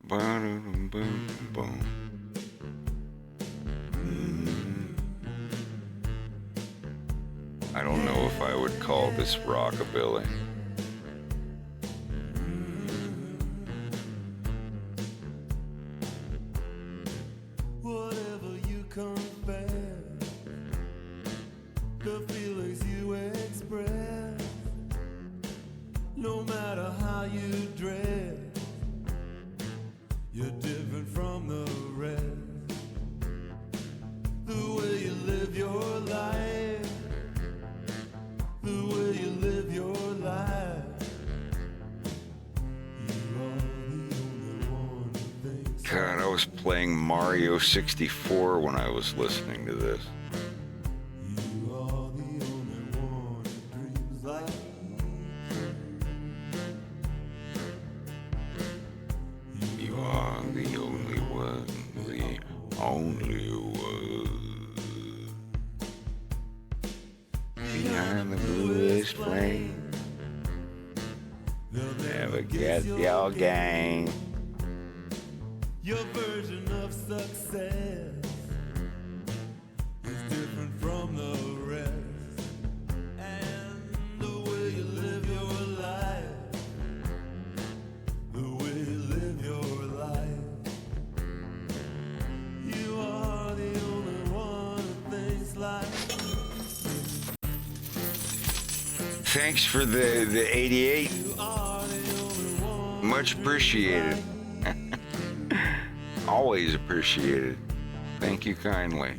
Boom, boom, boom. I don't know if I would call this rockabilly. Whatever you confess, the feelings you express, no matter how you dress, you're different from the rest. The way you live your life, the way you live your life, you are the only one who thinks. God, I was playing Mario 64 when I was listening to this. You are the only one who dreams like You are the only one, the only one. Behind the bluest flame, never get your game. your version of success is different from the rest. And the way you live your life, the way you live your life, you are the only one who thinks like. Thanks for the 88. Much appreciated. Always appreciated. Thank you kindly.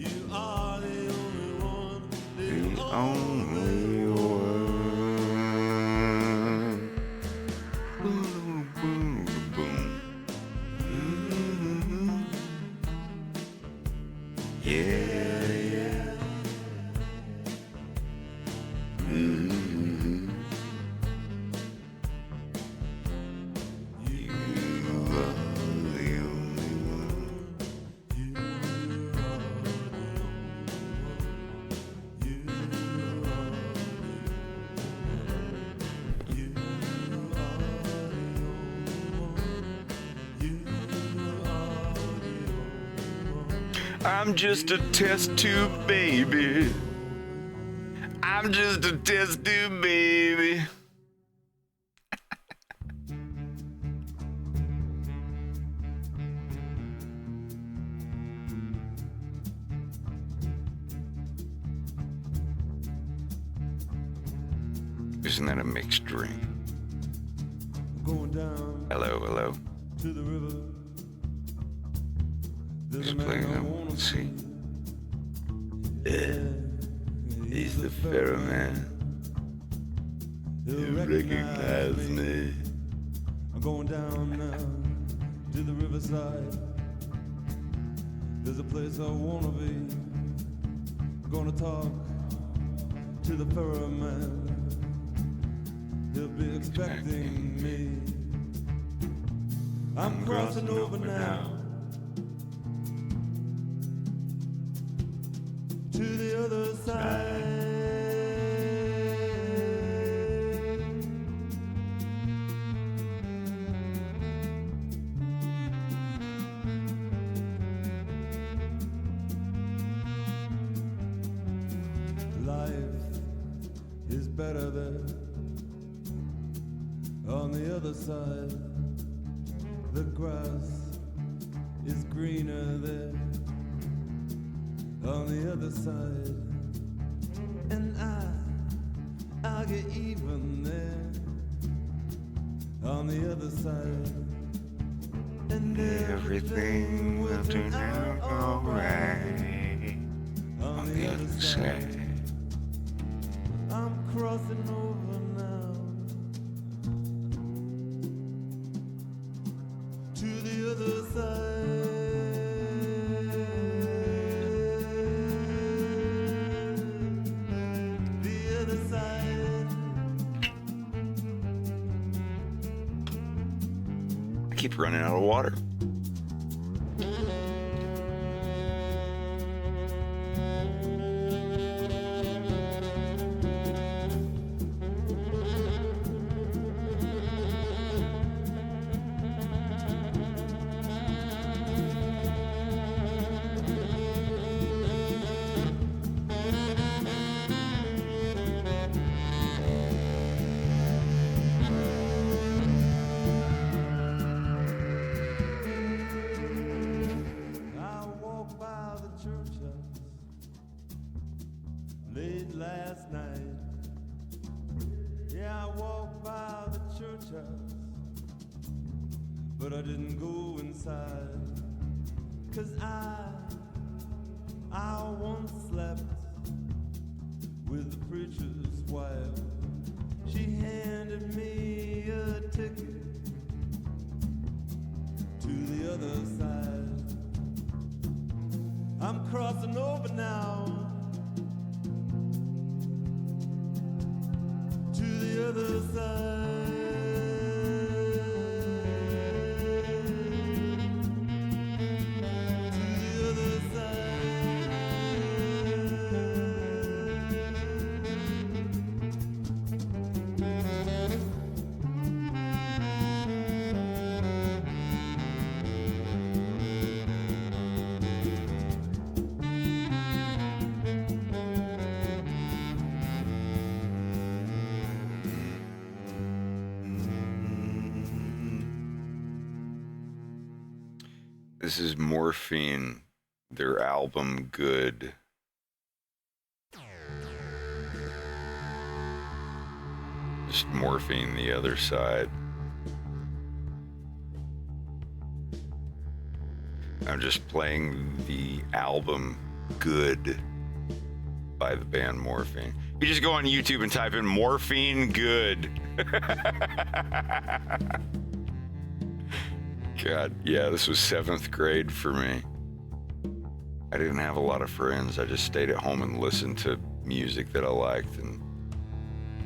The only one. Boom, boom, boom. Yeah, yeah. I'm just a test tube baby. I'm just a test tube baby. Isn't that a mixed drink? Going down Hello, hello. to the river. There's He's a man playing I them. wanna Let's see. see. He's the Pharaoh man. He'll You recognize me. I'm going down now to the riverside. There's a place I wanna be. I'm gonna talk to the Pharaoh man. He'll be expecting me. I'm crossing over now to the other side. Life is better there on the other side. The grass is greener there on the other side. And I'll get even there on the other side. And Everything will turn out alright on the other side. I'm crossing over now to the other side. The other side. I keep running out of water. I walked by the church house late last night. Yeah, I walked by the church house, but I didn't go inside. 'Cause I once slept with the preacher's wife. She handed me a ticket to the other side. I'm crossing over now to the other side. To the other This is Morphine, their album Good. Just Morphine, the other side. I'm just playing the album Good by the band Morphine. You just go on YouTube and type in Morphine Good. God, yeah, this was 7th grade for me. I didn't have a lot of friends. I just stayed at home and listened to music that I liked and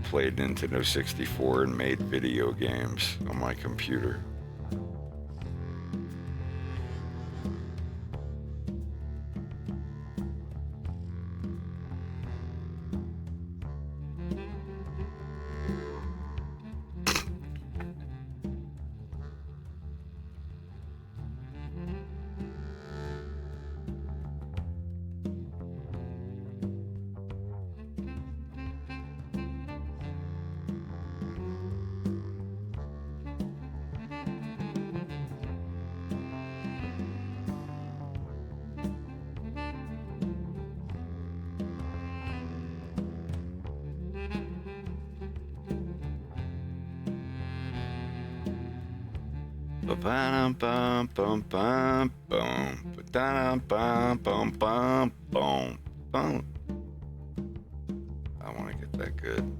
played Nintendo 64 and made video games on my computer. Ba-bum, bum, bum, bum, bum. Ba-dum, bum, bum, bum, bum, bum. I want to get that good.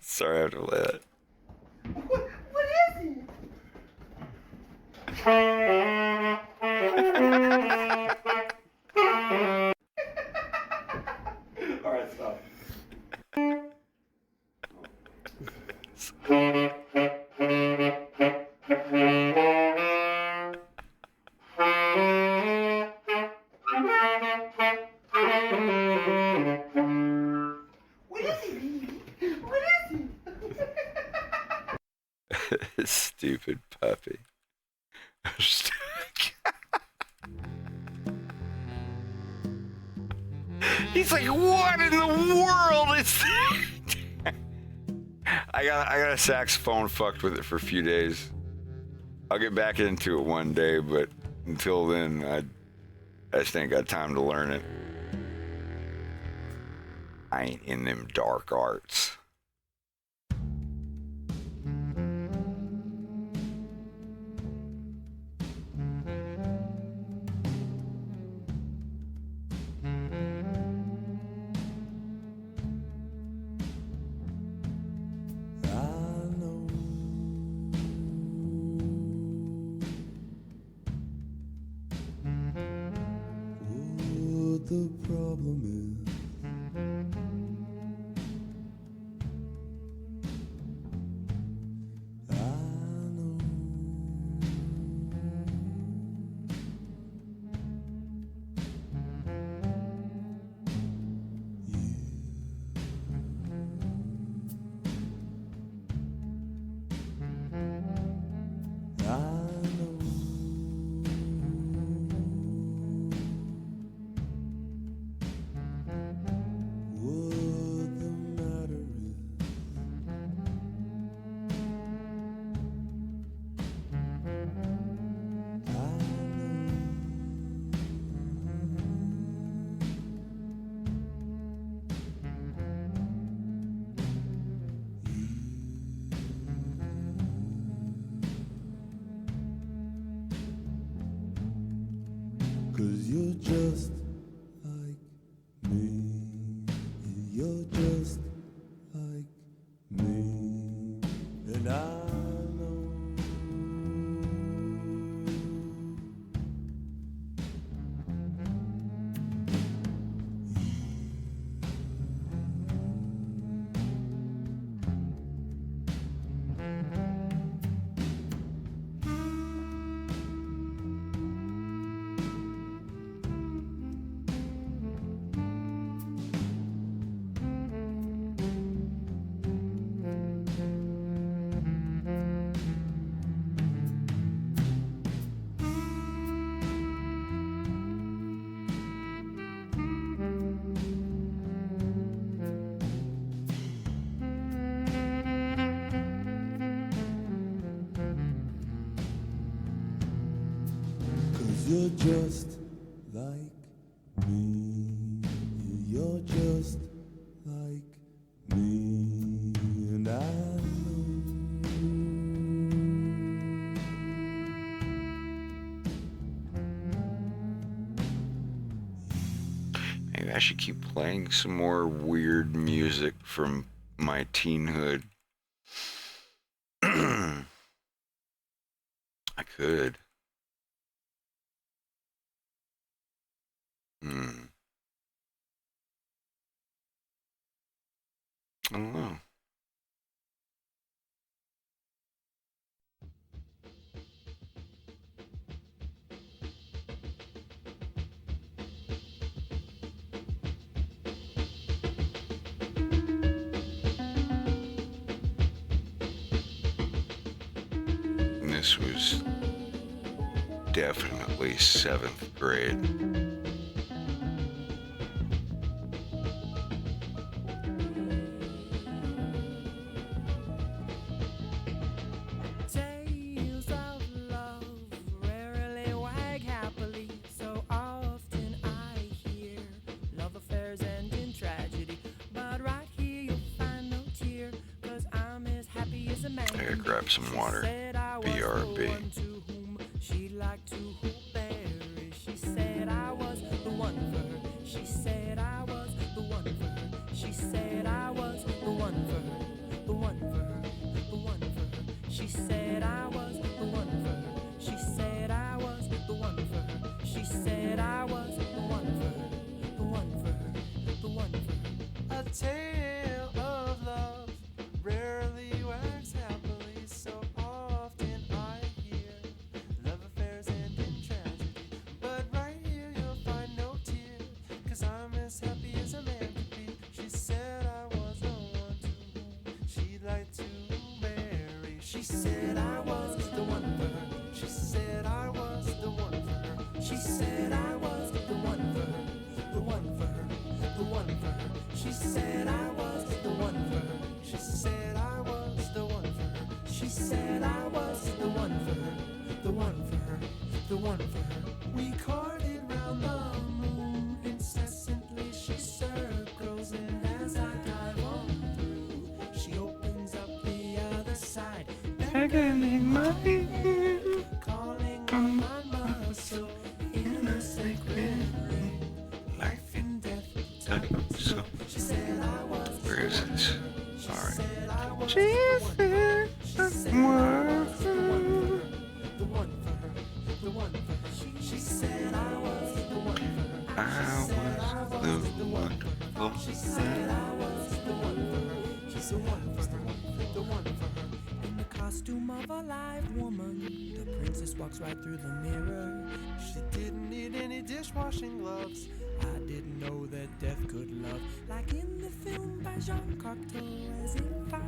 Sorry, I have to play that. What is it? Alright, stop. What is it, baby? What is it? Stupid puppy. He's like, what in the world is that? I got a saxophone, fucked with it for a few days. I'll get back into it one day, but until then, I just ain't got time to learn it. I ain't in them dark arts. What the problem is? I know. I know. What the matter is? Cause you're just like me. You're just like me. And I know. Cause you're just like me. You're just like me. And I Maybe I should keep playing some more weird music from my teenhood. I could. I don't know. this was definitely 7th grade. Tales of love rarely wag happily. So often I hear love affairs end in tragedy. But right here you'll find no tear, 'cause I'm as happy as a man. I gotta grab some water. BRB. She'd like to bury. She said I was the one for her. She said I was the one for her. She said I was the one for her. The one for her. The one for her. She said I was the one for her. She said I was the one for her. She said I was the one for her. The one for her. The one for her. A tale of love rarely wax happily. So often I hear love affairs end in tragedy. But right here you'll find no tear, 'cause I'm as happy as a man could be. She said I was the one to whom she'd like to marry. She said I was the one for her. She said I was the one for her. She said I was the one for her. The one for her. The one for her. She said I was the one for her. She said I was the one for her. She said I was the one for her. The one for her. The one for her. We courted round the moon incessantly. She circles, and as I dive on through, she opens up the other side, beckoning my ear, calling on my muscle in a sacred ring. Life and death. So, She said I was. where is this? Alright. She said the one for her. The one for her. The one for her. She said I was the one for her. I was the one. She said I was the one for her. She's the one for her. The one for her. In the costume of a live woman, the princess walks right through the mirror. She didn't need any dishwashing gloves. I didn't know that death could love. Like in the film by Jean Cocteau, as if I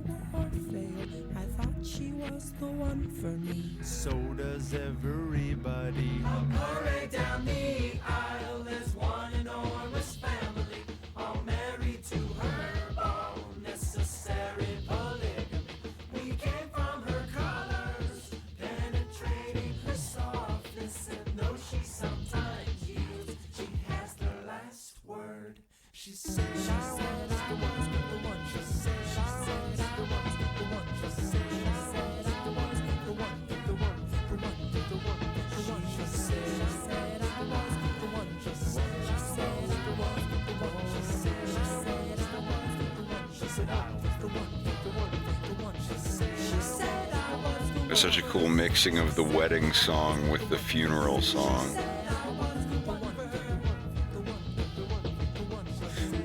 were Orfeo. I thought she was the one for me. So does everybody. A parade down the aisle, there's one enormous family, all married to her own necessary polygamy. We came from her colors, penetrating her softness, and though she sometimes yields, she has the last word. She said I was the one, the one. She said I was the one, the one. She said I was the one, the one, the one, the one, the one. She said I was the one. She said the one, the one. She said I was the one. She said I was the one, the one, the one. She said I was the one. It's such a cool mixing of the wedding song with the funeral song.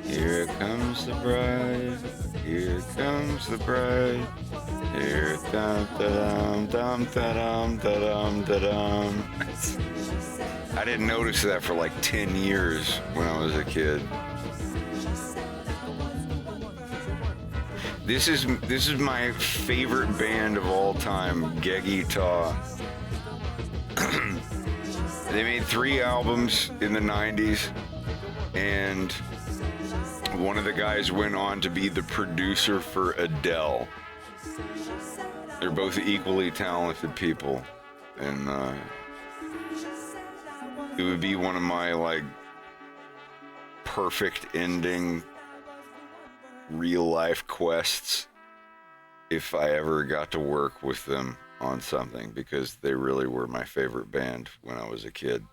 Here comes the bride, here comes the bride, here comes da-dum, dum, da-dum, da-dum, da-dum. I didn't notice that for like 10 years when I was a kid. This is my favorite band of all time, Geggy Taw. They made 3 albums in the 90s, and one of the guys went on to be the producer for Adele. They're both equally talented people, and it would be one of my like perfect ending real life quests if I ever got to work with them on something, because they really were my favorite band when I was a kid.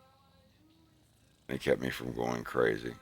They kept me from going crazy.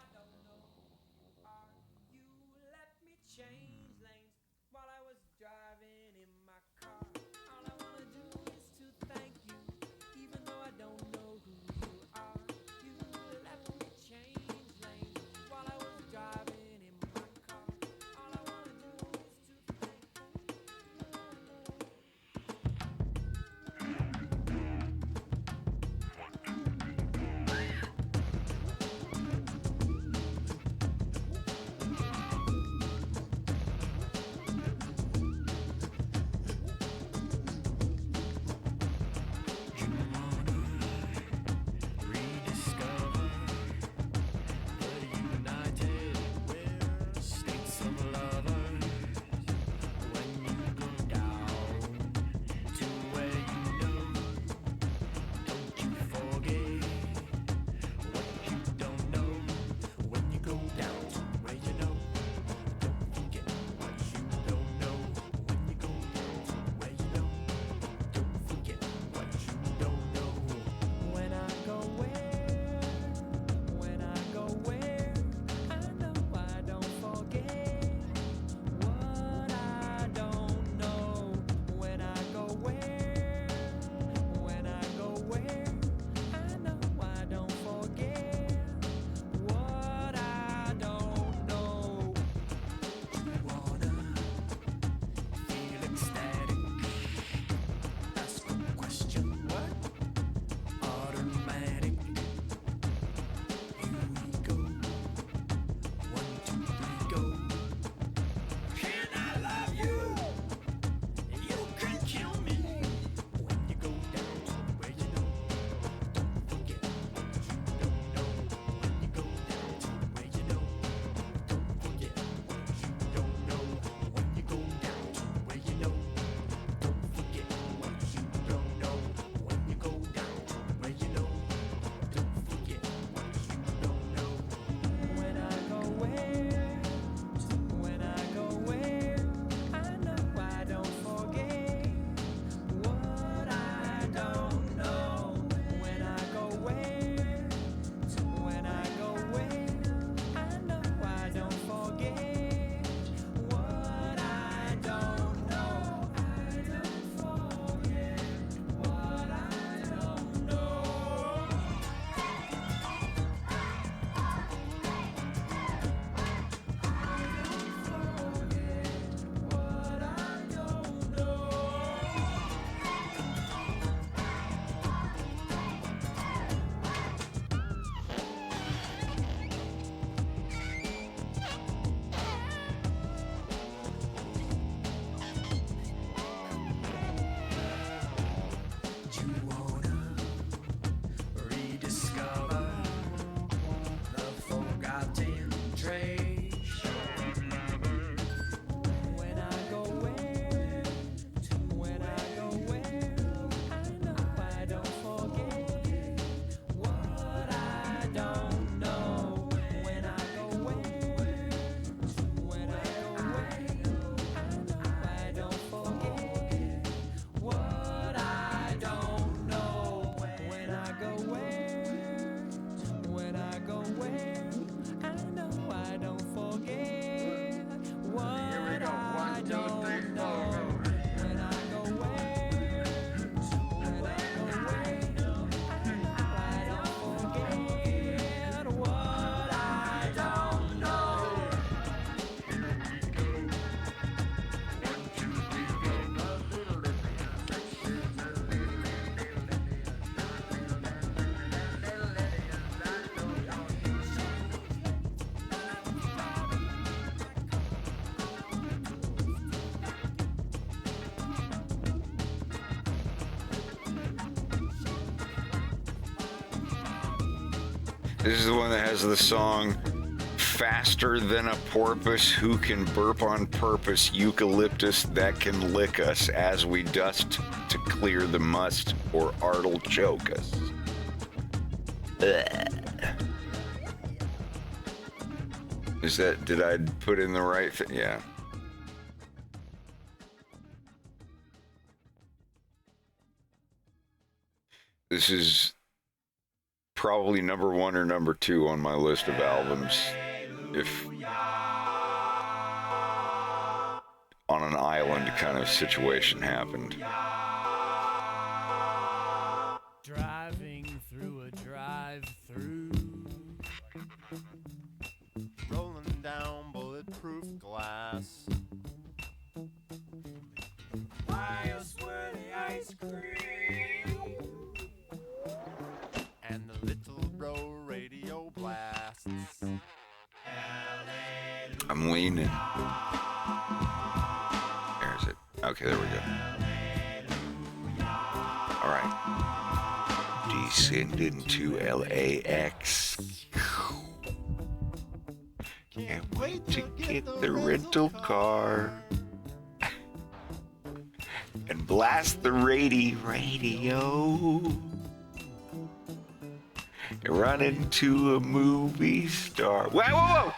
This is the one that has the song "Faster Than a Porpoise Who Can Burp on Purpose, Eucalyptus That Can Lick Us As We Dust to Clear the Must or Art'll Choke Us." Ugh. Is that, did I put in the right thing? Yeah. This is probably number 1 or number 2 on my list of albums. If on an island kind of situation happened. Driving through a drive-through, rolling down bulletproof glass. Buy a sweaty ice cream, and the little bro radio blasts. I'm leaning. There's it. Okay, there we go. All right. Descending to LAX. Can't wait to get the rental car and blast the radio. Run into a movie star. Whoa, whoa, whoa!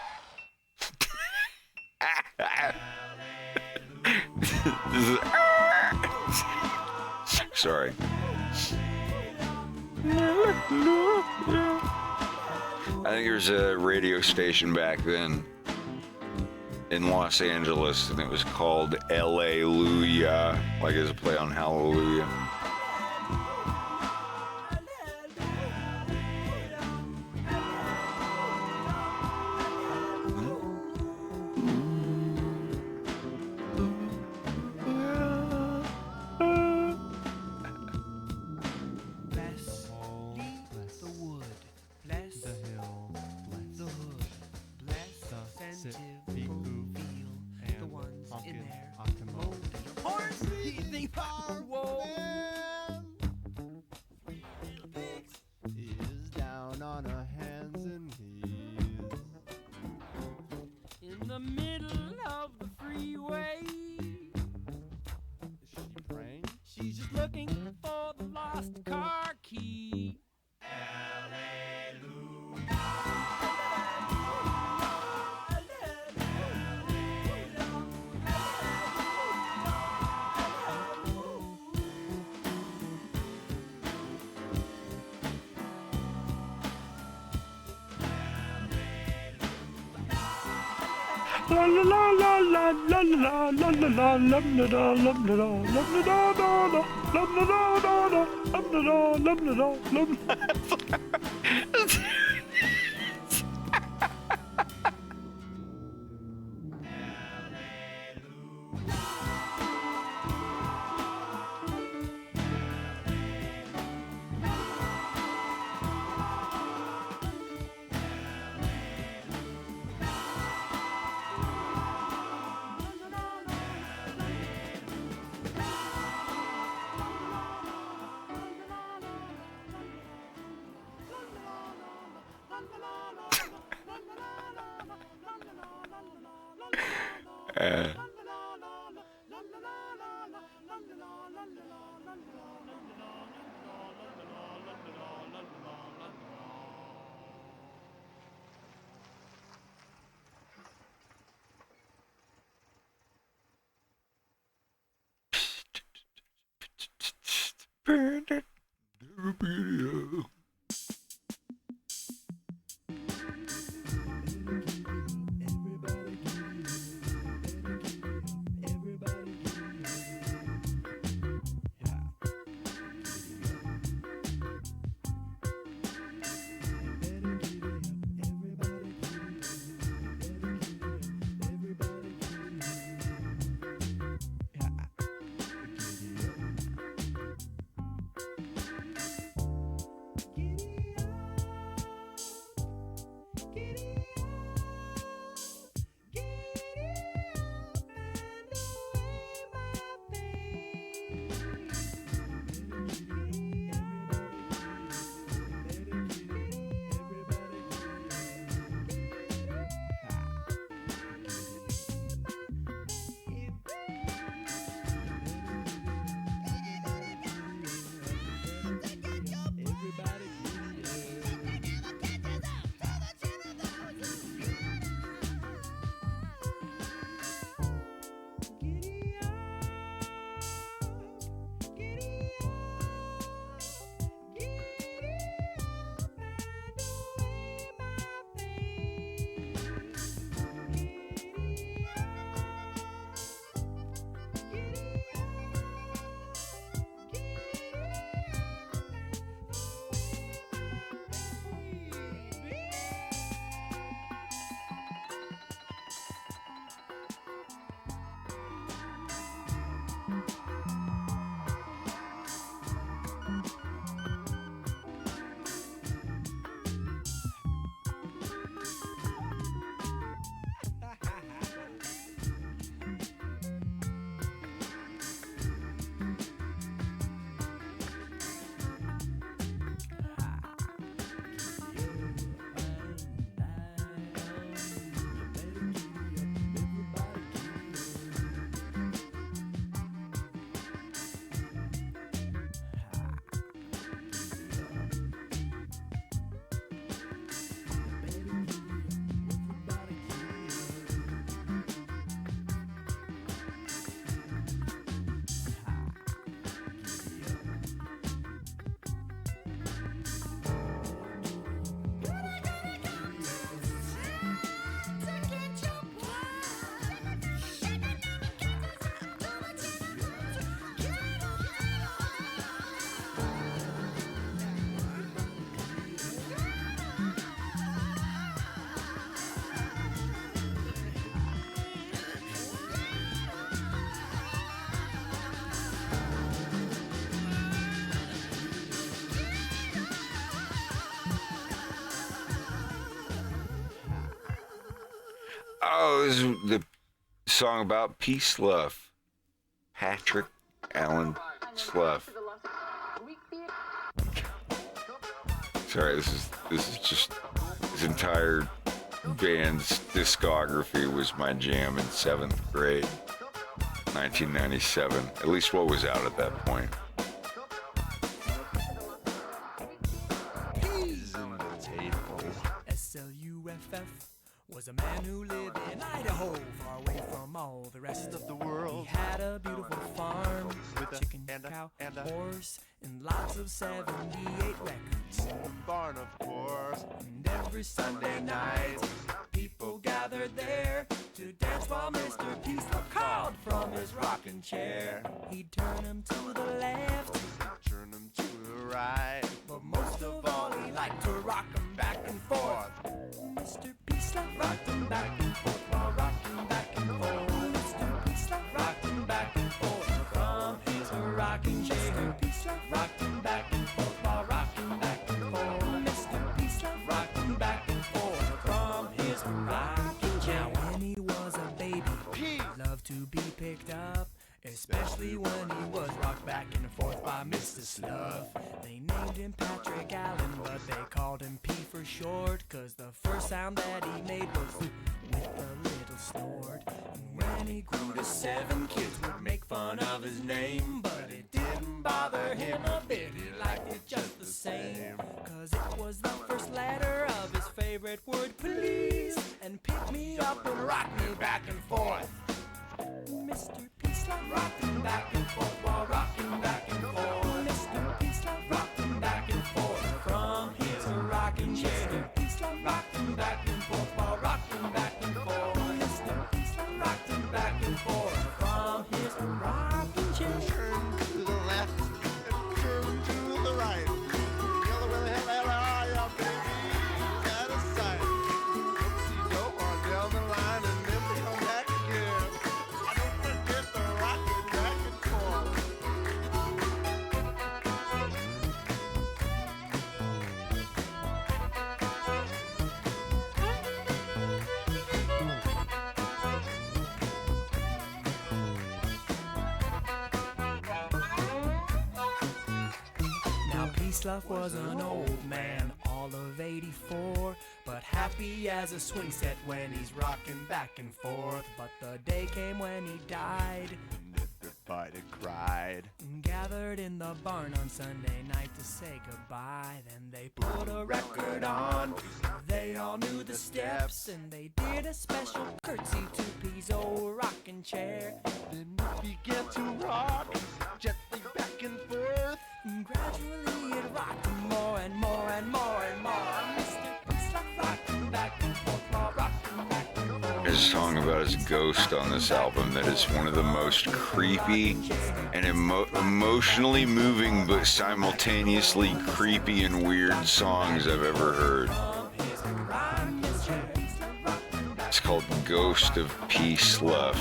Sorry. I think there's a radio station back then in Los Angeles, and it was called L.A.Luya, like as a play on Hallelujah. La la la la la la la la la la la la la Oh, this is the song about peace love. Patrick Allen Slough. Sorry, this is just his entire band's discography was my jam in 7th grade, 1997. At least what was out at that point. SLUFF was a man who lived in Idaho, far away from all the rest of the world. He had a beautiful farm with a chicken, cow, and a horse, and lots of 78 records. In the barn, of course. And every Sunday night, people gathered there to dance while Mr. Peacelove called from his rocking chair. He'd turn him to the left, turn him to the right, but most of all he liked to rock him back and forth. Mr. Peacelove rocked him back and forth while rocking back and forth. Mr. Peacelove rocked him back and forth from his rocking chair. Mr. Peacelove rocked him back and forth while rocking back and forth. Mr. Peacelove rocked him back and forth from his rocking chair. Now when he was a baby, he loved to be picked up, especially when he was rocked back and forth by Mr. Slough. They named him Patrick Allen, but they called him P for short, 'cause the first sound that he made was with a little snort. And when he grew to 7, kids would make fun of his name, but it didn't bother him a bit, he liked it just the same. 'Cause it was the first letter of his favorite word, please, and pick me up and rock me back and forth. Mr. Peacelove rocked him back and forth while rocking back and forth. Mr. Peacelove rocked him back and forth from his rocking chair. Mr. Peacelove rocked him back and forth while rocking back and forth. Mr. Peacelove rocked him back and forth from his rocking chair. Turn to the left and turn to the right. Yellow, well, hell, are ya, baby? Out of sight. Oopsie, go on down the line and never come back again. Get the rocket back and forth. Now Peacelove was an old man, all of 84, but happy as a swing set when he's rocking back and forth. But the day came when he died, and everybody cried, and gathered in the barn on Sunday night to say goodbye. Then they put a record on, they all knew the steps, and they did a special curtsy to P's old rocking chair. Then it began to rock, gently back and forth, and gradually it rocked more and more and more and more. Mr. Peacelove rocked him back and forth while rocking back and forth. There's a song about his ghost on this album that is one of the most creepy and emotionally moving but simultaneously creepy and weird songs I've ever heard. It's called Ghost of Peacelove.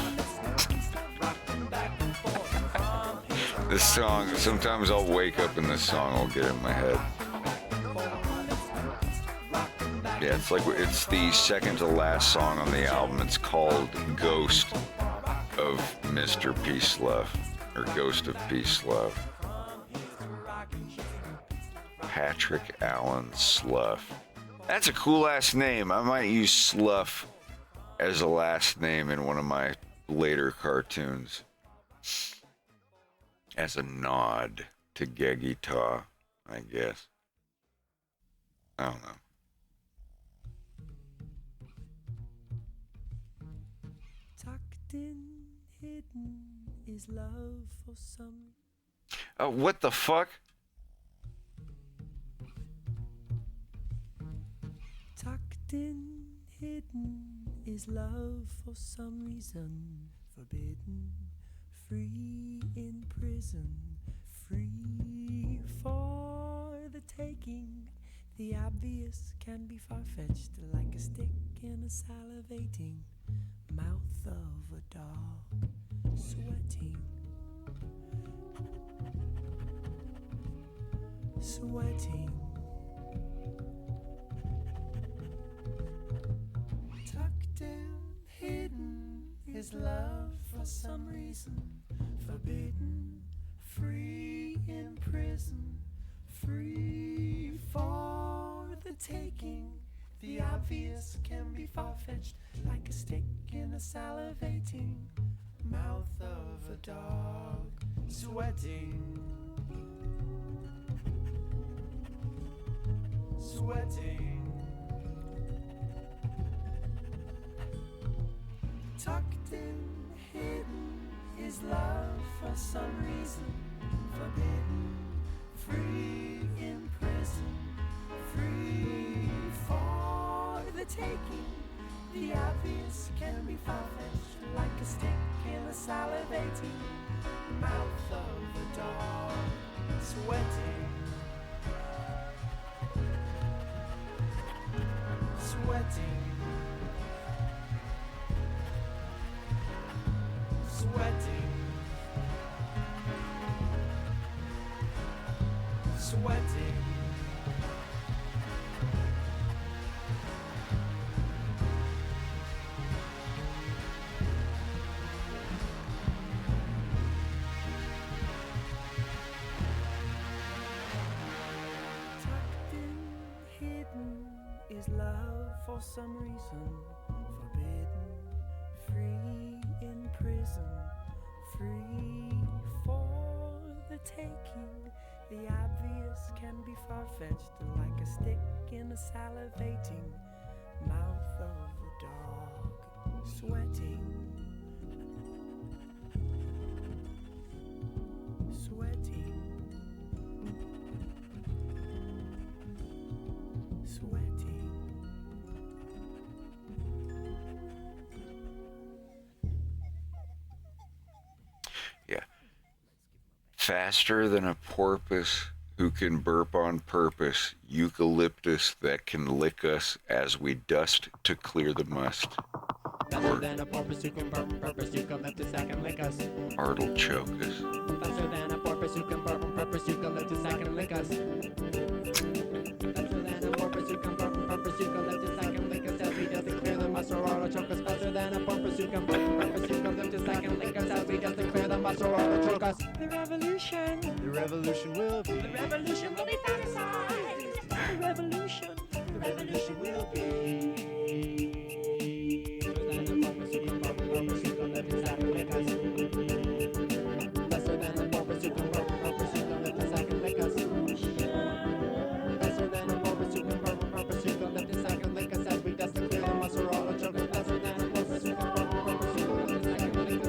This song, sometimes I'll wake up and this song will get in my head. Yeah, it's the second to last song on the album. It's called Ghost of Mr. Peacelove, or Ghost of Peacelove. Patrick Allen Slough. That's a cool ass name. I might use Slough as a last name in one of my later cartoons, as a nod to Geggy Taw, I guess. I don't know. Tucked in, hidden is love for some. What the fuck? Tucked in, hidden is love for some reason. Forbidden, free in prison, free for the taking. The obvious can be far-fetched, like a stick in a salivating mouth of a dog, sweating, sweating. Tucked down, is love for some reason. Forbidden, free in prison, free for the taking. The obvious can be far-fetched, like a stick in a salivating mouth of a dog, sweating, sweating. Tucked in, hidden is love for some reason. Forbidden, free in prison, free for the taking. The obvious can be far-fetched, like a stick in a salivating mouth of a dog, sweating, sweating, sweating, sweating. Tucked in, hidden is love for some reason. Forbidden, free in prison, free for the taking. The obvious can be far-fetched, like a stick in a salivating mouth of a dog, sweating, sweating, sweating. Yeah. Faster than a porpoise who can burp on purpose, eucalyptus that can lick us as we dust to clear the must. Faster than a porpoise who can burp on purpose, eucalyptus that can lick us. Art'll choke us. Faster than a porpoise who can burp on purpose, eucalyptus that can lick us. Faster than a porpoise who can burp on purpose, eucalyptus that can lick us as we dust to clear the must, or art'll choke us. Faster than a porpoise who can burp on purpose, eucalyptus that can lick us as we dust to clear the must, or art'll choke us. The revolution will be. The revolution will be fantasized. The revolution will be. Faster than a porpoise who can burp on purpose, eucalyptus that can lick us. Faster than a porpoise who can burp on purpose, eucalyptus that can lick us as we dust to clear the must, or art'll choke us. Faster than a porpoise who can burp on purpose, eucalyptus that can lick us.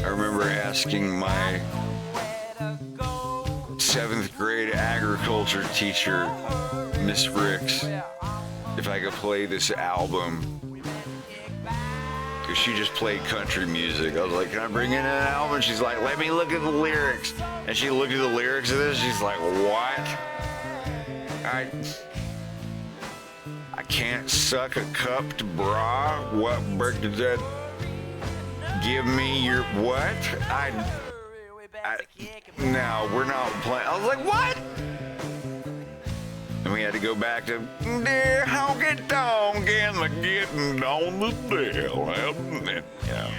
I remember asking my 7th grade agriculture teacher, Miss Ricks, if I could play this album. Because she just played country music. I was like, can I bring in an album? She's like, let me look at the lyrics. And she looked at the lyrics of this. She's like, what? I can't suck a cupped bra. What brick does that give me? Your what? No, we're not playing. I was like, what? And we had to go back to dear honky tonk and the getting on the deal. Yeah.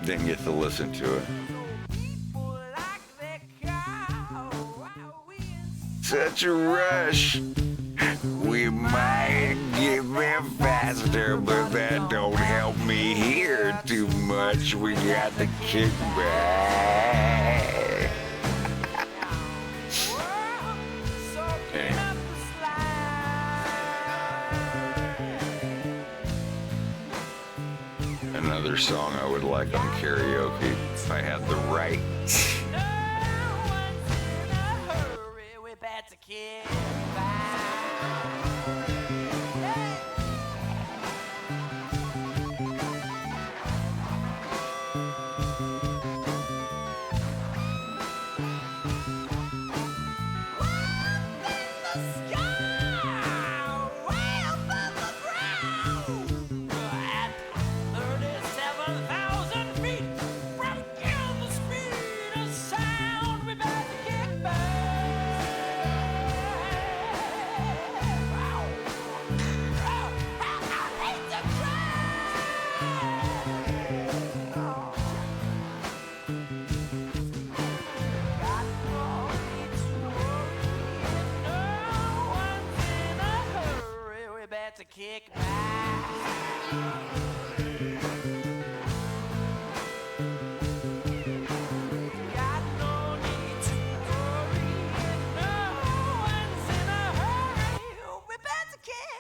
Didn't get to listen to it. Such a rush. We might get there faster, but that don't help me here too much. We got to kick back. Anyway. another song I would like on karaoke if I had the right. To kick back. Got no need to worry, no one's in a hurry. We better kick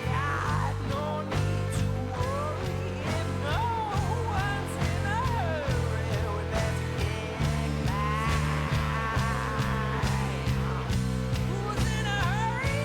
got no need to worry, no one's in a hurry. We better kick Who's in a hurry?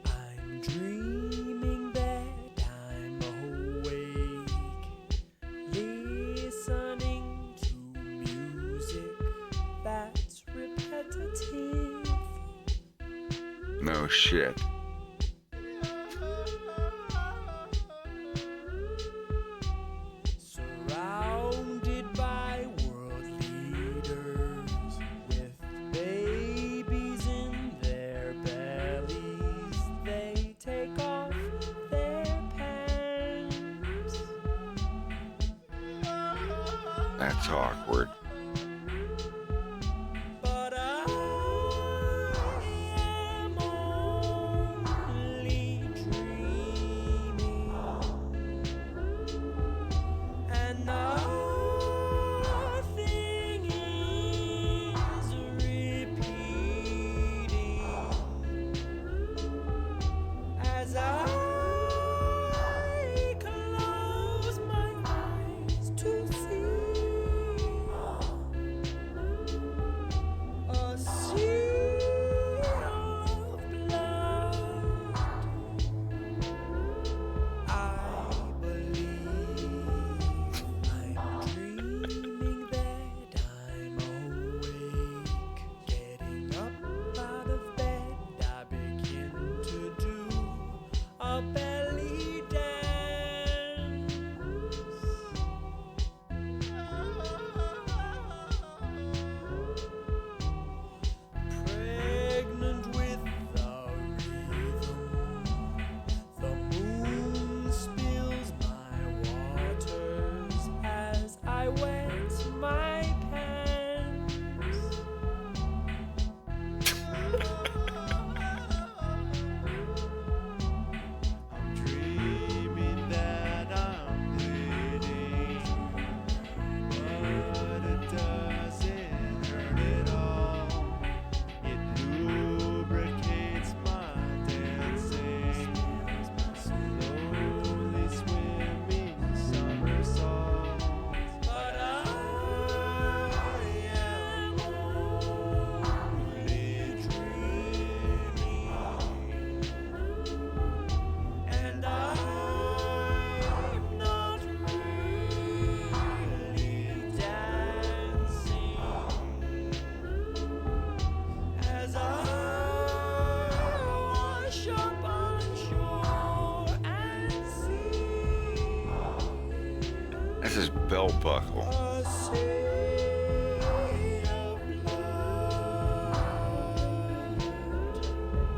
I'm dreaming that I'm awake, listening to music that's repetitive. No shit. Surrounded by world leaders with babies in their bellies, they take off their pants. That's awkward. But I am only dreaming, and nothing is repeating as I close my eyes to see. That's his belt buckle. A sea of blood.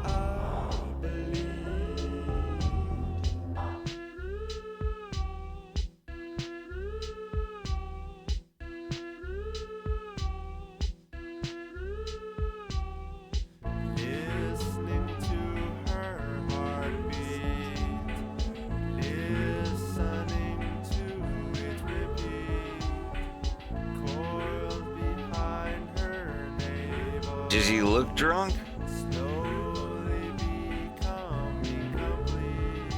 I believe. Listening to her heartbeat, listening to it repeat, coiled behind her navel. Does he look drunk? Slowly becoming complete.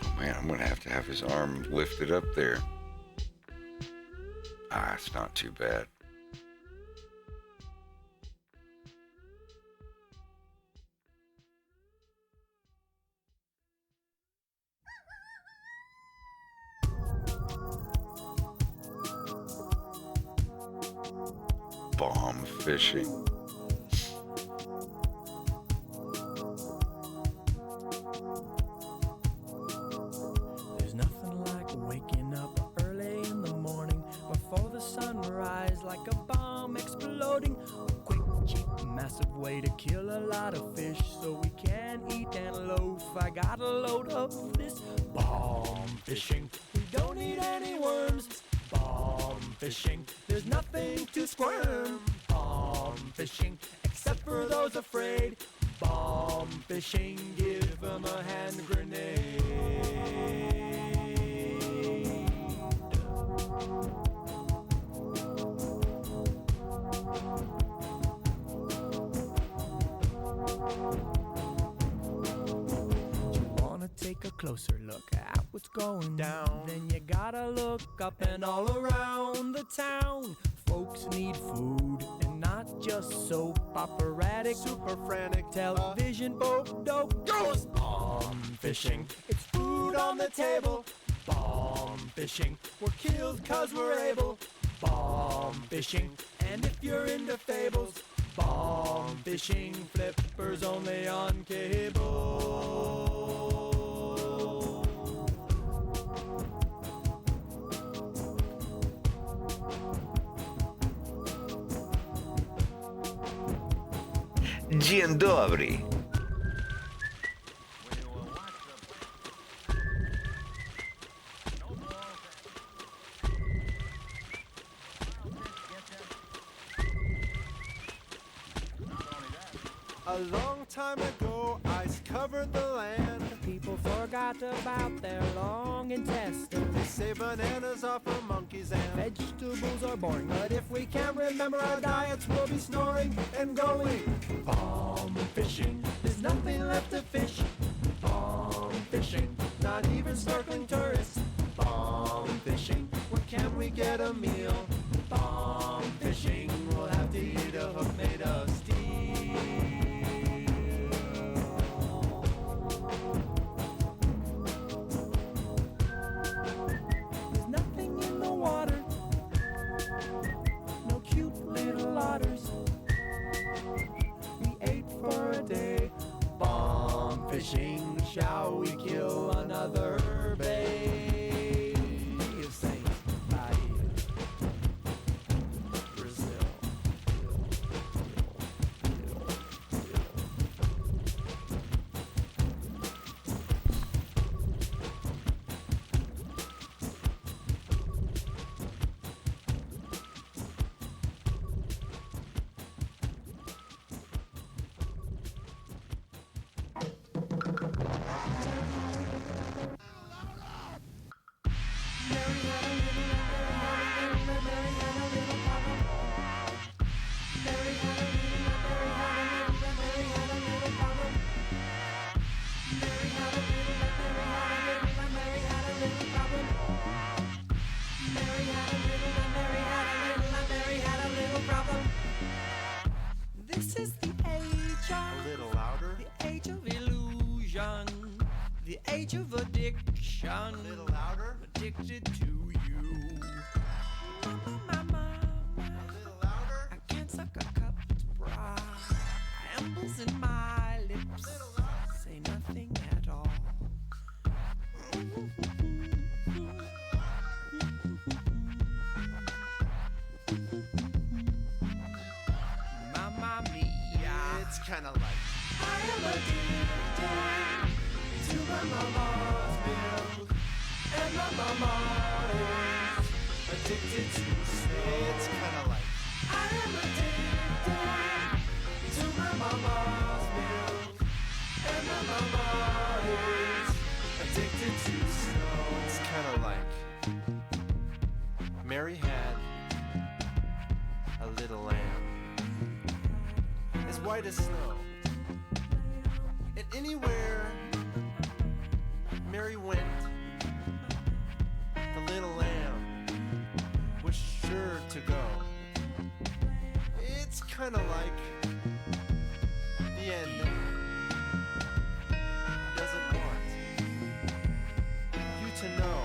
Oh man, I'm gonna have his arm lifted up there. Ah, it's not too bad. Bomb fishing. There's nothing like waking up early in the morning before the sunrise, like a bomb exploding. A quick, cheap, massive way to kill a lot of fish so we can eat and loaf. I got a load of this bomb fishing. We don't need any worms. Bomb fishing. There's nothing to squirm. Bomb fishing, except for those afraid. Bomb fishing, give them a hand grenade. You wanna take a closer look at what's going down? Then you gotta look up and all around the town. Folks need food and not just soap. Operatic, super frantic, television, boat, dope, goes bomb fishing. It's food on the table. Bomb fishing. We're killed 'cause we're able. Bomb fishing. And if you're into fables, bomb fishing. Flippers only on cable. Dzień dobry. A long time ago, ice covered the land. People forgot about their long intestines. They say bananas are for monkeys and Vegetables are boring, but if we can't remember our diets, we'll be snoring and going bomb fishing, there's nothing left to fish. Bomb fishing, not even snorkeling tourists. bomb fishing, Where can we get a meal? bomb fishing. We'll have to eat a hook made of steel. There's nothing in the water, no cute little otters. We ate for a day, bomb fishing. Shall we kill another bay? Saint Bahia, Brazil. This is the age A of little louder. the age of illusion, the age of addiction. A little louder. Addicted to you. Mama, A little louder. I can't suck a cupped bra. Ambles in my lips. A little kind of like. I am addicted to my mama's milk, and my mama is addicted to snow. It's kind of like. I am addicted to my mama's milk, and my mama is addicted to snow. It's kind of like. Mary had a little lamb, as white as snow. And anywhere Mary went, the little lamb was sure to go. It's kind of like the ending doesn't want you to know.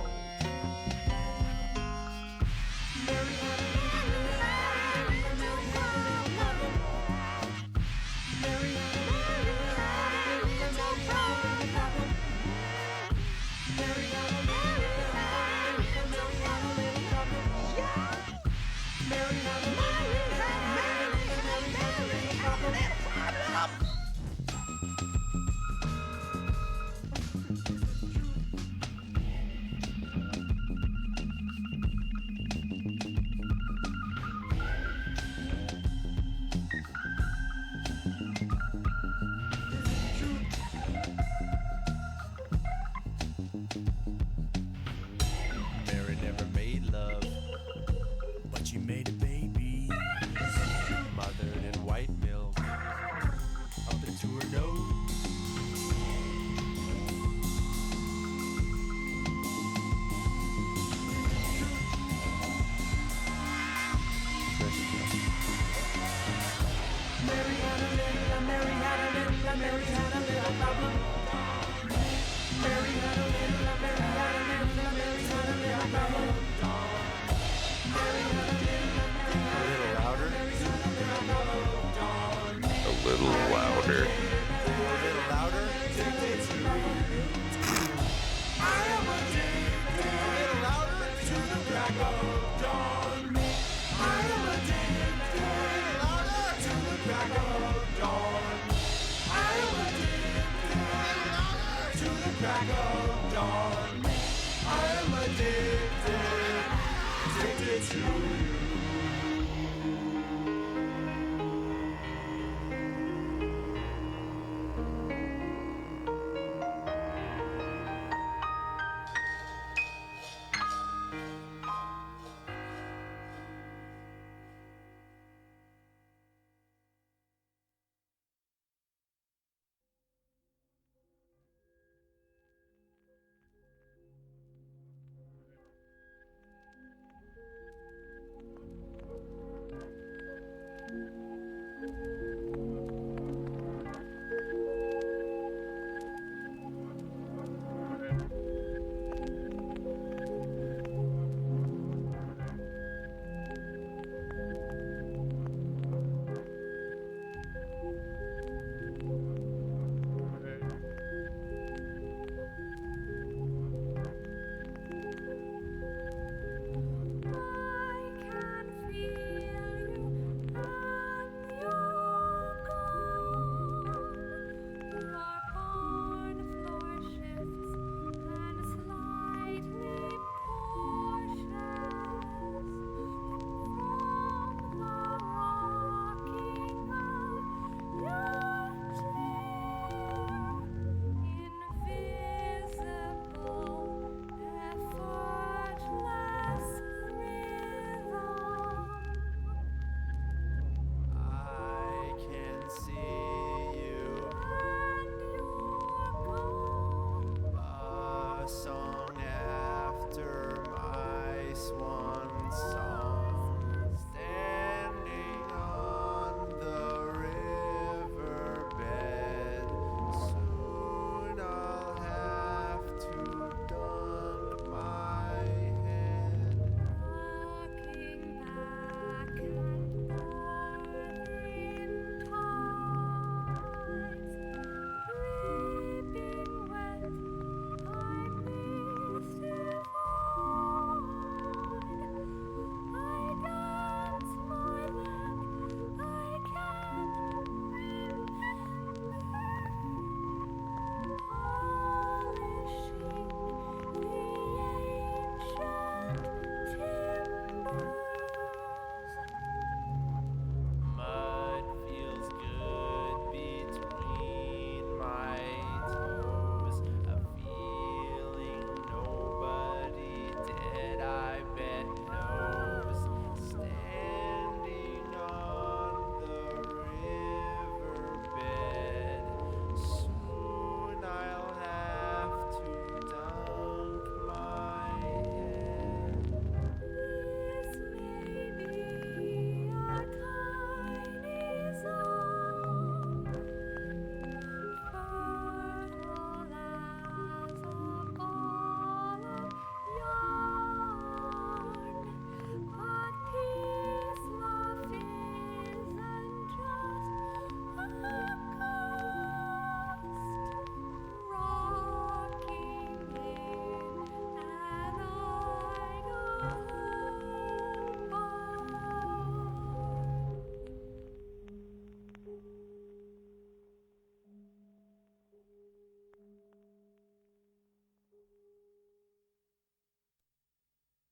Mary had a little problem. Mary had a little problem. Mary had a little problem. Mary had a Mary never made love, but she made a baby, mothered in white milk, up into her nose. Mary had a little problem. Mary had a little problem. Mary had a little A little louder. A little louder. A little louder. I am addicted. A little louder to the crack of dawn. I am addicted. A little louder to the crack of dawn. I am addicted. A little louder to the crack of dawn. I am addicted. Addicted to you.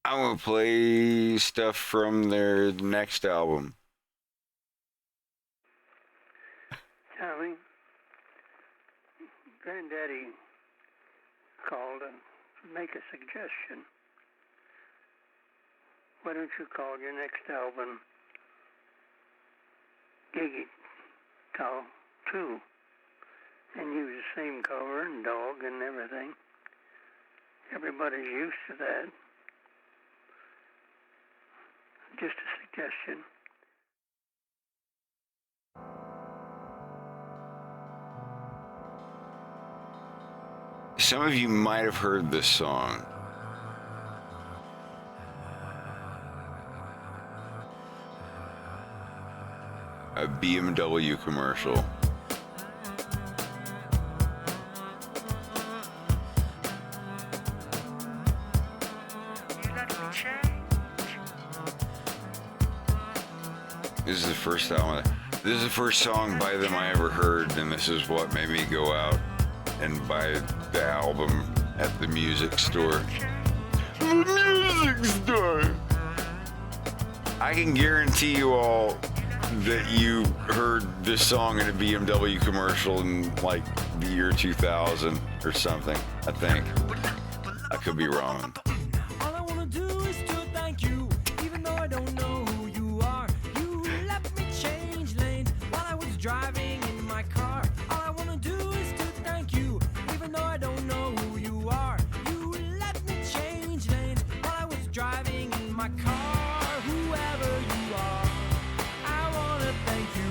I'm gonna play stuff from their next album. Tommy, Granddaddy called to make a suggestion. Why don't you call your next album Giggy Tall 2 and use the same cover and dog and everything? Everybody's used to that. Just a suggestion. Some of you might have heard this song. A BMW commercial. This is the first album. This is the first song by them I ever heard, and this is what made me go out and buy the album at the music store. The music store! I can guarantee you all that you heard this song in a BMW commercial in like the year 2000 or something, I think. I could be wrong. All I wanna do is to thank you, even though I don't know who you are. You let me change lanes while I was driving in my car. All I wanna do is to thank you, even though I don't know who you are. You let me change lanes while I was driving in my car. Whoever you are, I wanna thank you.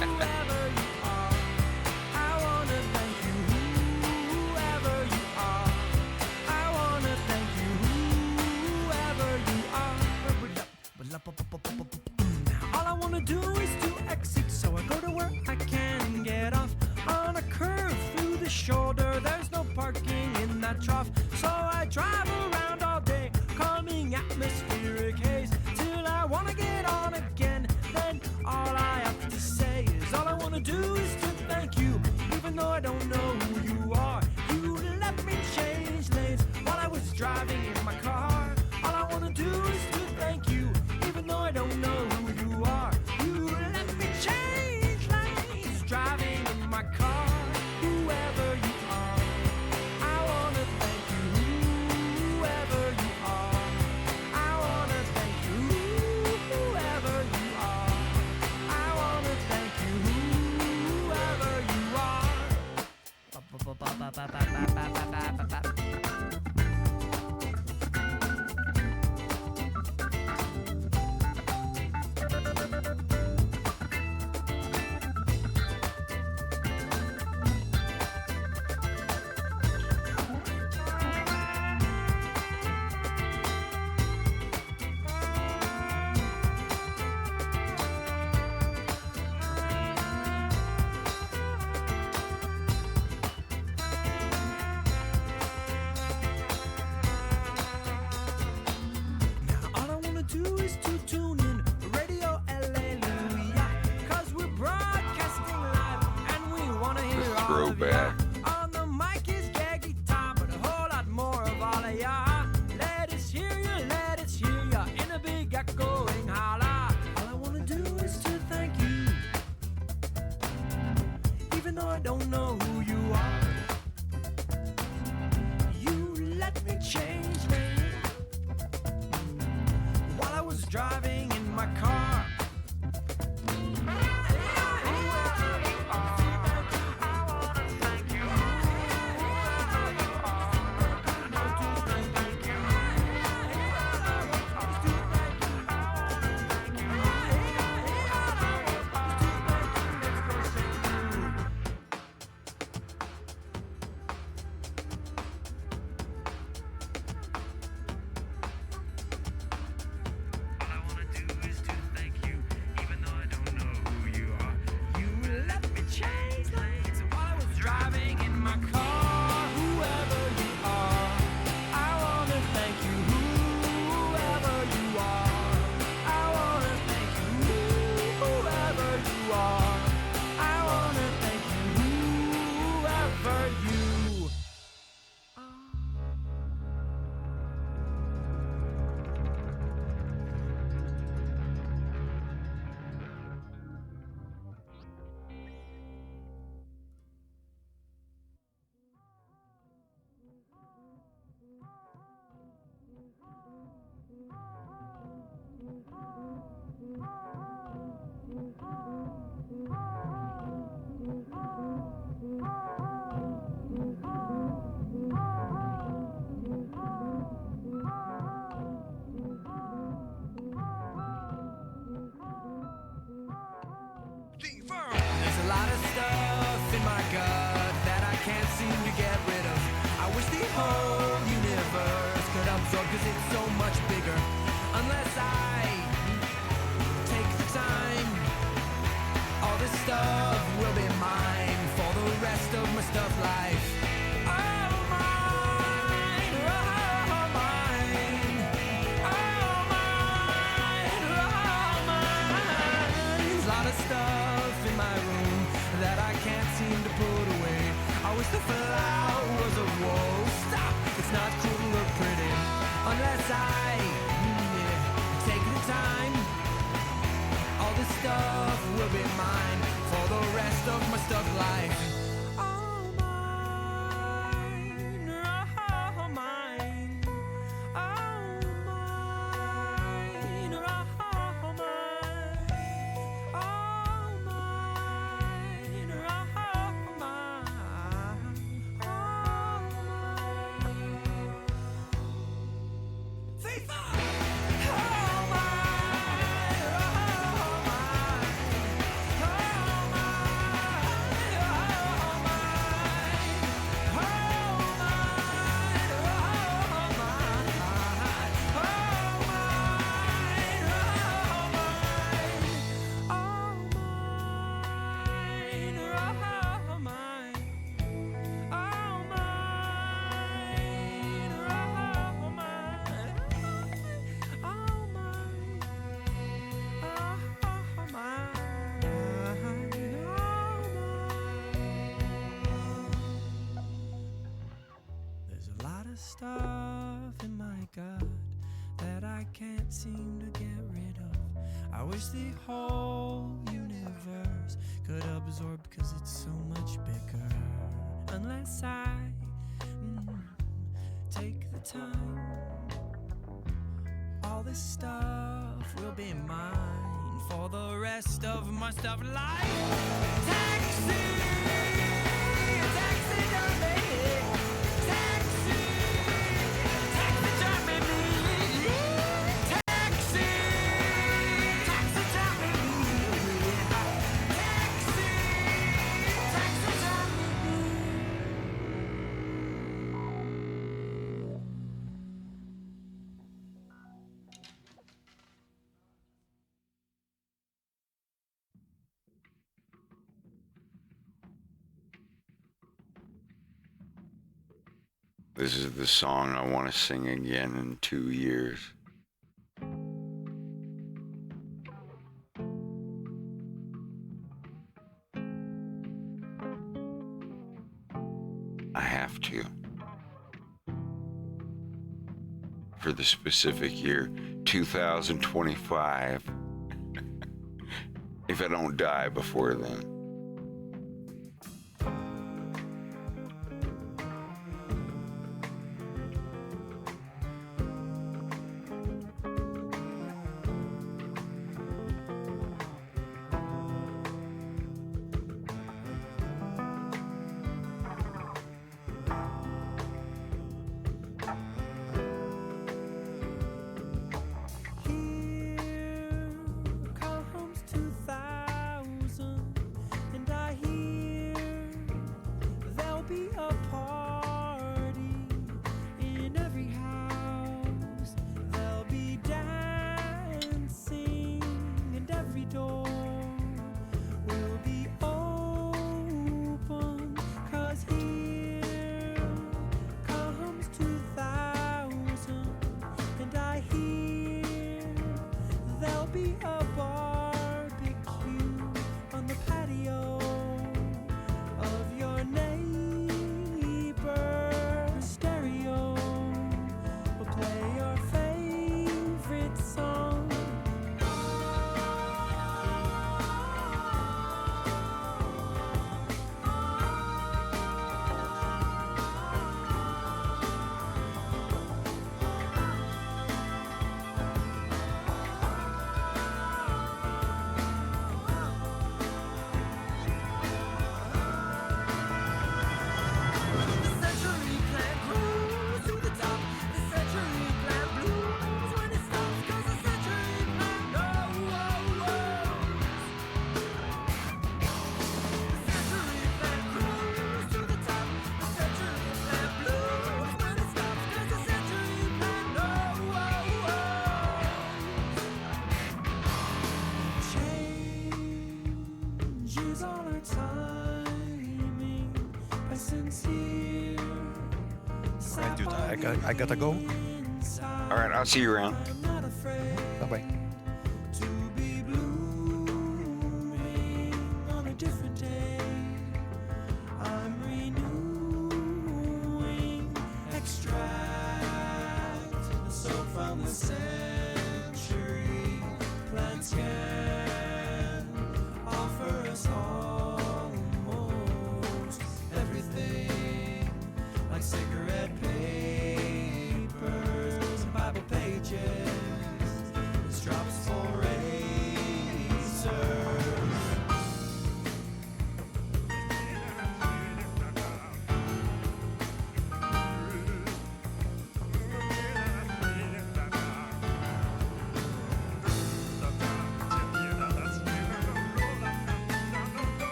Whoever you are, I wanna thank you. Whoever you are, I wanna thank you. Whoever you are. All I wanna do is to exit, so I go to where I can get off. On a curve through the shoulder, there's no parking in that trough. So I drive around all day, calming atmospheric haze, till I wanna get on again. Then all I have to say is, all I wanna do is to thank you, even though I don't know who you are. You let me change lanes while I was driving in my car. All I wanna do is to thank you, even though I don't know who you are. You let me change lanes driving in my car. Whoever you are, I wanna thank you. Whoever you are, I wanna thank you. Whoever you are, I wanna thank you. Whoever you are. All I wanna do is to tune in Radio Hallelujah, 'cause we're broadcasting live and we wanna hear all of ya. On the mic is Gaggy Tom, but a whole lot more of all of ya. Let us hear ya in a big echoing holla. All I wanna do is to thank you, even though I don't know who you are. You let me change lanes while I was driving in my car. The flowers of woe. Stop, it's not cool to look pretty unless I take the time. All this stuff will be mine for the rest of my stuck life. All mine, all mine, all mine, all mine, all mine, all mine, all mine. FIFA! All mine, all mine, all There's a lot of stuff in my gut that I can't seem to get rid of. I wish the whole universe could absorb, cause it's so much bigger. Unless I take the time, all this stuff will be mine for the rest of my stuff life. Taxi, taxi, don't make taxi, taxi, don't make me. Taxi, taxi, don't make me. Taxi, taxi, don't make me. This is the song I want to sing again in 2 years. I have to. For the specific year 2025. If I don't die before then. Comes 2000, and I hear there'll be a party in every house. There'll be dancing, and every door will be open. 'Cause here comes 2000, and I hear there'll be a barbecue on the patio of your neighbor's stereo. We'll play your favorite song. The century plant grows to the top. The century plant blooms when it stops, 'cause the century plant knows. The century plant grows to the top. The century plant blooms when it stops, 'cause the century plant knows. Change is all our timing. By sincere. Alright, dude, I gotta go. All right, I'll see you around. Bye bye. To be blooming on a different day. I'm renewed. of the century. Plants can offer us almost everything, like cigarette papers and Bible pages, drops for razors.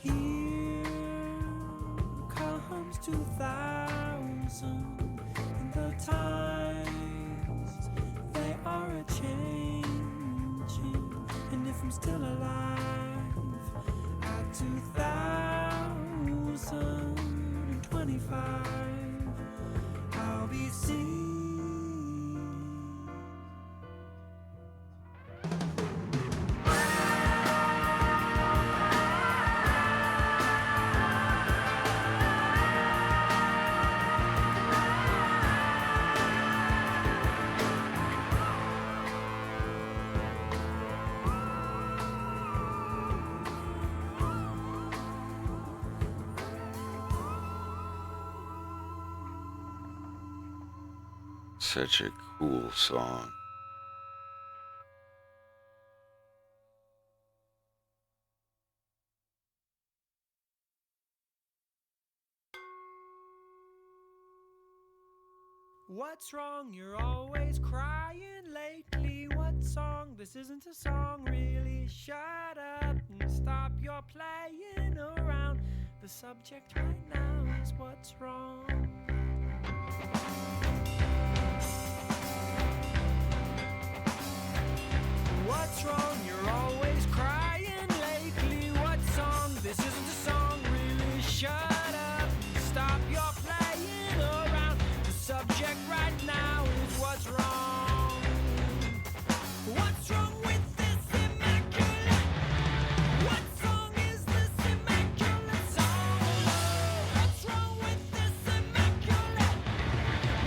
Here comes 2000, and the times, they are a-changing. And if I'm still alive at 2025, I'll be seeing Such a cool song. What's wrong? You're always crying lately. What song? This isn't a song, really. Shut up and stop your playing around. The subject right now is what's wrong. What's wrong? You're always crying lately. What song? This isn't a song, really. Shut up and stop your playing around. The subject right now is what's wrong. What's wrong with this immaculate? What song is this immaculate song? What's wrong with this immaculate?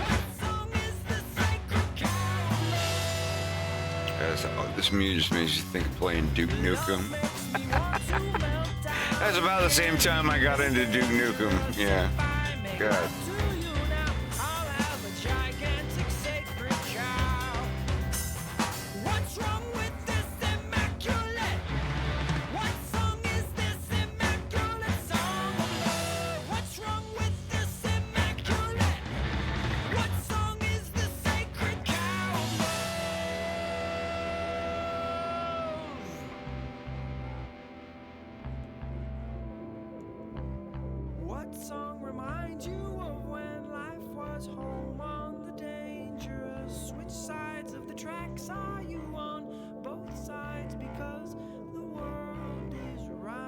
What song is this sacred cow? This music makes you think of playing Duke Nukem. That's about the same time I got into Duke Nukem. Yeah. God. What's wrong with this immaculate? What song is this immaculate song? What's wrong with this immaculate? What song is this sacred cow? What song reminds you of when life was home on the dangerous? Which sides of the tracks are you on? sides because the world is round.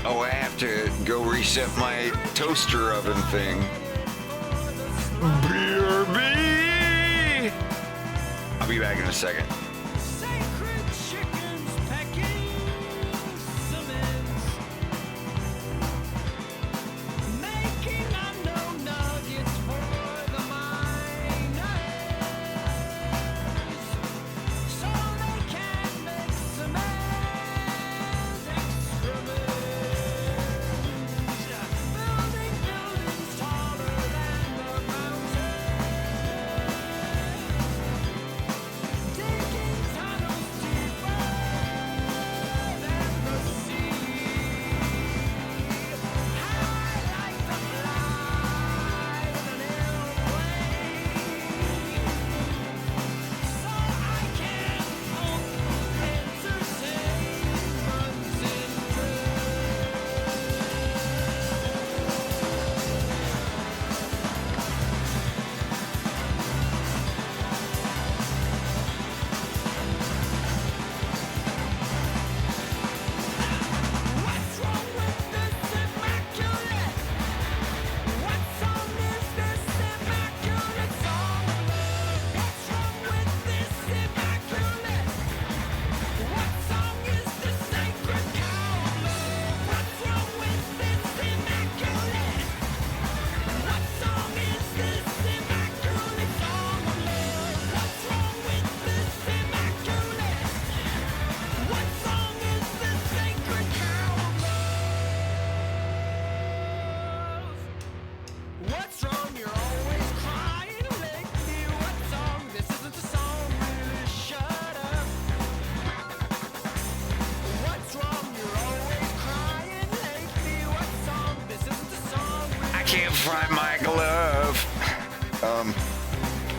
Oh, I have to go reset my toaster oven thing. BRB! I'll be back in a second. Sacred chickens pecking cements, making unknown nuggets for the miners, so they can make cement excrements, building buildings taller than the mountains, digging tunnels deeper than the sea. I like to fly in an airplane, so I can pump entertainment's What's wrong with this immaculate? What song is this immaculate song? What's wrong with this immaculate? What song is this sacred cow? What's wrong with this immaculate? What song is this immaculate song? What's wrong with this immaculate? What song is this sacred cow? What's wrong? You're always crying lately. What song? This isn't a song. Really shut up. What's wrong? You're always crying lately. What song? This isn't a song. I can't find my glove.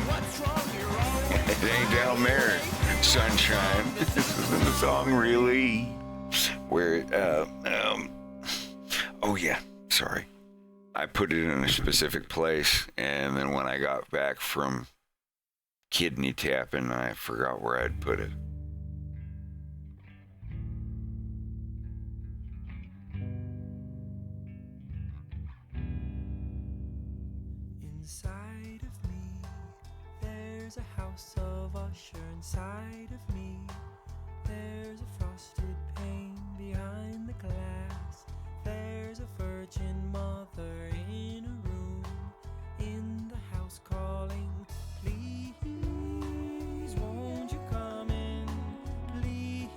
What's wrong? You're always It ain't down there, sunshine. This isn't the song, really. Where, oh yeah, sorry. I put it in a specific place, and then when I got back from kidney tapping, I forgot where I'd put it. Inside of me, there's a house of usher. Inside of me, there's a frosted pane behind the glass. There's a virgin mother in a room in the house calling, please, won't you come in? Please,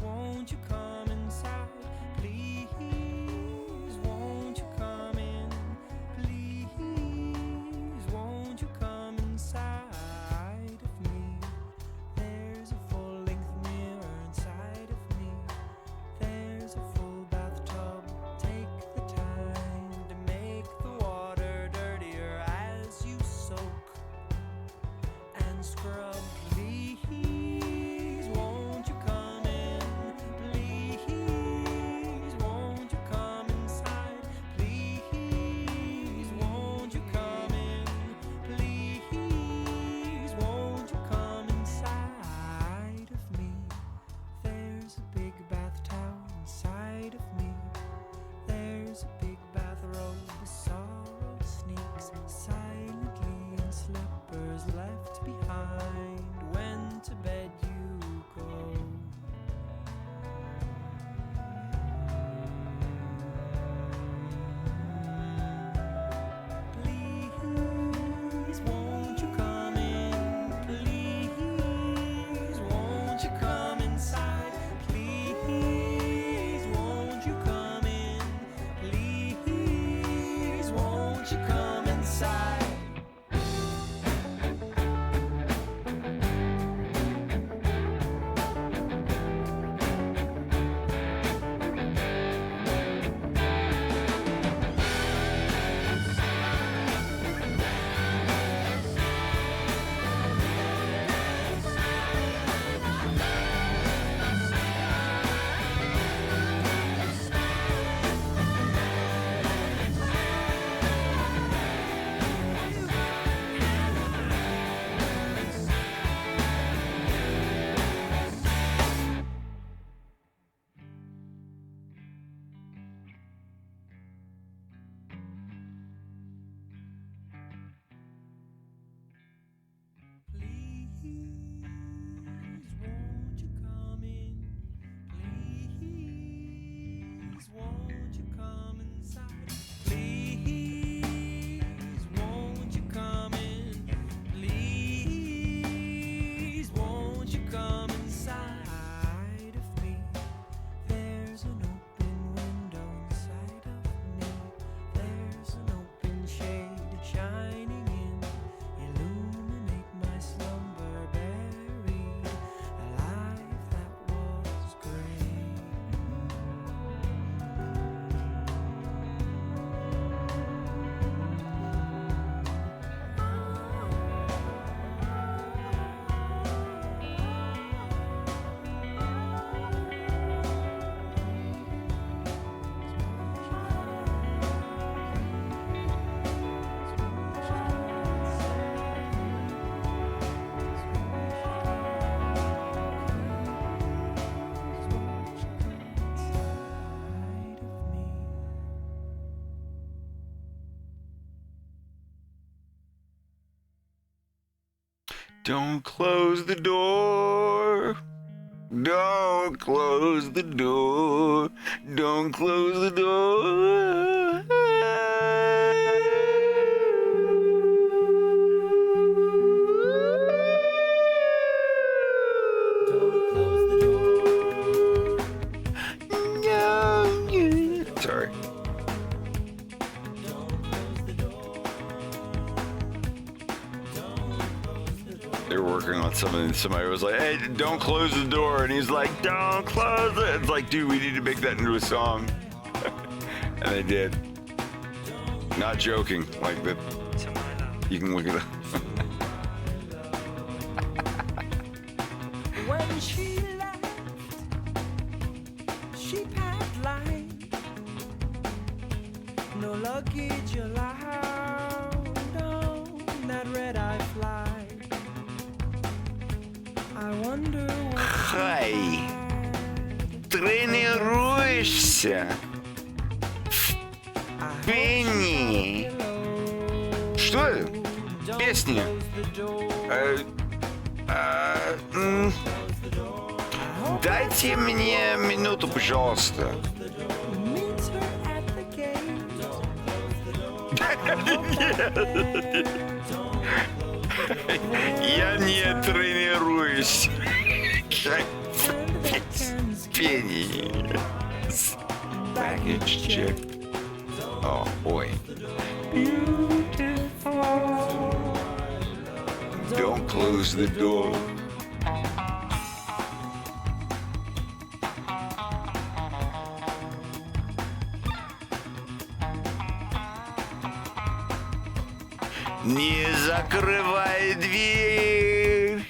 won't you come inside? Please, won't you come in? Please, won't you come inside of me? There's a full-length mirror inside Don't close the door. Don't close the door. Don't close the door. Sorry. They were working on something and somebody was like, hey, don't close the door. And he's like, don't close it. It's like, dude, we need to make that into a song. And they did. Not joking. Like that. You can look it up. When she left, she packed light. No luggage allowed on that red-eye flight. I wonder what Хай, тренируешься в пении. Что это? Песни. Дайте мне минуту, пожалуйста. Я не тренируюсь в пении. Package check. Oh boy. Don't close the door. Не закрывай дверь,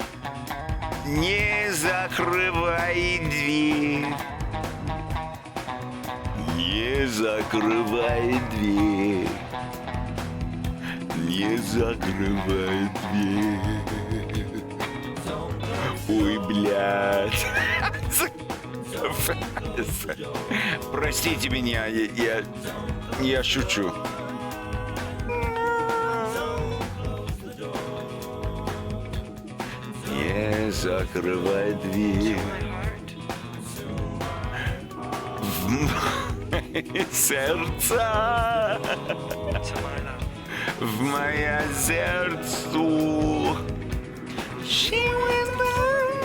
не закрывай дверь, не закрывай дверь, не закрывай дверь. Ой, блядь. Простите меня, я шучу. Не закрывай дверь в мое сердце, в мое сердце. She went down,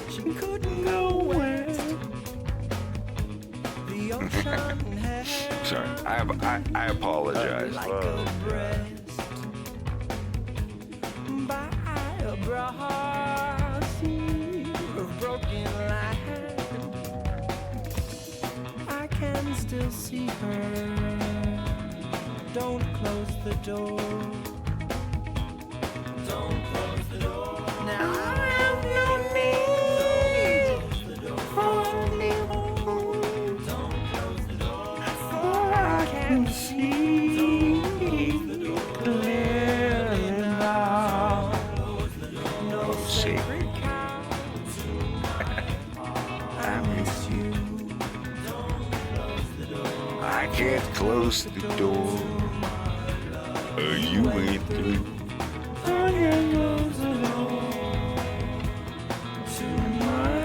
she couldn't go where. Sorry, I apologize. I can still see her. Don't close the door. Don't close the door. Now I have no need for any more. Don't close the door. For I can see clearly now. No sacred cow. I miss you. I can't close the door. You ain't through. I can't close the door to my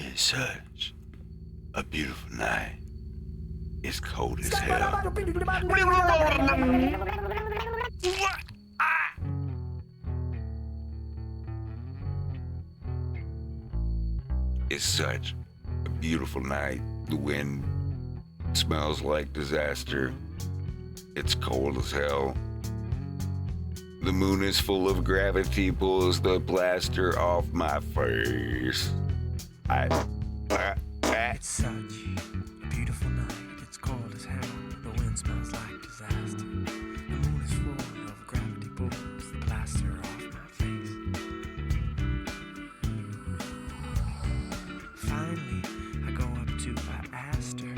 It's such a beautiful night. It's cold as hell. It's such a beautiful night. The wind smells like disaster. It's cold as hell. The moon is full of gravity, pulls the plaster off my face. It's such a beautiful night. It's cold as hell. The wind smells like disaster. The moon is full of gravity pulls the plaster off my face. Finally, I go up to I asked her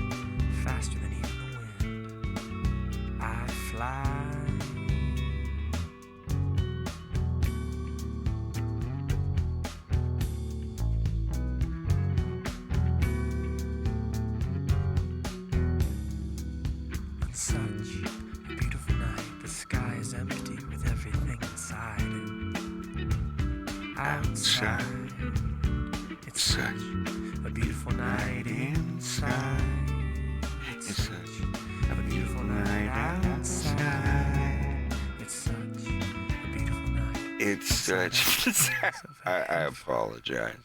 faster than even the wind. I fly. On such a beautiful night, the sky is empty with everything inside it. Outside, it's such a beautiful night inside. It's such a beautiful night outside. It's such a beautiful night. It's such. I apologize.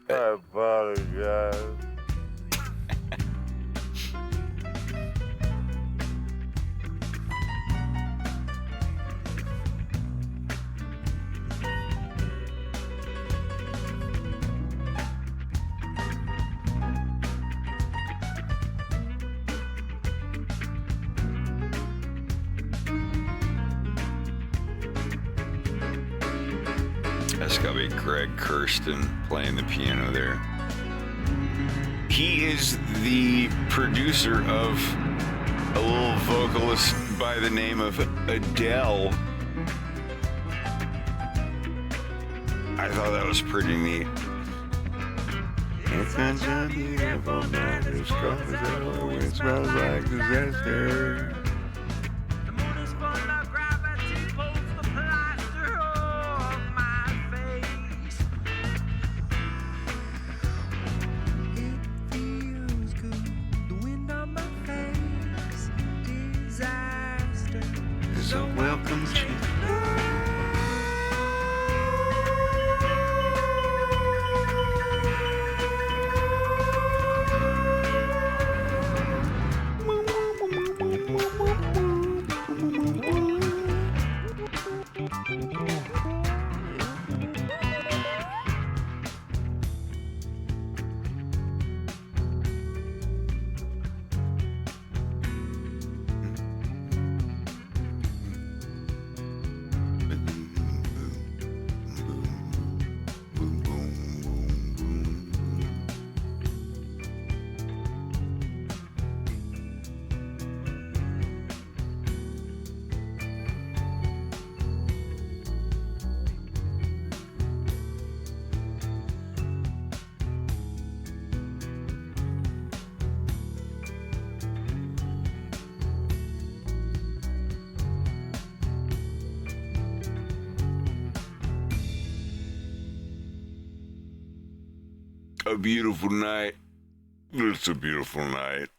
I apologize. That's gotta be Greg Kirsten playing the piano there. He is the producer of a little vocalist by the name of Adele. I thought that was pretty neat. It's such a beautiful night. It's cold as hell. It smells like disaster. So welcome to a beautiful night. It's a beautiful night.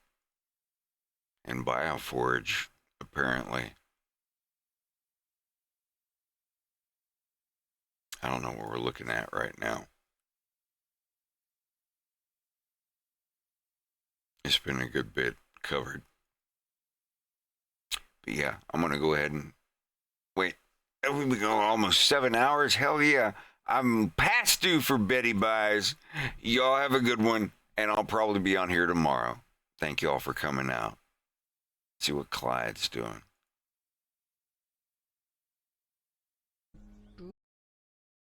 And Bioforge, apparently. I don't know what we're looking at right now. It's been a good bit covered. But yeah, I'm going to go ahead and wait. We've been going almost 7 hours. Hell yeah. I'm past due for Betty Buys. Y'all have a good one, and I'll probably be on here tomorrow. Thank you all for coming out. See what Clyde's doing.